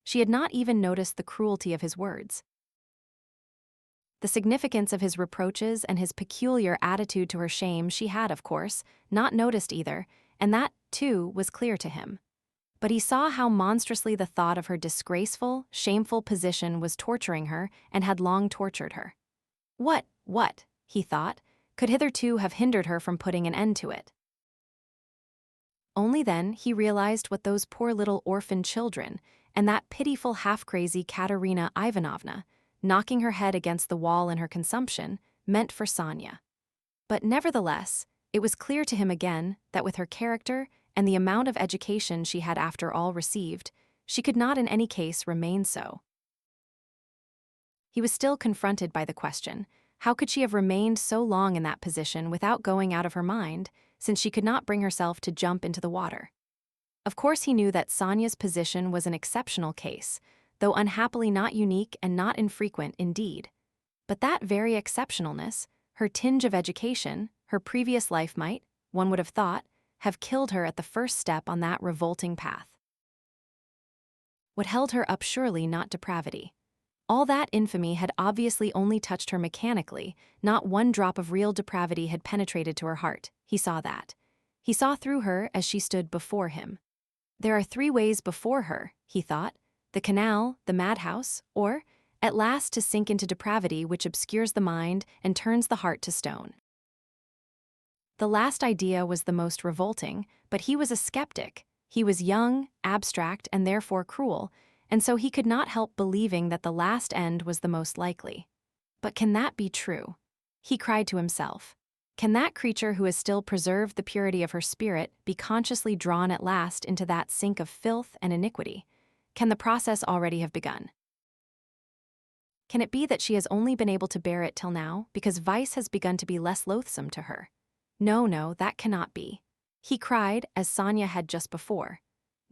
She had not even noticed the cruelty of his words. The significance of his reproaches and his peculiar attitude to her shame she had, of course, not noticed either, and that, too, was clear to him. But he saw how monstrously the thought of her disgraceful, shameful position was torturing her and had long tortured her. What, he thought, could hitherto have hindered her from putting an end to it? Only then he realized what those poor little orphan children and that pitiful half-crazy Katerina Ivanovna, knocking her head against the wall in her consumption, meant for Sonia. But nevertheless, it was clear to him again that with her character and the amount of education she had after all received, she could not in any case remain so. He was still confronted by the question, how could she have remained so long in that position without going out of her mind, since she could not bring herself to jump into the water? Of course he knew that Sonia's position was an exceptional case, though unhappily not unique and not infrequent indeed. But that very exceptionalness, her tinge of education, her previous life might, one would have thought, have killed her at the first step on that revolting path. What held her up surely not depravity. All that infamy had obviously only touched her mechanically, not one drop of real depravity had penetrated to her heart. He saw that. He saw through her as she stood before him. There are 3 ways before her, he thought: the canal, the madhouse, or, at last, to sink into depravity which obscures the mind and turns the heart to stone. The last idea was the most revolting, but he was a skeptic. He was young, abstract, and therefore cruel, and so he could not help believing that the last end was the most likely. But can that be true? He cried to himself. Can that creature who has still preserved the purity of her spirit be consciously drawn at last into that sink of filth and iniquity? Can the process already have begun? Can it be that she has only been able to bear it till now because vice has begun to be less loathsome to her? No, that cannot be. He cried, as Sonia had just before.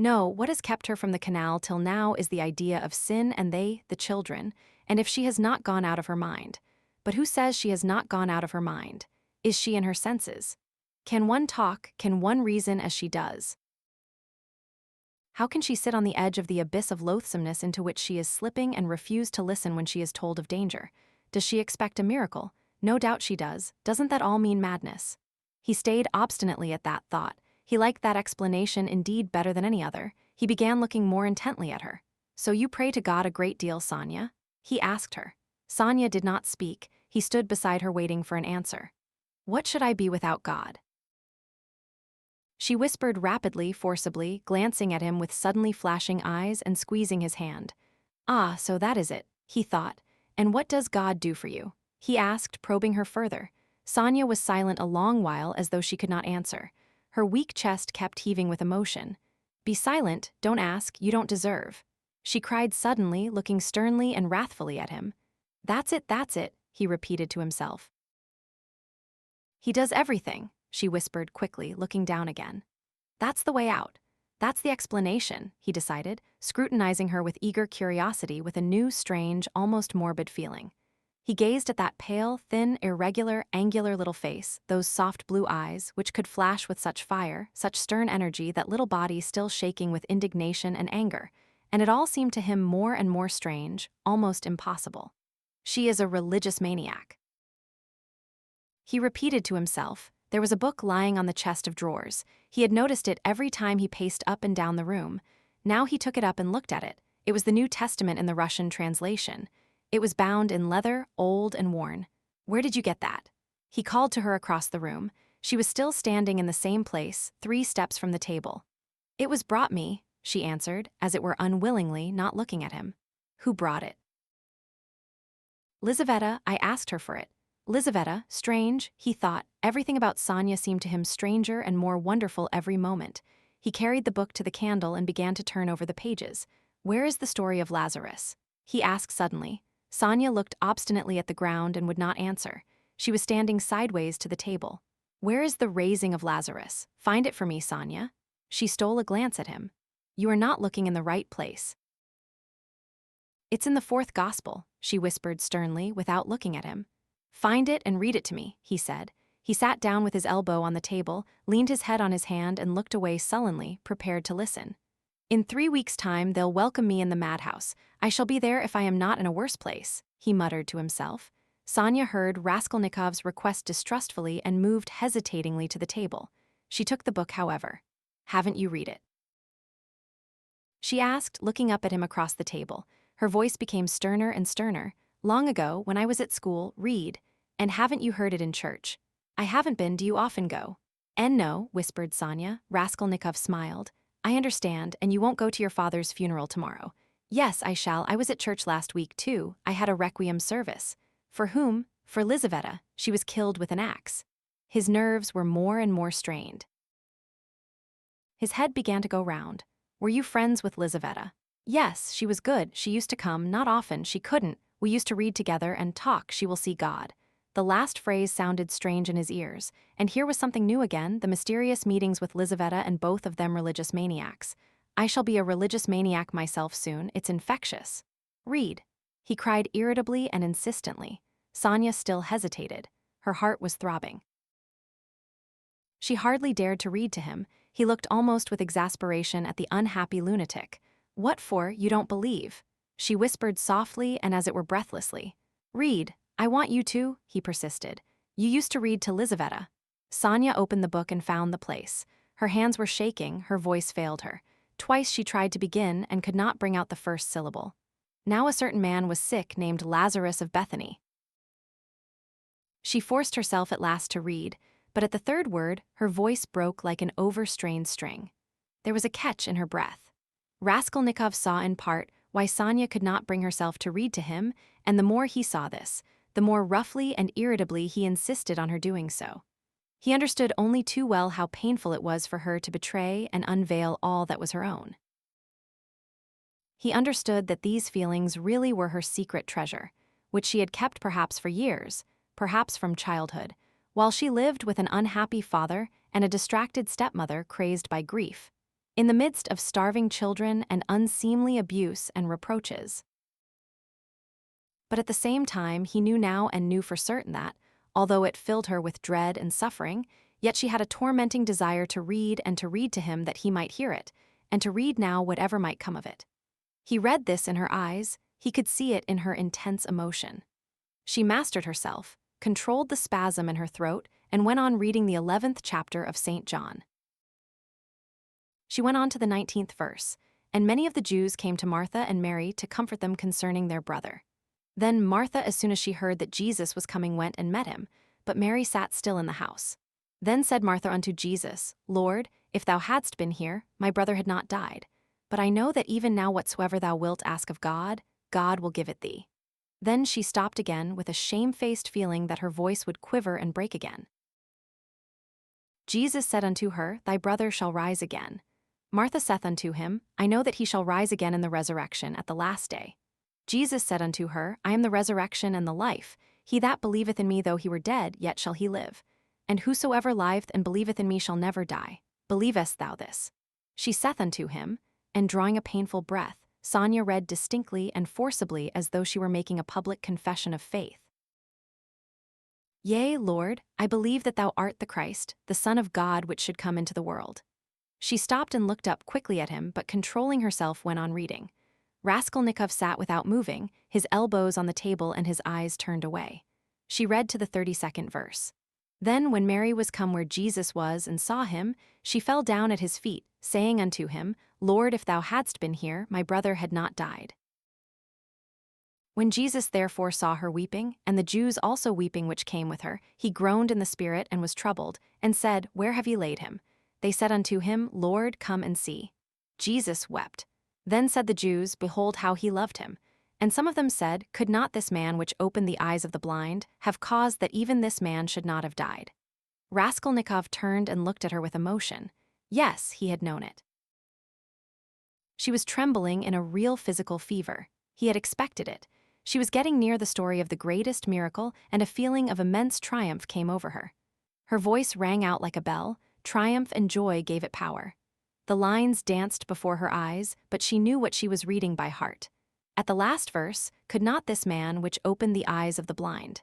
No, what has kept her from the canal till now is the idea of sin and they, the children, and if she has not gone out of her mind. But who says she has not gone out of her mind? Is she in her senses? Can one talk, can one reason as she does? How can she sit on the edge of the abyss of loathsomeness into which she is slipping and refuse to listen when she is told of danger? Does she expect a miracle? No doubt she does. Doesn't that all mean madness? He stayed obstinately at that thought. He liked that explanation indeed better than any other. He began looking more intently at her. So you pray to God a great deal, Sonia? He asked her. Sonia did not speak. He stood beside her waiting for an answer. What should I be without God? She whispered rapidly, forcibly, glancing at him with suddenly flashing eyes and squeezing his hand. Ah, so that is it, he thought. And what does God do for you? He asked, probing her further. Sonia was silent a long while as though she could not answer. Her weak chest kept heaving with emotion. Be silent, don't ask, you don't deserve. She cried suddenly, looking sternly and wrathfully at him. That's it, he repeated to himself. He does everything, she whispered quickly, looking down again. That's the way out. That's the explanation, he decided, scrutinizing her with eager curiosity with a new, strange, almost morbid feeling. He gazed at that pale, thin, irregular, angular little face, those soft blue eyes, which could flash with such fire, such stern energy, that little body still shaking with indignation and anger, and it all seemed to him more and more strange, almost impossible. She is a religious maniac. He repeated to himself. There was a book lying on the chest of drawers. He had noticed it every time he paced up and down the room. Now he took it up and looked at it. It was the New Testament in the Russian translation. It was bound in leather, old and worn. Where did you get that? He called to her across the room. She was still standing in the same place, 3 steps from the table. It was brought me, she answered, as it were unwillingly, not looking at him. Who brought it? Lizaveta, I asked her for it. Lizaveta, strange, he thought. Everything about Sonia seemed to him stranger and more wonderful every moment. He carried the book to the candle and began to turn over the pages. Where is the story of Lazarus? He asked suddenly. Sonia looked obstinately at the ground and would not answer. She was standing sideways to the table. Where is the raising of Lazarus? Find it for me, Sonia. She stole a glance at him. You are not looking in the right place. It's in the 4th Gospel, she whispered sternly, without looking at him. Find it and read it to me, he said. He sat down with his elbow on the table, leaned his head on his hand and looked away sullenly, prepared to listen. In 3 weeks' time they'll welcome me in the madhouse. I shall be there if I am not in a worse place, he muttered to himself. Sonia heard Raskolnikov's request distrustfully and moved hesitatingly to the table. She took the book, however. Haven't you read it? She asked, looking up at him across the table. Her voice became sterner and sterner. Long ago, when I was at school, read. And haven't you heard it in church? I haven't been. Do you often go? And no, whispered Sonia. Raskolnikov smiled. I understand, and you won't go to your father's funeral tomorrow. Yes, I shall. I was at church last week, too. I had a requiem service. For whom? For Lizaveta. She was killed with an axe. His nerves were more and more strained. His head began to go round. Were you friends with Lizaveta? Yes, she was good. She used to come, not often. She couldn't. We used to read together and talk. She will see God. The last phrase sounded strange in his ears, and here was something new again, the mysterious meetings with Lizaveta and both of them religious maniacs. I shall be a religious maniac myself soon. It's infectious. Read. He cried irritably and insistently. Sonia still hesitated. Her heart was throbbing. She hardly dared to read to him. He looked almost with exasperation at the unhappy lunatic. What for? You don't believe. She whispered softly and as it were breathlessly. "Read. I want you to," he persisted. "You used to read to Lizaveta." Sonia opened the book and found the place. Her hands were shaking, her voice failed her. Twice she tried to begin and could not bring out the first syllable. Now a certain man was sick named Lazarus of Bethany. She forced herself at last to read, but at the third word, her voice broke like an overstrained string. There was a catch in her breath. Raskolnikov saw in part why Sonia could not bring herself to read to him, and the more he saw this, the more roughly and irritably he insisted on her doing so. He understood only too well how painful it was for her to betray and unveil all that was her own. He understood that these feelings really were her secret treasure, which she had kept perhaps for years, perhaps from childhood, while she lived with an unhappy father and a distracted stepmother crazed by grief, in the midst of starving children and unseemly abuse and reproaches. But at the same time, he knew now and knew for certain that, although it filled her with dread and suffering, yet she had a tormenting desire to read and to read to him that he might hear it, and to read now whatever might come of it. He read this in her eyes, he could see it in her intense emotion. She mastered herself, controlled the spasm in her throat, and went on reading the 11th chapter of St. John. She went on to the 19th verse, and many of the Jews came to Martha and Mary to comfort them concerning their brother. Then Martha, as soon as she heard that Jesus was coming, went and met him, but Mary sat still in the house. Then said Martha unto Jesus, Lord, if thou hadst been here, my brother had not died. But I know that even now whatsoever thou wilt ask of God, God will give it thee. Then she stopped again with a shamefaced feeling that her voice would quiver and break again. Jesus said unto her, Thy brother shall rise again. Martha saith unto him, I know that he shall rise again in the resurrection at the last day. Jesus said unto her, I am the resurrection and the life. He that believeth in me, though he were dead, yet shall he live. And whosoever liveth and believeth in me shall never die. Believest thou this? She saith unto him, and drawing a painful breath, Sonia read distinctly and forcibly as though she were making a public confession of faith. Yea, Lord, I believe that thou art the Christ, the Son of God, which should come into the world. She stopped and looked up quickly at him, but controlling herself went on reading. Raskolnikov sat without moving, his elbows on the table and his eyes turned away. She read to the 32nd verse. Then when Mary was come where Jesus was and saw him, she fell down at his feet, saying unto him, Lord, if thou hadst been here, my brother had not died. When Jesus therefore saw her weeping, and the Jews also weeping which came with her, he groaned in the spirit and was troubled, and said, Where have ye laid him? They said unto him, Lord, come and see. Jesus wept. Then said the Jews, Behold how he loved him. And some of them said, Could not this man which opened the eyes of the blind have caused that even this man should not have died? Raskolnikov turned and looked at her with emotion. Yes, he had known it. She was trembling in a real physical fever. He had expected it. She was getting near the story of the greatest miracle, and a feeling of immense triumph came over her. Her voice rang out like a bell. Triumph and joy gave it power. The lines danced before her eyes, but she knew what she was reading by heart. At the last verse, could not this man which opened the eyes of the blind?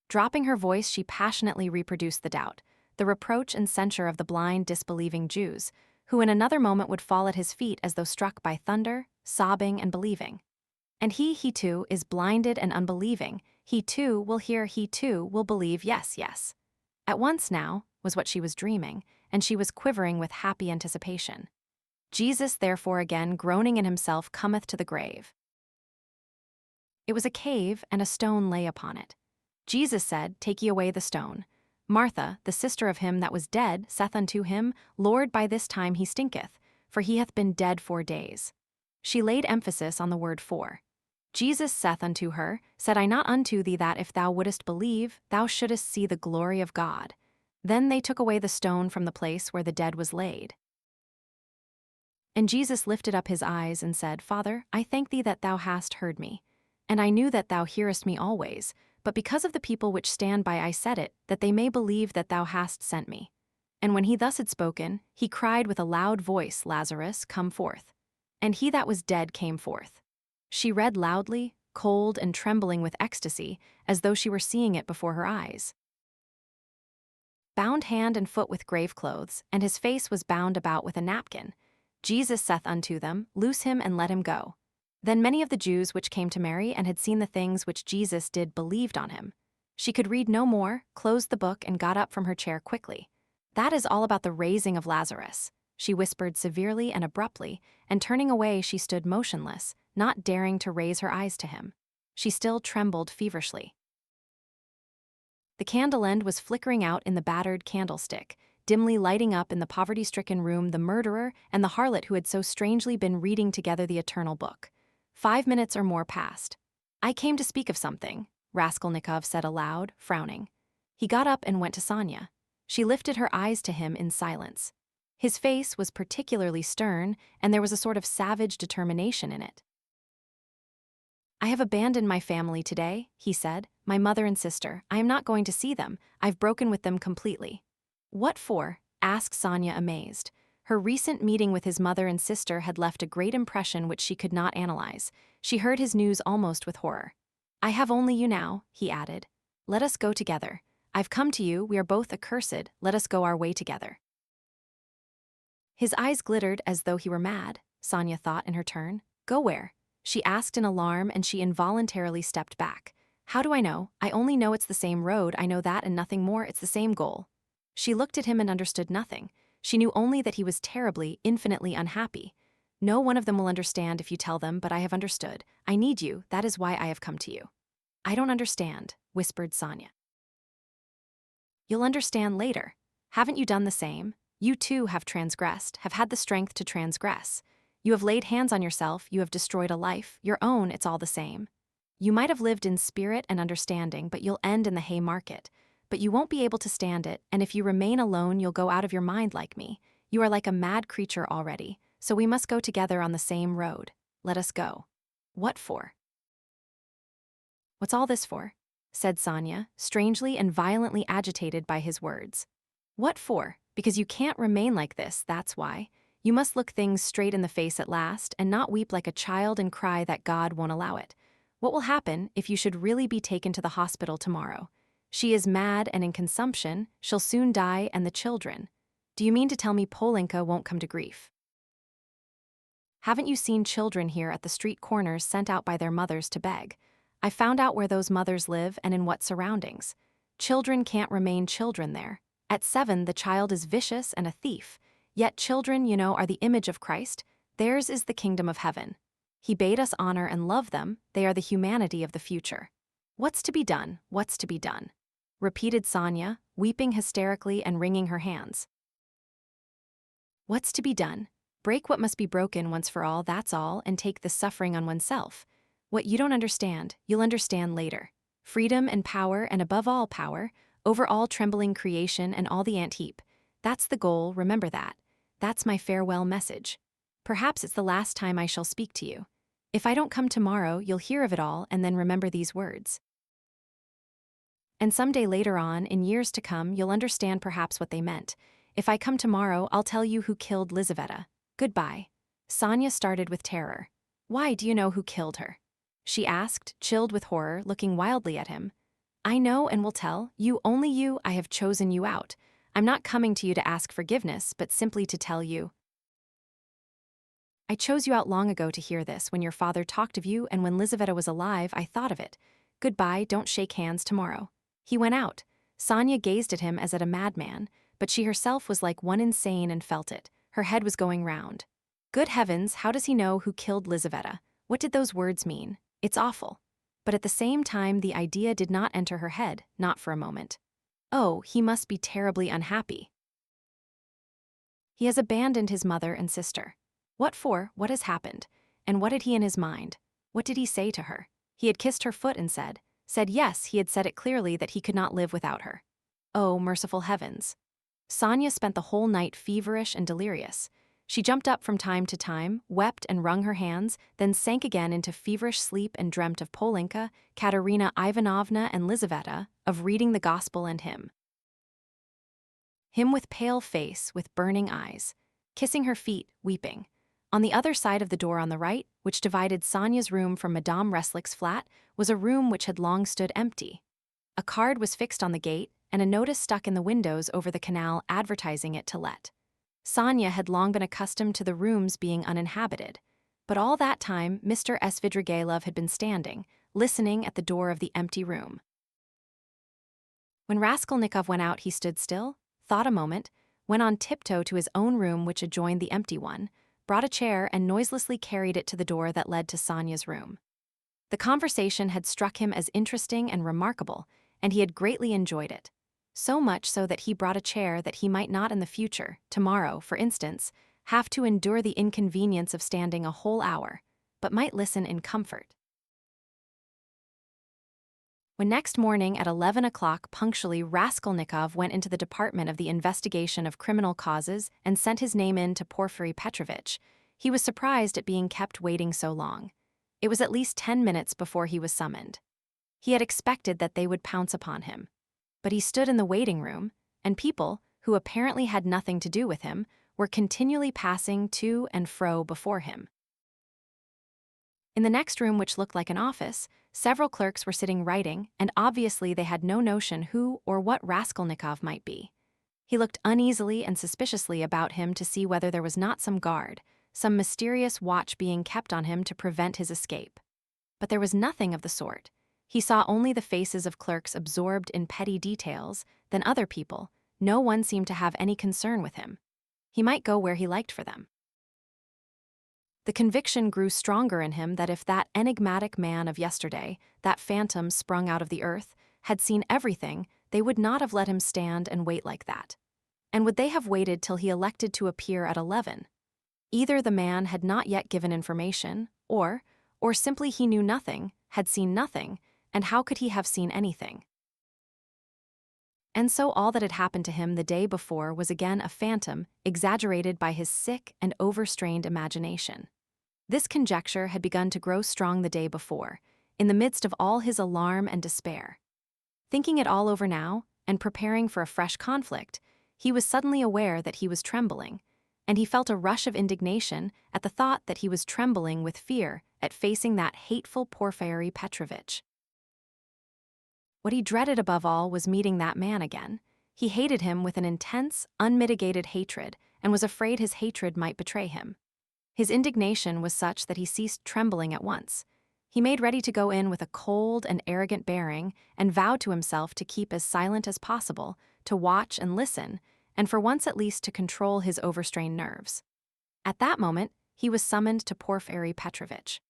Dropping her voice, she passionately reproduced the doubt, the reproach and censure of the blind, disbelieving Jews, who in another moment would fall at his feet as though struck by thunder, sobbing and believing. And he too, is blinded and unbelieving. He too will hear, he too will believe, yes, yes. At once now, was what she was dreaming, and she was quivering with happy anticipation. Jesus therefore again, groaning in himself, cometh to the grave. It was a cave, and a stone lay upon it. Jesus said, Take ye away the stone. Martha, the sister of him that was dead, saith unto him, Lord, by this time he stinketh, for he hath been dead 4 days. She laid emphasis on the word 4. Jesus saith unto her, Said I not unto thee that if thou wouldest believe, thou shouldest see the glory of God? Then they took away the stone from the place where the dead was laid. And Jesus lifted up his eyes and said, Father, I thank thee that thou hast heard me. And I knew that thou hearest me always, but because of the people which stand by I said it, that they may believe that thou hast sent me. And when he thus had spoken, he cried with a loud voice, Lazarus, come forth. And he that was dead came forth. She read loudly, cold and trembling with ecstasy, as though she were seeing it before her eyes. Bound hand and foot with grave clothes, and his face was bound about with a napkin. Jesus saith unto them, Loose him and let him go. Then many of the Jews which came to Mary and had seen the things which Jesus did believed on him. She could read no more, closed the book, and got up from her chair quickly. That is all about the raising of Lazarus, she whispered severely and abruptly, and turning away she stood motionless, not daring to raise her eyes to him. She still trembled feverishly. The candle end was flickering out in the battered candlestick, dimly lighting up in the poverty-stricken room the murderer and the harlot who had so strangely been reading together the eternal book. 5 minutes or more passed. "I came to speak of something," Raskolnikov said aloud, frowning. He got up and went to Sonya. She lifted her eyes to him in silence. His face was particularly stern, and there was a sort of savage determination in it. "I have abandoned my family today," he said, "my mother and sister. I am not going to see them. I've broken with them completely." "What for?" asked Sonya, amazed. Her recent meeting with his mother and sister had left a great impression which she could not analyze. She heard his news almost with horror. "I have only you now," he added. "Let us go together. I've come to you, we are both accursed, let us go our way together." His eyes glittered as though he were mad, Sonya thought in her turn. "Go where?" she asked in alarm, and she involuntarily stepped back. "How do I know? I only know it's the same road, I know that and nothing more, it's the same goal." She looked at him and understood nothing. She knew only that he was terribly, infinitely unhappy. "No one of them will understand if you tell them, but I have understood. I need you, that is why I have come to you." "I don't understand," whispered Sonya. "You'll understand later. Haven't you done the same? You too have transgressed, have had the strength to transgress. You have laid hands on yourself, you have destroyed a life, your own, it's all the same. You might have lived in spirit and understanding, but you'll end in the Haymarket. But you won't be able to stand it, and if you remain alone, you'll go out of your mind like me. You are like a mad creature already, so we must go together on the same road. Let us go." "What for?" "What's all this for?" said Sonya, strangely and violently agitated by his words. "What for? Because you can't remain like this, that's why. You must look things straight in the face at last, and not weep like a child and cry that God won't allow it. What will happen if you should really be taken to the hospital tomorrow? She is mad and in consumption, she'll soon die, and the children. Do you mean to tell me Polenka won't come to grief? Haven't you seen children here at the street corners sent out by their mothers to beg? I found out where those mothers live and in what surroundings. Children can't remain children there. At 7, the child is vicious and a thief. Yet children, you know, are the image of Christ. Theirs is the kingdom of heaven. He bade us honor and love them. They are the humanity of the future. What's to be done? What's to be done?" repeated Sonya, weeping hysterically and wringing her hands. "What's to be done? Break what must be broken once for all, that's all, and take the suffering on oneself. What you don't understand, you'll understand later. Freedom and power, and above all power, over all trembling creation and all the ant heap. That's the goal, remember that. That's my farewell message. Perhaps it's the last time I shall speak to you. If I don't come tomorrow, you'll hear of it all and then remember these words. And someday later on, in years to come, you'll understand perhaps what they meant. If I come tomorrow, I'll tell you who killed Lizaveta. Goodbye." Sonya started with terror. "Why, do you know who killed her?" she asked, chilled with horror, looking wildly at him. "I know and will tell. You, only you, I have chosen you out. I'm not coming to you to ask forgiveness, but simply to tell you. I chose you out long ago to hear this, when your father talked of you, and when Lizaveta was alive, I thought of it. Goodbye, don't shake hands tomorrow." He went out. Sonya gazed at him as at a madman, but she herself was like one insane and felt it. Her head was going round. Good heavens, how does he know who killed Lizaveta? What did those words mean? It's awful. But at the same time, the idea did not enter her head, not for a moment. Oh, he must be terribly unhappy. He has abandoned his mother and sister. What for? What has happened? And what had he in his mind? What did he say to her? He had kissed her foot and said yes, he had said it clearly that he could not live without her. Oh, merciful heavens. Sonya spent the whole night feverish and delirious. She jumped up from time to time, wept and wrung her hands, then sank again into feverish sleep and dreamt of Polenka, Katerina Ivanovna, and Lizaveta, of reading the gospel and him. Him with pale face, with burning eyes, kissing her feet, weeping. On the other side of the door on the right, which divided Sonya's room from Madame Reslick's flat, was a room which had long stood empty. A card was fixed on the gate, and a notice stuck in the windows over the canal advertising it to let. Sonya had long been accustomed to the rooms being uninhabited, But all that time, Mr. Svidrigailov had been standing, listening at the door of the empty room. When Raskolnikov went out, he stood still, thought a moment, went on tiptoe to his own room which adjoined the empty one, brought a chair and noiselessly carried it to the door that led to Sonia's room. The conversation had struck him as interesting and remarkable, and he had greatly enjoyed it. So much so that he brought a chair that he might not in the future, tomorrow, for instance, have to endure the inconvenience of standing a whole hour, but might listen in comfort. When next morning at 11 o'clock punctually Raskolnikov went into the department of the investigation of criminal causes and sent his name in to Porfiry Petrovitch, he was surprised at being kept waiting so long. It was at least 10 minutes before he was summoned. He had expected that they would pounce upon him. But he stood in the waiting room, and people, who apparently had nothing to do with him, were continually passing to and fro before him. In the next room, which looked like an office, several clerks were sitting writing, and obviously they had no notion who or what Raskolnikov might be. He looked uneasily and suspiciously about him to see whether there was not some guard, some mysterious watch being kept on him to prevent his escape. But there was nothing of the sort. He saw only the faces of clerks absorbed in petty details, then other people. No one seemed to have any concern with him. He might go where he liked for them. The conviction grew stronger in him that if that enigmatic man of yesterday, that phantom sprung out of the earth, had seen everything, they would not have let him stand and wait like that. And would they have waited till he elected to appear at 11? Either the man had not yet given information, or simply he knew nothing, had seen nothing, and how could he have seen anything? And so all that had happened to him the day before was again a phantom, exaggerated by his sick and overstrained imagination. This conjecture had begun to grow strong the day before, in the midst of all his alarm and despair. Thinking it all over now, and preparing for a fresh conflict, he was suddenly aware that he was trembling, and he felt a rush of indignation at the thought that he was trembling with fear at facing that hateful Porfiry Petrovitch. What he dreaded above all was meeting that man again. He hated him with an intense, unmitigated hatred, and was afraid his hatred might betray him. His indignation was such that he ceased trembling at once. He made ready to go in with a cold and arrogant bearing, and vowed to himself to keep as silent as possible, to watch and listen, and for once at least to control his overstrained nerves. At that moment, he was summoned to Porfiry Petrovitch.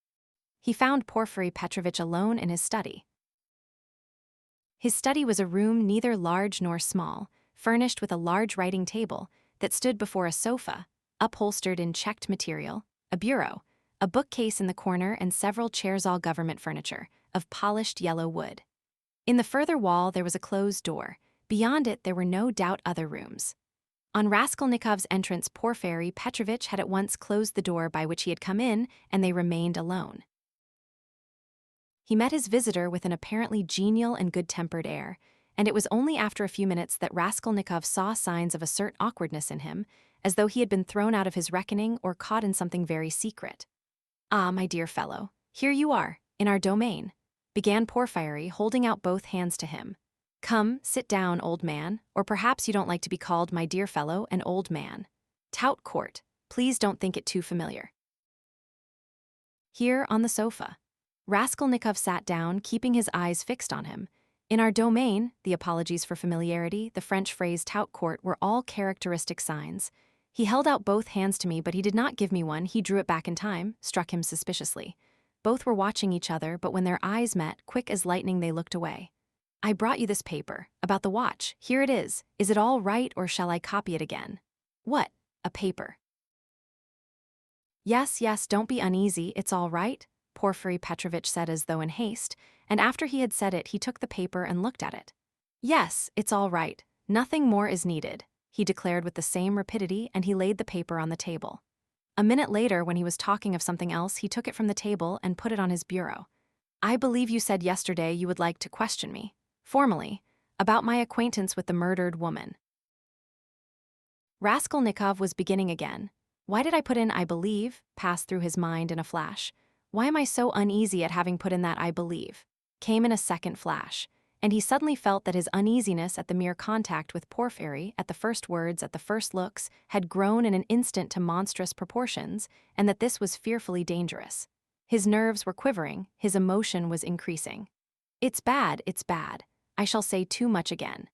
He found Porfiry Petrovitch alone in his study. His study was a room neither large nor small, furnished with a large writing table that stood before a sofa, upholstered in checked material, a bureau, a bookcase in the corner, and several chairs, all government furniture, of polished yellow wood. In the further wall there was a closed door. Beyond it there were no doubt other rooms. On Raskolnikov's entrance, Porfiry Petrovitch had at once closed the door by which he had come in, and they remained alone. He met his visitor with an apparently genial and good-tempered air, and it was only after a few minutes that Raskolnikov saw signs of a certain awkwardness in him, as though he had been thrown out of his reckoning or caught in something very secret. "Ah, my dear fellow, here you are, in our domain," began Porfiry, holding out both hands to him. "Come, sit down, old man, or perhaps you don't like to be called my dear fellow, an old man. Tout court, please don't think it too familiar." Here, on the sofa, Raskolnikov sat down, keeping his eyes fixed on him. In our domain, the apologies for familiarity, the French phrase tout court were all characteristic signs. He held out both hands to me, but he did not give me one. He drew it back in time, struck him suspiciously. Both were watching each other, but when their eyes met, quick as lightning, they looked away. "I brought you this paper, about the watch. Here it is. Is it all right, or shall I copy it again?" "What? A paper?" Yes, don't be uneasy, it's all right," Porfiry Petrovitch said as though in haste, and after he had said it, he took the paper and looked at it. "Yes, it's all right. Nothing more is needed," he declared with the same rapidity, and he laid the paper on the table. A minute later, when he was talking of something else, he took it from the table and put it on his bureau. "I believe you said yesterday you would like to question me, formally, about my acquaintance with the murdered woman." Raskolnikov was beginning again. Why did I put in "I believe" passed through his mind in a flash. Why am I so uneasy at having put in that "I believe" came in a second flash, and he suddenly felt that his uneasiness at the mere contact with Porfiry, at the first words, at the first looks, had grown in an instant to monstrous proportions, and that this was fearfully dangerous. His nerves were quivering, his emotion was increasing. It's bad, it's bad. I shall say too much again.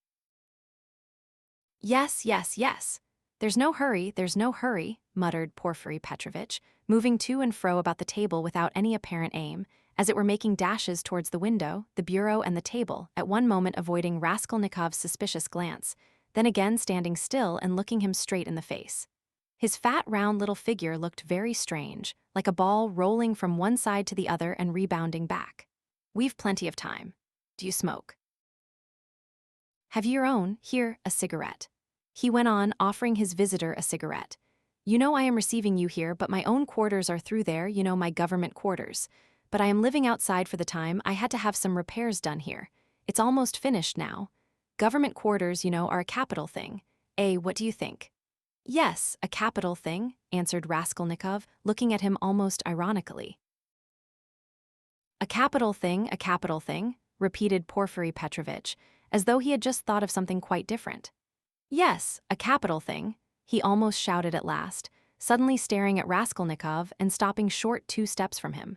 Yes, yes, yes. There's no hurry, muttered Porfiry Petrovitch, moving to and fro about the table without any apparent aim, as it were making dashes towards the window, the bureau, and the table, at one moment avoiding Raskolnikov's suspicious glance, then again standing still and looking him straight in the face. His fat, round little figure looked very strange, like a ball rolling from one side to the other and rebounding back. We've plenty of time. Do you smoke? Have you your own? Here, a cigarette. He went on, offering his visitor a cigarette. You know I am receiving you here, but my own quarters are through there, you know, my government quarters. But I am living outside for the time. I had to have some repairs done here. It's almost finished now. Government quarters, you know, are a capital thing. What do you think? Yes, a capital thing, answered Raskolnikov, looking at him almost ironically. A capital thing, repeated Porfiry Petrovitch, as though he had just thought of something quite different. Yes, a capital thing, he almost shouted at last, suddenly staring at Raskolnikov and stopping short 2 steps from him.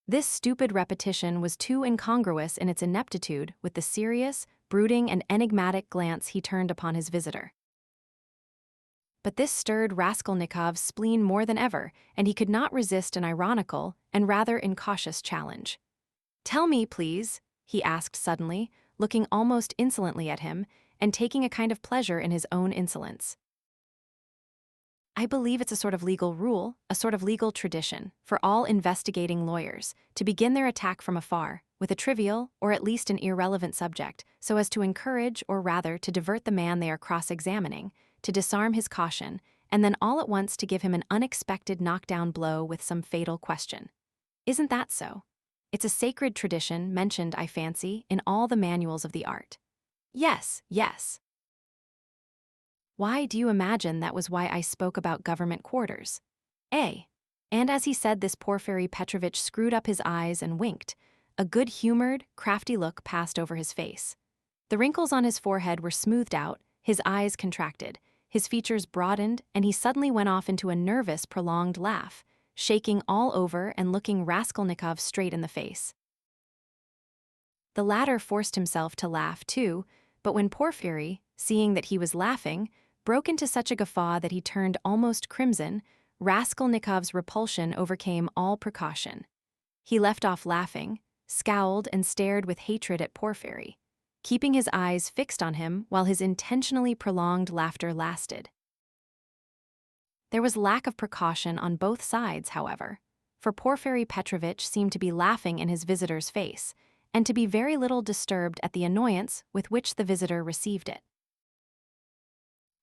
This stupid repetition was too incongruous in its ineptitude with the serious, brooding, and enigmatic glance he turned upon his visitor. But this stirred Raskolnikov's spleen more than ever, and he could not resist an ironical and rather incautious challenge. Tell me, please, he asked suddenly, looking almost insolently at him, and taking a kind of pleasure in his own insolence. I believe it's a sort of legal rule, a sort of legal tradition, for all investigating lawyers, to begin their attack from afar, with a trivial, or at least an irrelevant subject, so as to encourage, or rather to divert the man they are cross-examining, to disarm his caution, and then all at once to give him an unexpected knockdown blow with some fatal question. Isn't that so? It's a sacred tradition mentioned, I fancy, in all the manuals of the art. Yes, yes. Why do you imagine that was why I spoke about government quarters? And as he said this, Porfiry Petrovitch screwed up his eyes and winked. A good-humored, crafty look passed over his face. The wrinkles on his forehead were smoothed out, his eyes contracted, his features broadened, and he suddenly went off into a nervous, prolonged laugh, shaking all over and looking Raskolnikov straight in the face. The latter forced himself to laugh too, but when Porfiry, seeing that he was laughing, broke into such a guffaw that he turned almost crimson, Raskolnikov's repulsion overcame all precaution. He left off laughing, scowled and stared with hatred at Porfiry, keeping his eyes fixed on him while his intentionally prolonged laughter lasted. There was lack of precaution on both sides, however, for Porfiry Petrovitch seemed to be laughing in his visitor's face, and to be very little disturbed at the annoyance with which the visitor received it.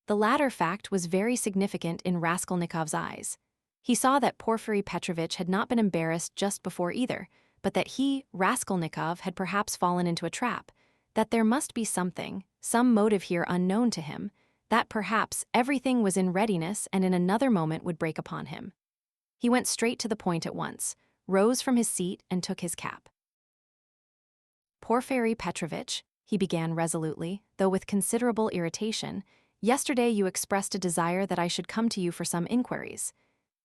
The latter fact was very significant in Raskolnikov's eyes. He saw that Porfiry Petrovitch had not been embarrassed just before either, but that he, Raskolnikov, had perhaps fallen into a trap, that there must be something, some motive here unknown to him, that perhaps everything was in readiness and in another moment would break upon him. He went straight to the point at once, rose from his seat and took his cap. Porfiry Petrovitch, he began resolutely, though with considerable irritation, yesterday you expressed a desire that I should come to you for some inquiries.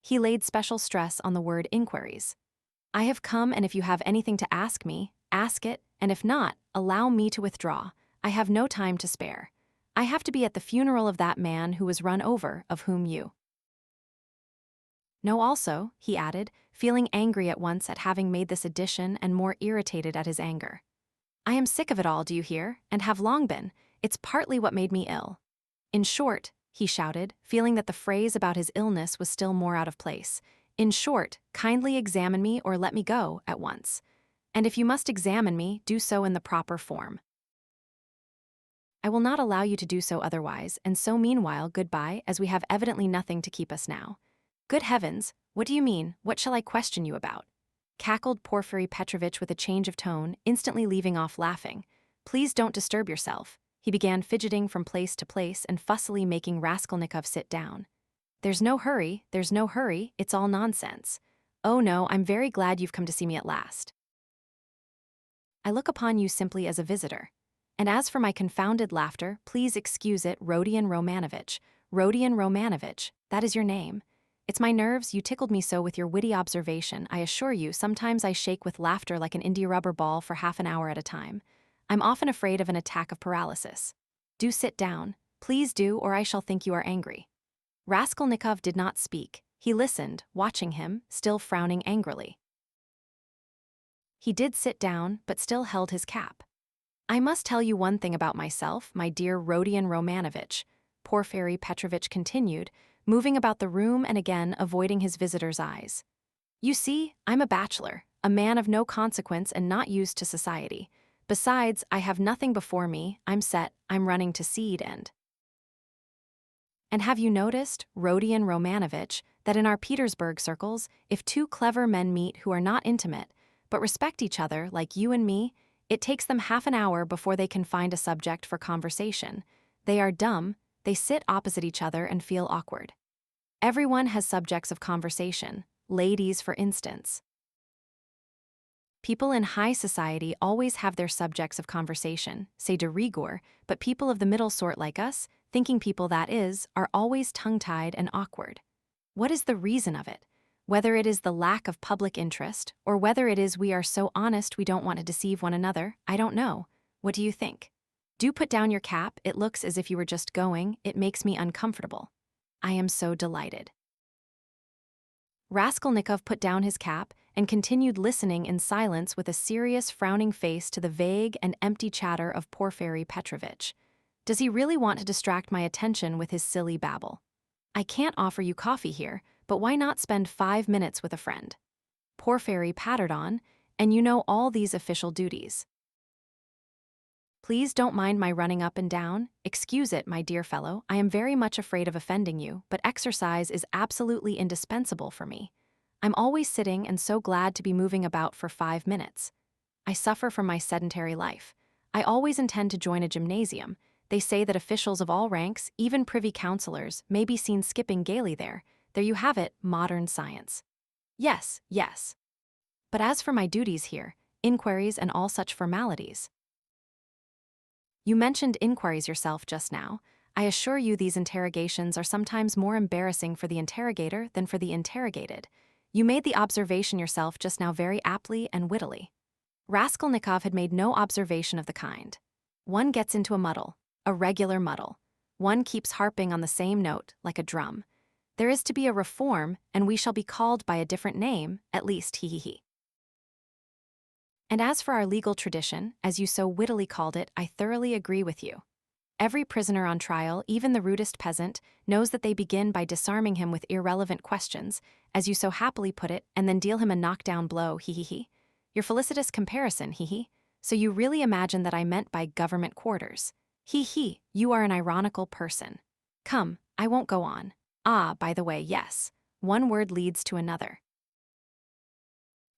He laid special stress on the word inquiries. I have come, and if you have anything to ask me, ask it, and if not, allow me to withdraw. I have no time to spare. I have to be at the funeral of that man who was run over, of whom you know also, he added, feeling angry at once at having made this addition and more irritated at his anger. I am sick of it all, do you hear, and have long been. It's partly what made me ill. In short, he shouted, feeling that the phrase about his illness was still more out of place. In short, kindly examine me or let me go at once. And if you must examine me, do so in the proper form. I will not allow you to do so otherwise, and so meanwhile goodbye, as we have evidently nothing to keep us now. Good heavens, what do you mean? What shall I question you about? Cackled Porfiry Petrovitch with a change of tone, instantly leaving off laughing. Please don't disturb yourself. He began fidgeting from place to place and fussily making Raskolnikov sit down. There's no hurry, it's all nonsense. Oh no, I'm very glad you've come to see me at last. I look upon you simply as a visitor. And as for my confounded laughter, please excuse it, Rodion Romanovich. Rodion Romanovich, that is your name. It's my nerves, you tickled me so with your witty observation. I assure you, sometimes I shake with laughter like an India rubber ball for half an hour at a time. I'm often afraid of an attack of paralysis. Do sit down. Please do, or I shall think you are angry. Raskolnikov did not speak. He listened, watching him, still frowning angrily. He did sit down, but still held his cap. I must tell you one thing about myself, my dear Rodion Romanovich, Porfiry Petrovitch continued, moving about the room and again avoiding his visitor's eyes. You see, I'm a bachelor, a man of no consequence and not used to society. Besides, I have nothing before me, I'm set, I'm running to seed And have you noticed, Rodion Romanovich, that in our Petersburg circles, if two clever men meet who are not intimate, but respect each other like you and me, it takes them half an hour before they can find a subject for conversation. They are dumb, they sit opposite each other and feel awkward. Everyone has subjects of conversation, ladies for instance. People in high society always have their subjects of conversation, say de rigueur, but people of the middle sort like us, thinking people that is, are always tongue-tied and awkward. What is the reason of it? Whether it is the lack of public interest, or whether it is we are so honest we don't want to deceive one another, I don't know. What do you think? Do put down your cap, it looks as if you were just going, it makes me uncomfortable. I am so delighted. Raskolnikov put down his cap and continued listening in silence with a serious, frowning face to the vague and empty chatter of Porfiry Petrovitch. Does he really want to distract my attention with his silly babble? I can't offer you coffee here, but why not spend 5 minutes with a friend? Porfiry pattered on, and you know all these official duties. Please don't mind my running up and down. Excuse it, my dear fellow. I am very much afraid of offending you, but exercise is absolutely indispensable for me. I'm always sitting and so glad to be moving about for 5 minutes. I suffer from my sedentary life. I always intend to join a gymnasium. They say that officials of all ranks, even privy councillors, may be seen skipping gaily there. There you have it, modern science. Yes, yes. But as for my duties here, inquiries and all such formalities. You mentioned inquiries yourself just now. I assure you these interrogations are sometimes more embarrassing for the interrogator than for the interrogated. You made the observation yourself just now very aptly and wittily. Raskolnikov had made no observation of the kind. One gets into a muddle, a regular muddle. One keeps harping on the same note, like a drum. There is to be a reform, and we shall be called by a different name, at least he. And as for our legal tradition, as you so wittily called it, I thoroughly agree with you. Every prisoner on trial, even the rudest peasant, knows that they begin by disarming him with irrelevant questions, as you so happily put it, and then deal him a knockdown blow, he. Your felicitous comparison, he. So you really imagine that I meant by government quarters. He, you are an ironical person. Come, I won't go on. Ah, by the way, yes. One word leads to another.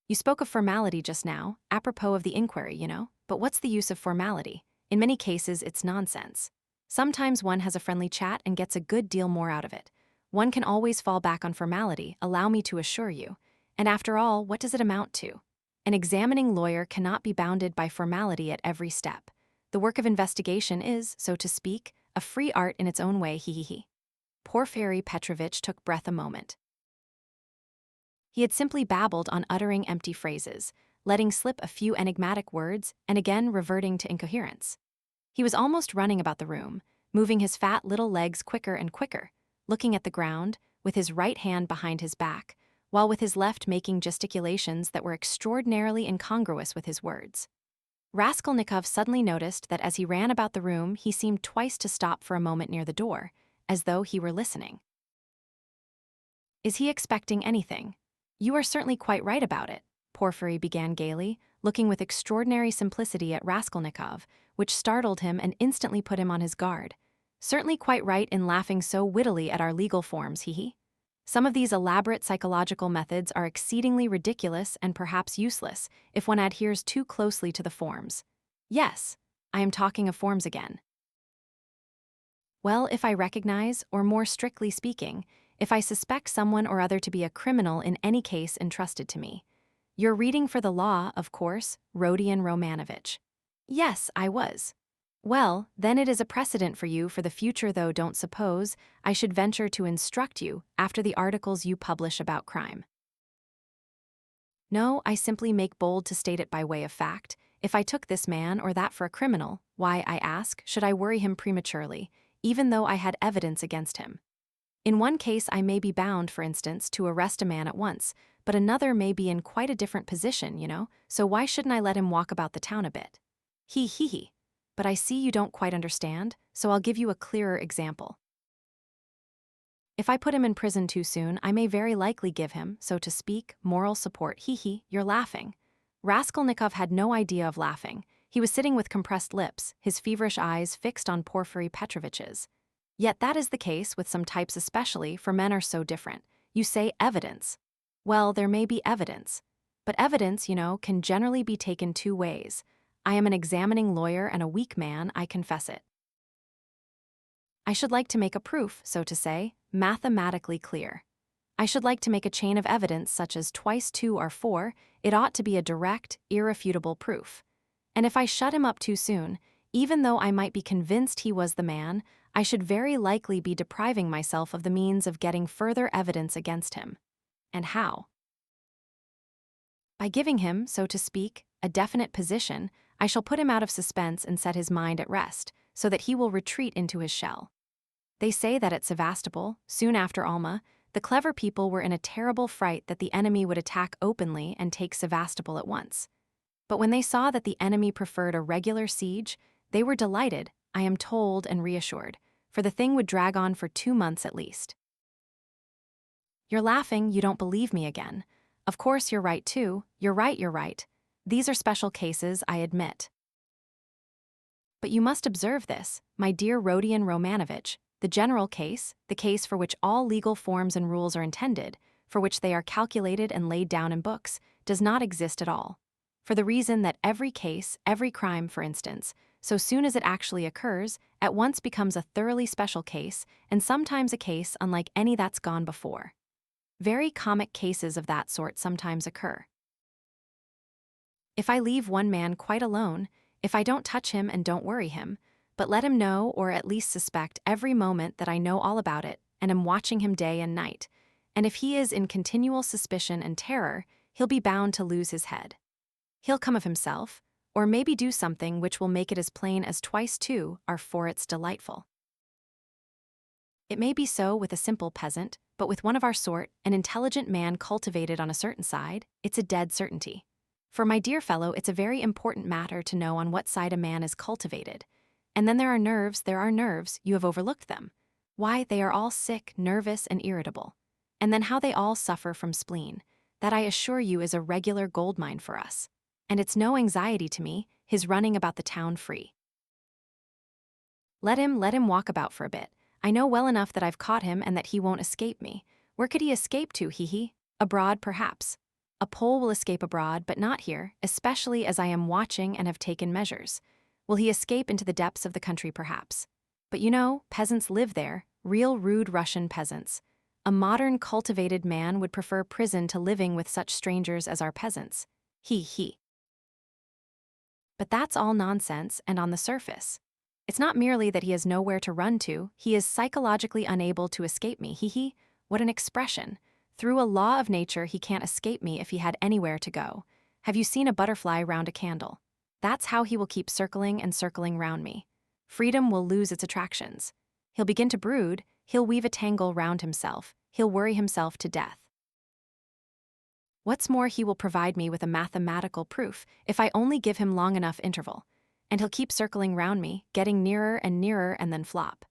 You spoke of formality just now, apropos of the inquiry, you know, but what's the use of formality? In many cases, it's nonsense. Sometimes one has a friendly chat and gets a good deal more out of it. One can always fall back on formality, allow me to assure you. And after all, what does it amount to? An examining lawyer cannot be bounded by formality at every step. The work of investigation is, so to speak, a free art in its own way, he. Porfiry Petrovitch took breath a moment. He had simply babbled on uttering empty phrases, letting slip a few enigmatic words and again reverting to incoherence. He was almost running about the room, moving his fat little legs quicker and quicker, looking at the ground, with his right hand behind his back, while with his left making gesticulations that were extraordinarily incongruous with his words. Raskolnikov suddenly noticed that as he ran about the room, he seemed twice to stop for a moment near the door, as though he were listening. Is he expecting anything? You are certainly quite right about it, Porfiry began gaily, looking with extraordinary simplicity at Raskolnikov, which startled him and instantly put him on his guard. Certainly quite right in laughing so wittily at our legal forms, he. Some of these elaborate psychological methods are exceedingly ridiculous and perhaps useless if one adheres too closely to the forms. Yes, I am talking of forms again. Well, if I recognize, or more strictly speaking, if I suspect someone or other to be a criminal in any case entrusted to me, You're reading for the law, of course, Rodion Romanovich. Yes, I was. Well, then it is a precedent for you for the future, though don't suppose I should venture to instruct you after the articles you publish about crime. No, I simply make bold to state it by way of fact. If I took this man or that for a criminal, why, I ask, should I worry him prematurely, even though I had evidence against him? In one case I may be bound, for instance, to arrest a man at once, but another may be in quite a different position, so why shouldn't I let him walk about the town a bit? He. But I see you don't quite understand, so I'll give you a clearer example. If I put him in prison too soon, I may very likely give him, so to speak, moral support. You're laughing. Raskolnikov had no idea of laughing. He was sitting with compressed lips, his feverish eyes fixed on Porfiry Petrovich's. Yet that is the case with some types especially, for men are so different. You say evidence. Well, there may be evidence. But evidence, can generally be taken two ways. I am an examining lawyer and a weak man, I confess it. I should like to make a proof, so to say, mathematically clear. I should like to make a chain of evidence such as twice 2 are 4, it ought to be a direct, irrefutable proof. And if I shut him up too soon, even though I might be convinced he was the man, I should very likely be depriving myself of the means of getting further evidence against him. And how? By giving him, so to speak, a definite position, I shall put him out of suspense and set his mind at rest, so that he will retreat into his shell. They say that at Sevastopol, soon after Alma, the clever people were in a terrible fright that the enemy would attack openly and take Sevastopol at once. But when they saw that the enemy preferred a regular siege, they were delighted, I am told, and reassured, for the thing would drag on for 2 months at least. You're laughing, you don't believe me again. Of course you're right too, you're right. These are special cases, I admit. But you must observe this, my dear Rodion Romanovich, the general case, the case for which all legal forms and rules are intended, for which they are calculated and laid down in books, does not exist at all. For the reason that every case, every crime, for instance, so soon as it actually occurs, at once becomes a thoroughly special case, and sometimes a case unlike any that's gone before. Very comic cases of that sort sometimes occur. If I leave one man quite alone, if I don't touch him and don't worry him, but let him know or at least suspect every moment that I know all about it and am watching him day and night, and if he is in continual suspicion and terror, he'll be bound to lose his head. He'll come of himself, or maybe do something which will make it as plain as twice 2 are 4. It's delightful. It may be so with a simple peasant, but with one of our sort, an intelligent man cultivated on a certain side, it's a dead certainty. For my dear fellow, it's a very important matter to know on what side a man is cultivated. And then there are nerves, you have overlooked them. Why, they are all sick, nervous, and irritable. And then how they all suffer from spleen. That, I assure you, is a regular goldmine for us. And it's no anxiety to me, his running about the town free. Let him walk about for a bit. I know well enough that I've caught him and that he won't escape me. Where could he escape to, Abroad, perhaps. A Pole will escape abroad, but not here, especially as I am watching and have taken measures. Will he escape into the depths of the country, perhaps? But peasants live there, real rude Russian peasants. A modern cultivated man would prefer prison to living with such strangers as our peasants. But that's all nonsense and on the surface. It's not merely that he has nowhere to run to, he is psychologically unable to escape me. What an expression. Through a law of nature he can't escape me if he had anywhere to go. Have you seen a butterfly round a candle? That's how he will keep circling and circling round me. Freedom will lose its attractions. He'll begin to brood, he'll weave a tangle round himself, he'll worry himself to death. What's more, he will provide me with a mathematical proof if I only give him long enough interval. And he'll keep circling round me, getting nearer and then flop.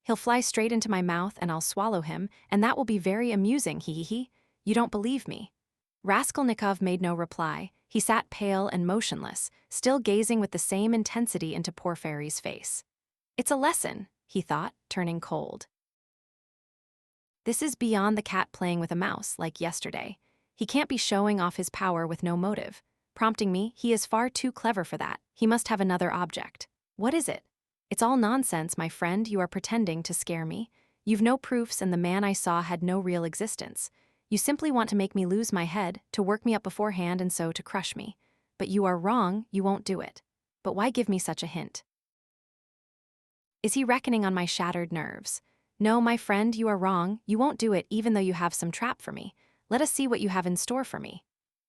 He'll fly straight into my mouth and I'll swallow him, and that will be very amusing, You don't believe me. Raskolnikov made no reply. He sat pale and motionless, still gazing with the same intensity into Porfiry's face. It's a lesson, he thought, turning cold. This is beyond the cat playing with a mouse, like yesterday. He can't be showing off his power with no motive. Prompting me, he is far too clever for that. He must have another object. What is it? It's all nonsense, my friend, you are pretending to scare me. You've no proofs and the man I saw had no real existence. You simply want to make me lose my head, to work me up beforehand and so to crush me. But you are wrong, you won't do it. But why give me such a hint? Is he reckoning on my shattered nerves? No, my friend, you are wrong, you won't do it even though you have some trap for me. Let us see what you have in store for me.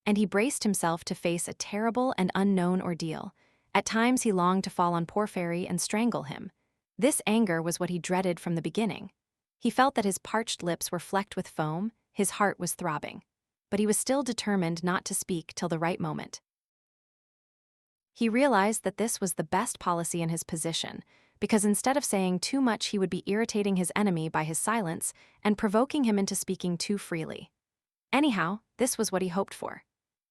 And he braced himself to face a terrible and unknown ordeal. At times he longed to fall on Porphyry and strangle him. This anger was what he dreaded from the beginning. He felt that his parched lips were flecked with foam, his heart was throbbing. But he was still determined not to speak till the right moment. He realized that this was the best policy in his position, because instead of saying too much he would be irritating his enemy by his silence and provoking him into speaking too freely. Anyhow, this was what he hoped for.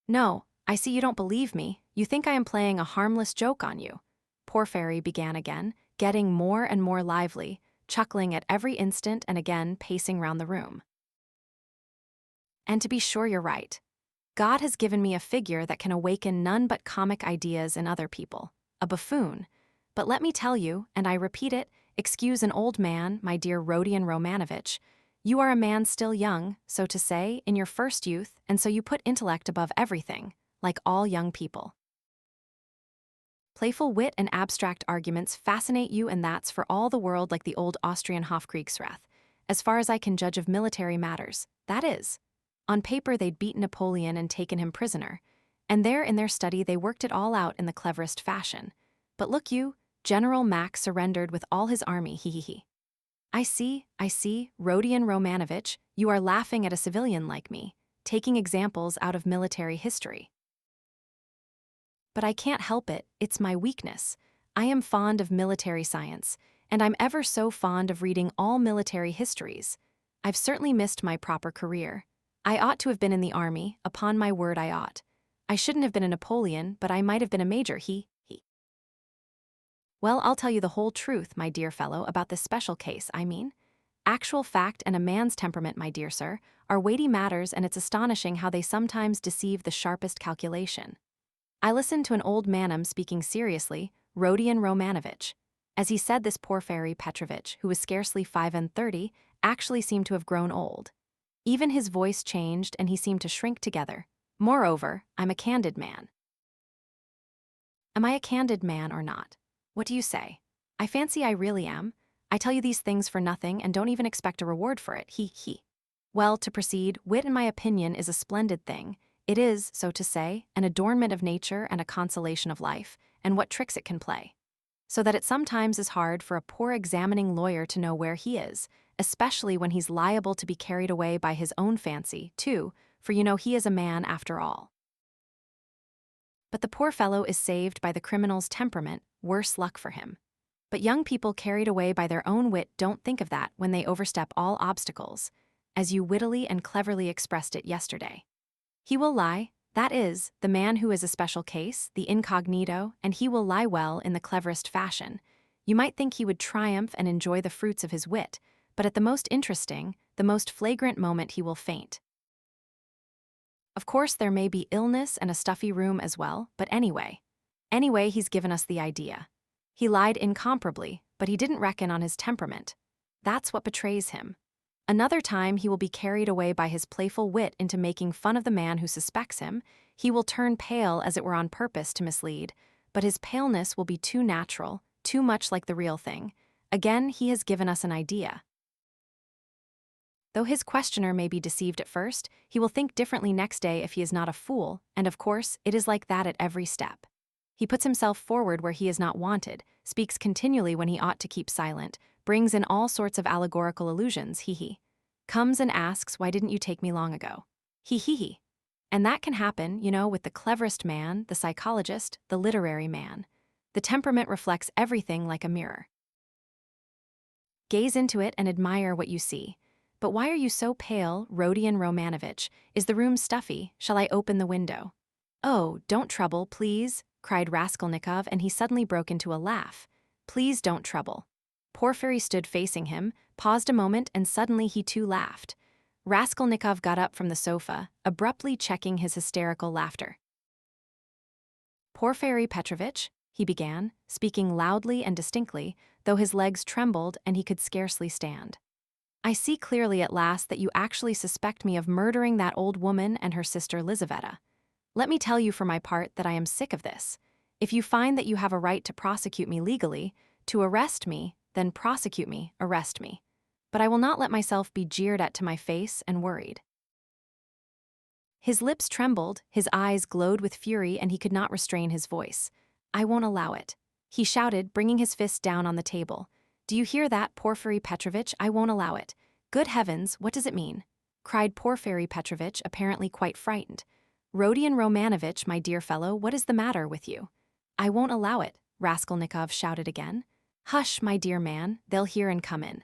No, I see you don't believe me. You think I am playing a harmless joke on you. Porphyry began again, getting more and more lively, chuckling at every instant and again pacing round the room. And to be sure you're right. God has given me a figure that can awaken none but comic ideas in other people, a buffoon. But let me tell you, and I repeat it, excuse an old man, my dear Rodion Romanovich, you are a man still young, so to say, in your first youth, and so you put intellect above everything, like all young people. Playful wit and abstract arguments fascinate you, and that's for all the world like the old Austrian Hofkriegsrath, as far as I can judge of military matters, that is. On paper they'd beaten Napoleon and taken him prisoner, and there in their study they worked it all out in the cleverest fashion. But look you, General Mack surrendered with all his army, he. I see, Rodion Romanovich, you are laughing at a civilian like me, taking examples out of military history. But I can't help it, it's my weakness. I am fond of military science, and I'm ever so fond of reading all military histories. I've certainly missed my proper career. I ought to have been in the army, upon my word I ought. I shouldn't have been a Napoleon, but I might have been a major, he. Well, I'll tell you the whole truth, my dear fellow, about this special case, I mean. Actual fact and a man's temperament, my dear sir, are weighty matters, and it's astonishing how they sometimes deceive the sharpest calculation. I listened to an old manum speaking seriously, Rodion Romanovich. As he said this, Porphyry Petrovitch, who was scarcely 35, actually seemed to have grown old. Even his voice changed and he seemed to shrink together. Moreover, I'm a candid man. Am I a candid man or not? What do you say? I fancy I really am. I tell you these things for nothing and don't even expect a reward for it, he. Well, to proceed, wit in my opinion is a splendid thing. It is, so to say, an adornment of nature and a consolation of life, and what tricks it can play. So that it sometimes is hard for a poor examining lawyer to know where he is, especially when he's liable to be carried away by his own fancy, too, for you know he is a man after all. But the poor fellow is saved by the criminal's temperament, worse luck for him. But young people carried away by their own wit don't think of that when they overstep all obstacles, as you wittily and cleverly expressed it yesterday. He will lie, that is, the man who is a special case, the incognito, and he will lie well in the cleverest fashion. You might think he would triumph and enjoy the fruits of his wit, but at the most interesting, the most flagrant moment he will faint. Of course there may be illness and a stuffy room as well, but anyway, he's given us the idea. He lied incomparably, but he didn't reckon on his temperament. That's what betrays him. Another time he will be carried away by his playful wit into making fun of the man who suspects him. He will turn pale as it were on purpose to mislead, but his paleness will be too natural, too much like the real thing. Again, he has given us an idea. Though his questioner may be deceived at first, he will think differently next day if he is not a fool, and of course, it is like that at every step. He puts himself forward where he is not wanted, speaks continually when he ought to keep silent, brings in all sorts of allegorical allusions, he. Comes and asks, why didn't you take me long ago? He. And that can happen, you know, with the cleverest man, the psychologist, the literary man. The temperament reflects everything like a mirror. Gaze into it and admire what you see. But why are you so pale, Rodion Romanovich? Is the room stuffy? Shall I open the window? Oh, don't trouble, please, cried Raskolnikov, and he suddenly broke into a laugh. Please don't trouble. Porphyry stood facing him, paused a moment, and suddenly he too laughed. Raskolnikov got up from the sofa, abruptly checking his hysterical laughter. Porphyry Petrovitch, he began, speaking loudly and distinctly, though his legs trembled and he could scarcely stand. I see clearly at last that you actually suspect me of murdering that old woman and her sister Lizaveta. Let me tell you for my part that I am sick of this. If you find that you have a right to prosecute me legally, to arrest me, then prosecute me, arrest me. But I will not let myself be jeered at to my face and worried." His lips trembled, his eyes glowed with fury, and he could not restrain his voice. "I won't allow it," he shouted, bringing his fist down on the table. "Do you hear that, Porfiry Petrovitch? I won't allow it." "Good heavens, what does it mean?" cried Porfiry Petrovitch, apparently quite frightened. "Rodion Romanovitch, my dear fellow, what is the matter with you?" "I won't allow it," Raskolnikov shouted again. "Hush, my dear man, they'll hear and come in."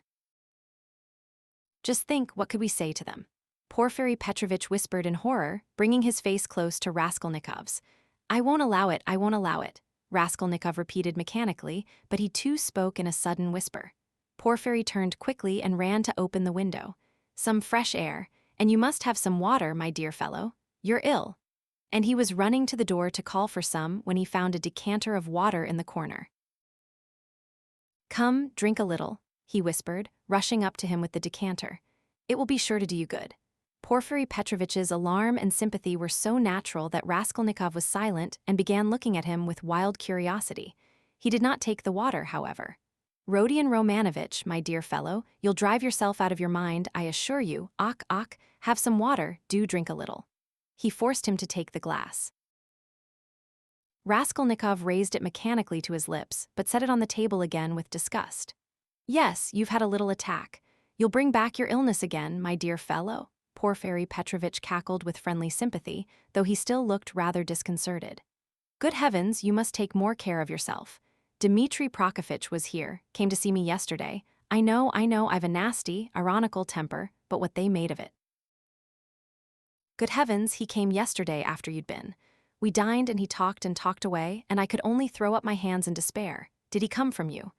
"Just think, what could we say to them?" Porfiry Petrovitch whispered in horror, bringing his face close to Raskolnikov's. "I won't allow it, I won't allow it," Raskolnikov repeated mechanically, but he too spoke in a sudden whisper. Porfiry turned quickly and ran to open the window. "Some fresh air, and you must have some water, my dear fellow. You're ill." And he was running to the door to call for some when he found a decanter of water in the corner. "Come, drink a little," he whispered, rushing up to him with the decanter. "It will be sure to do you good." Porfiry Petrovitch's alarm and sympathy were so natural that Raskolnikov was silent and began looking at him with wild curiosity. He did not take the water, however. "Rodion Romanovitch, my dear fellow, you'll drive yourself out of your mind, I assure you. Och, have some water, do drink a little." He forced him to take the glass. Raskolnikov raised it mechanically to his lips, but set it on the table again with disgust. "Yes, you've had a little attack. You'll bring back your illness again, my dear fellow," Porfiry Petrovitch cackled with friendly sympathy, though he still looked rather disconcerted. "Good heavens, you must take more care of yourself. Dmitri Prokofitch was here, came to see me yesterday. I know, I've a nasty, ironical temper, but what they made of it." "Good heavens, he came yesterday after you'd been. We dined and he talked away, and I could only throw up my hands in despair. Did he come from you?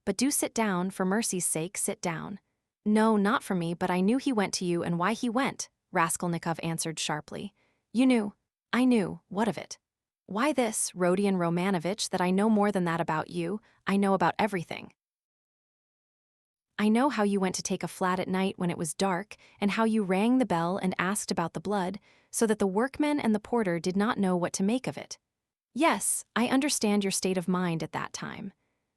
But do sit down, for mercy's sake, sit down." "No, not for me, but I knew he went to you, and why he went," Raskolnikov answered sharply. "You knew." "I knew. What of it?" "Why this, Rodion Romanovitch, that I know more than that about you. I know about everything. I know how you went to take a flat at night when it was dark, and how you rang the bell and asked about the blood, so that the workmen and the porter did not know what to make of it. Yes, I understand your state of mind at that time.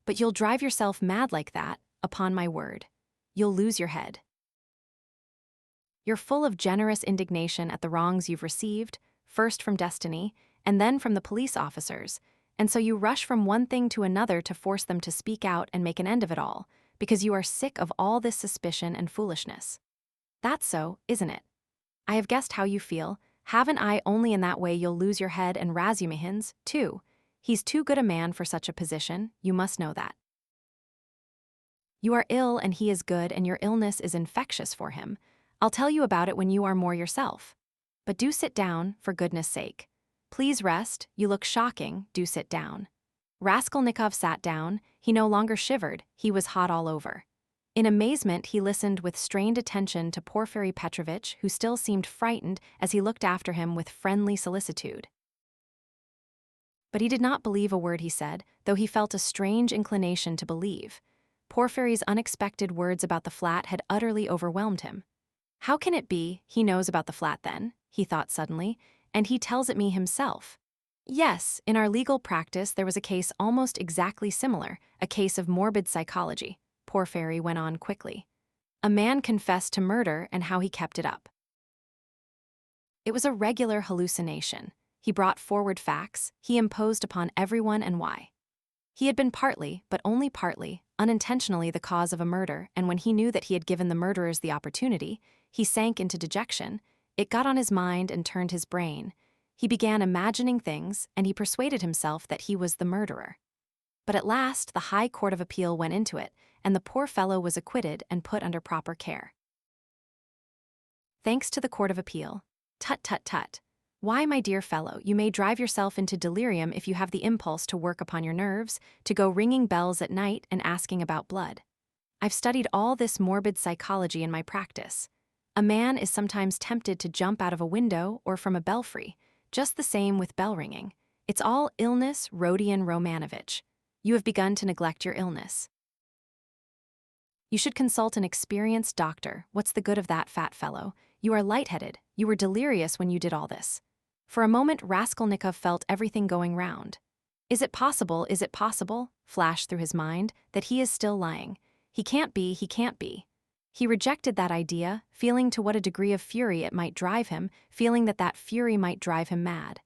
But you'll drive yourself mad like that, upon my word. You'll lose your head. You're full of generous indignation at the wrongs you've received, first from destiny, and then from the police officers, and so you rush from one thing to another to force them to speak out and make an end of it all, because you are sick of all this suspicion and foolishness. That's so, isn't it? I have guessed how you feel. Haven't I? Only in that way you'll lose your head, and Razumihin's, too. He's too good a man for such a position, you must know that. You are ill and he is good, and your illness is infectious for him. I'll tell you about it when you are more yourself. But do sit down, for goodness sake. Please rest, you look shocking, do sit down." Raskolnikov sat down. He no longer shivered, he was hot all over. In amazement he listened with strained attention to Porfiry Petrovitch, who still seemed frightened as he looked after him with friendly solicitude. But he did not believe a word he said, though he felt a strange inclination to believe. Porfiry's unexpected words about the flat had utterly overwhelmed him. "How can it be, he knows about the flat then?" he thought suddenly, "and he tells it me himself." Yes, in our legal practice there was a case almost exactly similar, a case of morbid psychology, Porfiry went on quickly. A man confessed to murder and how he kept it up. It was a regular hallucination. He brought forward facts, he imposed upon everyone, and why. He had been partly, but only partly, unintentionally the cause of a murder, and when he knew that he had given the murderers the opportunity, he sank into dejection. It got on his mind and turned his brain. He began imagining things, and he persuaded himself that he was the murderer. But at last the High Court of Appeal went into it, and the poor fellow was acquitted and put under proper care. Thanks to the Court of Appeal. Tut, tut, tut. Why, my dear fellow, you may drive yourself into delirium if you have the impulse to work upon your nerves, to go ringing bells at night and asking about blood. I've studied all this morbid psychology in my practice. A man is sometimes tempted to jump out of a window or from a belfry, just the same with bell ringing. It's all illness, Rodion Romanovitch. You have begun to neglect your illness. You should consult an experienced doctor. What's the good of that, fat fellow? You are lightheaded. You were delirious when you did all this. For a moment, Raskolnikov felt everything going round. Is it possible, flashed through his mind, that he is still lying? He can't be. He rejected that idea, feeling to what a degree of fury it might drive him, feeling that that fury might drive him mad.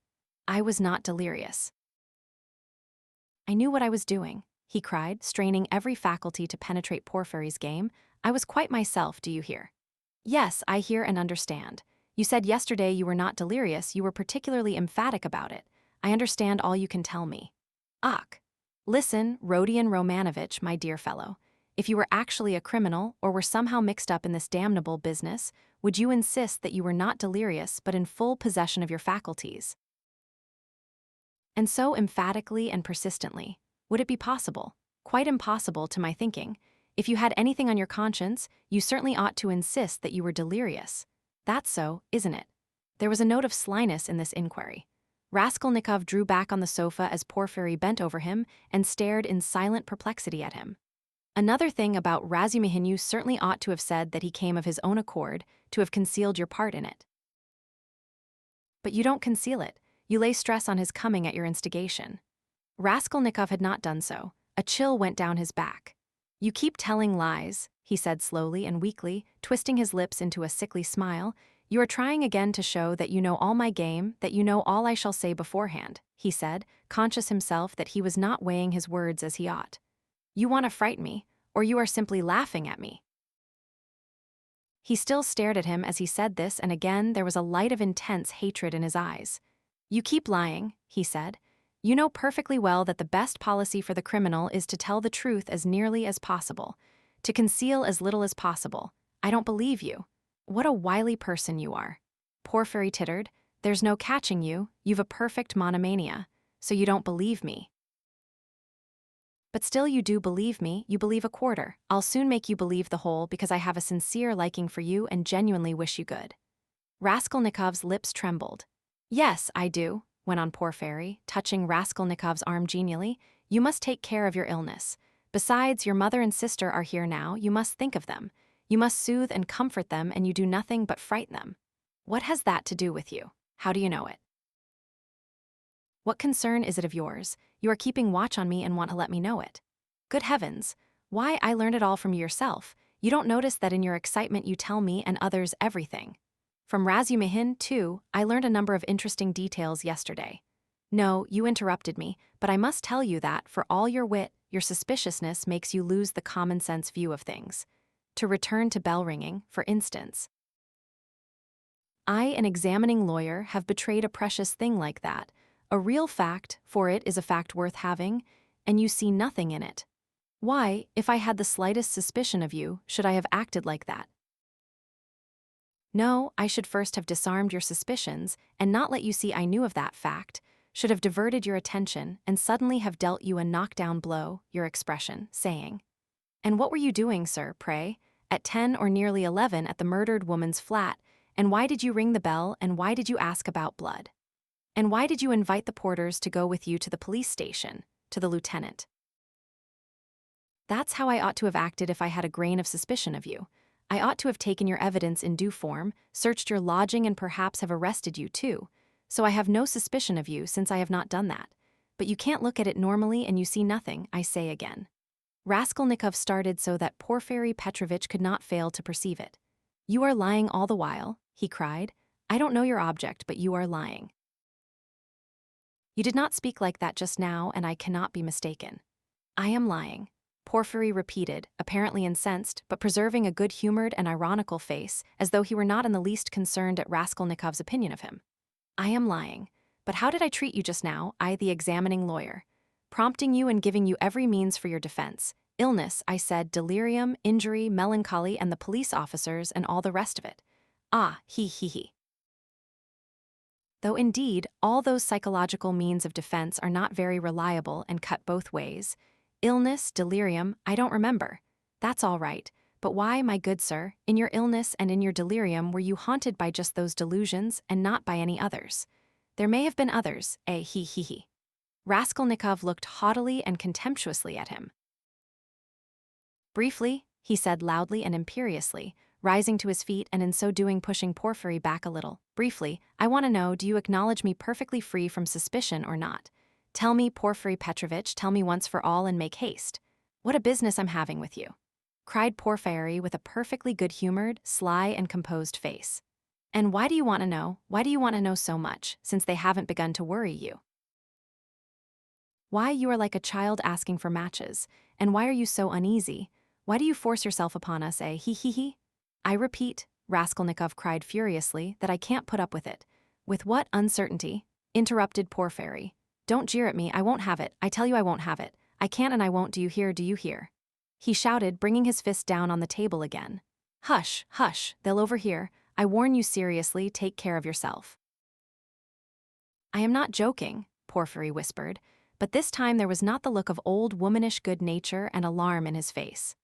I was not delirious. I knew what I was doing, he cried, straining every faculty to penetrate Porfiry's game. I was quite myself, do you hear? Yes, I hear and understand. You said yesterday you were not delirious, you were particularly emphatic about it. I understand all you can tell me. Ach. Listen, Rodion Romanovich, my dear fellow. If you were actually a criminal, or were somehow mixed up in this damnable business, would you insist that you were not delirious but in full possession of your faculties? And so emphatically and persistently. Would it be possible, quite impossible to my thinking, if you had anything on your conscience, you certainly ought to insist that you were delirious. That's so, isn't it? There was a note of slyness in this inquiry. Raskolnikov drew back on the sofa as Porfiry bent over him and stared in silent perplexity at him. Another thing about Razumihin, you certainly ought to have said that he came of his own accord, to have concealed your part in it. But you don't conceal it. You lay stress on his coming at your instigation. Raskolnikov had not done so. A chill went down his back. You keep telling lies, he said slowly and weakly, twisting his lips into a sickly smile. You are trying again to show that you know all my game, that you know all I shall say beforehand, he said, conscious himself that he was not weighing his words as he ought. You want to frighten me, or you are simply laughing at me. He still stared at him as he said this, and again there was a light of intense hatred in his eyes. You keep lying, he said. You know perfectly well that the best policy for the criminal is to tell the truth as nearly as possible, to conceal as little as possible. I don't believe you. What a wily person you are. Porfiry tittered. There's no catching you, you've a perfect monomania, so you don't believe me. But still you do believe me, you believe a quarter. I'll soon make you believe the whole because I have a sincere liking for you and genuinely wish you good. Raskolnikov's lips trembled. Yes, I do, went on Porfiry, touching Raskolnikov's arm genially. You must take care of your illness. Besides, your mother and sister are here now, you must think of them. You must soothe and comfort them, and you do nothing but frighten them. What has that to do with you? How do you know it? What concern is it of yours? You are keeping watch on me and want to let me know it. Good heavens! Why, I learned it all from you yourself. You don't notice that in your excitement you tell me and others everything. From Razumihin, too, I learned a number of interesting details yesterday. No, you interrupted me, but I must tell you that, for all your wit, your suspiciousness makes you lose the common-sense view of things. To return to bell-ringing, for instance. I, an examining lawyer, have betrayed a precious thing like that, a real fact, for it is a fact worth having, and you see nothing in it. Why, if I had the slightest suspicion of you, should I have acted like that? No, I should first have disarmed your suspicions, and not let you see I knew of that fact, should have diverted your attention, and suddenly have dealt you a knockdown blow, your expression, saying, "And what were you doing, sir, pray, at 10 or nearly 11 at the murdered woman's flat, and why did you ring the bell, and why did you ask about blood? And why did you invite the porters to go with you to the police station, to the lieutenant? That's how I ought to have acted if I had a grain of suspicion of you. I ought to have taken your evidence in due form, searched your lodging and perhaps have arrested you too. So I have no suspicion of you since I have not done that. But you can't look at it normally and you see nothing, I say again." Raskolnikov started so that Porfiry Petrovitch could not fail to perceive it. "You are lying all the while," he cried. "I don't know your object, but you are lying. You did not speak like that just now, and I cannot be mistaken. I am lying," Porfiry repeated, apparently incensed, but preserving a good-humored and ironical face, as though he were not in the least concerned at Raskolnikov's opinion of him. "I am lying. But how did I treat you just now, I, the examining lawyer? Prompting you and giving you every means for your defense. Illness, I said, delirium, injury, melancholy, and the police officers, and all the rest of it. Ah, he. Though indeed, all those psychological means of defense are not very reliable and cut both ways. Illness, delirium, I don't remember. That's all right. But why, my good sir, in your illness and in your delirium were you haunted by just those delusions and not by any others? There may have been others, he. Raskolnikov looked haughtily and contemptuously at him. Briefly, he said loudly and imperiously, rising to his feet and in so doing pushing Porfiry back a little. Briefly, I want to know, do you acknowledge me perfectly free from suspicion or not? Tell me, Porfiry Petrovitch, tell me once for all and make haste. What a business I'm having with you," cried Porfiry with a perfectly good-humored, sly and composed face. "And why do you want to know? Why do you want to know so much, since they haven't begun to worry you? Why, you are like a child asking for matches, and why are you so uneasy? Why do you force yourself upon us, eh? He. I repeat," Raskolnikov cried furiously, "that I can't put up with it." "With what uncertainty?" interrupted Porfiry. "Don't jeer at me, I won't have it, I tell you I won't have it. I can't and I won't, do you hear, do you hear?" he shouted, bringing his fist down on the table again. "Hush, hush, they'll overhear. I warn you seriously, take care of yourself." "I am not joking," Porfiry whispered, but this time there was not the look of old womanish good nature and alarm in his face.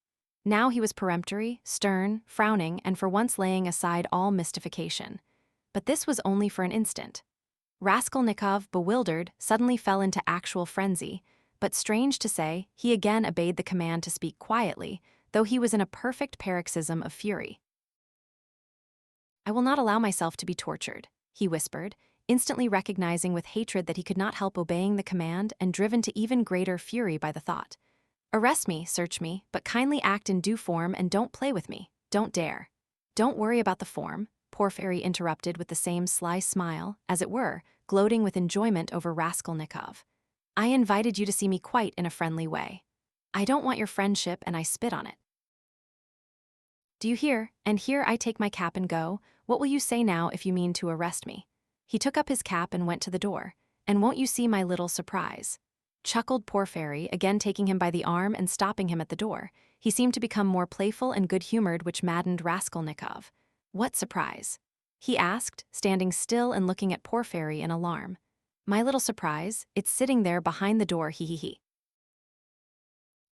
Now he was peremptory, stern, frowning, and for once laying aside all mystification. But this was only for an instant. Raskolnikov, bewildered, suddenly fell into actual frenzy, but strange to say, he again obeyed the command to speak quietly, though he was in a perfect paroxysm of fury. "I will not allow myself to be tortured," he whispered, instantly recognizing with hatred that he could not help obeying the command and driven to even greater fury by the thought. "Arrest me, search me, but kindly act in due form and don't play with me, don't dare." "Don't worry about the form," Porfiry interrupted with the same sly smile, as it were, gloating with enjoyment over Raskolnikov. "I invited you to see me quite in a friendly way. I don't want your friendship and I spit on it. Do you hear? And here I take my cap and go. What will you say now if you mean to arrest me?" He took up his cap and went to the door. "And won't you see my little surprise?" chuckled Porfiry, again taking him by the arm and stopping him at the door. He seemed to become more playful and good-humored, which maddened Raskolnikov. "What surprise?" he asked, standing still and looking at Porfiry in alarm. "My little surprise, it's sitting there behind the door, he.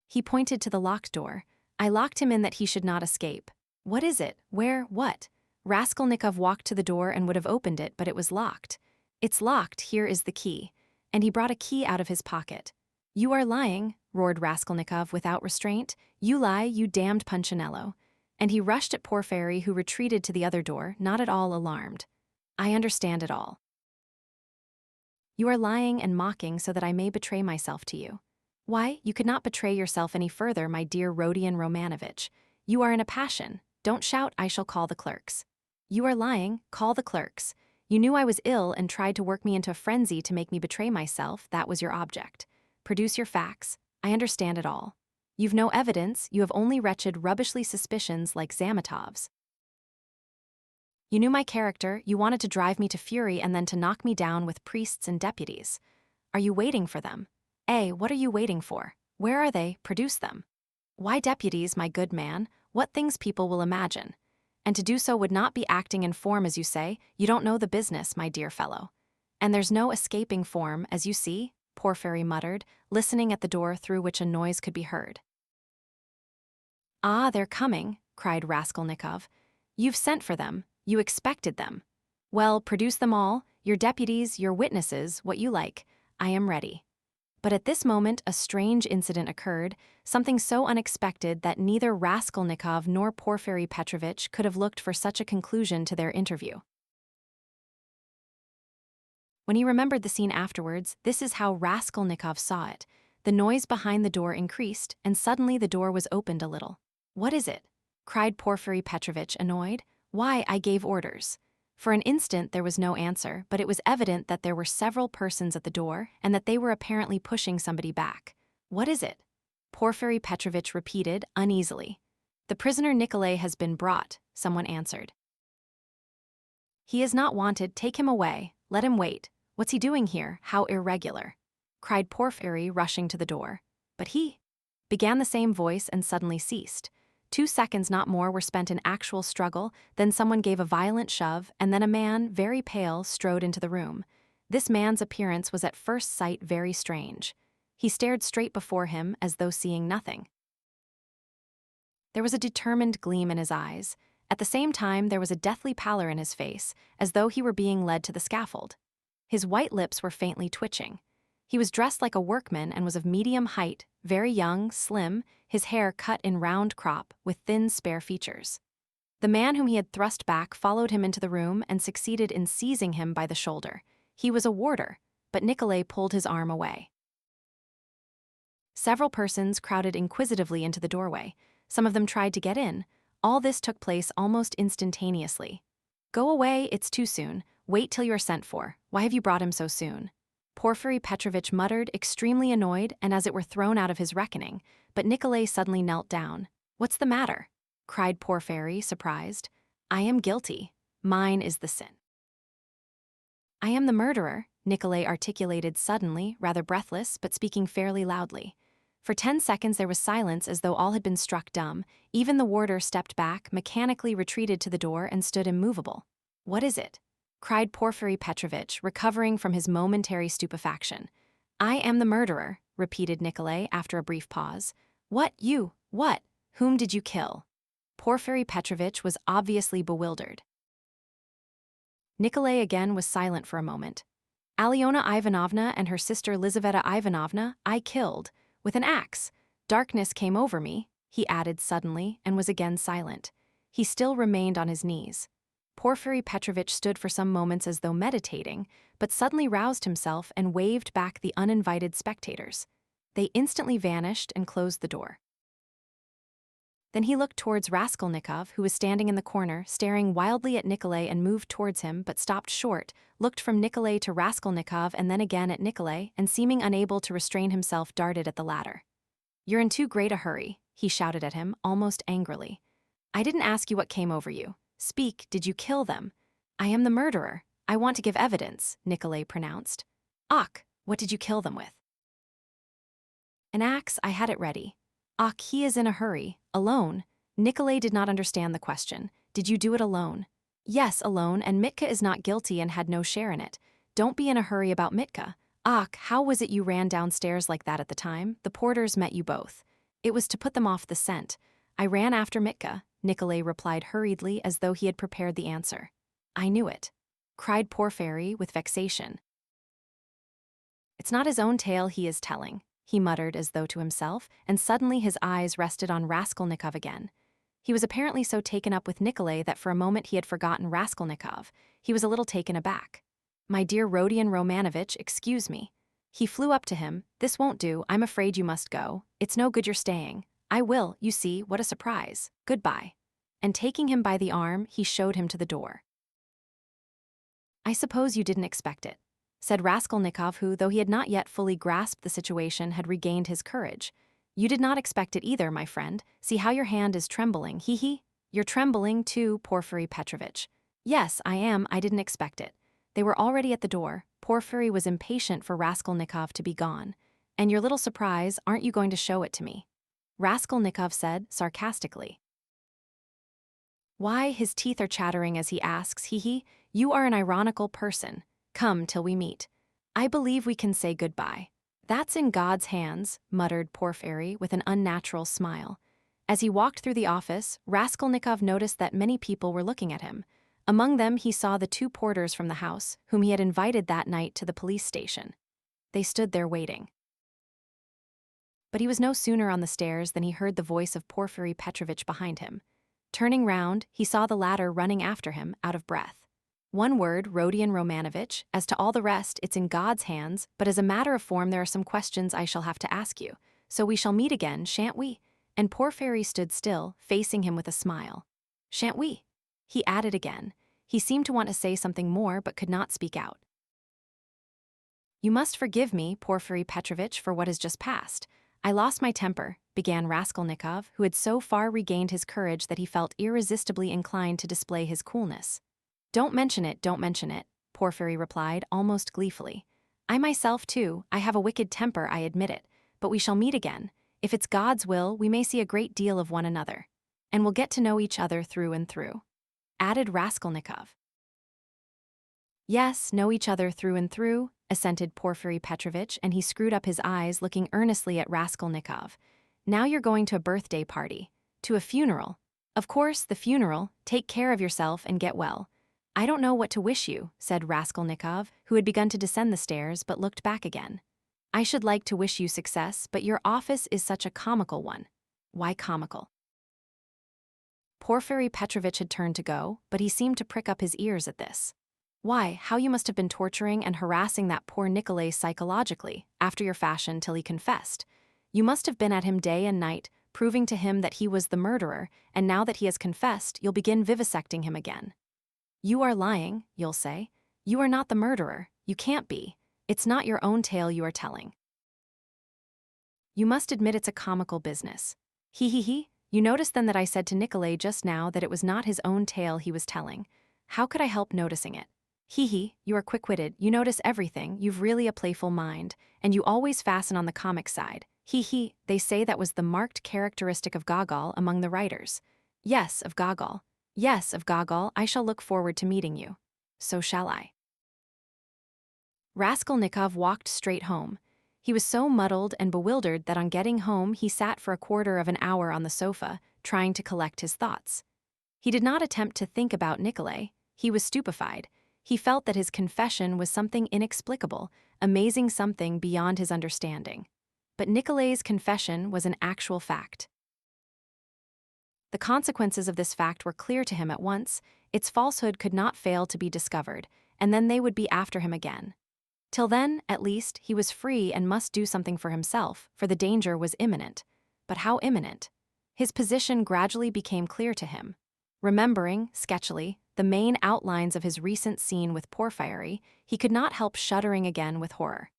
He pointed to the locked door. "I locked him in that he should not escape." "What is it? Where? What?" Raskolnikov walked to the door and would have opened it, but it was locked. "It's locked, here is the key." And he brought a key out of his pocket. "You are lying," roared Raskolnikov without restraint. "You lie, you damned Punchinello." And he rushed at Porfiry, who retreated to the other door, not at all alarmed. "I understand it all. You are lying and mocking so that I may betray myself to you. Why, you could not betray yourself any further, my dear Rodion Romanovitch. You are in a passion. Don't shout, I shall call the clerks. You are lying, call the clerks. You knew I was ill and tried to work me into a frenzy to make me betray myself, that was your object. Produce your facts, I understand it all. You've no evidence, you have only wretched, rubbishly suspicions like Zamatov's. You knew my character, you wanted to drive me to fury and then to knock me down with priests and deputies. Are you waiting for them? What are you waiting for? Where are they? Produce them. Why deputies, my good man? What things people will imagine. And to do so would not be acting in form, as you say. You don't know the business, my dear fellow. And there's no escaping form, as you see," Porfiry muttered, listening at the door through which a noise could be heard. "Ah, they're coming," cried Raskolnikov. "You've sent for them. You expected them. Well, produce them all, your deputies, your witnesses, what you like. I am ready." But at this moment a strange incident occurred, something so unexpected that neither Raskolnikov nor Porfiry Petrovitch could have looked for such a conclusion to their interview. When he remembered the scene afterwards, this is how Raskolnikov saw it. The noise behind the door increased, and suddenly the door was opened a little. "What is it?" cried Porfiry Petrovitch, annoyed. "Why, I gave orders." For an instant there was no answer, but it was evident that there were several persons at the door and that they were apparently pushing somebody back. "What is it?" Porfiry Petrovitch repeated, uneasily. "The prisoner Nikolay has been brought," someone answered. "He is not wanted, take him away, let him wait. What's he doing here? How irregular," cried Porfiry, rushing to the door. "But he," began the same voice and suddenly ceased. 2 seconds, not more, were spent in actual struggle, then someone gave a violent shove, and then a man, very pale, strode into the room. This man's appearance was at first sight very strange. He stared straight before him as though seeing nothing. There was a determined gleam in his eyes. At the same time, there was a deathly pallor in his face, as though he were being led to the scaffold. His white lips were faintly twitching. He was dressed like a workman and was of medium height, very young, slim, his hair cut in round crop, with thin, spare features. The man whom he had thrust back followed him into the room and succeeded in seizing him by the shoulder. He was a warder, but Nikolay pulled his arm away. Several persons crowded inquisitively into the doorway. Some of them tried to get in. All this took place almost instantaneously. "Go away, it's too soon. Wait till you're sent for. Why have you brought him so soon?" Porfiry Petrovitch muttered, extremely annoyed and as it were thrown out of his reckoning, but Nikolay suddenly knelt down. "What's the matter?" cried Porfiry, surprised. "I am guilty. Mine is the sin." "I am the murderer," Nikolay articulated suddenly, rather breathless, but speaking fairly loudly. For 10 seconds there was silence as though all had been struck dumb. Even the warder stepped back, mechanically retreated to the door and stood immovable. "What is it?" cried Porfiry Petrovitch, recovering from his momentary stupefaction. "I am the murderer," repeated Nikolay after a brief pause. "What, you? What? Whom did you kill?" Porfiry Petrovitch was obviously bewildered. Nikolay again was silent for a moment. "Alyona Ivanovna and her sister Lizaveta Ivanovna I killed, with an axe. Darkness came over me," he added suddenly, and was again silent. He still remained on his knees. Porfiry Petrovitch stood for some moments as though meditating, but suddenly roused himself and waved back the uninvited spectators. They instantly vanished and closed the door. Then he looked towards Raskolnikov, who was standing in the corner, staring wildly at Nikolay, and moved towards him, but stopped short, looked from Nikolay to Raskolnikov and then again at Nikolay, and seeming unable to restrain himself darted at the latter. "You're in too great a hurry," he shouted at him, almost angrily. "I didn't ask you what came over you. Speak, did you kill them?" "I am the murderer. I want to give evidence," Nikolay pronounced. "Ach, what did you kill them with?" "An axe, I had it ready." "Ach, he is in a hurry. Alone?" Nikolay did not understand the question. "Did you do it alone?" "Yes, alone, and Mitka is not guilty and had no share in it. Don't be in a hurry about Mitka. Ach, how was it you ran downstairs like that at the time? The porters met you both." "It was to put them off the scent. I ran after Mitka," Nikolay replied hurriedly as though he had prepared the answer. "I knew it," cried Porfiry with vexation. "It's not his own tale he is telling," he muttered as though to himself, and suddenly his eyes rested on Raskolnikov again. He was apparently so taken up with Nikolay that for a moment he had forgotten Raskolnikov. He was a little taken aback. "My dear Rodion Romanovitch, excuse me." He flew up to him. "This won't do, I'm afraid you must go. It's no good your staying. I will, you see, what a surprise. Goodbye." And taking him by the arm, he showed him to the door. "I suppose you didn't expect it," said Raskolnikov, who, though he had not yet fully grasped the situation, had regained his courage. "You did not expect it either, my friend. See how your hand is trembling, he. You're trembling too, Porfiry Petrovitch." "Yes, I am, I didn't expect it." They were already at the door. Porfiry was impatient for Raskolnikov to be gone. "And your little surprise, aren't you going to show it to me?" Raskolnikov said, sarcastically. "Why, his teeth are chattering as he asks, he. You are an ironical person. Come till we meet. I believe we can say goodbye." "That's in God's hands," muttered Porfiry with an unnatural smile. As he walked through the office, Raskolnikov noticed that many people were looking at him. Among them he saw the 2 porters from the house, whom he had invited that night to the police station. They stood there waiting. But he was no sooner on the stairs than he heard the voice of Porfiry Petrovitch behind him. Turning round, he saw the latter running after him, out of breath. "One word, Rodion Romanovitch. As to all the rest, it's in God's hands, but as a matter of form there are some questions I shall have to ask you. So we shall meet again, shan't we?" And Porfiry stood still, facing him with a smile. "Shan't we?" he added again. He seemed to want to say something more, but could not speak out. "You must forgive me, Porfiry Petrovitch, for what has just passed. I lost my temper," began Raskolnikov, who had so far regained his courage that he felt irresistibly inclined to display his coolness. Don't mention it," Porfiry replied, almost gleefully. "I myself, too, I have a wicked temper, I admit it, but we shall meet again. If it's God's will, we may see a great deal of one another. And we'll get to know each other through and through," added Raskolnikov. "Yes, know each other through and through," assented Porfiry Petrovitch, and he screwed up his eyes, looking earnestly at Raskolnikov. "Now you're going to a birthday party. To a funeral. Of course, the funeral. Take care of yourself and get well." "I don't know what to wish you," said Raskolnikov, who had begun to descend the stairs but looked back again. I should like to wish you success, but your office is such a comical one. Why comical? Porfiry Petrovitch had turned to go, but he seemed to prick up his ears at this. Why, how you must have been torturing and harassing that poor Nikolay psychologically, after your fashion till he confessed. You must have been at him day and night, proving to him that he was the murderer, and now that he has confessed, you'll begin vivisecting him again. You are lying, you'll say. You are not the murderer, you can't be. It's not your own tale you are telling. You must admit it's a comical business. He. You notice then that I said to Nikolay just now that it was not his own tale he was telling. How could I help noticing it? He, you are quick-witted, you notice everything, you've really a playful mind, and you always fasten on the comic side. He, they say that was the marked characteristic of Gogol among the writers. Yes, of Gogol. Yes, of Gogol, I shall look forward to meeting you. So shall I. Raskolnikov walked straight home. He was so muddled and bewildered that on getting home he sat for a quarter of an hour on the sofa, trying to collect his thoughts. He did not attempt to think about Nikolay. He was stupefied. He felt that his confession was something inexplicable, amazing something beyond his understanding. But Nikolay's confession was an actual fact. The consequences of this fact were clear to him at once. Its falsehood could not fail to be discovered, and then they would be after him again. Till then, at least, he was free and must do something for himself, for the danger was imminent. But how imminent? His position gradually became clear to him. Remembering, sketchily, the main outlines of his recent scene with Porfiry, he could not help shuddering again with horror.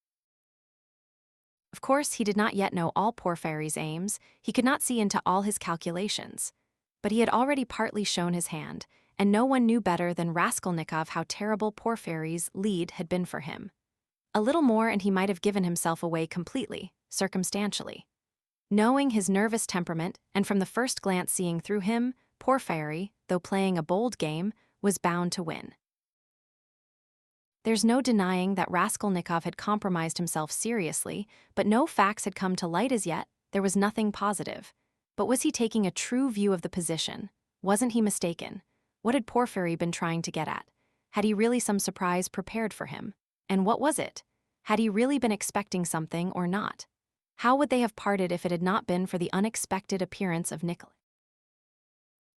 Of course, he did not yet know all Porfiry's aims, he could not see into all his calculations. But he had already partly shown his hand, and no one knew better than Raskolnikov how terrible Porfiry's lead had been for him. A little more and he might have given himself away completely, circumstantially. Knowing his nervous temperament, and from the first glance seeing through him, Porfiry, though playing a bold game, was bound to win. There's no denying that Raskolnikov had compromised himself seriously, but no facts had come to light as yet, there was nothing positive. But was he taking a true view of the position? Wasn't he mistaken? What had Porfiry been trying to get at? Had he really some surprise prepared for him? And what was it? Had he really been expecting something or not? How would they have parted if it had not been for the unexpected appearance of Nikolay?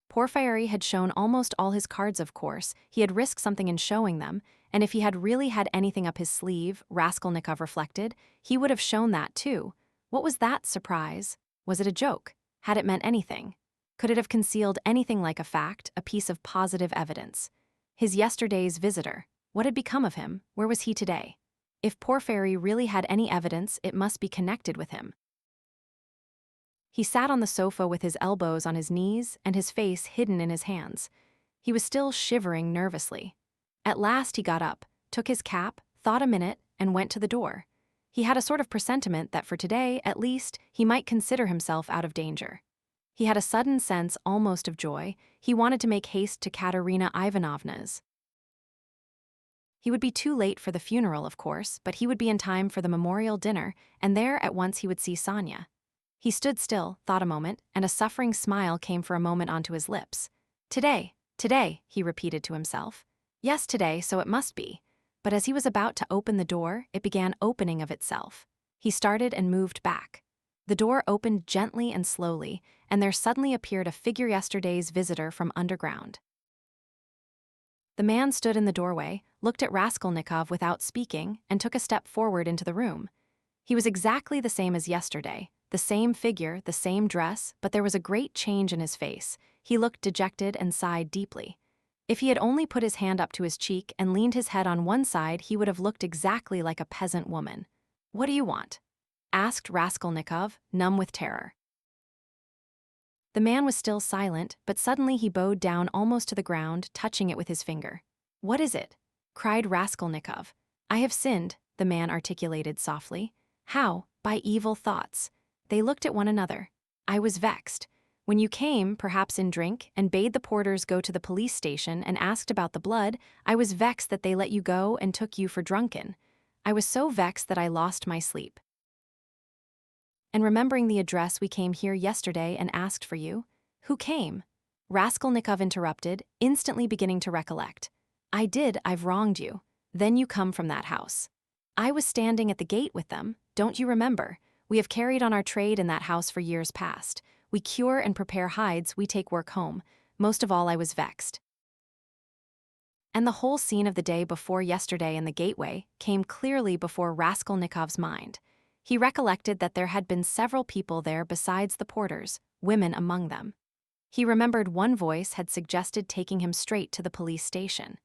Porfiry had shown almost all his cards, of course. He had risked something in showing them, and if he had really had anything up his sleeve, Raskolnikov reflected, he would have shown that too. What was that surprise? Was it a joke? Had it meant anything? Could it have concealed anything like a fact, a piece of positive evidence? His yesterday's visitor. What had become of him? Where was he today? If Porfiry really had any evidence, it must be connected with him. He sat on the sofa with his elbows on his knees and his face hidden in his hands. He was still shivering nervously. At last he got up, took his cap, thought a minute, and went to the door. He had a sort of presentiment that for today, at least, he might consider himself out of danger. He had a sudden sense almost of joy. He wanted to make haste to Katerina Ivanovna's. He would be too late for the funeral, of course, but he would be in time for the memorial dinner, and there at once he would see Sonia. He stood still, thought a moment, and a suffering smile came for a moment onto his lips. Today, he repeated to himself. Yes, today, so it must be. But as he was about to open the door, it began opening of itself. He started and moved back. The door opened gently and slowly, and there suddenly appeared a figure yesterday's visitor from underground. The man stood in the doorway, looked at Raskolnikov without speaking, and took a step forward into the room. He was exactly the same as yesterday, the same figure, the same dress, but there was a great change in his face. He looked dejected and sighed deeply. If he had only put his hand up to his cheek and leaned his head on one side, he would have looked exactly like a peasant woman. "What do you want?" asked Raskolnikov, numb with terror. The man was still silent, but suddenly he bowed down almost to the ground, touching it with his finger. "What is it?" cried Raskolnikov. "I have sinned," the man articulated softly. "How? By evil thoughts." They looked at one another. "I was vexed. When you came, perhaps in drink, and bade the porters go to the police station and asked about the blood, I was vexed that they let you go and took you for drunken. I was so vexed that I lost my sleep. And remembering the address, we came here yesterday and asked for you." "Who came?" Raskolnikov interrupted, instantly beginning to recollect. "I did, I've wronged you. Then you come from that house." "I was standing at the gate with them. don't you remember? We have carried on our trade in that house for years past. We cure and prepare hides, we take work home. Most of all, I was vexed. And the whole scene of the day before yesterday in the gateway came clearly before Raskolnikov's mind. He recollected that there had been several people there besides the porters, women among them. He remembered one voice had suggested taking him straight to the police station.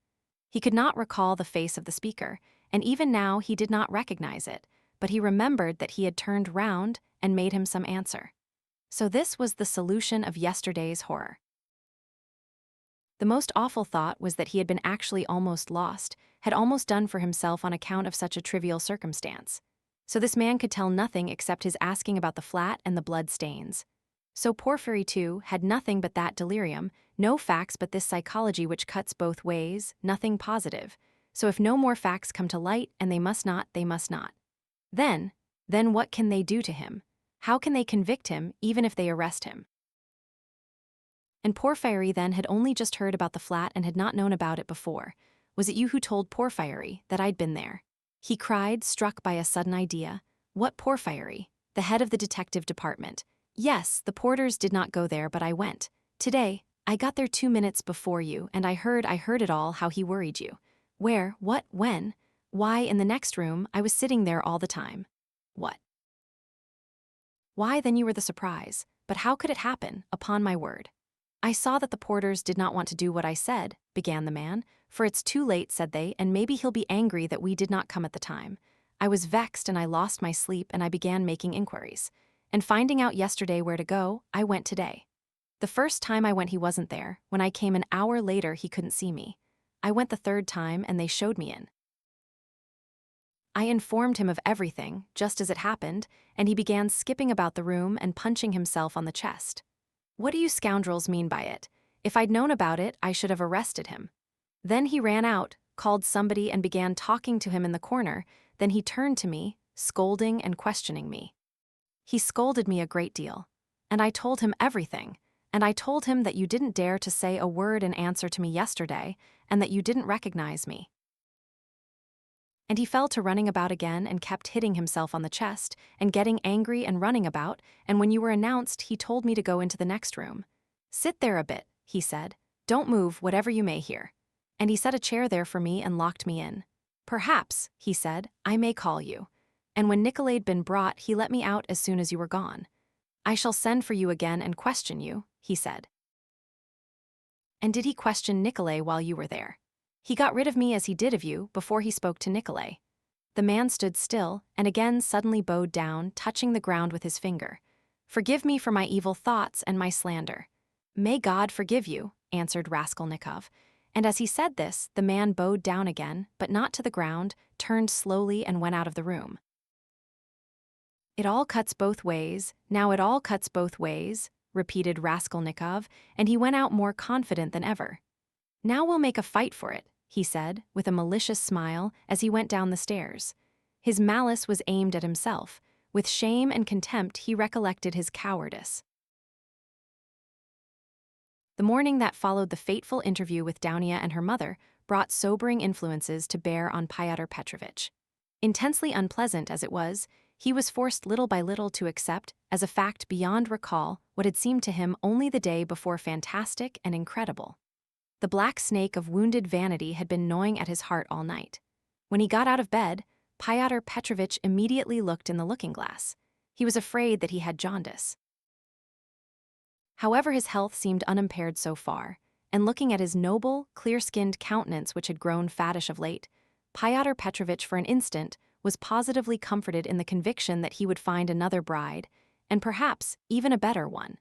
He could not recall the face of the speaker, and even now he did not recognize it, but he remembered that he had turned round and made him some answer. So this was the solution of yesterday's horror. The most awful thought was that he had been actually almost lost, had almost done for himself on account of such a trivial circumstance. So this man could tell nothing except his asking about the flat and the blood stains. So Porfiry, too, had nothing but that delirium, no facts but this psychology which cuts both ways, nothing positive. So if no more facts come to light, and they must not, they must not. Then what can they do to him? How can they convict him, even if they arrest him? And Porfiry then had only just heard about the flat and had not known about it before. Was it you who told Porfiry that I'd been there? He cried, struck by a sudden idea. What Porfiry? The head of the detective department. Yes, the porters did not go there, but I went. Today, I got there 2 minutes before you, and I heard it all, how he worried you. Where, what, when? Why, in the next room, I was sitting there all the time. What? Why, then you were the surprise. But how could it happen, upon my word? I saw that the porters did not want to do what I said, began the man. For it's too late, said they, and maybe he'll be angry that we did not come at the time. I was vexed and I lost my sleep and I began making inquiries. And finding out yesterday where to go, I went today. The first time I went he wasn't there. When I came an hour later he couldn't see me. I went the third time and they showed me in. I informed him of everything, just as it happened, and he began skipping about the room and punching himself on the chest. What do you scoundrels mean by it? If I'd known about it, I should have arrested him. Then he ran out, called somebody and began talking to him in the corner. Then he turned to me, scolding and questioning me. He scolded me a great deal. And I told him everything. And I told him that you didn't dare to say a word in answer to me yesterday, and that you didn't recognize me. And he fell to running about again and kept hitting himself on the chest and getting angry and running about, and when you were announced, he told me to go into the next room. Sit there a bit, he said. Don't move, whatever you may hear. And he set a chair there for me and locked me in. Perhaps, he said, I may call you. And when Nicolay'd been brought, he let me out as soon as you were gone. I shall send for you again and question you, he said. And did he question Nicolay while you were there? He got rid of me as he did of you before he spoke to Nicolay. The man stood still and again suddenly bowed down, touching the ground with his finger. Forgive me for my evil thoughts and my slander. May God forgive you, answered Raskolnikov. And as he said this, the man bowed down again, but not to the ground, turned slowly and went out of the room. It all cuts both ways, now it all cuts both ways, repeated Raskolnikov, and he went out more confident than ever. Now we'll make a fight for it, he said, with a malicious smile as he went down the stairs. His malice was aimed at himself. With shame and contempt he recollected his cowardice. The morning that followed the fateful interview with Dounia and her mother brought sobering influences to bear on Fyodor Petrovitch. Intensely unpleasant as it was, he was forced little by little to accept, as a fact beyond recall, what had seemed to him only the day before fantastic and incredible. The black snake of wounded vanity had been gnawing at his heart all night. When he got out of bed, Fyodor Petrovitch immediately looked in the looking-glass. He was afraid that he had jaundice. However, his health seemed unimpaired so far, and looking at his noble, clear-skinned countenance which had grown fattish of late, Fyodor Petrovitch for an instant was positively comforted in the conviction that he would find another bride, and perhaps even a better one.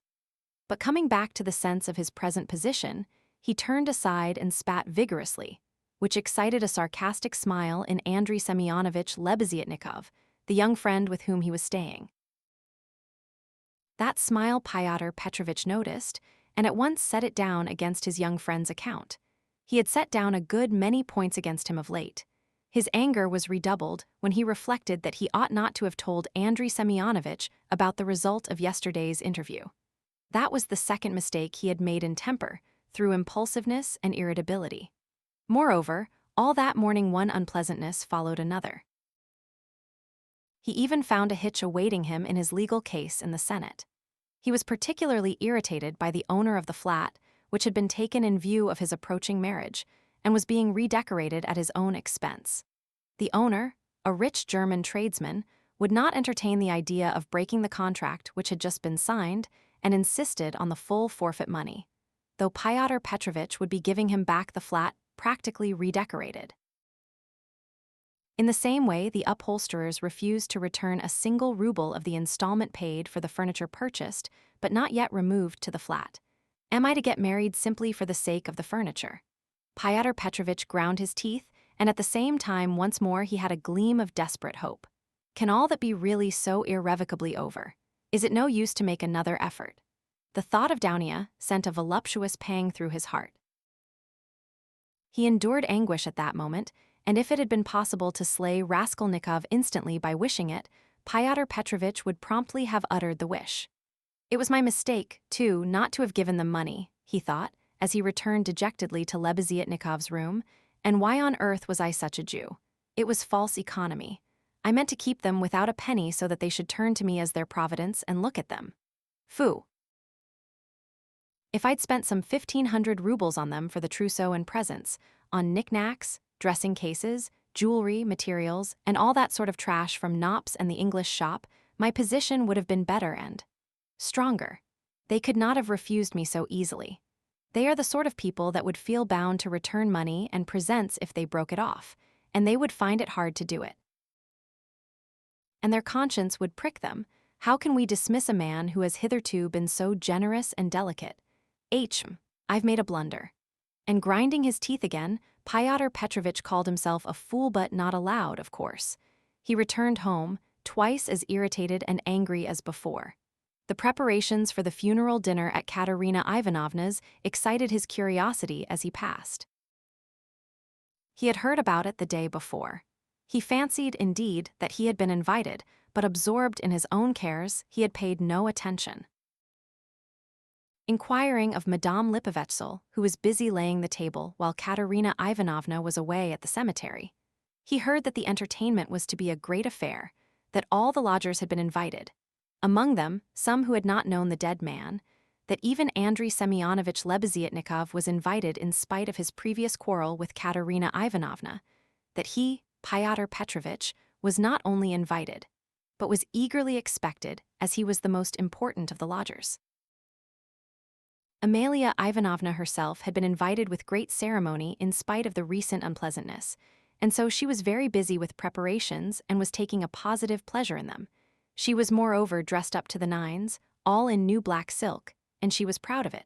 But coming back to the sense of his present position, he turned aside and spat vigorously, which excited a sarcastic smile in Andrei Semyonovitch Lebeziatnikov, the young friend with whom he was staying. That smile Fyodor Petrovitch noticed, and at once set it down against his young friend's account. He had set down a good many points against him of late. His anger was redoubled when he reflected that he ought not to have told Andrei Semyonovitch about the result of yesterday's interview. That was the second mistake he had made in temper, through impulsiveness and irritability. Moreover, all that morning one unpleasantness followed another. He even found a hitch awaiting him in his legal case in the Senate. He was particularly irritated by the owner of the flat, which had been taken in view of his approaching marriage, and was being redecorated at his own expense. The owner, a rich German tradesman, would not entertain the idea of breaking the contract which had just been signed and insisted on the full forfeit money, though Fyodor Petrovich would be giving him back the flat practically redecorated. In the same way, the upholsterers refused to return a single ruble of the installment paid for the furniture purchased but not yet removed to the flat. Am I to get married simply for the sake of the furniture? Fyodor Petrovich ground his teeth, and at the same time once more he had a gleam of desperate hope. Can all that be really so irrevocably over? Is it no use to make another effort? The thought of Dounia sent a voluptuous pang through his heart. He endured anguish at that moment, and if it had been possible to slay Raskolnikov instantly by wishing it, Fyodor Petrovich would promptly have uttered the wish. It was my mistake, too, not to have given them money, he thought, as he returned dejectedly to Lebeziatnikov's room, and why on earth was I such a Jew? It was false economy. I meant to keep them without a penny so that they should turn to me as their providence and look at them. Phoo! If I'd spent some 1,500 rubles on them for the trousseau and presents, on knickknacks, dressing cases, jewelry, materials, and all that sort of trash from Knopp's and the English shop, my position would have been better and stronger. They could not have refused me so easily. They are the sort of people that would feel bound to return money and presents if they broke it off, and they would find it hard to do it. And their conscience would prick them. How can we dismiss a man who has hitherto been so generous and delicate? I've made a blunder. And grinding his teeth again, Fyodor Petrovich called himself a fool, but not aloud, of course. He returned home, twice as irritated and angry as before. The preparations for the funeral dinner at Katerina Ivanovna's excited his curiosity as he passed. He had heard about it the day before. He fancied, indeed, that he had been invited, but absorbed in his own cares, he had paid no attention. Inquiring of Madame Lipovetsel, who was busy laying the table while Katerina Ivanovna was away at the cemetery, he heard that the entertainment was to be a great affair, that all the lodgers had been invited, among them some who had not known the dead man, that even Andrei Semyonovitch Lebeziatnikov was invited in spite of his previous quarrel with Katerina Ivanovna, that he, Fyodor Petrovich, was not only invited, but was eagerly expected, as he was the most important of the lodgers. Amalia Ivanovna herself had been invited with great ceremony in spite of the recent unpleasantness, and so she was very busy with preparations and was taking a positive pleasure in them. She was moreover dressed up to the nines, all in new black silk, and she was proud of it.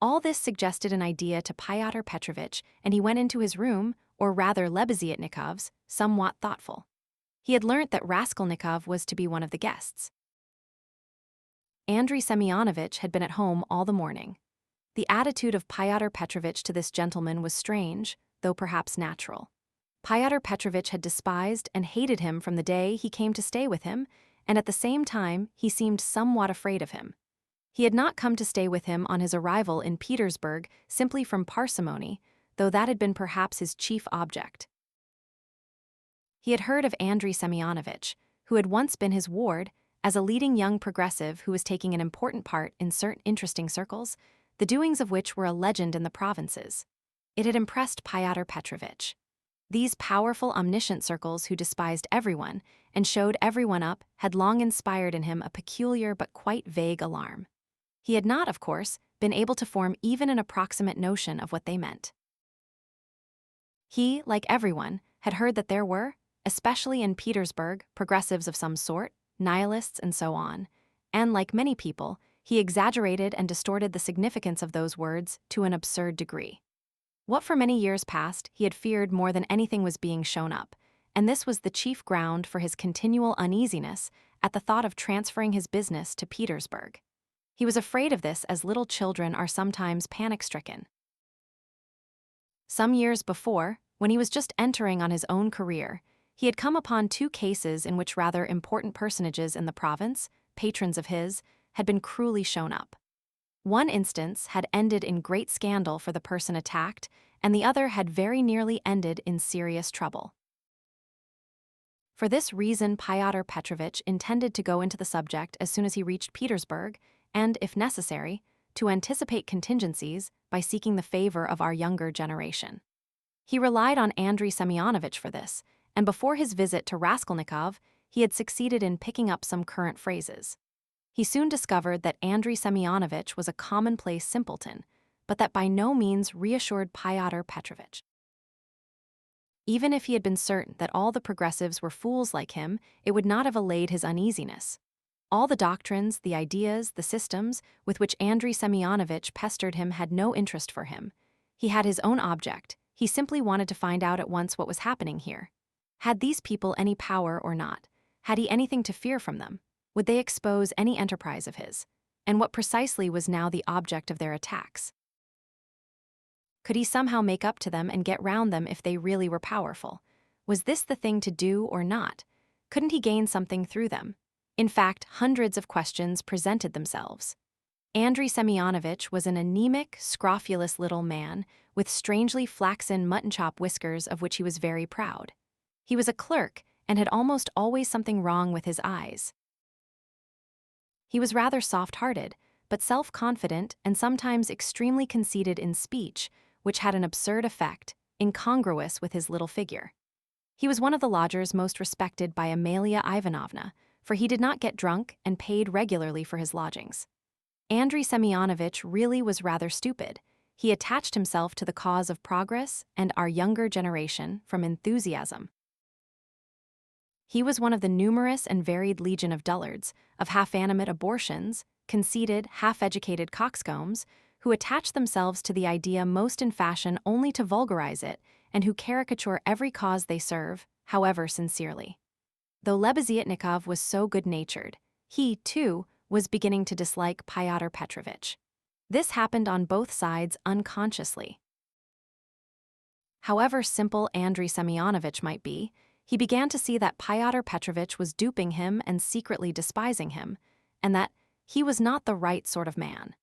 All this suggested an idea to Fyodor Petrovich, and he went into his room, or rather Lebeziatnikov's, somewhat thoughtful. He had learnt that Raskolnikov was to be one of the guests. Andrei Semyonovitch had been at home all the morning. The attitude of Fyodor Petrovich to this gentleman was strange, though perhaps natural. Fyodor Petrovich had despised and hated him from the day he came to stay with him, and at the same time he seemed somewhat afraid of him. He had not come to stay with him on his arrival in Petersburg simply from parsimony, though that had been perhaps his chief object. He had heard of Andrei Semyonovitch, who had once been his ward, as a leading young progressive who was taking an important part in certain interesting circles, the doings of which were a legend in the provinces. It had impressed Fyodor Petrovich. These powerful, omniscient circles who despised everyone and showed everyone up had long inspired in him a peculiar but quite vague alarm. He had not, of course, been able to form even an approximate notion of what they meant. He, like everyone, had heard that there were, especially in Petersburg, progressives of some sort, nihilists and so on, and like many people, he exaggerated and distorted the significance of those words to an absurd degree. What for many years past he had feared more than anything was being shown up, and this was the chief ground for his continual uneasiness at the thought of transferring his business to Petersburg. He was afraid of this as little children are sometimes panic-stricken. Some years before, when he was just entering on his own career, he had come upon two cases in which rather important personages in the province, patrons of his, had been cruelly shown up. One instance had ended in great scandal for the person attacked, and the other had very nearly ended in serious trouble. For this reason, Pyotr Petrovich intended to go into the subject as soon as he reached Petersburg, and, if necessary, to anticipate contingencies by seeking the favor of our younger generation. He relied on Andrei Semyonovich for this, and before his visit to Raskolnikov, he had succeeded in picking up some current phrases. He soon discovered that Andrei Semyonovich was a commonplace simpleton, but that by no means reassured Pyotr Petrovich. Even if he had been certain that all the progressives were fools like him, it would not have allayed his uneasiness. All the doctrines, the ideas, the systems with which Andrei Semyonovich pestered him had no interest for him. He had his own object. He simply wanted to find out at once what was happening here. Had these people any power or not? Had he anything to fear from them? Would they expose any enterprise of his? And what precisely was now the object of their attacks? Could he somehow make up to them and get round them if they really were powerful? Was this the thing to do or not? Couldn't he gain something through them? In fact, hundreds of questions presented themselves. Andrei Semyonovich was an anemic, scrofulous little man with strangely flaxen mutton-chop whiskers of which he was very proud. He was a clerk and had almost always something wrong with his eyes. He was rather soft-hearted, but self-confident and sometimes extremely conceited in speech, which had an absurd effect, incongruous with his little figure. He was one of the lodgers most respected by Amalia Ivanovna, for he did not get drunk and paid regularly for his lodgings. Andrei Semyonovich really was rather stupid. He attached himself to the cause of progress and our younger generation from enthusiasm. He was one of the numerous and varied legion of dullards, of half-animate abortions, conceited, half-educated coxcombs, who attach themselves to the idea most in fashion only to vulgarize it, and who caricature every cause they serve, however sincerely. Though Lebeziatnikov was so good-natured, he, too, was beginning to dislike Pyotr Petrovich. This happened on both sides unconsciously. However simple Andrei Semyonovich might be, he began to see that Pyotr Petrovich was duping him and secretly despising him, and that he was not the right sort of man.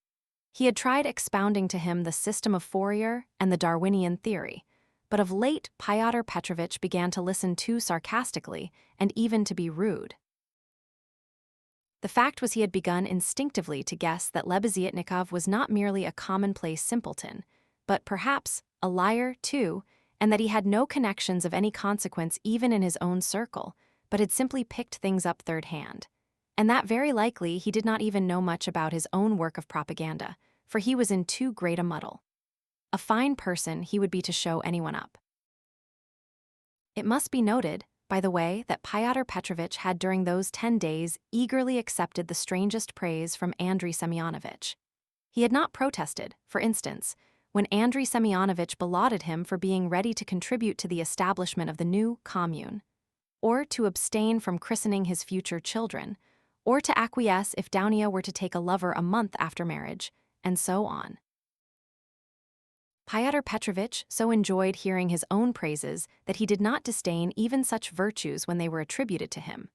He had tried expounding to him the system of Fourier and the Darwinian theory, but of late Pyotr Petrovich began to listen too sarcastically and even to be rude. The fact was he had begun instinctively to guess that Lebeziatnikov was not merely a commonplace simpleton, but perhaps a liar too, and that he had no connections of any consequence even in his own circle, but had simply picked things up third hand. And that very likely he did not even know much about his own work of propaganda, for he was in too great a muddle. A fine person he would be to show anyone up. It must be noted, by the way, that Pyotr Petrovich had during those 10 days eagerly accepted the strangest praise from Andrei Semyonovich. He had not protested, for instance, when Andrei Semyonovich belauded him for being ready to contribute to the establishment of the new commune, or to abstain from christening his future children, or to acquiesce if Dounia were to take a lover a month after marriage, and so on. Pyotr Petrovich so enjoyed hearing his own praises that he did not disdain even such virtues when they were attributed to him.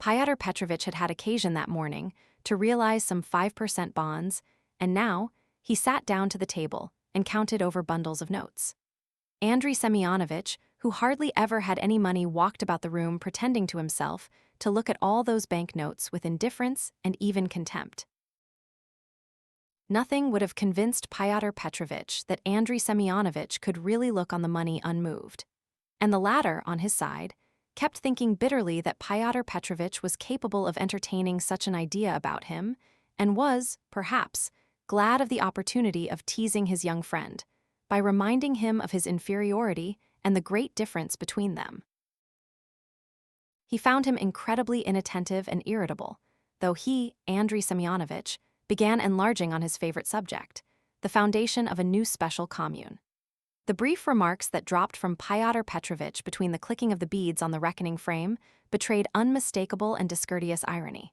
Pyotr Petrovich had had occasion that morning to realize some 5% bonds, and now he sat down to the table and counted over bundles of notes. Andrei Semyonovich, who hardly ever had any money, walked about the room pretending to himself to look at all those banknotes with indifference and even contempt. Nothing would have convinced Pyotr Petrovich that Andrei Semyonovich could really look on the money unmoved. And the latter, on his side, kept thinking bitterly that Pyotr Petrovich was capable of entertaining such an idea about him, and was, perhaps, glad of the opportunity of teasing his young friend, by reminding him of his inferiority and the great difference between them. He found him incredibly inattentive and irritable, though he, Andrei Semyonovich, began enlarging on his favorite subject, the foundation of a new special commune. The brief remarks that dropped from Pyotr Petrovich between the clicking of the beads on the reckoning frame betrayed unmistakable and discourteous irony.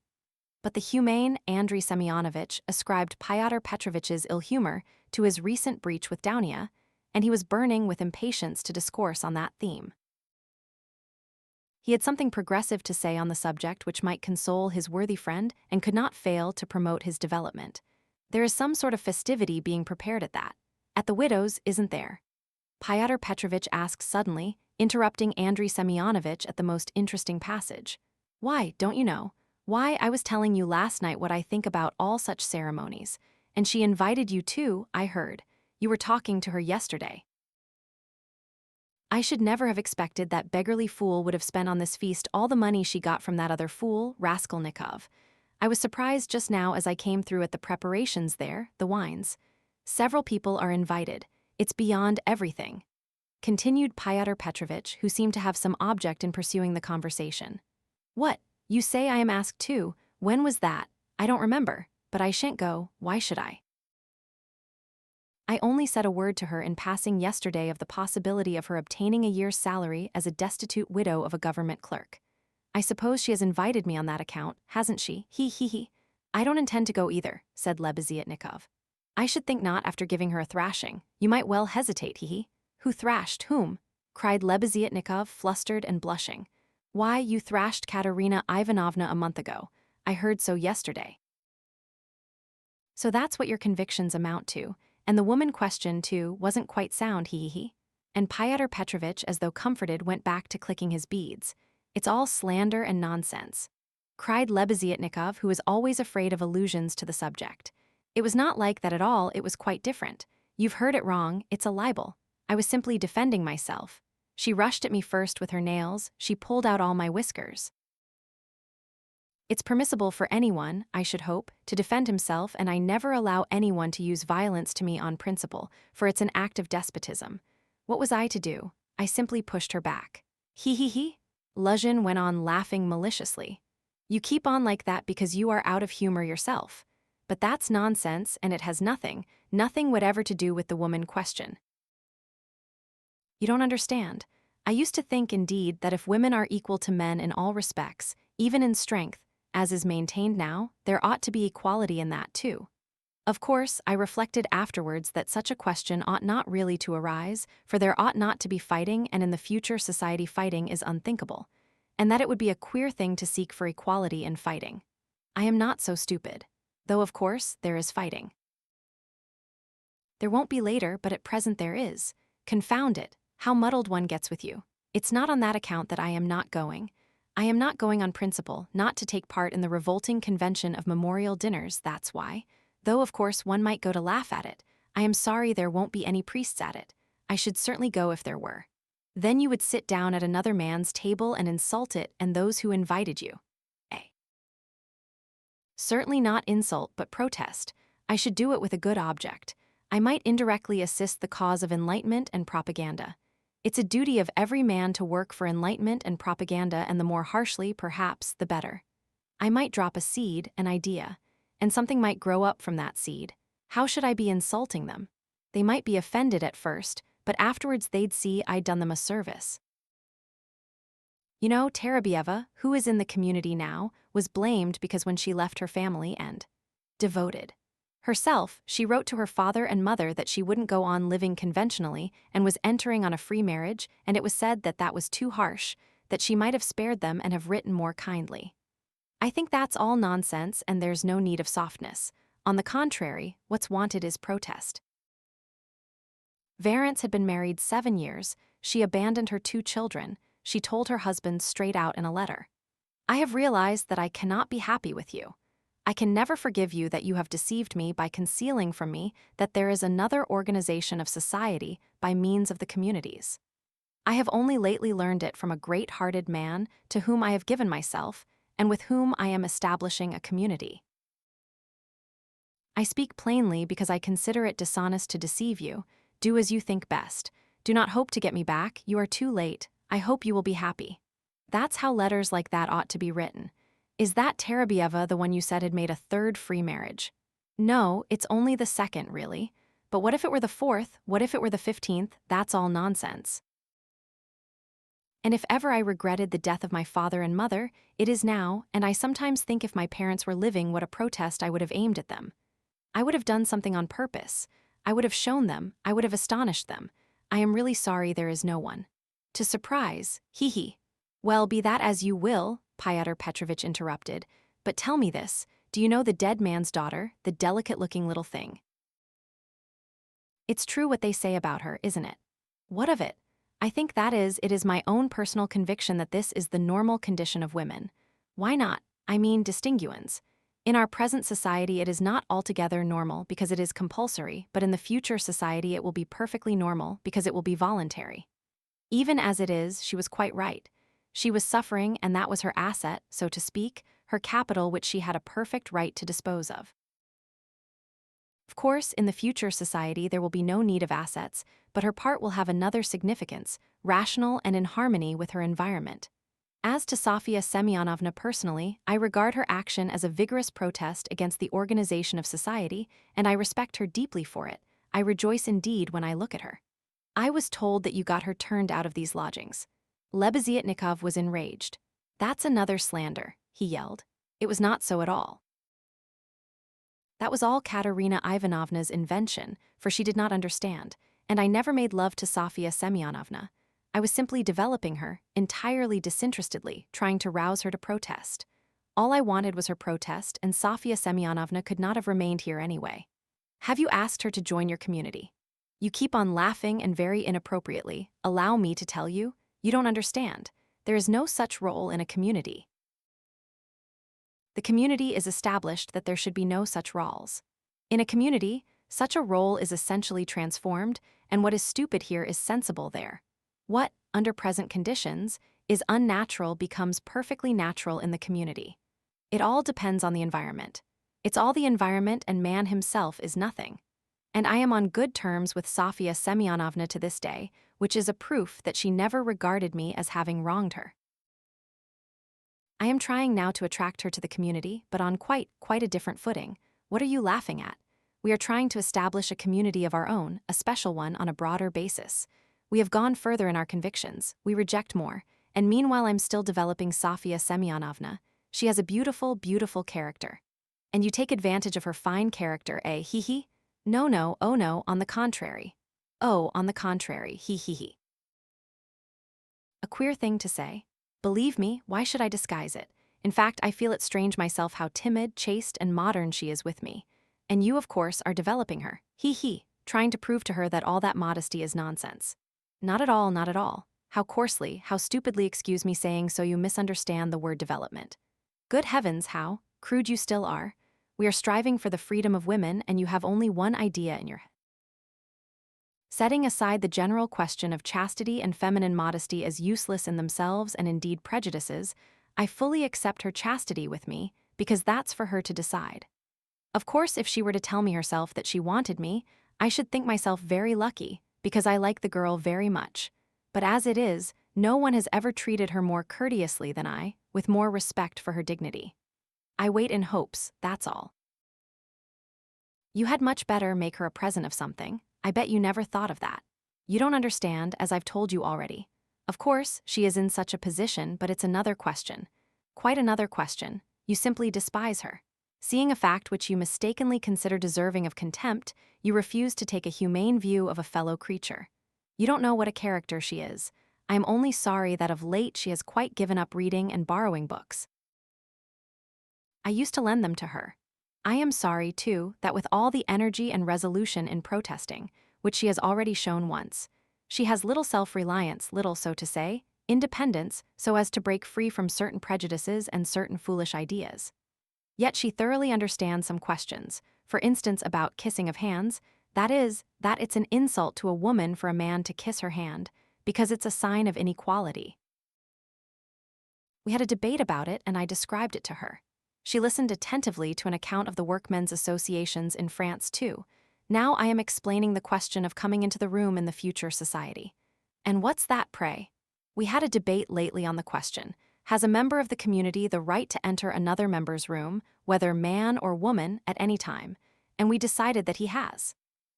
But the humane Andrei Semyonovich ascribed Pyotr Petrovich's ill humor to his recent breach with Dounia, and he was burning with impatience to discourse on that theme. He had something progressive to say on the subject which might console his worthy friend and could not fail to promote his development. There is some sort of festivity being prepared at the widow's, isn't there? Pyotr Petrovich asked suddenly, interrupting Andrei Semyonovich at the most interesting passage. Why, don't you know? Why, I was telling you last night what I think about all such ceremonies. And she invited you too, I heard. You were talking to her yesterday. I should never have expected that beggarly fool would have spent on this feast all the money she got from that other fool, Raskolnikov. I was surprised just now as I came through at the preparations there, the wines. Several people are invited. It's beyond everything. Continued Fyodor Petrovich, who seemed to have some object in pursuing the conversation. What? You say I am asked too? When was that? I don't remember, but I shan't go, why should I? I only said a word to her in passing yesterday of the possibility of her obtaining a year's salary as a destitute widow of a government clerk. I suppose she has invited me on that account, hasn't she? He. I don't intend to go either, said Lebeziatnikov. I should think not after giving her a thrashing. You might well hesitate, he. Who thrashed whom? Cried Lebeziatnikov, flustered and blushing. Why, you thrashed Katerina Ivanovna a month ago. I heard so yesterday. So that's what your convictions amount to, and the woman question, too, wasn't quite sound, he. And Fyodor Petrovich, as though comforted, went back to clicking his beads. It's all slander and nonsense, cried Lebeziatnikov, who was always afraid of allusions to the subject. It was not like that at all, it was quite different. You've heard it wrong, it's a libel. I was simply defending myself. She rushed at me first with her nails, she pulled out all my whiskers. It's permissible for anyone, I should hope, to defend himself, and I never allow anyone to use violence to me on principle, for it's an act of despotism. What was I to do? I simply pushed her back. He. Luzhin went on laughing maliciously. You keep on like that because you are out of humor yourself. But that's nonsense, and it has nothing whatever to do with the woman question. You don't understand. I used to think, indeed, that if women are equal to men in all respects, even in strength, as is maintained now, there ought to be equality in that too. Of course, I reflected afterwards that such a question ought not really to arise, for there ought not to be fighting, and in the future society fighting is unthinkable, and that it would be a queer thing to seek for equality in fighting. I am not so stupid, though of course there is fighting. There won't be later, but at present there is. Confound it, how muddled one gets with you. It's not on that account that I am not going. I am not going on principle, not to take part in the revolting convention of memorial dinners, that's why. Though of course one might go to laugh at it. I am sorry there won't be any priests at it. I should certainly go if there were. Then you would sit down at another man's table and insult it and those who invited you. Certainly not insult, but protest. I should do it with a good object. I might indirectly assist the cause of enlightenment and propaganda. It's a duty of every man to work for enlightenment and propaganda, and the more harshly, perhaps, the better. I might drop a seed, an idea, and something might grow up from that seed. How should I be insulting them? They might be offended at first, but afterwards they'd see I'd done them a service. You know, Terabieva, who is in the community now, was blamed because when she left her family and devoted herself, she wrote to her father and mother that she wouldn't go on living conventionally and was entering on a free marriage, and it was said that that was too harsh, that she might have spared them and have written more kindly. I think that's all nonsense, and there's no need of softness. On the contrary, what's wanted is protest. Varents had been married 7 years. She abandoned her 2 children. She told her husband straight out in a letter. I have realized that I cannot be happy with you. I can never forgive you that you have deceived me by concealing from me that there is another organization of society by means of the communities. I have only lately learned it from a great-hearted man to whom I have given myself, and with whom I am establishing a community. I speak plainly because I consider it dishonest to deceive you. Do as you think best. Do not hope to get me back, you are too late. I hope you will be happy. That's how letters like that ought to be written. Is that Terabieva the one you said had made a 3rd free marriage? No, it's only the 2nd, really. But what if it were the 4th? What if it were the 15th? That's all nonsense. And if ever I regretted the death of my father and mother, it is now, and I sometimes think if my parents were living what a protest I would have aimed at them. I would have done something on purpose. I would have shown them, I would have astonished them. I am really sorry there is no one. To surprise, he. Well, be that as you will, Fyodor Petrovich interrupted, but tell me this, do you know the dead man's daughter, the delicate-looking little thing? It's true what they say about her, isn't it? What of it? I think it is my own personal conviction that this is the normal condition of women. Why not? I mean, distinguence. In our present society, it is not altogether normal because it is compulsory, but in the future society, it will be perfectly normal because it will be voluntary. Even as it is, she was quite right. She was suffering, and that was her asset, so to speak, her capital which she had a perfect right to dispose of. Of course, in the future society, there will be no need of assets, but her part will have another significance, rational and in harmony with her environment. As to Sofia Semyonovna personally, I regard her action as a vigorous protest against the organization of society, and I respect her deeply for it. I rejoice indeed when I look at her. I was told that you got her turned out of these lodgings. Lebeziatnikov was enraged. That's another slander, he yelled. It was not so at all. That was all Katerina Ivanovna's invention, for she did not understand, and I never made love to Sofia Semyonovna. I was simply developing her, entirely disinterestedly, trying to rouse her to protest. All I wanted was her protest, and Sofia Semyonovna could not have remained here anyway. Have you asked her to join your community? You keep on laughing and very inappropriately. Allow me to tell you, you don't understand. There is no such role in a community. The community is established that there should be no such roles. In a community, such a role is essentially transformed, and what is stupid here is sensible there. What, under present conditions, is unnatural becomes perfectly natural in the community. It all depends on the environment. It's all the environment, and man himself is nothing. And I am on good terms with Sofia Semyonovna to this day, which is a proof that she never regarded me as having wronged her. I am trying now to attract her to the community, but on quite a different footing. What are you laughing at? We are trying to establish a community of our own, a special one on a broader basis. We have gone further in our convictions, we reject more, and meanwhile I'm still developing Sofia Semyonovna. She has a beautiful, beautiful character. And you take advantage of her fine character, eh, hee? No, oh no, on the contrary. Oh, on the contrary, hee. A queer thing to say. Believe me, why should I disguise it? In fact, I feel it strange myself how timid, chaste, and modern she is with me. And you, of course, are developing her, hee, trying to prove to her that all that modesty is nonsense. Not at all, not at all. How coarsely, how stupidly, excuse me saying so, you misunderstand the word development. Good heavens, how crude you still are. We are striving for the freedom of women, and you have only one idea in your head. Setting aside the general question of chastity and feminine modesty as useless in themselves and indeed prejudices, I fully accept her chastity with me, because that's for her to decide. Of course, if she were to tell me herself that she wanted me, I should think myself very lucky, because I like the girl very much. But as it is, no one has ever treated her more courteously than I, with more respect for her dignity. I wait in hopes, that's all. You had much better make her a present of something. I bet you never thought of that. You don't understand, as I've told you already. Of course, she is in such a position, but it's another question. Quite another question. You simply despise her. Seeing a fact which you mistakenly consider deserving of contempt, you refuse to take a humane view of a fellow creature. You don't know what a character she is. I am only sorry that of late she has quite given up reading and borrowing books. I used to lend them to her. I am sorry, too, that with all the energy and resolution in protesting, which she has already shown once, she has little self-reliance, little, so to say, independence, so as to break free from certain prejudices and certain foolish ideas. Yet she thoroughly understands some questions, for instance about kissing of hands, that it's an insult to a woman for a man to kiss her hand, because it's a sign of inequality. We had a debate about it, and I described it to her. She listened attentively to an account of the workmen's associations in France, too. Now I am explaining the question of coming into the room in the future society. And what's that, pray? We had a debate lately on the question, has a member of the community the right to enter another member's room, whether man or woman, at any time? And we decided that he has.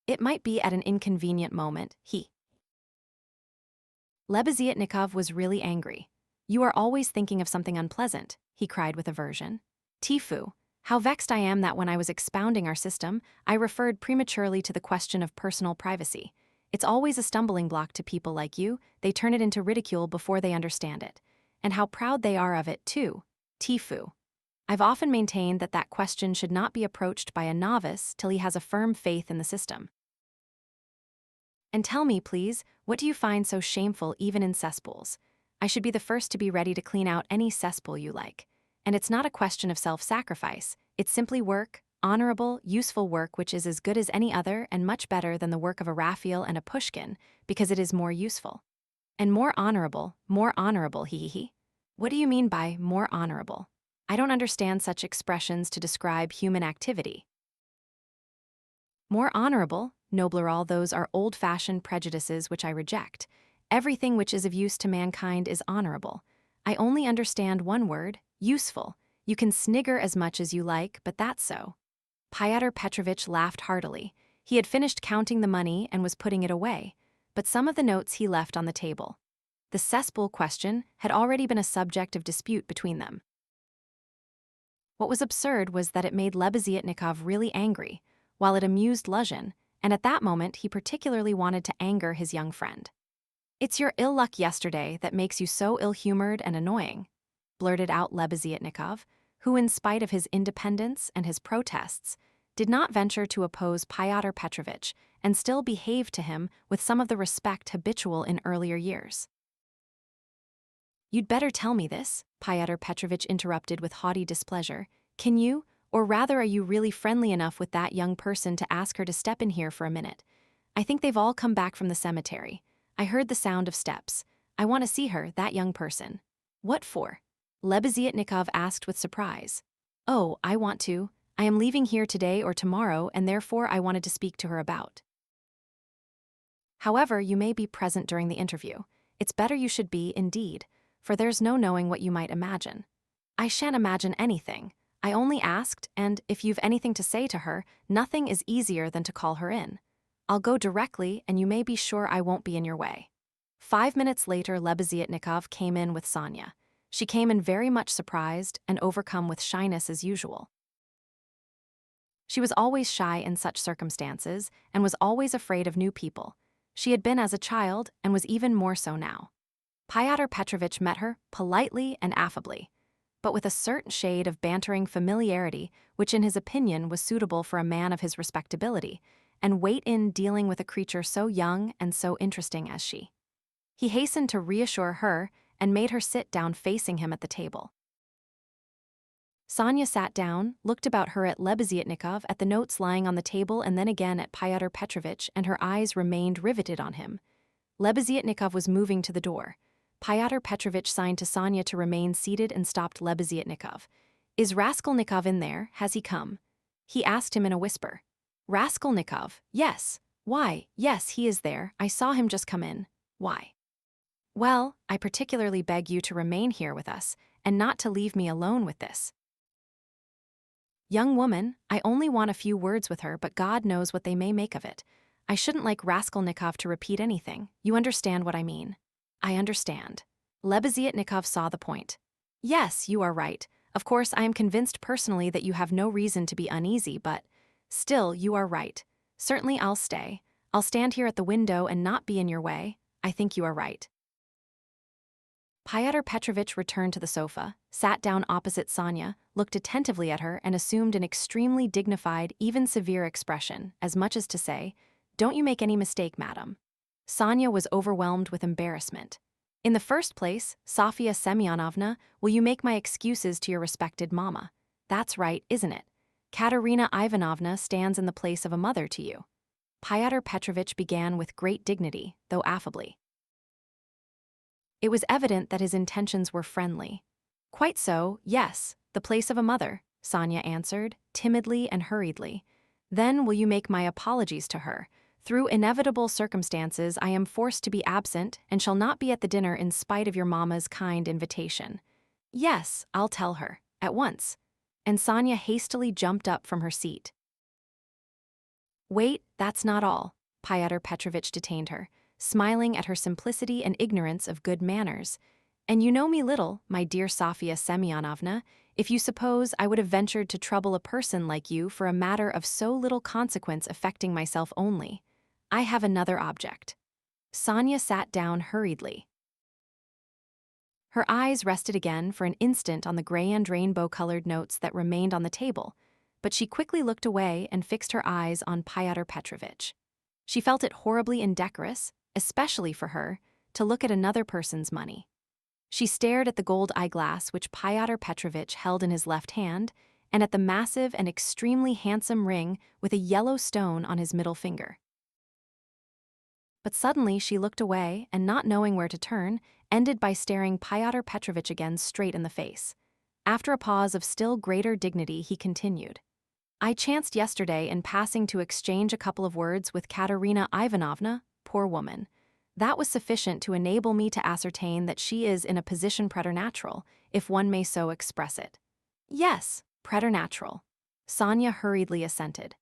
It might be at an inconvenient moment, Lebeziatnikov was really angry. You are always thinking of something unpleasant, he cried with aversion. Tfu, how vexed I am that when I was expounding our system, I referred prematurely to the question of personal privacy. It's always a stumbling block to people like you, they turn it into ridicule before they understand it. And how proud they are of it, too. Tfu. I've often maintained that that question should not be approached by a novice till he has a firm faith in the system. And tell me, please, what do you find so shameful even in cesspools? I should be the first to be ready to clean out any cesspool you like. And it's not a question of self-sacrifice. It's simply work, honorable, useful work which is as good as any other and much better than the work of a Raphael and a Pushkin, because it is more useful. And more honorable, hee hee hee. What do you mean by more honorable? I don't understand such expressions to describe human activity. More honorable, nobler, all those are old-fashioned prejudices which I reject. Everything which is of use to mankind is honorable. I only understand one word, useful. You can snigger as much as you like, but that's so. Pyotr Petrovitch laughed heartily. He had finished counting the money and was putting it away, but some of the notes he left on the table. The cesspool question had already been a subject of dispute between them. What was absurd was that it made Lebeziatnikov really angry, while it amused Luzhin, and at that moment he particularly wanted to anger his young friend. "It's your ill luck yesterday that makes you so ill-humored and annoying," blurted out Lebeziatnikov, who, in spite of his independence and his protests, did not venture to oppose Pyotr Petrovitch and still behaved to him with some of the respect habitual in earlier years. "You'd better tell me this," Pyotr Petrovitch interrupted with haughty displeasure. "Can you, or rather are you really friendly enough with that young person to ask her to step in here for a minute? I think they've all come back from the cemetery. I heard the sound of steps. I want to see her, that young person." "What for?" Lebeziatnikov asked with surprise. "Oh, I want to. I am leaving here today or tomorrow, and therefore I wanted to speak to her about. However, you may be present during the interview. It's better you should be, indeed, for there's no knowing what you might imagine." "I shan't imagine anything. I only asked, and if you've anything to say to her, nothing is easier than to call her in. I'll go directly, and you may be sure I won't be in your way." 5 minutes later, Lebeziatnikov came in with Sonia. She came in very much surprised and overcome with shyness as usual. She was always shy in such circumstances and was always afraid of new people. She had been as a child and was even more so now. Pyotr Petrovitch met her politely and affably, but with a certain shade of bantering familiarity which in his opinion was suitable for a man of his respectability and weight in dealing with a creature so young and so interesting as she. He hastened to reassure her and made her sit down facing him at the table. Sonia sat down, looked about her at Lebeziatnikov, at the notes lying on the table, and then again at Pyotr Petrovitch, and her eyes remained riveted on him. Lebeziatnikov was moving to the door. Pyotr Petrovitch signed to Sonia to remain seated and stopped Lebeziatnikov. "Is Raskolnikov in there? Has he come?" he asked him in a whisper. "Raskolnikov? Yes. Why, yes, he is there. I saw him just come in. Why?" "Well, I particularly beg you to remain here with us, and not to leave me alone with this young woman. I only want a few words with her, but God knows what they may make of it. I shouldn't like Raskolnikov to repeat anything. You understand what I mean?" "I understand." Lebeziatnikov saw the point. "Yes, you are right. Of course, I am convinced personally that you have no reason to be uneasy, but still, you are right. Certainly I'll stay. I'll stand here at the window and not be in your way. I think you are right." Pyotr Petrovitch returned to the sofa, sat down opposite Sonia, looked attentively at her, and assumed an extremely dignified, even severe expression, as much as to say, "Don't you make any mistake, madam." Sonia was overwhelmed with embarrassment. "In the first place, Sofya Semyonovna, will you make my excuses to your respected mamma? That's right, isn't it? Katerina Ivanovna stands in the place of a mother to you." Pyotr Petrovitch began with great dignity, though affably. It was evident that his intentions were friendly. "Quite so, yes, the place of a mother," Sonia answered, timidly and hurriedly. "Then will you make my apologies to her? Through inevitable circumstances, I am forced to be absent and shall not be at the dinner in spite of your mamma's kind invitation." "Yes, I'll tell her, at once." And Sonia hastily jumped up from her seat. "Wait, that's not all," Pyotr Petrovitch detained her, smiling at her simplicity and ignorance of good manners. "And you know me little, my dear Sofya Semyonovna, if you suppose I would have ventured to trouble a person like you for a matter of so little consequence affecting myself only. I have another object." Sonia sat down hurriedly. Her eyes rested again for an instant on the gray and rainbow-colored notes that remained on the table, but she quickly looked away and fixed her eyes on Pyotr Petrovitch. She felt it horribly indecorous, especially for her, to look at another person's money. She stared at the gold eyeglass which Fyodor Petrovich held in his left hand, and at the massive and extremely handsome ring with a yellow stone on his middle finger. But suddenly she looked away and, not knowing where to turn, ended by staring Fyodor Petrovich again straight in the face. After a pause of still greater dignity, he continued. I chanced yesterday in passing to exchange a couple of words with Katerina Ivanovna, poor woman. That was sufficient to enable me to ascertain that she is in a position preternatural, if one may so express it. Yes, preternatural. Sonia hurriedly assented.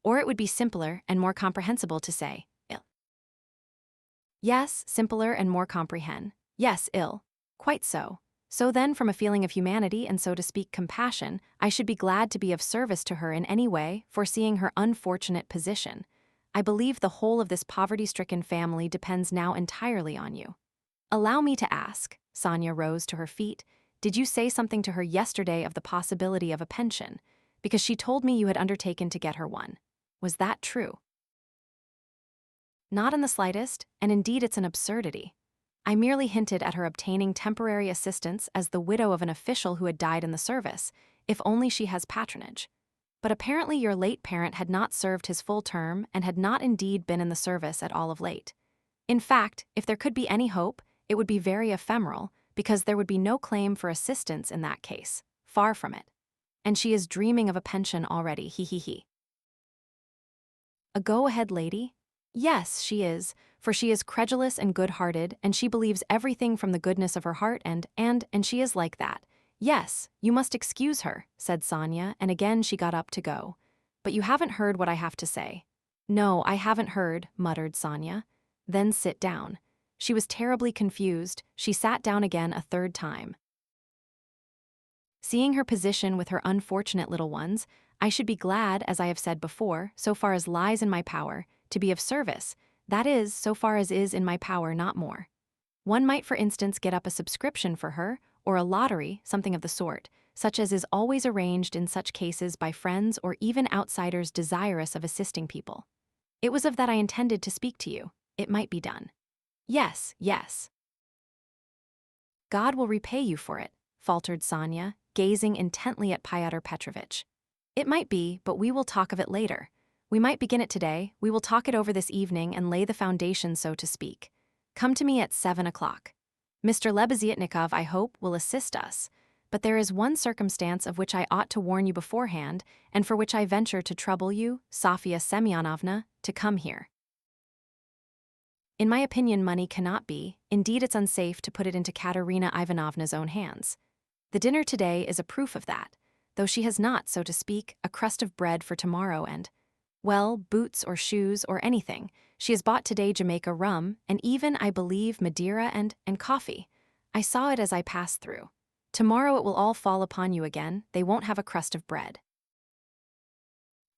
Or it would be simpler and more comprehensible to say, ill. Yes, simpler and more comprehend. Yes, ill. Quite so. So then, from a feeling of humanity and, so to speak, compassion, I should be glad to be of service to her in any way, foreseeing her unfortunate position. I believe the whole of this poverty-stricken family depends now entirely on you. Allow me to ask, Sonia rose to her feet, did you say something to her yesterday of the possibility of a pension? Because she told me you had undertaken to get her one. Was that true? Not in the slightest, and indeed it's an absurdity. I merely hinted at her obtaining temporary assistance as the widow of an official who had died in the service, if only she has patronage. But apparently your late parent had not served his full term and had not indeed been in the service at all of late. In fact, if there could be any hope, it would be very ephemeral, because there would be no claim for assistance in that case. Far from it. And she is dreaming of a pension already, he. A go-ahead lady? Yes, she is, for she is credulous and good-hearted, and she believes everything from the goodness of her heart, and she is like that. Yes, you must excuse her, said Sonia, and again she got up to go. But you haven't heard what I have to say. No, I haven't heard, muttered Sonia. Then sit down. She was terribly confused. She sat down again a third time. Seeing her position with her unfortunate little ones, I should be glad, as I have said before, so far as lies in my power, to be of service, that is, so far as is in my power, not more. One might, for instance, get up a subscription for her, or a lottery, something of the sort, such as is always arranged in such cases by friends or even outsiders desirous of assisting people. It was of that I intended to speak to you. It might be done. Yes. God will repay you for it, faltered Sonia, gazing intently at Fyodor Petrovich. It might be, but we will talk of it later. We might begin it today, we will talk it over this evening and lay the foundation, so to speak. Come to me at 7 o'clock. Mr. Lebeziatnikov, I hope, will assist us. But there is one circumstance of which I ought to warn you beforehand, and for which I venture to trouble you, Sofya Semyonovna, to come here. In my opinion, money cannot be, indeed it's unsafe to put it into Katerina Ivanovna's own hands. The dinner today is a proof of that, though she has not, so to speak, a crust of bread for tomorrow and, well, boots or shoes or anything. She has bought today Jamaica rum, and even, I believe, Madeira and coffee. I saw it as I passed through. Tomorrow it will all fall upon you again, they won't have a crust of bread.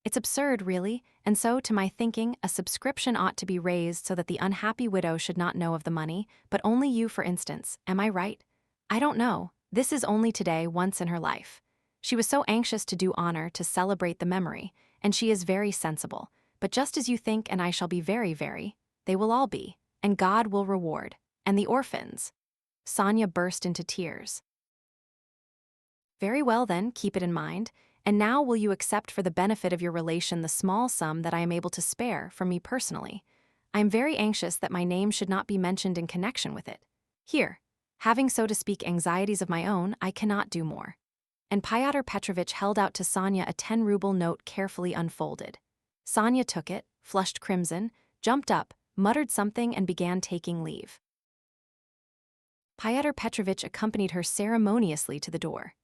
It's absurd, really, and so, to my thinking, a subscription ought to be raised so that the unhappy widow should not know of the money, but only you, for instance. Am I right? I don't know. This is only today, once in her life. She was so anxious to do honor, to celebrate the memory, and she is very sensible. But just as you think, and I shall be very, they will all be, and God will reward. And the orphans. Sonia burst into tears. Very well then, keep it in mind. And now will you accept for the benefit of your relation the small sum that I am able to spare from me personally? I am very anxious that my name should not be mentioned in connection with it. Here, having so to speak anxieties of my own, I cannot do more. And Fyodor Petrovich held out to Sonia a 10-ruble note carefully unfolded. Sonia took it, flushed crimson, jumped up, muttered something and began taking leave. Fyodor Petrovich accompanied her ceremoniously to the door.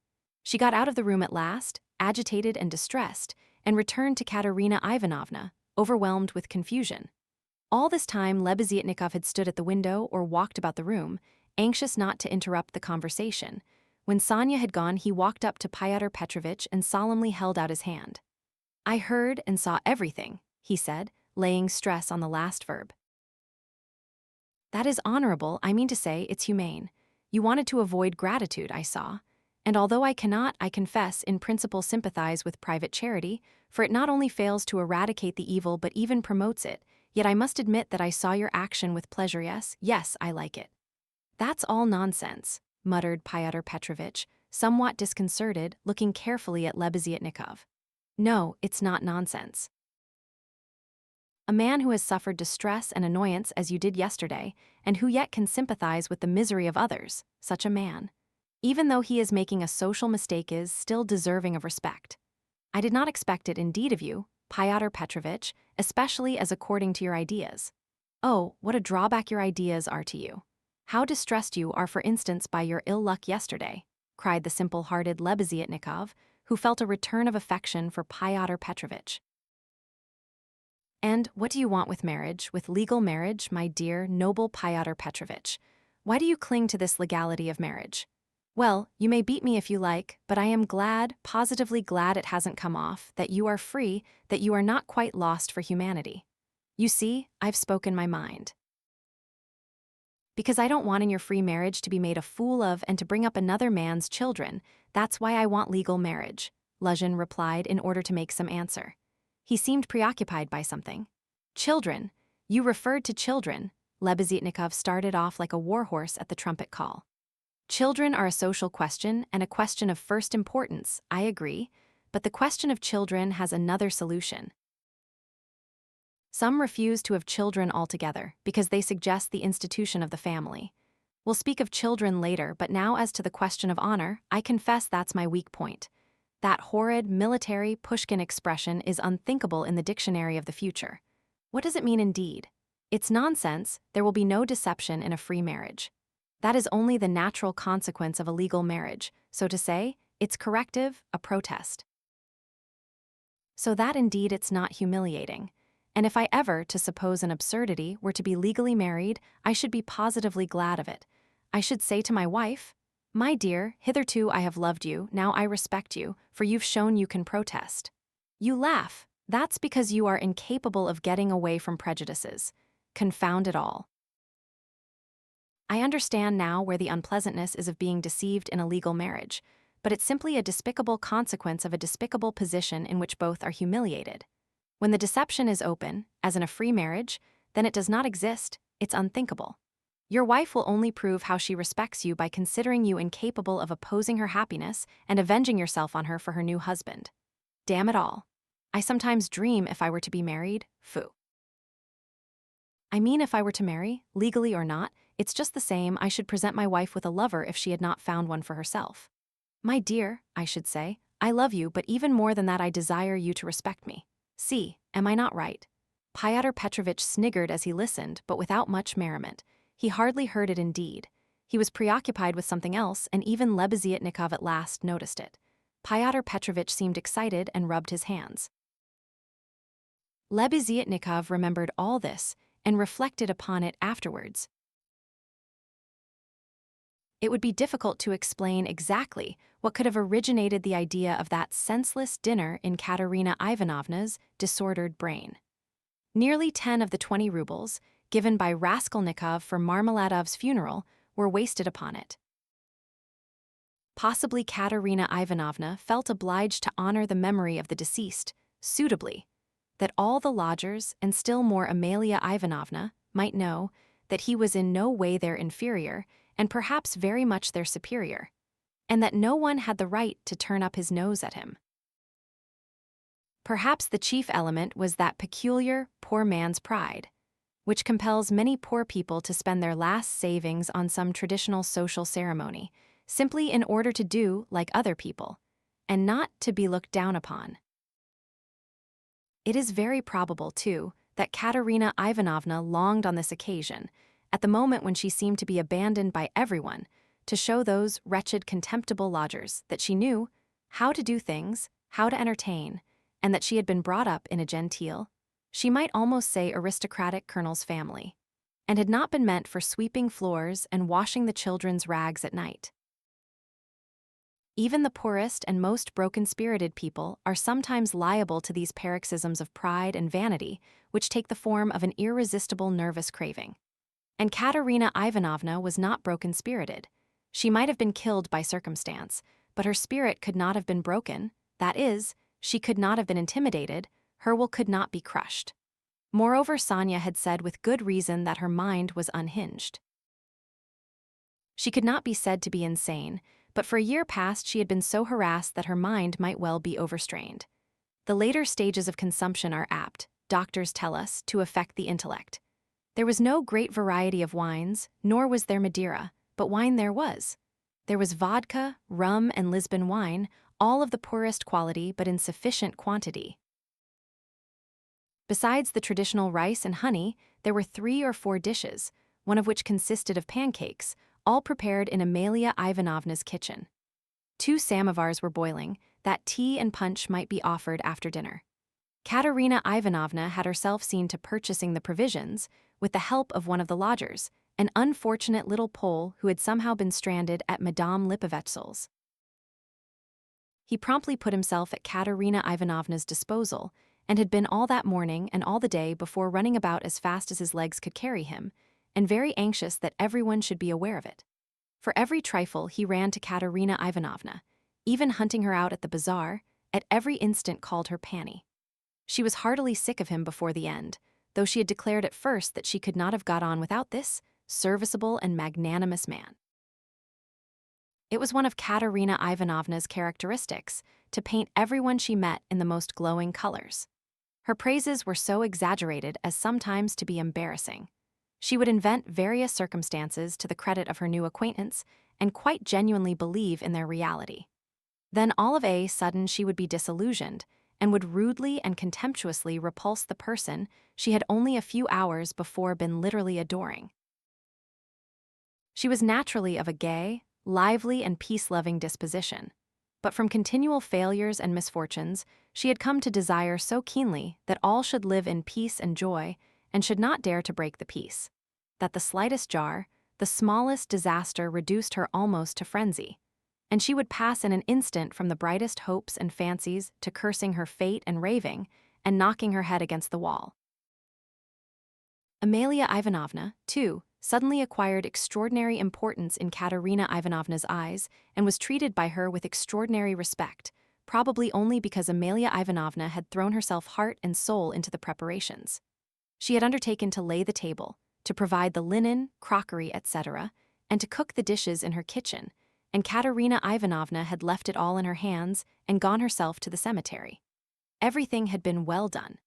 She got out of the room at last, agitated and distressed, and returned to Katerina Ivanovna, overwhelmed with confusion. All this time Lebeziatnikov had stood at the window or walked about the room, anxious not to interrupt the conversation. When Sonia had gone, he walked up to Fyodor Petrovich and solemnly held out his hand. I heard and saw everything, he said, laying stress on the last verb. That is honorable, I mean to say, it's humane. You wanted to avoid gratitude, I saw. And although I cannot, I confess, in principle sympathize with private charity, for it not only fails to eradicate the evil but even promotes it. Yet I must admit that I saw your action with pleasure. Yes, I like it. That's all nonsense, muttered Pyotr Petrovitch, somewhat disconcerted, looking carefully at Lebeziatnikov. No, it's not nonsense. A man who has suffered distress and annoyance as you did yesterday, and who yet can sympathize with the misery of others, such a man, even though he is making a social mistake, is still deserving of respect. I did not expect it indeed of you, Pyotr Petrovitch, especially as according to your ideas. Oh, what a drawback your ideas are to you. How distressed you are, for instance, by your ill luck yesterday, cried the simple-hearted Lebeziatnikov, who felt a return of affection for Pyotr Petrovitch. And what do you want with marriage, with legal marriage, my dear, noble Pyotr Petrovitch? Why do you cling to this legality of marriage? Well, you may beat me if you like, but I am glad, positively glad it hasn't come off, that you are free, that you are not quite lost for humanity. You see, I've spoken my mind. Because I don't want in your free marriage to be made a fool of and to bring up another man's children. That's why I want legal marriage, Luzhin replied in order to make some answer. He seemed preoccupied by something. Children? You referred to children. Lebeziatnikov started off like a warhorse at the trumpet call. Children are a social question and a question of first importance, I agree, but the question of children has another solution. Some refuse to have children altogether because they suggest the institution of the family. We'll speak of children later, but now as to the question of honor, I confess that's my weak point. That horrid, military Pushkin expression is unthinkable in the dictionary of the future. What does it mean indeed? It's nonsense. There will be no deception in a free marriage. That is only the natural consequence of a legal marriage, so to say, its corrective, a protest. So that indeed it's not humiliating. And if I ever, to suppose an absurdity, were to be legally married, I should be positively glad of it. I should say to my wife, my dear, hitherto I have loved you, now I respect you, for you've shown you can protest. You laugh. That's because you are incapable of getting away from prejudices. Confound it all. I understand now where the unpleasantness is of being deceived in a legal marriage, but it's simply a despicable consequence of a despicable position in which both are humiliated. When the deception is open, as in a free marriage, then it does not exist, it's unthinkable. Your wife will only prove how she respects you by considering you incapable of opposing her happiness and avenging yourself on her for her new husband. Damn it all. I sometimes dream if I were to be married, phoo. I mean if I were to marry, legally or not, it's just the same. I should present my wife with a lover if she had not found one for herself. My dear, I should say, I love you, but even more than that I desire you to respect me. See, am I not right? Pyotr Petrovitch sniggered as he listened, but without much merriment. He hardly heard it indeed. He was preoccupied with something else, and even Lebeziatnikov at last noticed it. Pyotr Petrovitch seemed excited and rubbed his hands. Lebeziatnikov remembered all this and reflected upon it afterwards. It would be difficult to explain exactly what could have originated the idea of that senseless dinner in Katerina Ivanovna's disordered brain. Nearly 10 of the 20 rubles, given by Raskolnikov for Marmeladov's funeral, were wasted upon it. Possibly Katerina Ivanovna felt obliged to honor the memory of the deceased, suitably, that all the lodgers, and still more Amalia Ivanovna, might know that he was in no way their inferior, and perhaps very much their superior, and that no one had the right to turn up his nose at him. Perhaps the chief element was that peculiar, poor man's pride, which compels many poor people to spend their last savings on some traditional social ceremony, simply in order to do like other people, and not to be looked down upon. It is very probable, too, that Katerina Ivanovna longed on this occasion, at the moment when she seemed to be abandoned by everyone, to show those wretched, contemptible lodgers that she knew how to do things, how to entertain, and that she had been brought up in a genteel, she might almost say aristocratic colonel's family, and had not been meant for sweeping floors and washing the children's rags at night. Even the poorest and most broken-spirited people are sometimes liable to these paroxysms of pride and vanity, which take the form of an irresistible nervous craving. And Katerina Ivanovna was not broken-spirited. She might have been killed by circumstance, but her spirit could not have been broken, that is, She could not have been intimidated, her will could not be crushed. Moreover, Sonia had said with good reason that her mind was unhinged. She could not be said to be insane, but for a year past she had been so harassed that her mind might well be overstrained. The later stages of consumption are apt, doctors tell us, to affect the intellect. There was no great variety of wines, nor was there Madeira, but wine there was. There was vodka, rum, and Lisbon wine, all of the poorest quality but in sufficient quantity. Besides the traditional rice and honey, there were 3 or 4 dishes, one of which consisted of pancakes, all prepared in Amalia Ivanovna's kitchen. 2 samovars were boiling, that tea and punch might be offered after dinner. Katerina Ivanovna had herself seen to purchasing the provisions, with the help of one of the lodgers, an unfortunate little Pole who had somehow been stranded at Madame Lipovetsky's. He promptly put himself at Katerina Ivanovna's disposal, and had been all that morning and all the day before running about as fast as his legs could carry him, and very anxious that everyone should be aware of it. For every trifle he ran to Katerina Ivanovna, even hunting her out at the bazaar, at every instant called her Panny. She was heartily sick of him before the end, though she had declared at first that she could not have got on without this serviceable and magnanimous man. It was one of Katerina Ivanovna's characteristics to paint everyone she met in the most glowing colors. Her praises were so exaggerated as sometimes to be embarrassing. She would invent various circumstances to the credit of her new acquaintance and quite genuinely believe in their reality. Then all of a sudden she would be disillusioned and would rudely and contemptuously repulse the person she had only a few hours before been literally adoring. She was naturally of a gay, lively, and peace-loving disposition, but from continual failures and misfortunes she had come to desire so keenly that all should live in peace and joy and should not dare to break the peace, that the slightest jar, the smallest disaster reduced her almost to frenzy, and she would pass in an instant from the brightest hopes and fancies to cursing her fate and raving, and knocking her head against the wall. Amalia Ivanovna, too, suddenly acquired extraordinary importance in Katerina Ivanovna's eyes and was treated by her with extraordinary respect, probably only because Amalia Ivanovna had thrown herself heart and soul into the preparations. She had undertaken to lay the table, to provide the linen, crockery, etc., and to cook the dishes in her kitchen, and Katerina Ivanovna had left it all in her hands and gone herself to the cemetery. Everything had been well done.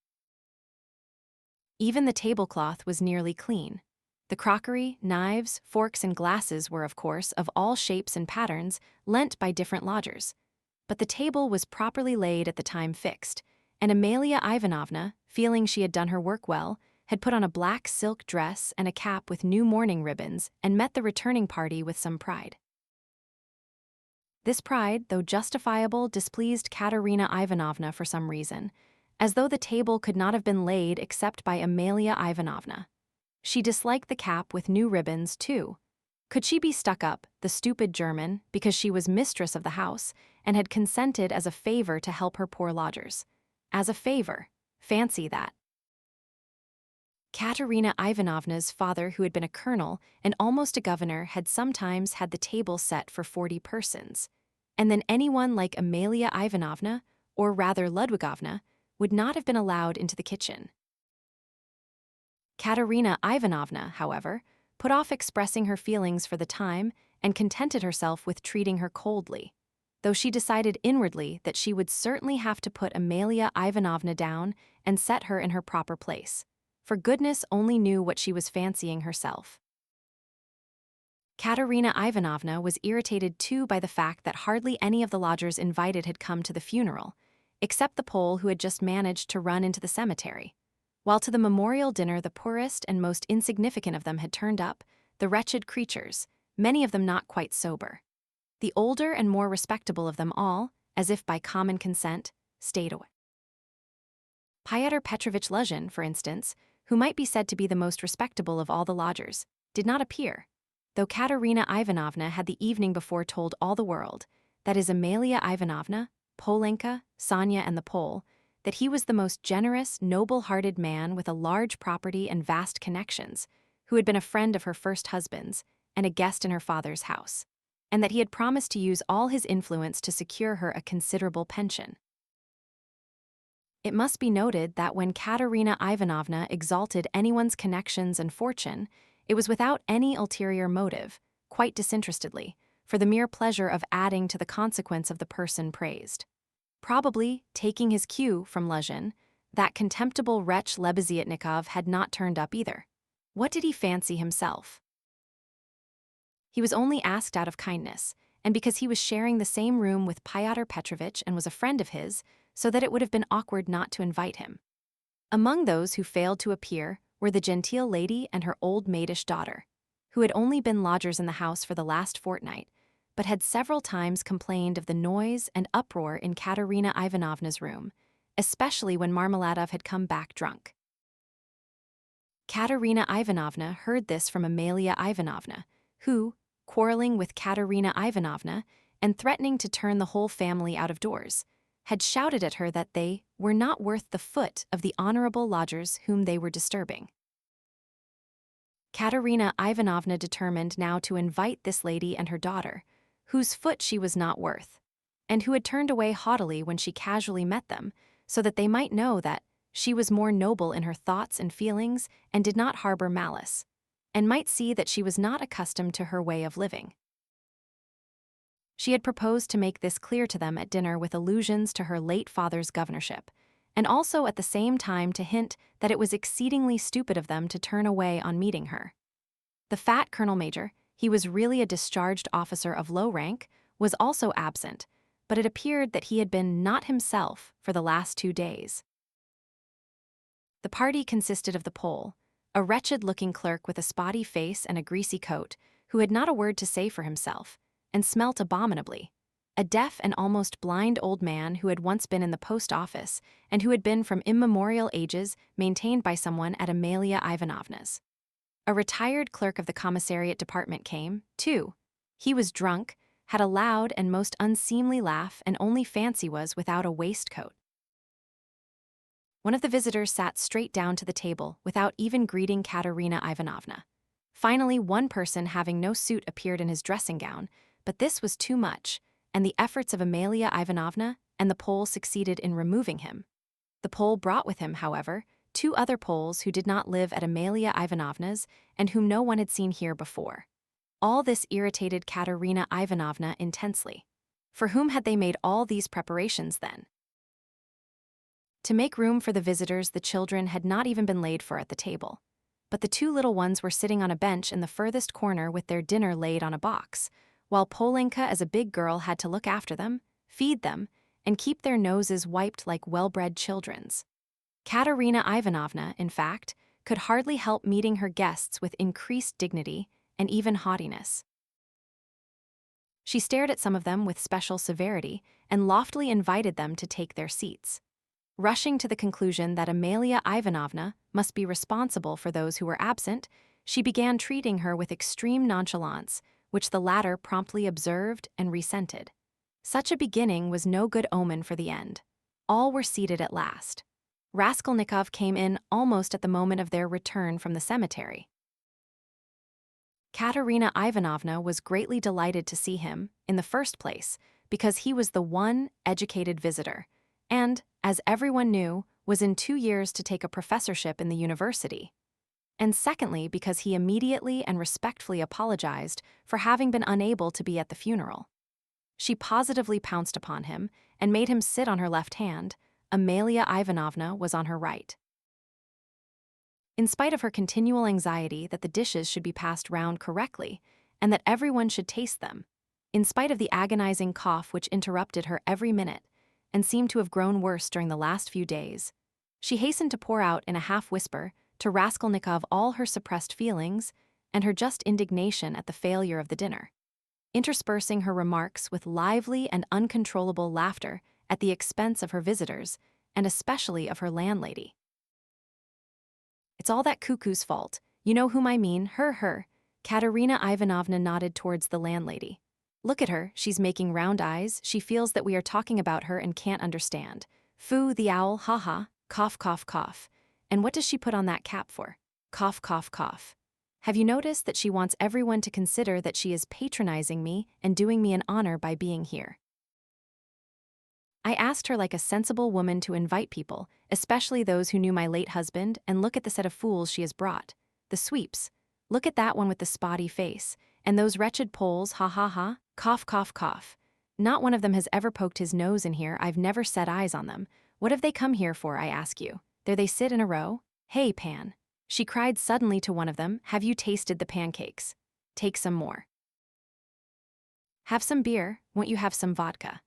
Even the tablecloth was nearly clean. The crockery, knives, forks, and glasses were, of course, of all shapes and patterns, lent by different lodgers. But the table was properly laid at the time fixed, and Amalia Ivanovna, feeling she had done her work well, had put on a black silk dress and a cap with new mourning ribbons and met the returning party with some pride. This pride, though justifiable, displeased Katerina Ivanovna for some reason, as though the table could not have been laid except by Amalia Ivanovna. She disliked the cap with new ribbons, too. Could she be stuck up, the stupid German, because she was mistress of the house and had consented as a favor to help her poor lodgers? As a favor. Fancy that. Katerina Ivanovna's father, who had been a colonel and almost a governor, had sometimes had the table set for 40 persons. And then anyone like Amalia Ivanovna, or rather Ludwigovna, would not have been allowed into the kitchen. Katerina Ivanovna, however, put off expressing her feelings for the time and contented herself with treating her coldly, though she decided inwardly that she would certainly have to put Amalia Ivanovna down and set her in her proper place, for goodness only knew what she was fancying herself. Katerina Ivanovna was irritated too by the fact that hardly any of the lodgers invited had come to the funeral, except the Pole who had just managed to run into the cemetery. While to the memorial dinner the poorest and most insignificant of them had turned up, the wretched creatures, many of them not quite sober. The older and more respectable of them all, as if by common consent, stayed away. Pyotr Petrovich Luzhin, for instance, who might be said to be the most respectable of all the lodgers, did not appear, though Katerina Ivanovna had the evening before told all the world, that is Amalia Ivanovna, Polenka, Sonia, and the Pole, that he was the most generous, noble-hearted man with a large property and vast connections, who had been a friend of her first husband's and a guest in her father's house, and that he had promised to use all his influence to secure her a considerable pension. It must be noted that when Katerina Ivanovna exalted anyone's connections and fortune, it was without any ulterior motive, quite disinterestedly, for the mere pleasure of adding to the consequence of the person praised. Probably, taking his cue from Luzhin, that contemptible wretch Lebeziatnikov had not turned up either. What did he fancy himself? He was only asked out of kindness, and because he was sharing the same room with Pyotr Petrovitch and was a friend of his, so that it would have been awkward not to invite him. Among those who failed to appear were the genteel lady and her old maidish daughter, who had only been lodgers in the house for the last fortnight, but had several times complained of the noise and uproar in Katerina Ivanovna's room, especially when Marmeladov had come back drunk. Katerina Ivanovna heard this from Amalia Ivanovna, who, quarreling with Katerina Ivanovna and threatening to turn the whole family out of doors, had shouted at her that they were not worth the foot of the honorable lodgers whom they were disturbing. Katerina Ivanovna determined now to invite this lady and her daughter, whose foot she was not worth, and who had turned away haughtily when she casually met them, so that they might know that she was more noble in her thoughts and feelings and did not harbor malice, and might see that she was not accustomed to her way of living. She had proposed to make this clear to them at dinner with allusions to her late father's governorship, and also at the same time to hint that it was exceedingly stupid of them to turn away on meeting her. The fat colonel major, he was really a discharged officer of low rank, was also absent, but it appeared that he had been not himself for the last 2 days. The party consisted of the Pole, a wretched-looking clerk with a spotty face and a greasy coat, who had not a word to say for himself, and smelt abominably, a deaf and almost blind old man who had once been in the post office and who had been from immemorial ages maintained by someone at Amalia Ivanovna's. A retired clerk of the commissariat department came, too. He was drunk, had a loud and most unseemly laugh, and only fancy was without a waistcoat. One of the visitors sat straight down to the table without even greeting Katerina Ivanovna. Finally, one person having no suit appeared in his dressing gown, but this was too much, and the efforts of Amalia Ivanovna and the Pole succeeded in removing him. The Pole brought with him, however, 2 other Poles who did not live at Amalia Ivanovna's and whom no one had seen here before. All this irritated Katerina Ivanovna intensely. For whom had they made all these preparations then? To make room for the visitors, the children had not even been laid for at the table, but the 2 little ones were sitting on a bench in the furthest corner with their dinner laid on a box, while Polenka as a big girl had to look after them, feed them, and keep their noses wiped like well-bred children's. Katerina Ivanovna, in fact, could hardly help meeting her guests with increased dignity and even haughtiness. She stared at some of them with special severity and loftily invited them to take their seats, rushing to the conclusion that Amalia Ivanovna must be responsible for those who were absent. She began treating her with extreme nonchalance, which the latter promptly observed and resented. Such a beginning was no good omen for the end. All were seated at last. Raskolnikov came in almost at the moment of their return from the cemetery. Katerina Ivanovna was greatly delighted to see him, in the first place, because he was the one educated visitor, and, as everyone knew, was in 2 years to take a professorship in the university. And secondly, because he immediately and respectfully apologized for having been unable to be at the funeral. She positively pounced upon him and made him sit on her left hand. Amalia Ivanovna was on her right. In spite of her continual anxiety that the dishes should be passed round correctly and that everyone should taste them, in spite of the agonizing cough which interrupted her every minute and seemed to have grown worse during the last few days, she hastened to pour out in a half-whisper to Raskolnikov all her suppressed feelings and her just indignation at the failure of the dinner, interspersing her remarks with lively and uncontrollable laughter at the expense of her visitors, and especially of her landlady. "It's all that cuckoo's fault. You know whom I mean, her. Katerina Ivanovna nodded towards the landlady. "Look at her, she's making round eyes. She feels that we are talking about her and can't understand. Foo, the owl, ha. Cough, cough, cough. And what does she put on that cap for? Cough, cough, cough. Have you noticed that she wants everyone to consider that she is patronizing me and doing me an honor by being here? I asked her like a sensible woman to invite people, especially those who knew my late husband, and look at the set of fools she has brought. The sweeps. Look at that one with the spotty face. And those wretched Poles, ha ha ha, cough cough cough. Not one of them has ever poked his nose in here, I've never set eyes on them. What have they come here for, I ask you? There they sit in a row. Hey, Pan. She cried suddenly to one of them, have you tasted the pancakes? Take some more. Have some beer, won't you have some vodka?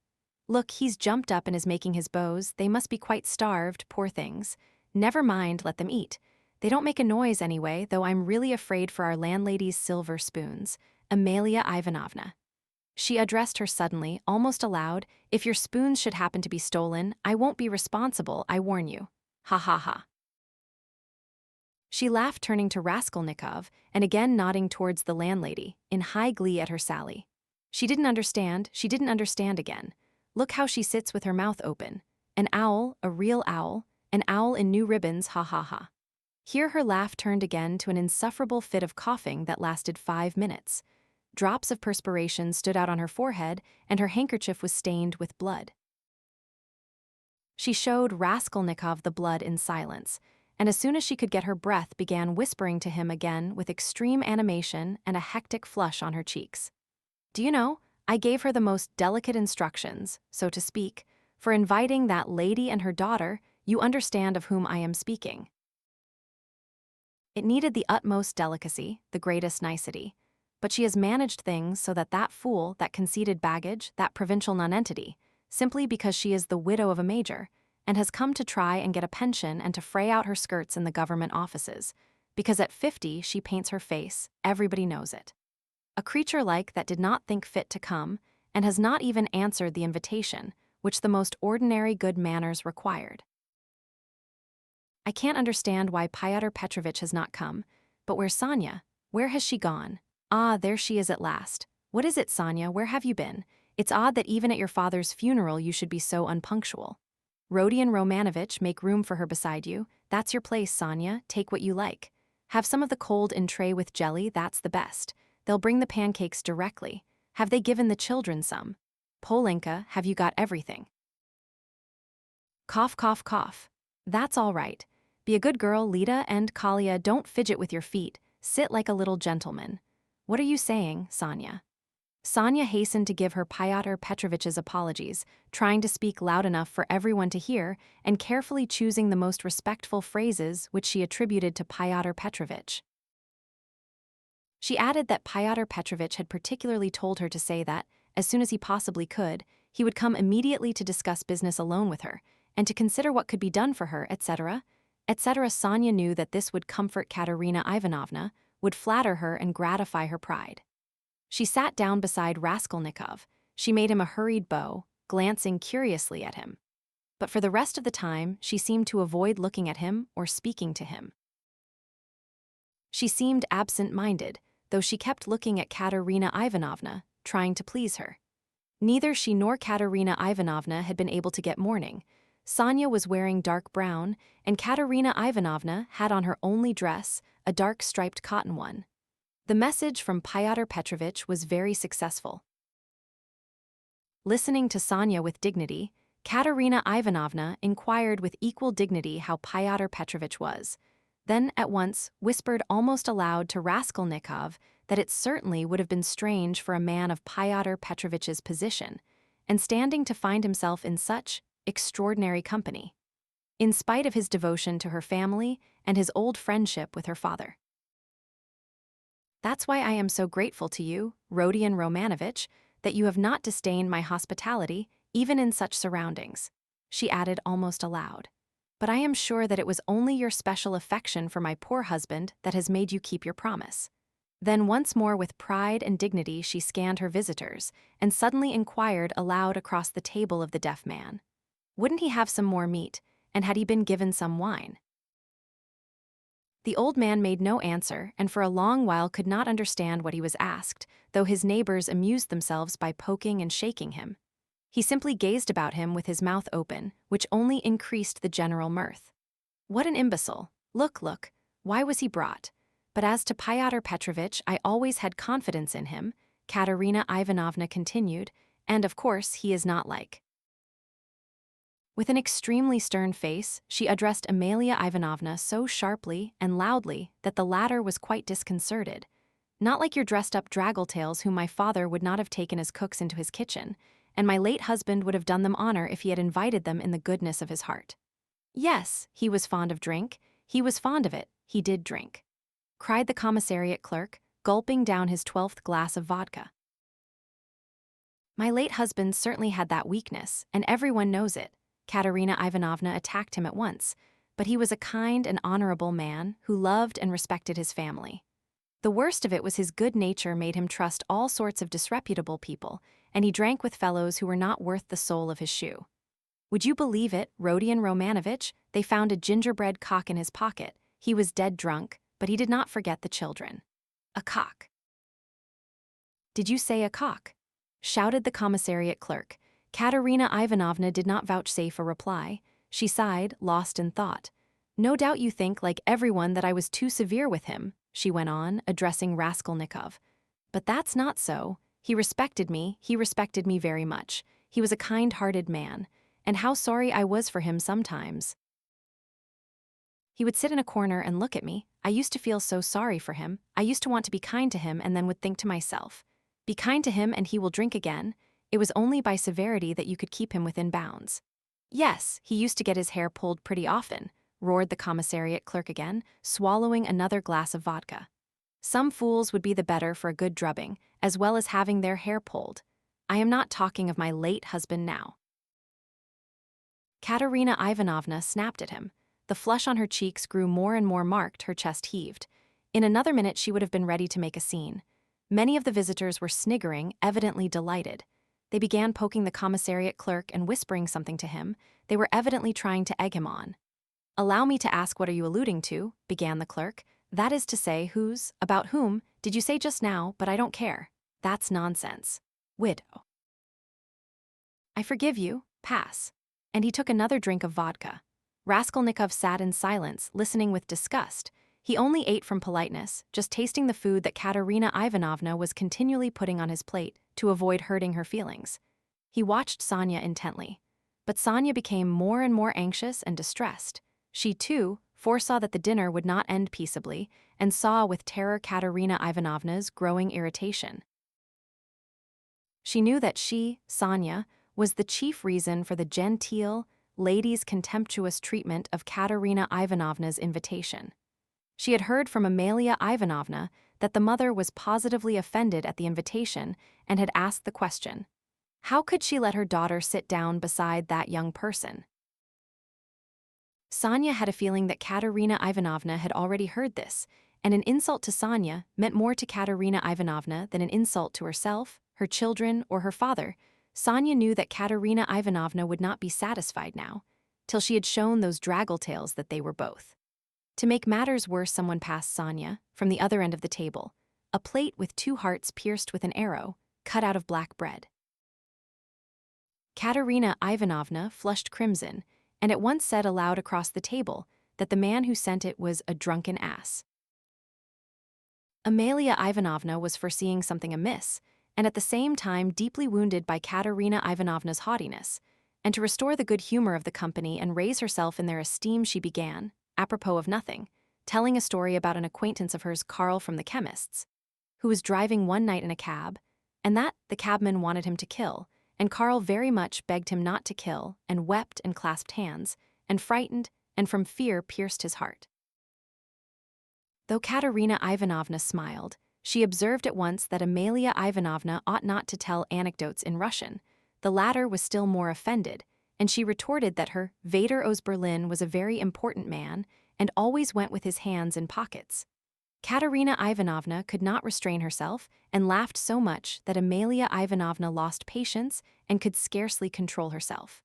Look, he's jumped up and is making his bows, they must be quite starved, poor things. Never mind, let them eat. They don't make a noise anyway, though I'm really afraid for our landlady's silver spoons, Amalia Ivanovna. She addressed her suddenly, almost aloud, if your spoons should happen to be stolen, I won't be responsible, I warn you. Ha ha ha. She laughed, turning to Raskolnikov, and again nodding towards the landlady, in high glee at her sally. She didn't understand again. Look how she sits with her mouth open. An owl, a real owl, an owl in new ribbons, ha ha ha. Here her laugh turned again to an insufferable fit of coughing that lasted 5 minutes. Drops of perspiration stood out on her forehead, and her handkerchief was stained with blood. She showed Raskolnikov the blood in silence, and as soon as she could get her breath began whispering to him again with extreme animation and a hectic flush on her cheeks. Do you know, I gave her the most delicate instructions, so to speak, for inviting that lady and her daughter, you understand of whom I am speaking. It needed the utmost delicacy, the greatest nicety, but she has managed things so that that fool, that conceited baggage, that provincial nonentity, simply because she is the widow of a major, and has come to try and get a pension and to fray out her skirts in the government offices, because at 50 she paints her face, everybody knows it. A creature like that did not think fit to come, and has not even answered the invitation, which the most ordinary good manners required. I can't understand why Pyotr Petrovitch has not come, but where's Sonia? Where has she gone? Ah, there she is at last. What is it, Sonia? Where have you been? It's odd that even at your father's funeral you should be so unpunctual. Rodion Romanovitch, make room for her beside you. That's your place, Sonia. Take what you like. Have some of the cold in tray with jelly, that's the best. They'll bring the pancakes directly. Have they given the children some? Polenka, have you got everything? Cough, cough, cough. That's all right. Be a good girl, Lida, and Kalia, don't fidget with your feet. Sit like a little gentleman. What are you saying, Sonia? Sonia hastened to give her Pyotr Petrovitch's apologies, trying to speak loud enough for everyone to hear and carefully choosing the most respectful phrases which she attributed to Pyotr Petrovitch. She added that Pyotr Petrovitch had particularly told her to say that, as soon as he possibly could, he would come immediately to discuss business alone with her, and to consider what could be done for her, etc., etc. Sonia knew that this would comfort Katerina Ivanovna, would flatter her and gratify her pride. She sat down beside Raskolnikov. She made him a hurried bow, glancing curiously at him. But for the rest of the time, she seemed to avoid looking at him or speaking to him. She seemed absent-minded, though she kept looking at Katerina Ivanovna, trying to please her. Neither she nor Katerina Ivanovna had been able to get mourning. Sonia was wearing dark brown, and Katerina Ivanovna had on her only dress, a dark striped cotton one. The message from Pyotr Petrovitch was very successful. Listening to Sonia with dignity, Katerina Ivanovna inquired with equal dignity how Pyotr Petrovitch was, then at once whispered almost aloud to Raskolnikov that it certainly would have been strange for a man of Pyotr Petrovitch's position, and standing to find himself in such extraordinary company, in spite of his devotion to her family and his old friendship with her father. That's why I am so grateful to you, Rodion Romanovitch, that you have not disdained my hospitality, even in such surroundings, she added almost aloud. But I am sure that it was only your special affection for my poor husband that has made you keep your promise. Then once more with pride and dignity she scanned her visitors, and suddenly inquired aloud across the table of the deaf man. Wouldn't he have some more meat, and had he been given some wine? The old man made no answer, and for a long while could not understand what he was asked, though his neighbors amused themselves by poking and shaking him. He simply gazed about him with his mouth open, which only increased the general mirth. What an imbecile! Look, look, why was he brought? But as to Pyotr Petrovitch, I always had confidence in him, Katerina Ivanovna continued, and of course he is not like With an extremely stern face, she addressed Amalia Ivanovna so sharply and loudly that the latter was quite disconcerted. Not like your dressed-up draggletails whom my father would not have taken as cooks into his kitchen, and my late husband would have done them honor if he had invited them in the goodness of his heart. Yes, he was fond of drink, he was fond of it, he did drink, cried the commissariat clerk, gulping down his 12th glass of vodka. My late husband certainly had that weakness, and everyone knows it. Katerina Ivanovna attacked him at once, but he was a kind and honorable man who loved and respected his family. The worst of it was his good nature made him trust all sorts of disreputable people, and he drank with fellows who were not worth the sole of his shoe. Would you believe it, Rodion Romanovich? They found a gingerbread cock in his pocket. He was dead drunk, but he did not forget the children. A cock. Did you say a cock? Shouted the commissariat clerk. Katerina Ivanovna did not vouchsafe a reply. She sighed, lost in thought. No doubt you think, like everyone, that I was too severe with him, she went on, addressing Raskolnikov. But that's not so. He respected me very much. He was a kind-hearted man, and how sorry I was for him sometimes. He would sit in a corner and look at me. I used to feel so sorry for him. I used to want to be kind to him and then would think to myself, be kind to him and he will drink again. It was only by severity that you could keep him within bounds. Yes, he used to get his hair pulled pretty often, roared the commissariat clerk again, swallowing another glass of vodka. Some fools would be the better for a good drubbing, as well as having their hair pulled. I am not talking of my late husband now. Katerina Ivanovna snapped at him. The flush on her cheeks grew more and more marked, her chest heaved. In another minute she would have been ready to make a scene. Many of the visitors were sniggering, evidently delighted. They began poking the commissariat clerk and whispering something to him. They were evidently trying to egg him on. Allow me to ask, what are you alluding to? Began the clerk. That is to say, whose, about whom, did you say just now, but I don't care. That's nonsense. Widow. I forgive you, pass. And he took another drink of vodka. Raskolnikov sat in silence, listening with disgust. He only ate from politeness, just tasting the food that Katerina Ivanovna was continually putting on his plate to avoid hurting her feelings. He watched Sonia intently. But Sonia became more and more anxious and distressed. She, too, foresaw that the dinner would not end peaceably, and saw with terror Katerina Ivanovna's growing irritation. She knew that she, Sonia, was the chief reason for the genteel lady's contemptuous treatment of Katerina Ivanovna's invitation. She had heard from Amalia Ivanovna that the mother was positively offended at the invitation and had asked the question, how could she let her daughter sit down beside that young person? Sonia had a feeling that Katerina Ivanovna had already heard this, and an insult to Sonia meant more to Katerina Ivanovna than an insult to herself, her children, or her father. Sonia knew that Katerina Ivanovna would not be satisfied now, till she had shown those draggletails that they were both. To make matters worse, someone passed Sonia, from the other end of the table, a plate with 2 hearts pierced with an arrow, cut out of black bread. Katerina Ivanovna flushed crimson, and at once said aloud across the table that the man who sent it was a drunken ass. Amalia Ivanovna was foreseeing something amiss, and at the same time deeply wounded by Katerina Ivanovna's haughtiness, and to restore the good humor of the company and raise herself in their esteem she began, apropos of nothing, telling a story about an acquaintance of hers, Karl from the chemist's, who was driving one night in a cab, and that the cabman wanted him to kill, and Karl very much begged him not to kill, and wept and clasped hands, and frightened, and from fear pierced his heart. Though Katerina Ivanovna smiled, she observed at once that Amalia Ivanovna ought not to tell anecdotes in Russian. The latter was still more offended, and she retorted that her Vader aus Berlin was a very important man and always went with his hands in pockets. Katerina Ivanovna could not restrain herself and laughed so much that Amalia Ivanovna lost patience and could scarcely control herself.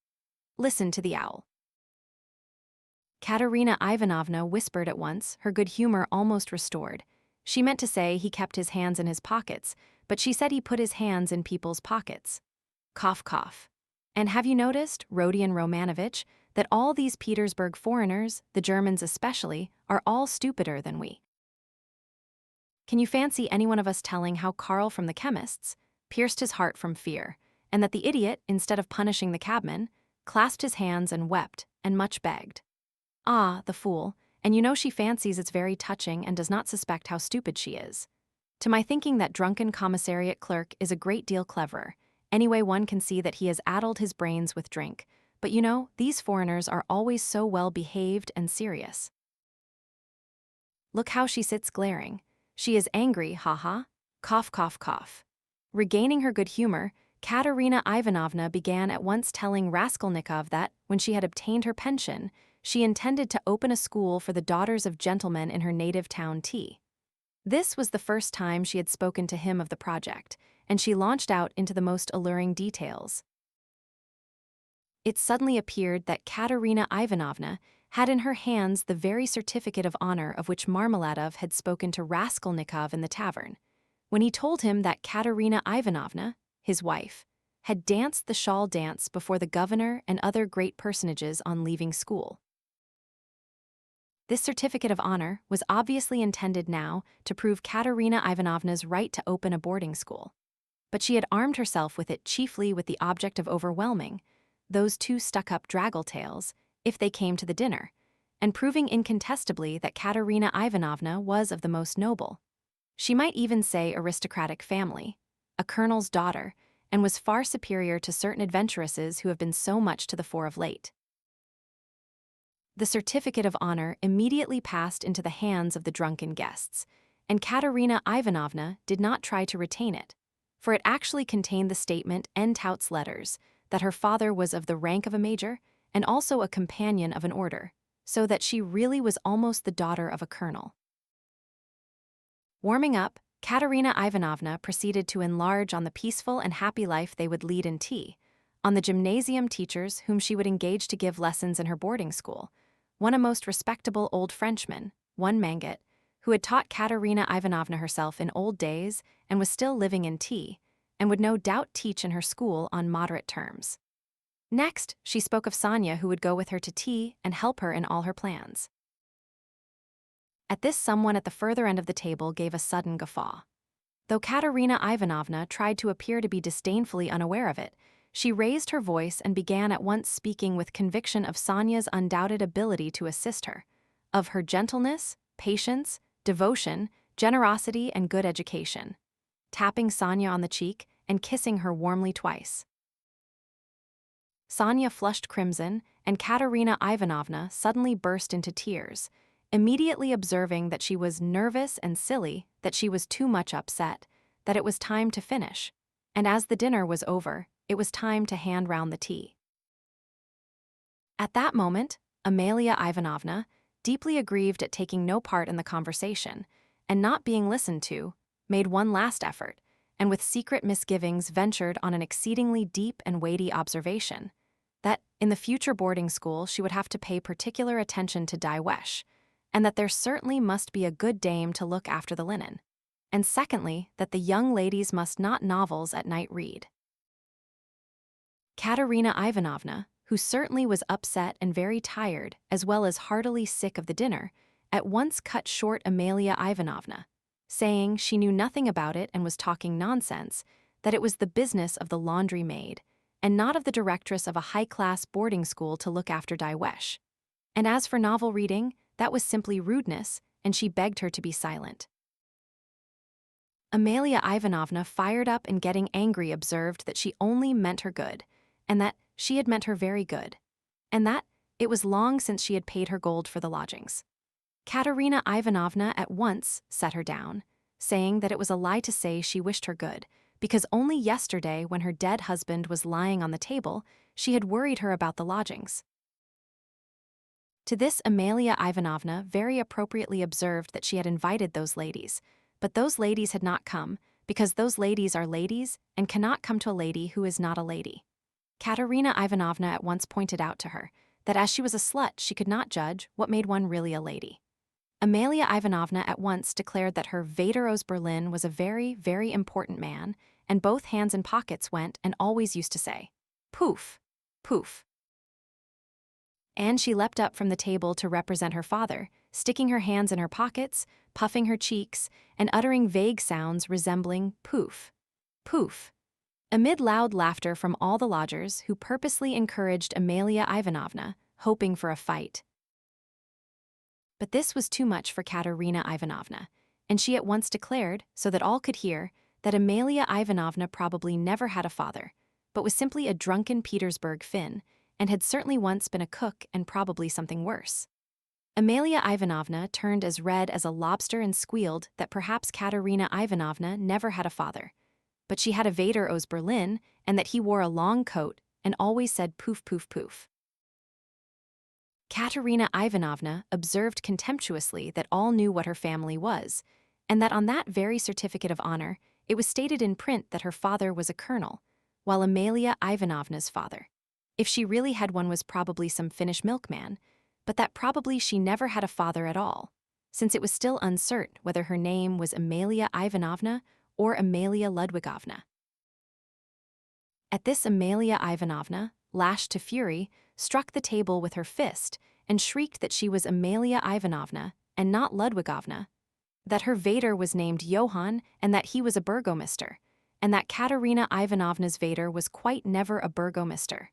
Listen to the owl. Katerina Ivanovna whispered at once, her good humor almost restored. She meant to say he kept his hands in his pockets, but she said he put his hands in people's pockets. Cough, cough. And have you noticed, Rodion Romanovich, that all these Petersburg foreigners, the Germans especially, are all stupider than we? Can you fancy any one of us telling how Karl from the chemist's pierced his heart from fear, and that the idiot, instead of punishing the cabman, clasped his hands and wept, and much begged. Ah, the fool, and you know she fancies it's very touching and does not suspect how stupid she is. To my thinking, that drunken commissariat clerk is a great deal cleverer. Anyway, one can see that he has addled his brains with drink. But you know, these foreigners are always so well behaved and serious. Look how she sits glaring. She is angry, ha-ha. Cough, cough, cough. Regaining her good humor, Katerina Ivanovna began at once telling Raskolnikov that, when she had obtained her pension, she intended to open a school for the daughters of gentlemen in her native town T. This was the first time she had spoken to him of the project, and she launched out into the most alluring details. It suddenly appeared that Katerina Ivanovna had in her hands the very certificate of honor of which Marmeladov had spoken to Raskolnikov in the tavern, when he told him that Katerina Ivanovna, his wife, had danced the shawl dance before the governor and other great personages on leaving school. This certificate of honor was obviously intended now to prove Katerina Ivanovna's right to open a boarding school, but she had armed herself with it chiefly with the object of overwhelming those two stuck-up draggle-tails if they came to the dinner, and proving incontestably that Katerina Ivanovna was of the most noble, she might even say aristocratic family, a colonel's daughter, and was far superior to certain adventuresses who have been so much to the fore of late. The certificate of honor immediately passed into the hands of the drunken guests, and Katerina Ivanovna did not try to retain it, for it actually contained the statement en toutes letters that her father was of the rank of a major and also a companion of an order, so that she really was almost the daughter of a colonel. Warming up, Katerina Ivanovna proceeded to enlarge on the peaceful and happy life they would lead in T, on the gymnasium teachers whom she would engage to give lessons in her boarding school, one a most respectable old Frenchman, one Manget, who had taught Katerina Ivanovna herself in old days and was still living in T, and would no doubt teach in her school on moderate terms. Next, she spoke of Sonia, who would go with her to T and help her in all her plans. At this, someone at the further end of the table gave a sudden guffaw. Though Katerina Ivanovna tried to appear to be disdainfully unaware of it, she raised her voice and began at once speaking with conviction of Sonia's undoubted ability to assist her, of her gentleness, patience, devotion, generosity, and good education, tapping Sonia on the cheek and kissing her warmly twice. Sonia flushed crimson, and Katerina Ivanovna suddenly burst into tears, immediately observing that she was nervous and silly, that she was too much upset, that it was time to finish, and as the dinner was over, it was time to hand round the tea. At that moment, Amalia Ivanovna, deeply aggrieved at taking no part in the conversation and not being listened to, made one last effort, and with secret misgivings ventured on an exceedingly deep and weighty observation, that in the future boarding school she would have to pay particular attention to dye wesh, and that there certainly must be a good dame to look after the linen, and secondly, that the young ladies must not novels at night read. Katerina Ivanovna, who certainly was upset and very tired, as well as heartily sick of the dinner, at once cut short Amalia Ivanovna, saying she knew nothing about it and was talking nonsense, that it was the business of the laundry maid, and not of the directress of a high-class boarding school to look after dye wesh. And as for novel reading, that was simply rudeness, and she begged her to be silent. Amalia Ivanovna, fired up and getting angry, observed that she only meant her good, and that she had meant her very good, and that it was long since she had paid her gold for the lodgings. Katerina Ivanovna at once set her down, saying that it was a lie to say she wished her good, because only yesterday, when her dead husband was lying on the table, she had worried her about the lodgings. To this, Amalia Ivanovna very appropriately observed that she had invited those ladies, but those ladies had not come, because those ladies are ladies and cannot come to a lady who is not a lady. Katerina Ivanovna at once pointed out to her that as she was a slut, she could not judge what made one really a lady. Amalia Ivanovna at once declared that her Vaderos Berlin was a very, very important man, and both hands in pockets went and always used to say, "Poof, poof." And she leapt up from the table to represent her father, sticking her hands in her pockets, puffing her cheeks, and uttering vague sounds resembling poof, poof. amid loud laughter from all the lodgers who purposely encouraged Amalia Ivanovna, hoping for a fight. But this was too much for Katerina Ivanovna, and she at once declared, so that all could hear, that Amalia Ivanovna probably never had a father, but was simply a drunken Petersburg Finn, and had certainly once been a cook and probably something worse. Amalia Ivanovna turned as red as a lobster and squealed that perhaps Katerina Ivanovna never had a father, but she had a Vader aus Berlin, and that he wore a long coat and always said poof poof poof. Katerina Ivanovna observed contemptuously that all knew what her family was, and that on that very certificate of honor it was stated in print that her father was a colonel, while Amalia Ivanovna's father, if she really had one, was probably some Finnish milkman, but that probably she never had a father at all, since it was still uncertain whether her name was Amalia Ivanovna or Amalia Ludwigovna. At this, Amalia Ivanovna, lashed to fury, struck the table with her fist and shrieked that she was Amalia Ivanovna and not Ludwigovna, that her Vader was named Johann and that he was a burgomaster, and that Katerina Ivanovna's Vader was quite never a burgomaster.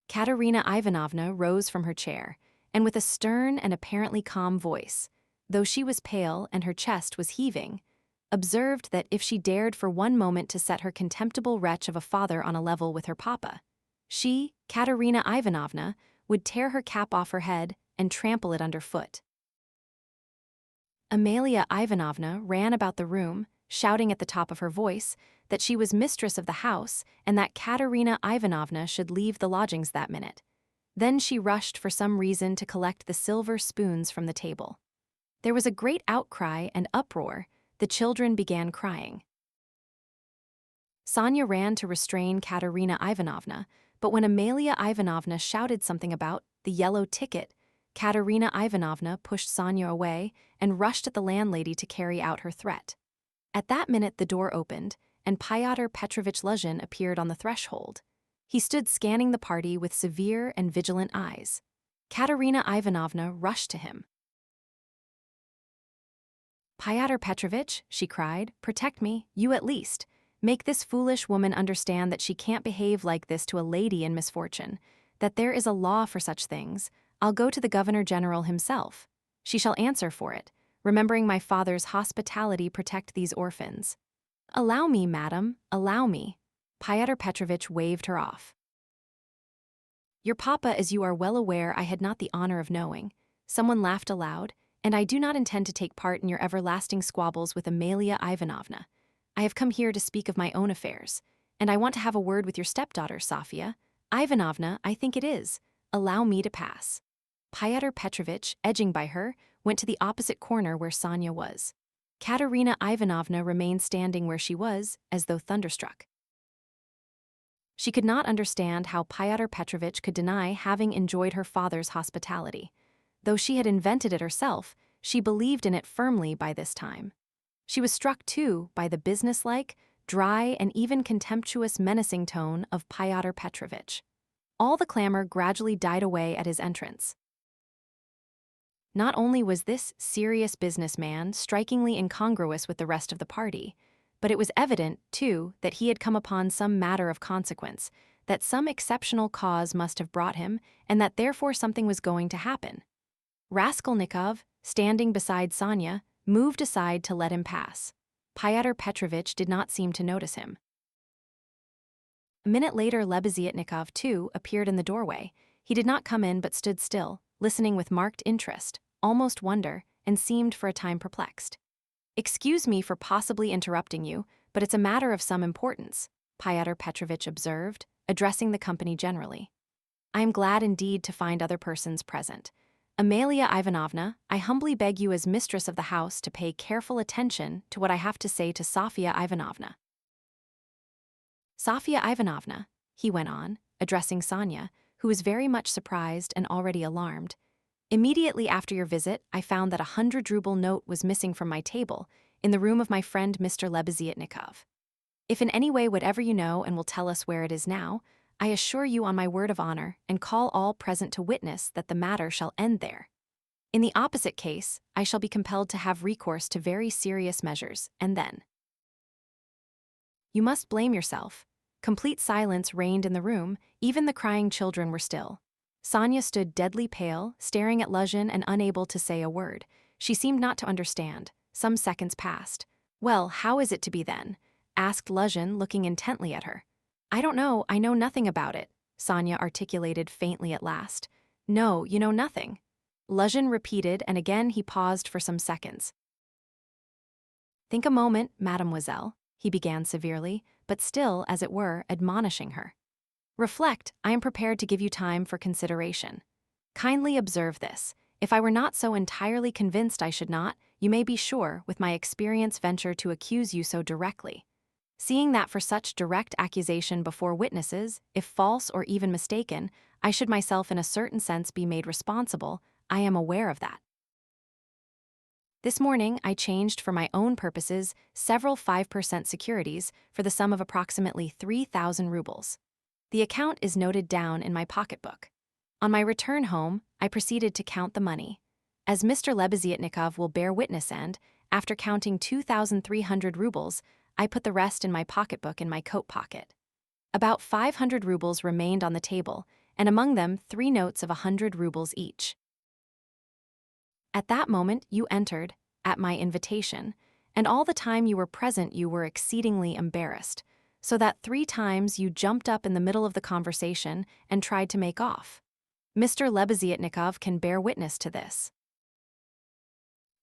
Katerina Ivanovna rose from her chair, and with a stern and apparently calm voice, though she was pale and her chest was heaving, observed that if she dared for one moment to set her contemptible wretch of a father on a level with her papa, she, Katerina Ivanovna, would tear her cap off her head and trample it underfoot. Amalia Ivanovna ran about the room, shouting at the top of her voice that she was mistress of the house and that Katerina Ivanovna should leave the lodgings that minute. Then she rushed for some reason to collect the silver spoons from the table. There was a great outcry and uproar. The children began crying. Sonia ran to restrain Katerina Ivanovna, but when Amalia Ivanovna shouted something about the yellow ticket, Katerina Ivanovna pushed Sonia away and rushed at the landlady to carry out her threat. At that minute the door opened, and Fyodor Petrovich Luzhin appeared on the threshold. He stood scanning the party with severe and vigilant eyes. Katerina Ivanovna rushed to him. "Fyodor Petrovich," she cried, "protect me, you at least. Make this foolish woman understand that she can't behave like this to a lady in misfortune, that there is a law for such things. I'll go to the Governor-General himself. She shall answer for it, remembering my father's hospitality protect these orphans." "Allow me, madam, allow me." Fyodor Petrovich waved her off. "Your papa, as you are well aware, I had not the honor of knowing." Someone laughed aloud, "and I do not intend to take part in your everlasting squabbles with Amalia Ivanovna. I have come here to speak of my own affairs, and I want to have a word with your stepdaughter, Sofia Ivanovna, I think it is. Allow me to pass." Fyodor Petrovich, edging by her, went to the opposite corner where Sonia was. Katerina Ivanovna remained standing where she was, as though thunderstruck. She could not understand how Fyodor Petrovich could deny having enjoyed her father's hospitality. Though she had invented it herself, she believed in it firmly by this time. She was struck, too, by the businesslike, dry, and even contemptuous menacing tone of Fyodor Petrovich. All the clamor gradually died away at his entrance. Not only was this serious businessman strikingly incongruous with the rest of the party, but it was evident, too, that he had come upon some matter of consequence, that some exceptional cause must have brought him, and that therefore something was going to happen. Raskolnikov, standing beside Sonia, moved aside to let him pass. Fyodor Petrovich did not seem to notice him. A minute later Lebeziatnikov, too, appeared in the doorway. He did not come in but stood still, listening with marked interest, almost wonder, and seemed for a time perplexed. "Excuse me for possibly interrupting you, but it's a matter of some importance," Fyodor Petrovich observed, addressing the company generally. "I am glad indeed to find other persons present. Amalia Ivanovna, I humbly beg you as mistress of the house to pay careful attention to what I have to say to Sofia Ivanovna. Sofia Ivanovna," he went on, addressing Sonia, who was very much surprised and already alarmed, "immediately after your visit, I found that 100-ruble note was missing from my table in the room of my friend Mr. Lebeziatnikov. If in any way whatever you know and will tell us where it is now, I assure you on my word of honor and call all present to witness that the matter shall end there. In the opposite case, I shall be compelled to have recourse to very serious measures, and then." You must blame yourself." Complete silence reigned in the room, even the crying children were still. Sonia stood deadly pale, staring at Luzhin and unable to say a word. She seemed not to understand. Some seconds passed. "Well, how is it to be then?" asked Luzhin, looking intently at her. "I don't know, I know nothing about it," Sonia articulated faintly at last. "No, you know nothing." Luzhin repeated, and again he paused for some seconds. "Think a moment, mademoiselle," he began severely, but still, as it were, admonishing her. "Reflect, I am prepared to give you time for consideration. Kindly observe this. If I were not so entirely convinced I should not, you may be sure, with my experience, venture to accuse you so directly. Seeing that for such direct accusation before witnesses, if false or even mistaken, I should myself in a certain sense be made responsible, I am aware of that. This morning, I changed for my own purposes several 5% securities for the sum of approximately 3,000 rubles. The account is noted down in my pocketbook. On my return home, I proceeded to count the money. As Mr. Lebeziatnikov will bear witness and, after counting 2,300 rubles, I put the rest in my pocketbook in my coat pocket. About 500 rubles remained on the table, and among them 3 notes of 100 rubles each. At that moment you entered, at my invitation, and all the time you were present you were exceedingly embarrassed, so that 3 times you jumped up in the middle of the conversation and tried to make off. Mr. Lebeziatnikov can bear witness to this.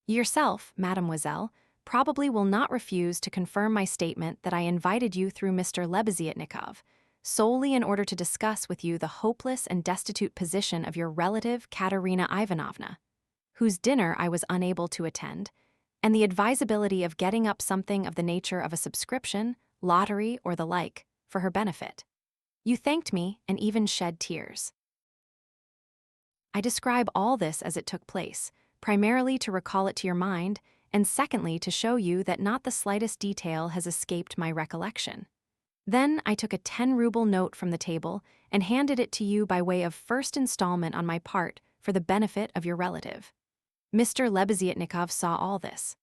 Yourself, mademoiselle, probably will not refuse to confirm my statement that I invited you through Mr. Lebeziatnikov, solely in order to discuss with you the hopeless and destitute position of your relative Katerina Ivanovna, whose dinner I was unable to attend, and the advisability of getting up something of the nature of a subscription, lottery, or the like, for her benefit. You thanked me and even shed tears. I describe all this as it took place, primarily to recall it to your mind, and secondly to show you that not the slightest detail has escaped my recollection. Then I took a 10-ruble note from the table and handed it to you by way of first installment on my part for the benefit of your relative. Mr. Lebeziatnikov saw all this.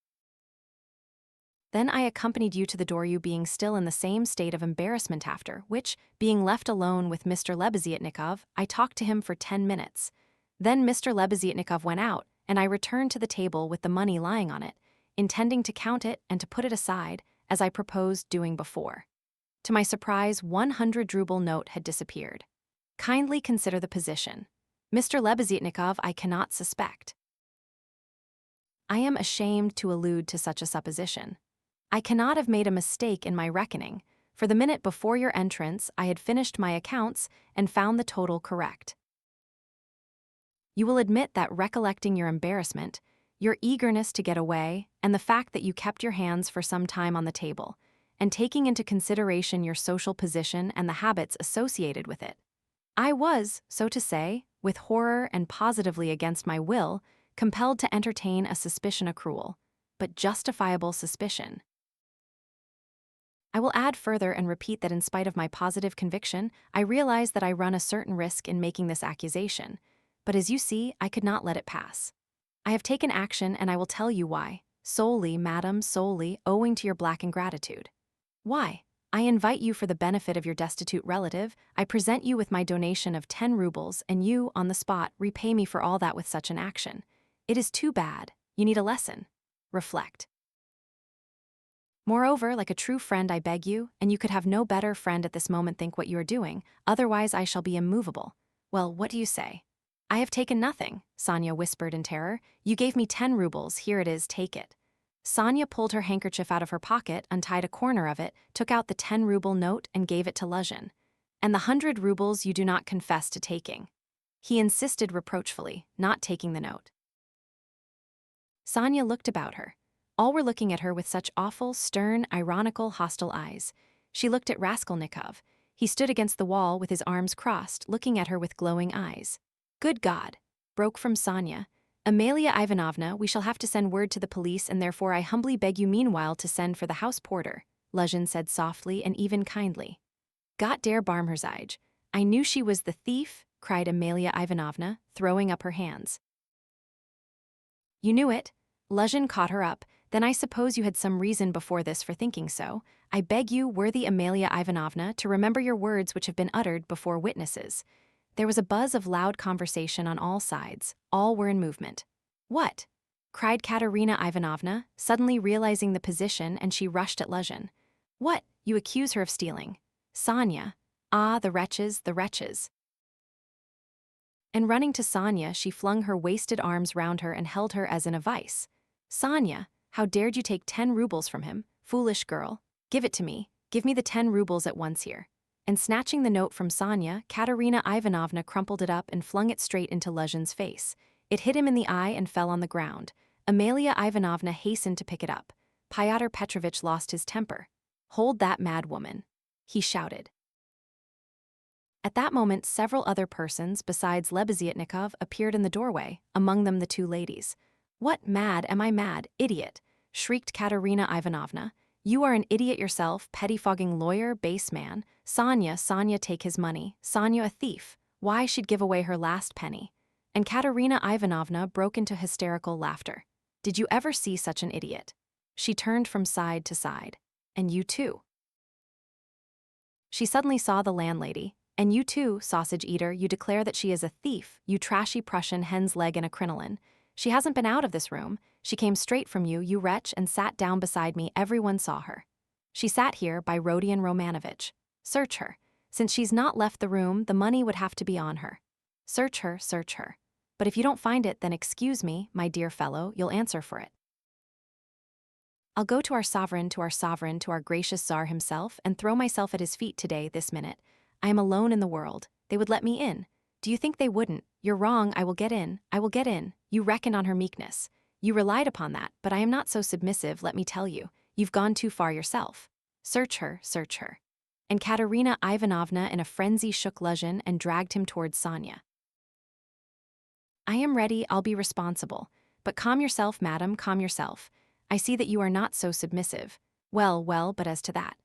Then I accompanied you to the door, you being still in the same state of embarrassment, after which, being left alone with Mr. Lebeziatnikov, I talked to him for 10 minutes. Then Mr. Lebeziatnikov went out, and I returned to the table with the money lying on it, intending to count it and to put it aside, as I proposed doing before. To my surprise, 100-ruble note had disappeared. Kindly consider the position. Mr. Lebeziatnikov I cannot suspect. I am ashamed to allude to such a supposition. I cannot have made a mistake in my reckoning, for the minute before your entrance I had finished my accounts and found the total correct. You will admit that, recollecting your embarrassment, your eagerness to get away, and the fact that you kept your hands for some time on the table, and taking into consideration your social position and the habits associated with it, I was, so to say, with horror and positively against my will, compelled to entertain a suspicion, a cruel, but justifiable suspicion. I will add further and repeat that in spite of my positive conviction, I realize that I run a certain risk in making this accusation, but as you see, I could not let it pass. I have taken action, and I will tell you why, solely, madam, solely, owing to your black ingratitude. Why? I invite you for the benefit of your destitute relative, I present you with my donation of 10 rubles, and you, on the spot, repay me for all that with such an action. It is too bad. You need a lesson. Reflect. Moreover, like a true friend, I beg you, and you could have no better friend at this moment, think what you are doing, otherwise I shall be immovable. Well, what do you say? I have taken nothing, Sonia whispered in terror. You gave me 10 rubles, here it is, take it. Sonia pulled her handkerchief out of her pocket, untied a corner of it, took out the 10-ruble note and gave it to Luzhin. And the 100 rubles you do not confess to taking. He insisted reproachfully, not taking the note. Sonia looked about her. All were looking at her with such awful, stern, ironical, hostile eyes. She looked at Raskolnikov. He stood against the wall with his arms crossed, looking at her with glowing eyes. Good God! Broke from Sonia. Amalia Ivanovna, we shall have to send word to the police, and therefore I humbly beg you meanwhile to send for the house porter, Luzhin said softly and even kindly. Gott der Barmherzige. I knew she was the thief, cried Amalia Ivanovna, throwing up her hands. You knew it? Luzhin caught her up. Then I suppose you had some reason before this for thinking so. I beg you, worthy Amalia Ivanovna, to remember your words which have been uttered before witnesses." There was a buzz of loud conversation on all sides. All were in movement. "What?" cried Katerina Ivanovna, suddenly realizing the position, and she rushed at Luzhin. "What? You accuse her of stealing?" "Sonia. Ah, the wretches, the wretches." And running to Sonia, she flung her wasted arms round her and held her as in a vice. "Sonia, how dared you take 10 rubles from him? Foolish girl. Give it to me. Give me the 10 rubles at once here." And snatching the note from Sonia, Katerina Ivanovna crumpled it up and flung it straight into Luzhin's face. It hit him in the eye and fell on the ground. Amalia Ivanovna hastened to pick it up. Pyotr Petrovitch lost his temper. "Hold that mad woman," he shouted. At that moment, several other persons besides Lebeziatnikov appeared in the doorway, among them the 2 ladies. "What, mad? Am I mad? Idiot!" shrieked Katerina Ivanovna. "You are an idiot yourself, pettifogging lawyer, base man. Sonia, take his money. Sonia, a thief. Why, she'd give away her last penny." And Katerina Ivanovna broke into hysterical laughter. "Did you ever see such an idiot?" She turned from side to side. "And you too." She suddenly saw the landlady. "And you too, sausage-eater, you declare that she is a thief, you trashy Prussian hen's leg in a crinoline. She hasn't been out of this room. She came straight from you, you wretch, and sat down beside me. Everyone saw her. She sat here by Rodion Romanovich. Search her. Since she's not left the room, the money would have to be on her. Search her, search her. But if you don't find it, then excuse me, my dear fellow, you'll answer for it. I'll go to our sovereign, to our gracious Tsar himself, and throw myself at his feet today, this minute. I am alone in the world. They would let me in. Do you think they wouldn't? You're wrong. I will get in. I will get in. You reckoned on her meekness. You relied upon that, but I am not so submissive, let me tell you. You've gone too far yourself. Search her, search her." And Katerina Ivanovna in a frenzy shook Luzhin and dragged him towards Sonia. "I am ready, I'll be responsible. But calm yourself, madam, calm yourself. I see that you are not so submissive. Well, but as to that."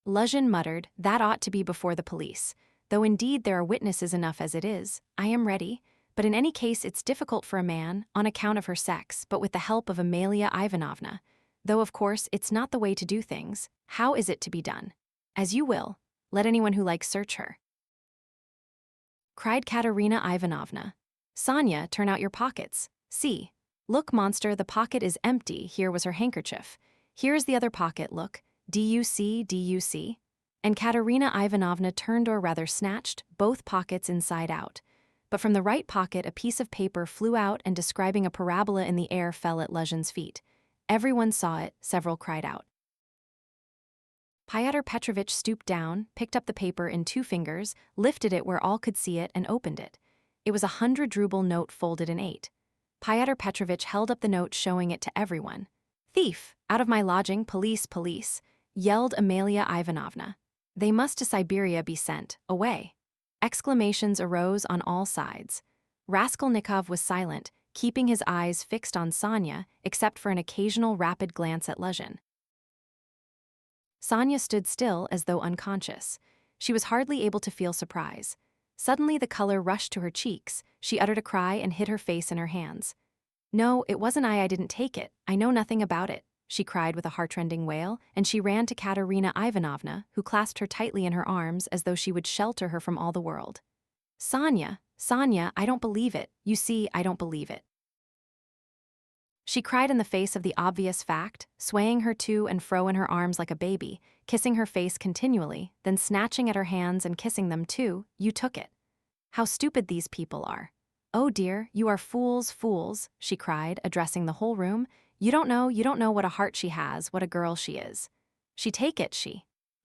Luzhin muttered, "That ought to be before the police. Though indeed there are witnesses enough as it is. I am ready. But in any case it's difficult for a man, on account of her sex, but with the help of Amalia Ivanovna. Though of course it's not the way to do things. How is it to be done?" "As you will. Let anyone who likes search her," cried Katerina Ivanovna. "Sonia, turn out your pockets. See. Look, monster, the pocket is empty. Here was her handkerchief. Here is the other pocket, look. Do you see, do you see?" And Katerina Ivanovna turned, or rather snatched, both pockets inside out. But from the right pocket a piece of paper flew out and, describing a parabola in the air, fell at Luzhin's feet. Everyone saw it, several cried out. Pyotr Petrovitch stooped down, picked up the paper in 2 fingers, lifted it where all could see it, and opened it. It was a 100-ruble note folded in 8. Pyotr Petrovitch held up the note, showing it to everyone. "Thief! Out of my lodging, police, police!" yelled Amalia Ivanovna. "They must to Siberia be sent, away." Exclamations arose on all sides. Raskolnikov was silent, keeping his eyes fixed on Sonia, except for an occasional rapid glance at Luzhin. Sonia stood still as though unconscious. She was hardly able to feel surprise. Suddenly the color rushed to her cheeks. She uttered a cry and hid her face in her hands. "No, it wasn't I didn't take it. I know nothing about it," she cried with a heartrending wail, and she ran to Katerina Ivanovna, who clasped her tightly in her arms as though she would shelter her from all the world. Sonia, I don't believe it. You see, I don't believe it," she cried in the face of the obvious fact, swaying her to and fro in her arms like a baby, kissing her face continually, then snatching at her hands and kissing them too. "You took it. How stupid these people are. Oh dear, you are fools, fools," she cried, addressing the whole room. You don't know what a heart she has, what a girl she is. She'd take it,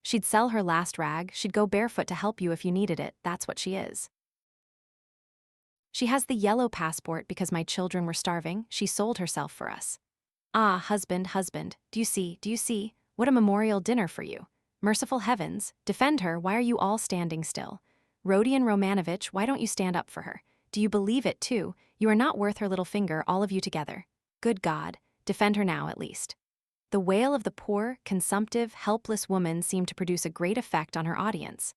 she'd sell her last rag, she'd go barefoot to help you if you needed it, that's what she is. She has the yellow passport because my children were starving, she sold herself for us. Ah, husband, do you see, what a memorial dinner for you. Merciful heavens, defend her, why are you all standing still? Rodion Romanovich, why don't you stand up for her? Do you believe it too? You are not worth her little finger, all of you together. Good God, defend her now at least. The wail of the poor, consumptive, helpless woman seemed to produce a great effect on her audience.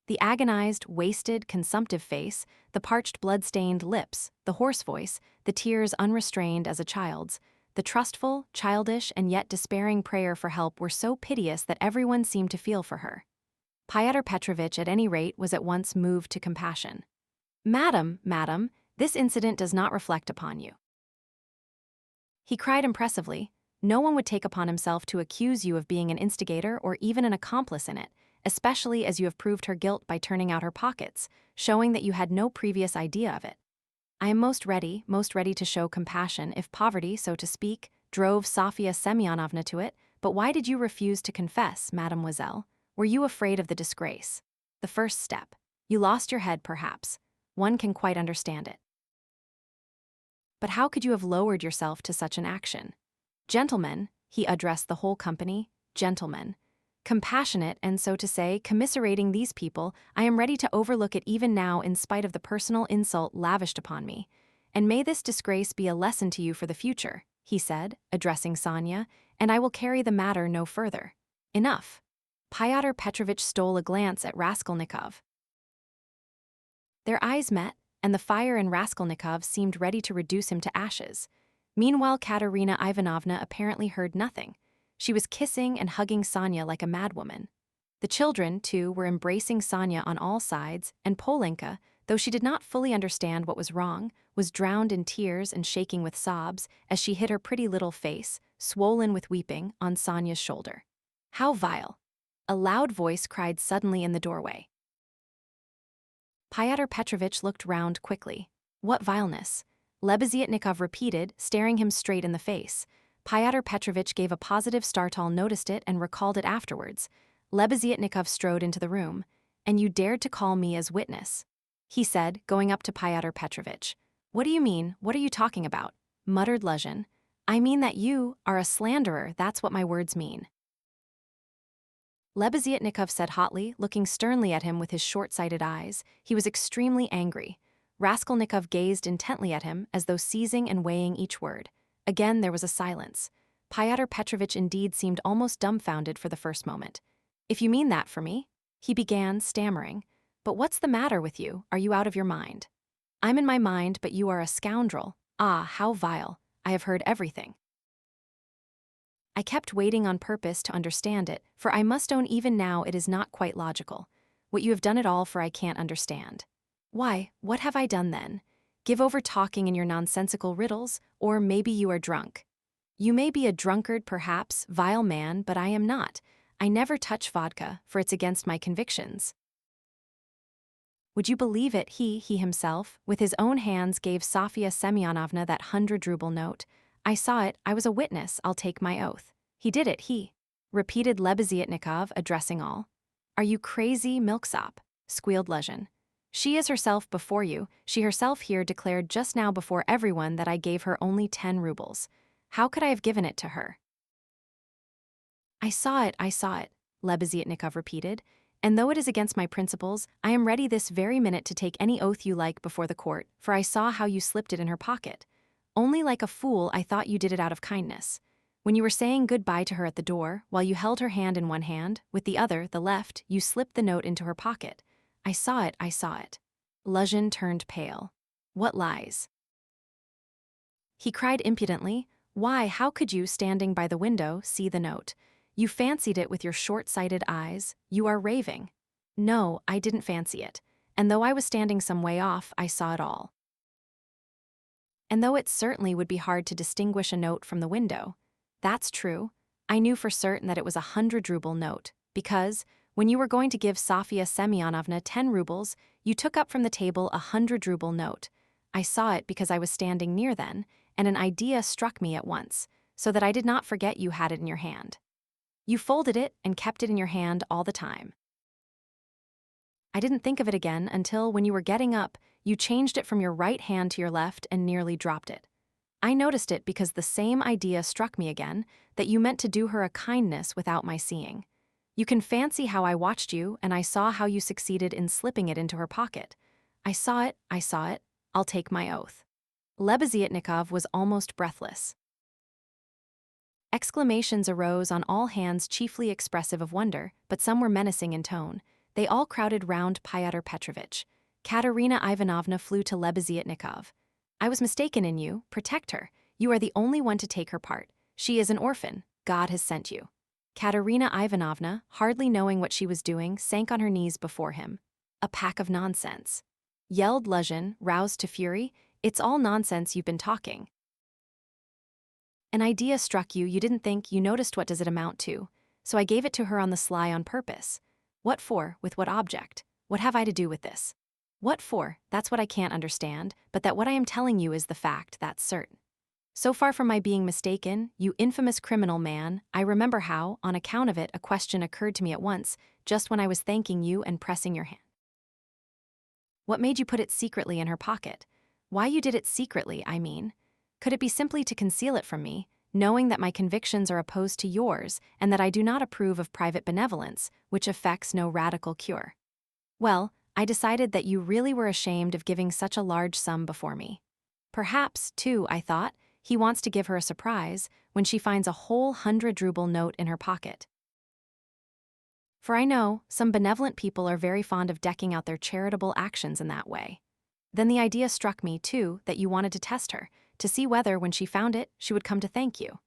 The agonized, wasted, consumptive face, the parched blood-stained lips, the hoarse voice, the tears unrestrained as a child's, The trustful, childish, and yet despairing prayer for help were so piteous that everyone seemed to feel for her. Pyotr Petrovitch, at any rate, was at once moved to compassion. Madam, this incident does not reflect upon you," he cried impressively. "No one would take upon himself to accuse you of being an instigator or even an accomplice in it, especially as you have proved her guilt by turning out her pockets, showing that you had no previous idea of it. I am most ready to show compassion if poverty, so to speak, drove Sofya Semyonovna to it, but why did you refuse to confess, mademoiselle? Were you afraid of the disgrace? The first step. You lost your head, perhaps. One can quite understand it. But how could you have lowered yourself to such an action? Gentlemen," he addressed the whole company, "gentlemen. Compassionate and, so to say, commiserating these people, I am ready to overlook it even now in spite of the personal insult lavished upon me. And may this disgrace be a lesson to you for the future," he said, addressing Sonia, "and I will carry the matter no further. Enough." Pyotr Petrovitch stole a glance at Raskolnikov. Their eyes met, and the fire in Raskolnikov seemed ready to reduce him to ashes. Meanwhile, Katerina Ivanovna apparently heard nothing. She was kissing and hugging Sonia like a madwoman. The children, too, were embracing Sonia on all sides, and Polenka, though she did not fully understand what was wrong, was drowned in tears and shaking with sobs as she hid her pretty little face, swollen with weeping, on Sonia's shoulder. "How vile!" a loud voice cried suddenly in the doorway. Pyotr Petrovitch looked round quickly. "What vileness?" Lebeziatnikov repeated, staring him straight in the face. Pyotr Petrovitch gave a positive start, all noticed it and recalled it afterwards. Lebeziatnikov strode into the room. "And you dared to call me as witness," he said, going up to Pyotr Petrovitch. "What do you mean? What are you talking about?" muttered Luzhin. "I mean that you are a slanderer, that's what my words mean," Lebeziatnikov said hotly, looking sternly at him with his short-sighted eyes. He was extremely angry. Raskolnikov gazed intently at him, as though seizing and weighing each word. Again there was a silence. Pyotr Petrovitch indeed seemed almost dumbfounded for the first moment. "If you mean that for me," he began, stammering. "But what's the matter with you? Are you out of your mind?" "I'm in my mind, but you are a scoundrel. Ah, how vile. I have heard everything. I kept waiting on purpose to understand it, for I must own even now it is not quite logical. What you have done at all, for I can't understand." "Why, what have I done then? Give over talking in your nonsensical riddles, or maybe you are drunk." "You may be a drunkard, perhaps, vile man, but I am not. I never touch vodka, for it's against my convictions." Would you believe it, he himself, with his own hands gave Sofya Semyonovna that 100-ruble note. "I saw it, I was a witness, I'll take my oath. He did it, he," repeated Lebeziatnikov, addressing all. "Are you crazy, milksop?" squealed Luzhin. "She is herself before you, she herself here declared just now before everyone that I gave her only 10 rubles. How could I have given it to her?" I saw it, Lebeziatnikov repeated, "and though it is against my principles, I am ready this very minute to take any oath you like before the court, for I saw how you slipped it in her pocket. Only like a fool I thought you did it out of kindness. When you were saying goodbye to her at the door, while you held her hand in one hand, with the other, the left, you slipped the note into her pocket. I saw it. Luzhin turned pale. "What lies?" he cried impudently. "Why, how could you, standing by the window, see the note? You fancied it with your short-sighted eyes. You are raving." "No, I didn't fancy it. And though I was standing some way off, I saw it all. And though it certainly would be hard to distinguish a note from the window, that's true, I knew for certain that it was a 100-ruble note, because, when you were going to give Sofya Semyonovna 10 rubles, you took up from the table a 100-ruble note. I saw it because I was standing near then, and an idea struck me at once, so that I did not forget you had it in your hand. You folded it and kept it in your hand all the time. I didn't think of it again until, when you were getting up, you changed it from your right hand to your left and nearly dropped it. I noticed it because the same idea struck me again, that you meant to do her a kindness without my seeing. You can fancy how I watched you, and I saw how you succeeded in slipping it into her pocket. I saw it, I'll take my oath." Lebeziatnikov was almost breathless. Exclamations arose on all hands, chiefly expressive of wonder, but some were menacing in tone. They all crowded round Pyotr Petrovitch. Katerina Ivanovna flew to Lebeziatnikov. "I was mistaken in you, protect her. You are the only one to take her part. She is an orphan. God has sent you." Katerina Ivanovna, hardly knowing what she was doing, sank on her knees before him. "A pack of nonsense," yelled Luzhin, roused to fury. "It's all nonsense you've been talking. An idea struck you, you didn't think, you noticed what does it amount to. So I gave it to her on the sly on purpose. What for, with what object? What have I to do with this? What for, that's what I can't understand, but that what I am telling you is the fact, that's certain. So far from my being mistaken, you infamous criminal man, I remember how, on account of it, a question occurred to me at once, just when I was thanking you and pressing your hand. What made you put it secretly in her pocket? Why you did it secretly, I mean. Could it be simply to conceal it from me, knowing that my convictions are opposed to yours and that I do not approve of private benevolence, which effects no radical cure? Well, I decided that you really were ashamed of giving such a large sum before me. Perhaps, too, I thought, he wants to give her a surprise when she finds a whole 100-ruble note in her pocket. For I know some benevolent people are very fond of decking out their charitable actions in that way. Then the idea struck me, too, that you wanted to test her, to see whether, when she found it, she would come to thank you.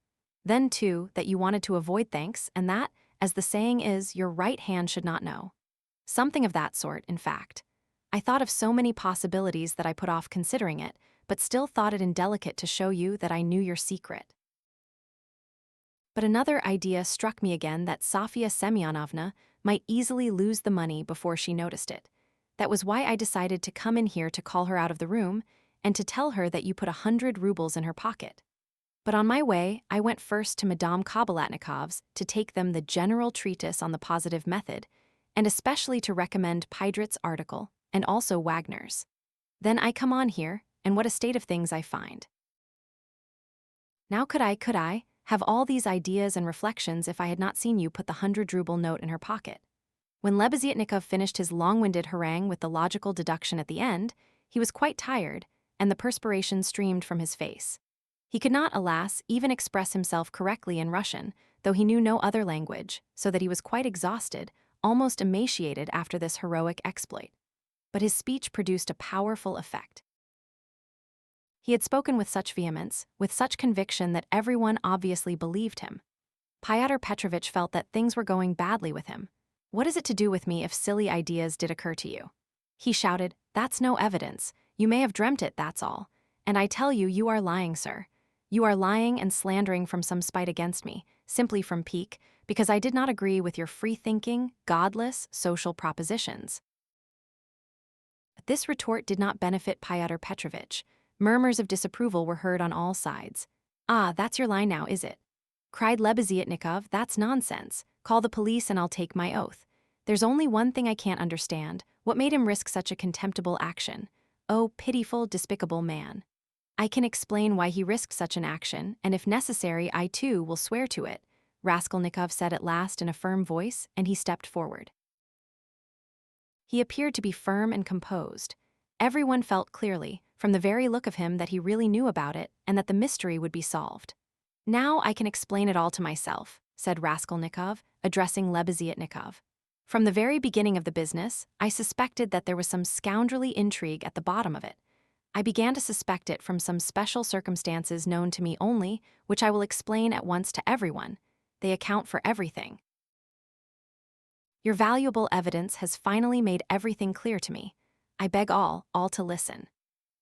Then, too, that you wanted to avoid thanks, and that, as the saying is, your right hand should not know. Something of that sort, in fact. I thought of so many possibilities that I put off considering it, but still thought it indelicate to show you that I knew your secret. But another idea struck me again, that Sofya Semyonovna might easily lose the money before she noticed it. That was why I decided to come in here to call her out of the room and to tell her that you put 100 rubles in her pocket. But on my way, I went first to Madame Kobylatnikov's to take them the general treatise on the positive method, and especially to recommend Pydrit's article, and also Wagner's. Then I come on here, and what a state of things I find. Now could I have all these ideas and reflections if I had not seen you put the 100-ruble note in her pocket? When Lebeziatnikov finished his long-winded harangue with the logical deduction at the end, he was quite tired, and the perspiration streamed from his face. He could not, alas, even express himself correctly in Russian, though he knew no other language, so that he was quite exhausted, almost emaciated after this heroic exploit. But his speech produced a powerful effect. He had spoken with such vehemence, with such conviction that everyone obviously believed him. Pyotr Petrovitch felt that things were going badly with him. "What is it to do with me if silly ideas did occur to you?" He shouted. "That's no evidence. You may have dreamt it, that's all. And I tell you, you are lying, sir. You are lying and slandering from some spite against me, simply from pique, because I did not agree with your free-thinking, godless, social propositions." But this retort did not benefit Pyotr Petrovitch. Murmurs of disapproval were heard on all sides. "Ah, that's your line now, is it?" cried Lebeziatnikov. "That's nonsense. Call the police and I'll take my oath. There's only one thing I can't understand. What made him risk such a contemptible action? Oh, pitiful, despicable man. I can explain why he risked such an action, and if necessary, I too will swear to it," Raskolnikov said at last in a firm voice, and he stepped forward. He appeared to be firm and composed. Everyone felt clearly, from the very look of him, that he really knew about it, and that the mystery would be solved. "Now I can explain it all to myself," said Raskolnikov, addressing Lebeziatnikov. "From the very beginning of the business, I suspected that there was some scoundrelly intrigue at the bottom of it. I began to suspect it from some special circumstances known to me only, which I will explain at once to everyone. They account for everything. Your valuable evidence has finally made everything clear to me. I beg all to listen.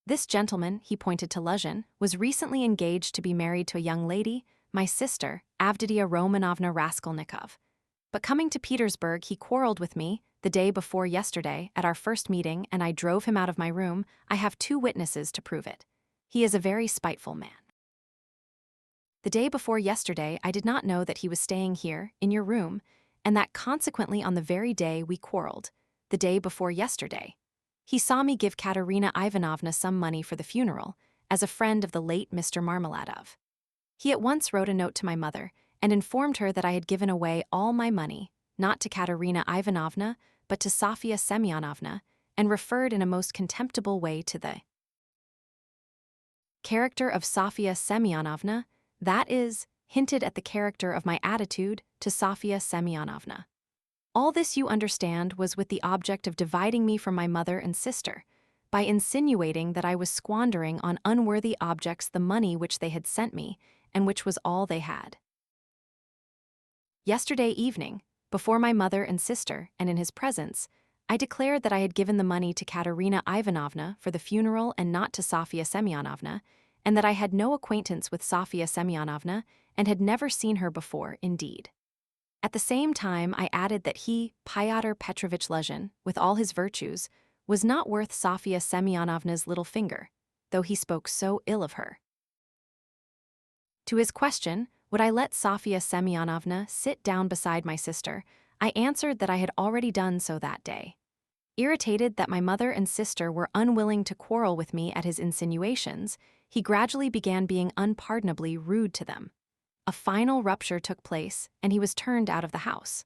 This gentleman," he pointed to Luzhin, "was recently engaged to be married to a young lady, my sister, Avditia Romanovna Raskolnikov. But coming to Petersburg, he quarreled with me the day before yesterday at our first meeting, and I drove him out of my room. I have 2 witnesses to prove it. He is a very spiteful man. The day before yesterday, I did not know that he was staying here, in your room, and that consequently on the very day we quarreled, the day before yesterday, he saw me give Katerina Ivanovna some money for the funeral, as a friend of the late Mr. Marmeladov. He at once wrote a note to my mother and informed her that I had given away all my money, not to Katerina Ivanovna, but to Sofya Semyonovna, and referred in a most contemptible way to the character of Sofya Semyonovna, that is, hinted at the character of my attitude to Sofya Semyonovna. All this, you understand, was with the object of dividing me from my mother and sister, by insinuating that I was squandering on unworthy objects the money which they had sent me, and which was all they had. Yesterday evening, before my mother and sister and in his presence, I declared that I had given the money to Katerina Ivanovna for the funeral and not to Sofia Semyonovna, and that I had no acquaintance with Sofia Semyonovna and had never seen her before, indeed. At the same time, I added that he, Pyotr Petrovich Luzhin, with all his virtues, was not worth Sofia Semyonovna's little finger, though he spoke so ill of her. To his question, would I let Sofia Semyonovna sit down beside my sister, I answered that I had already done so that day. Irritated that my mother and sister were unwilling to quarrel with me at his insinuations, he gradually began being unpardonably rude to them. A final rupture took place, and he was turned out of the house.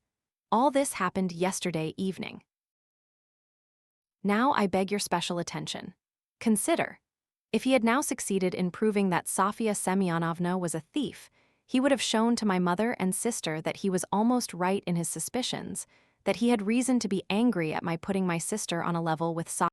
All this happened yesterday evening. Now I beg your special attention. Consider. If he had now succeeded in proving that Sofia Semyonovna was a thief, he would have shown to my mother and sister that he was almost right in his suspicions, that he had reason to be angry at my putting my sister on a level with Sofia.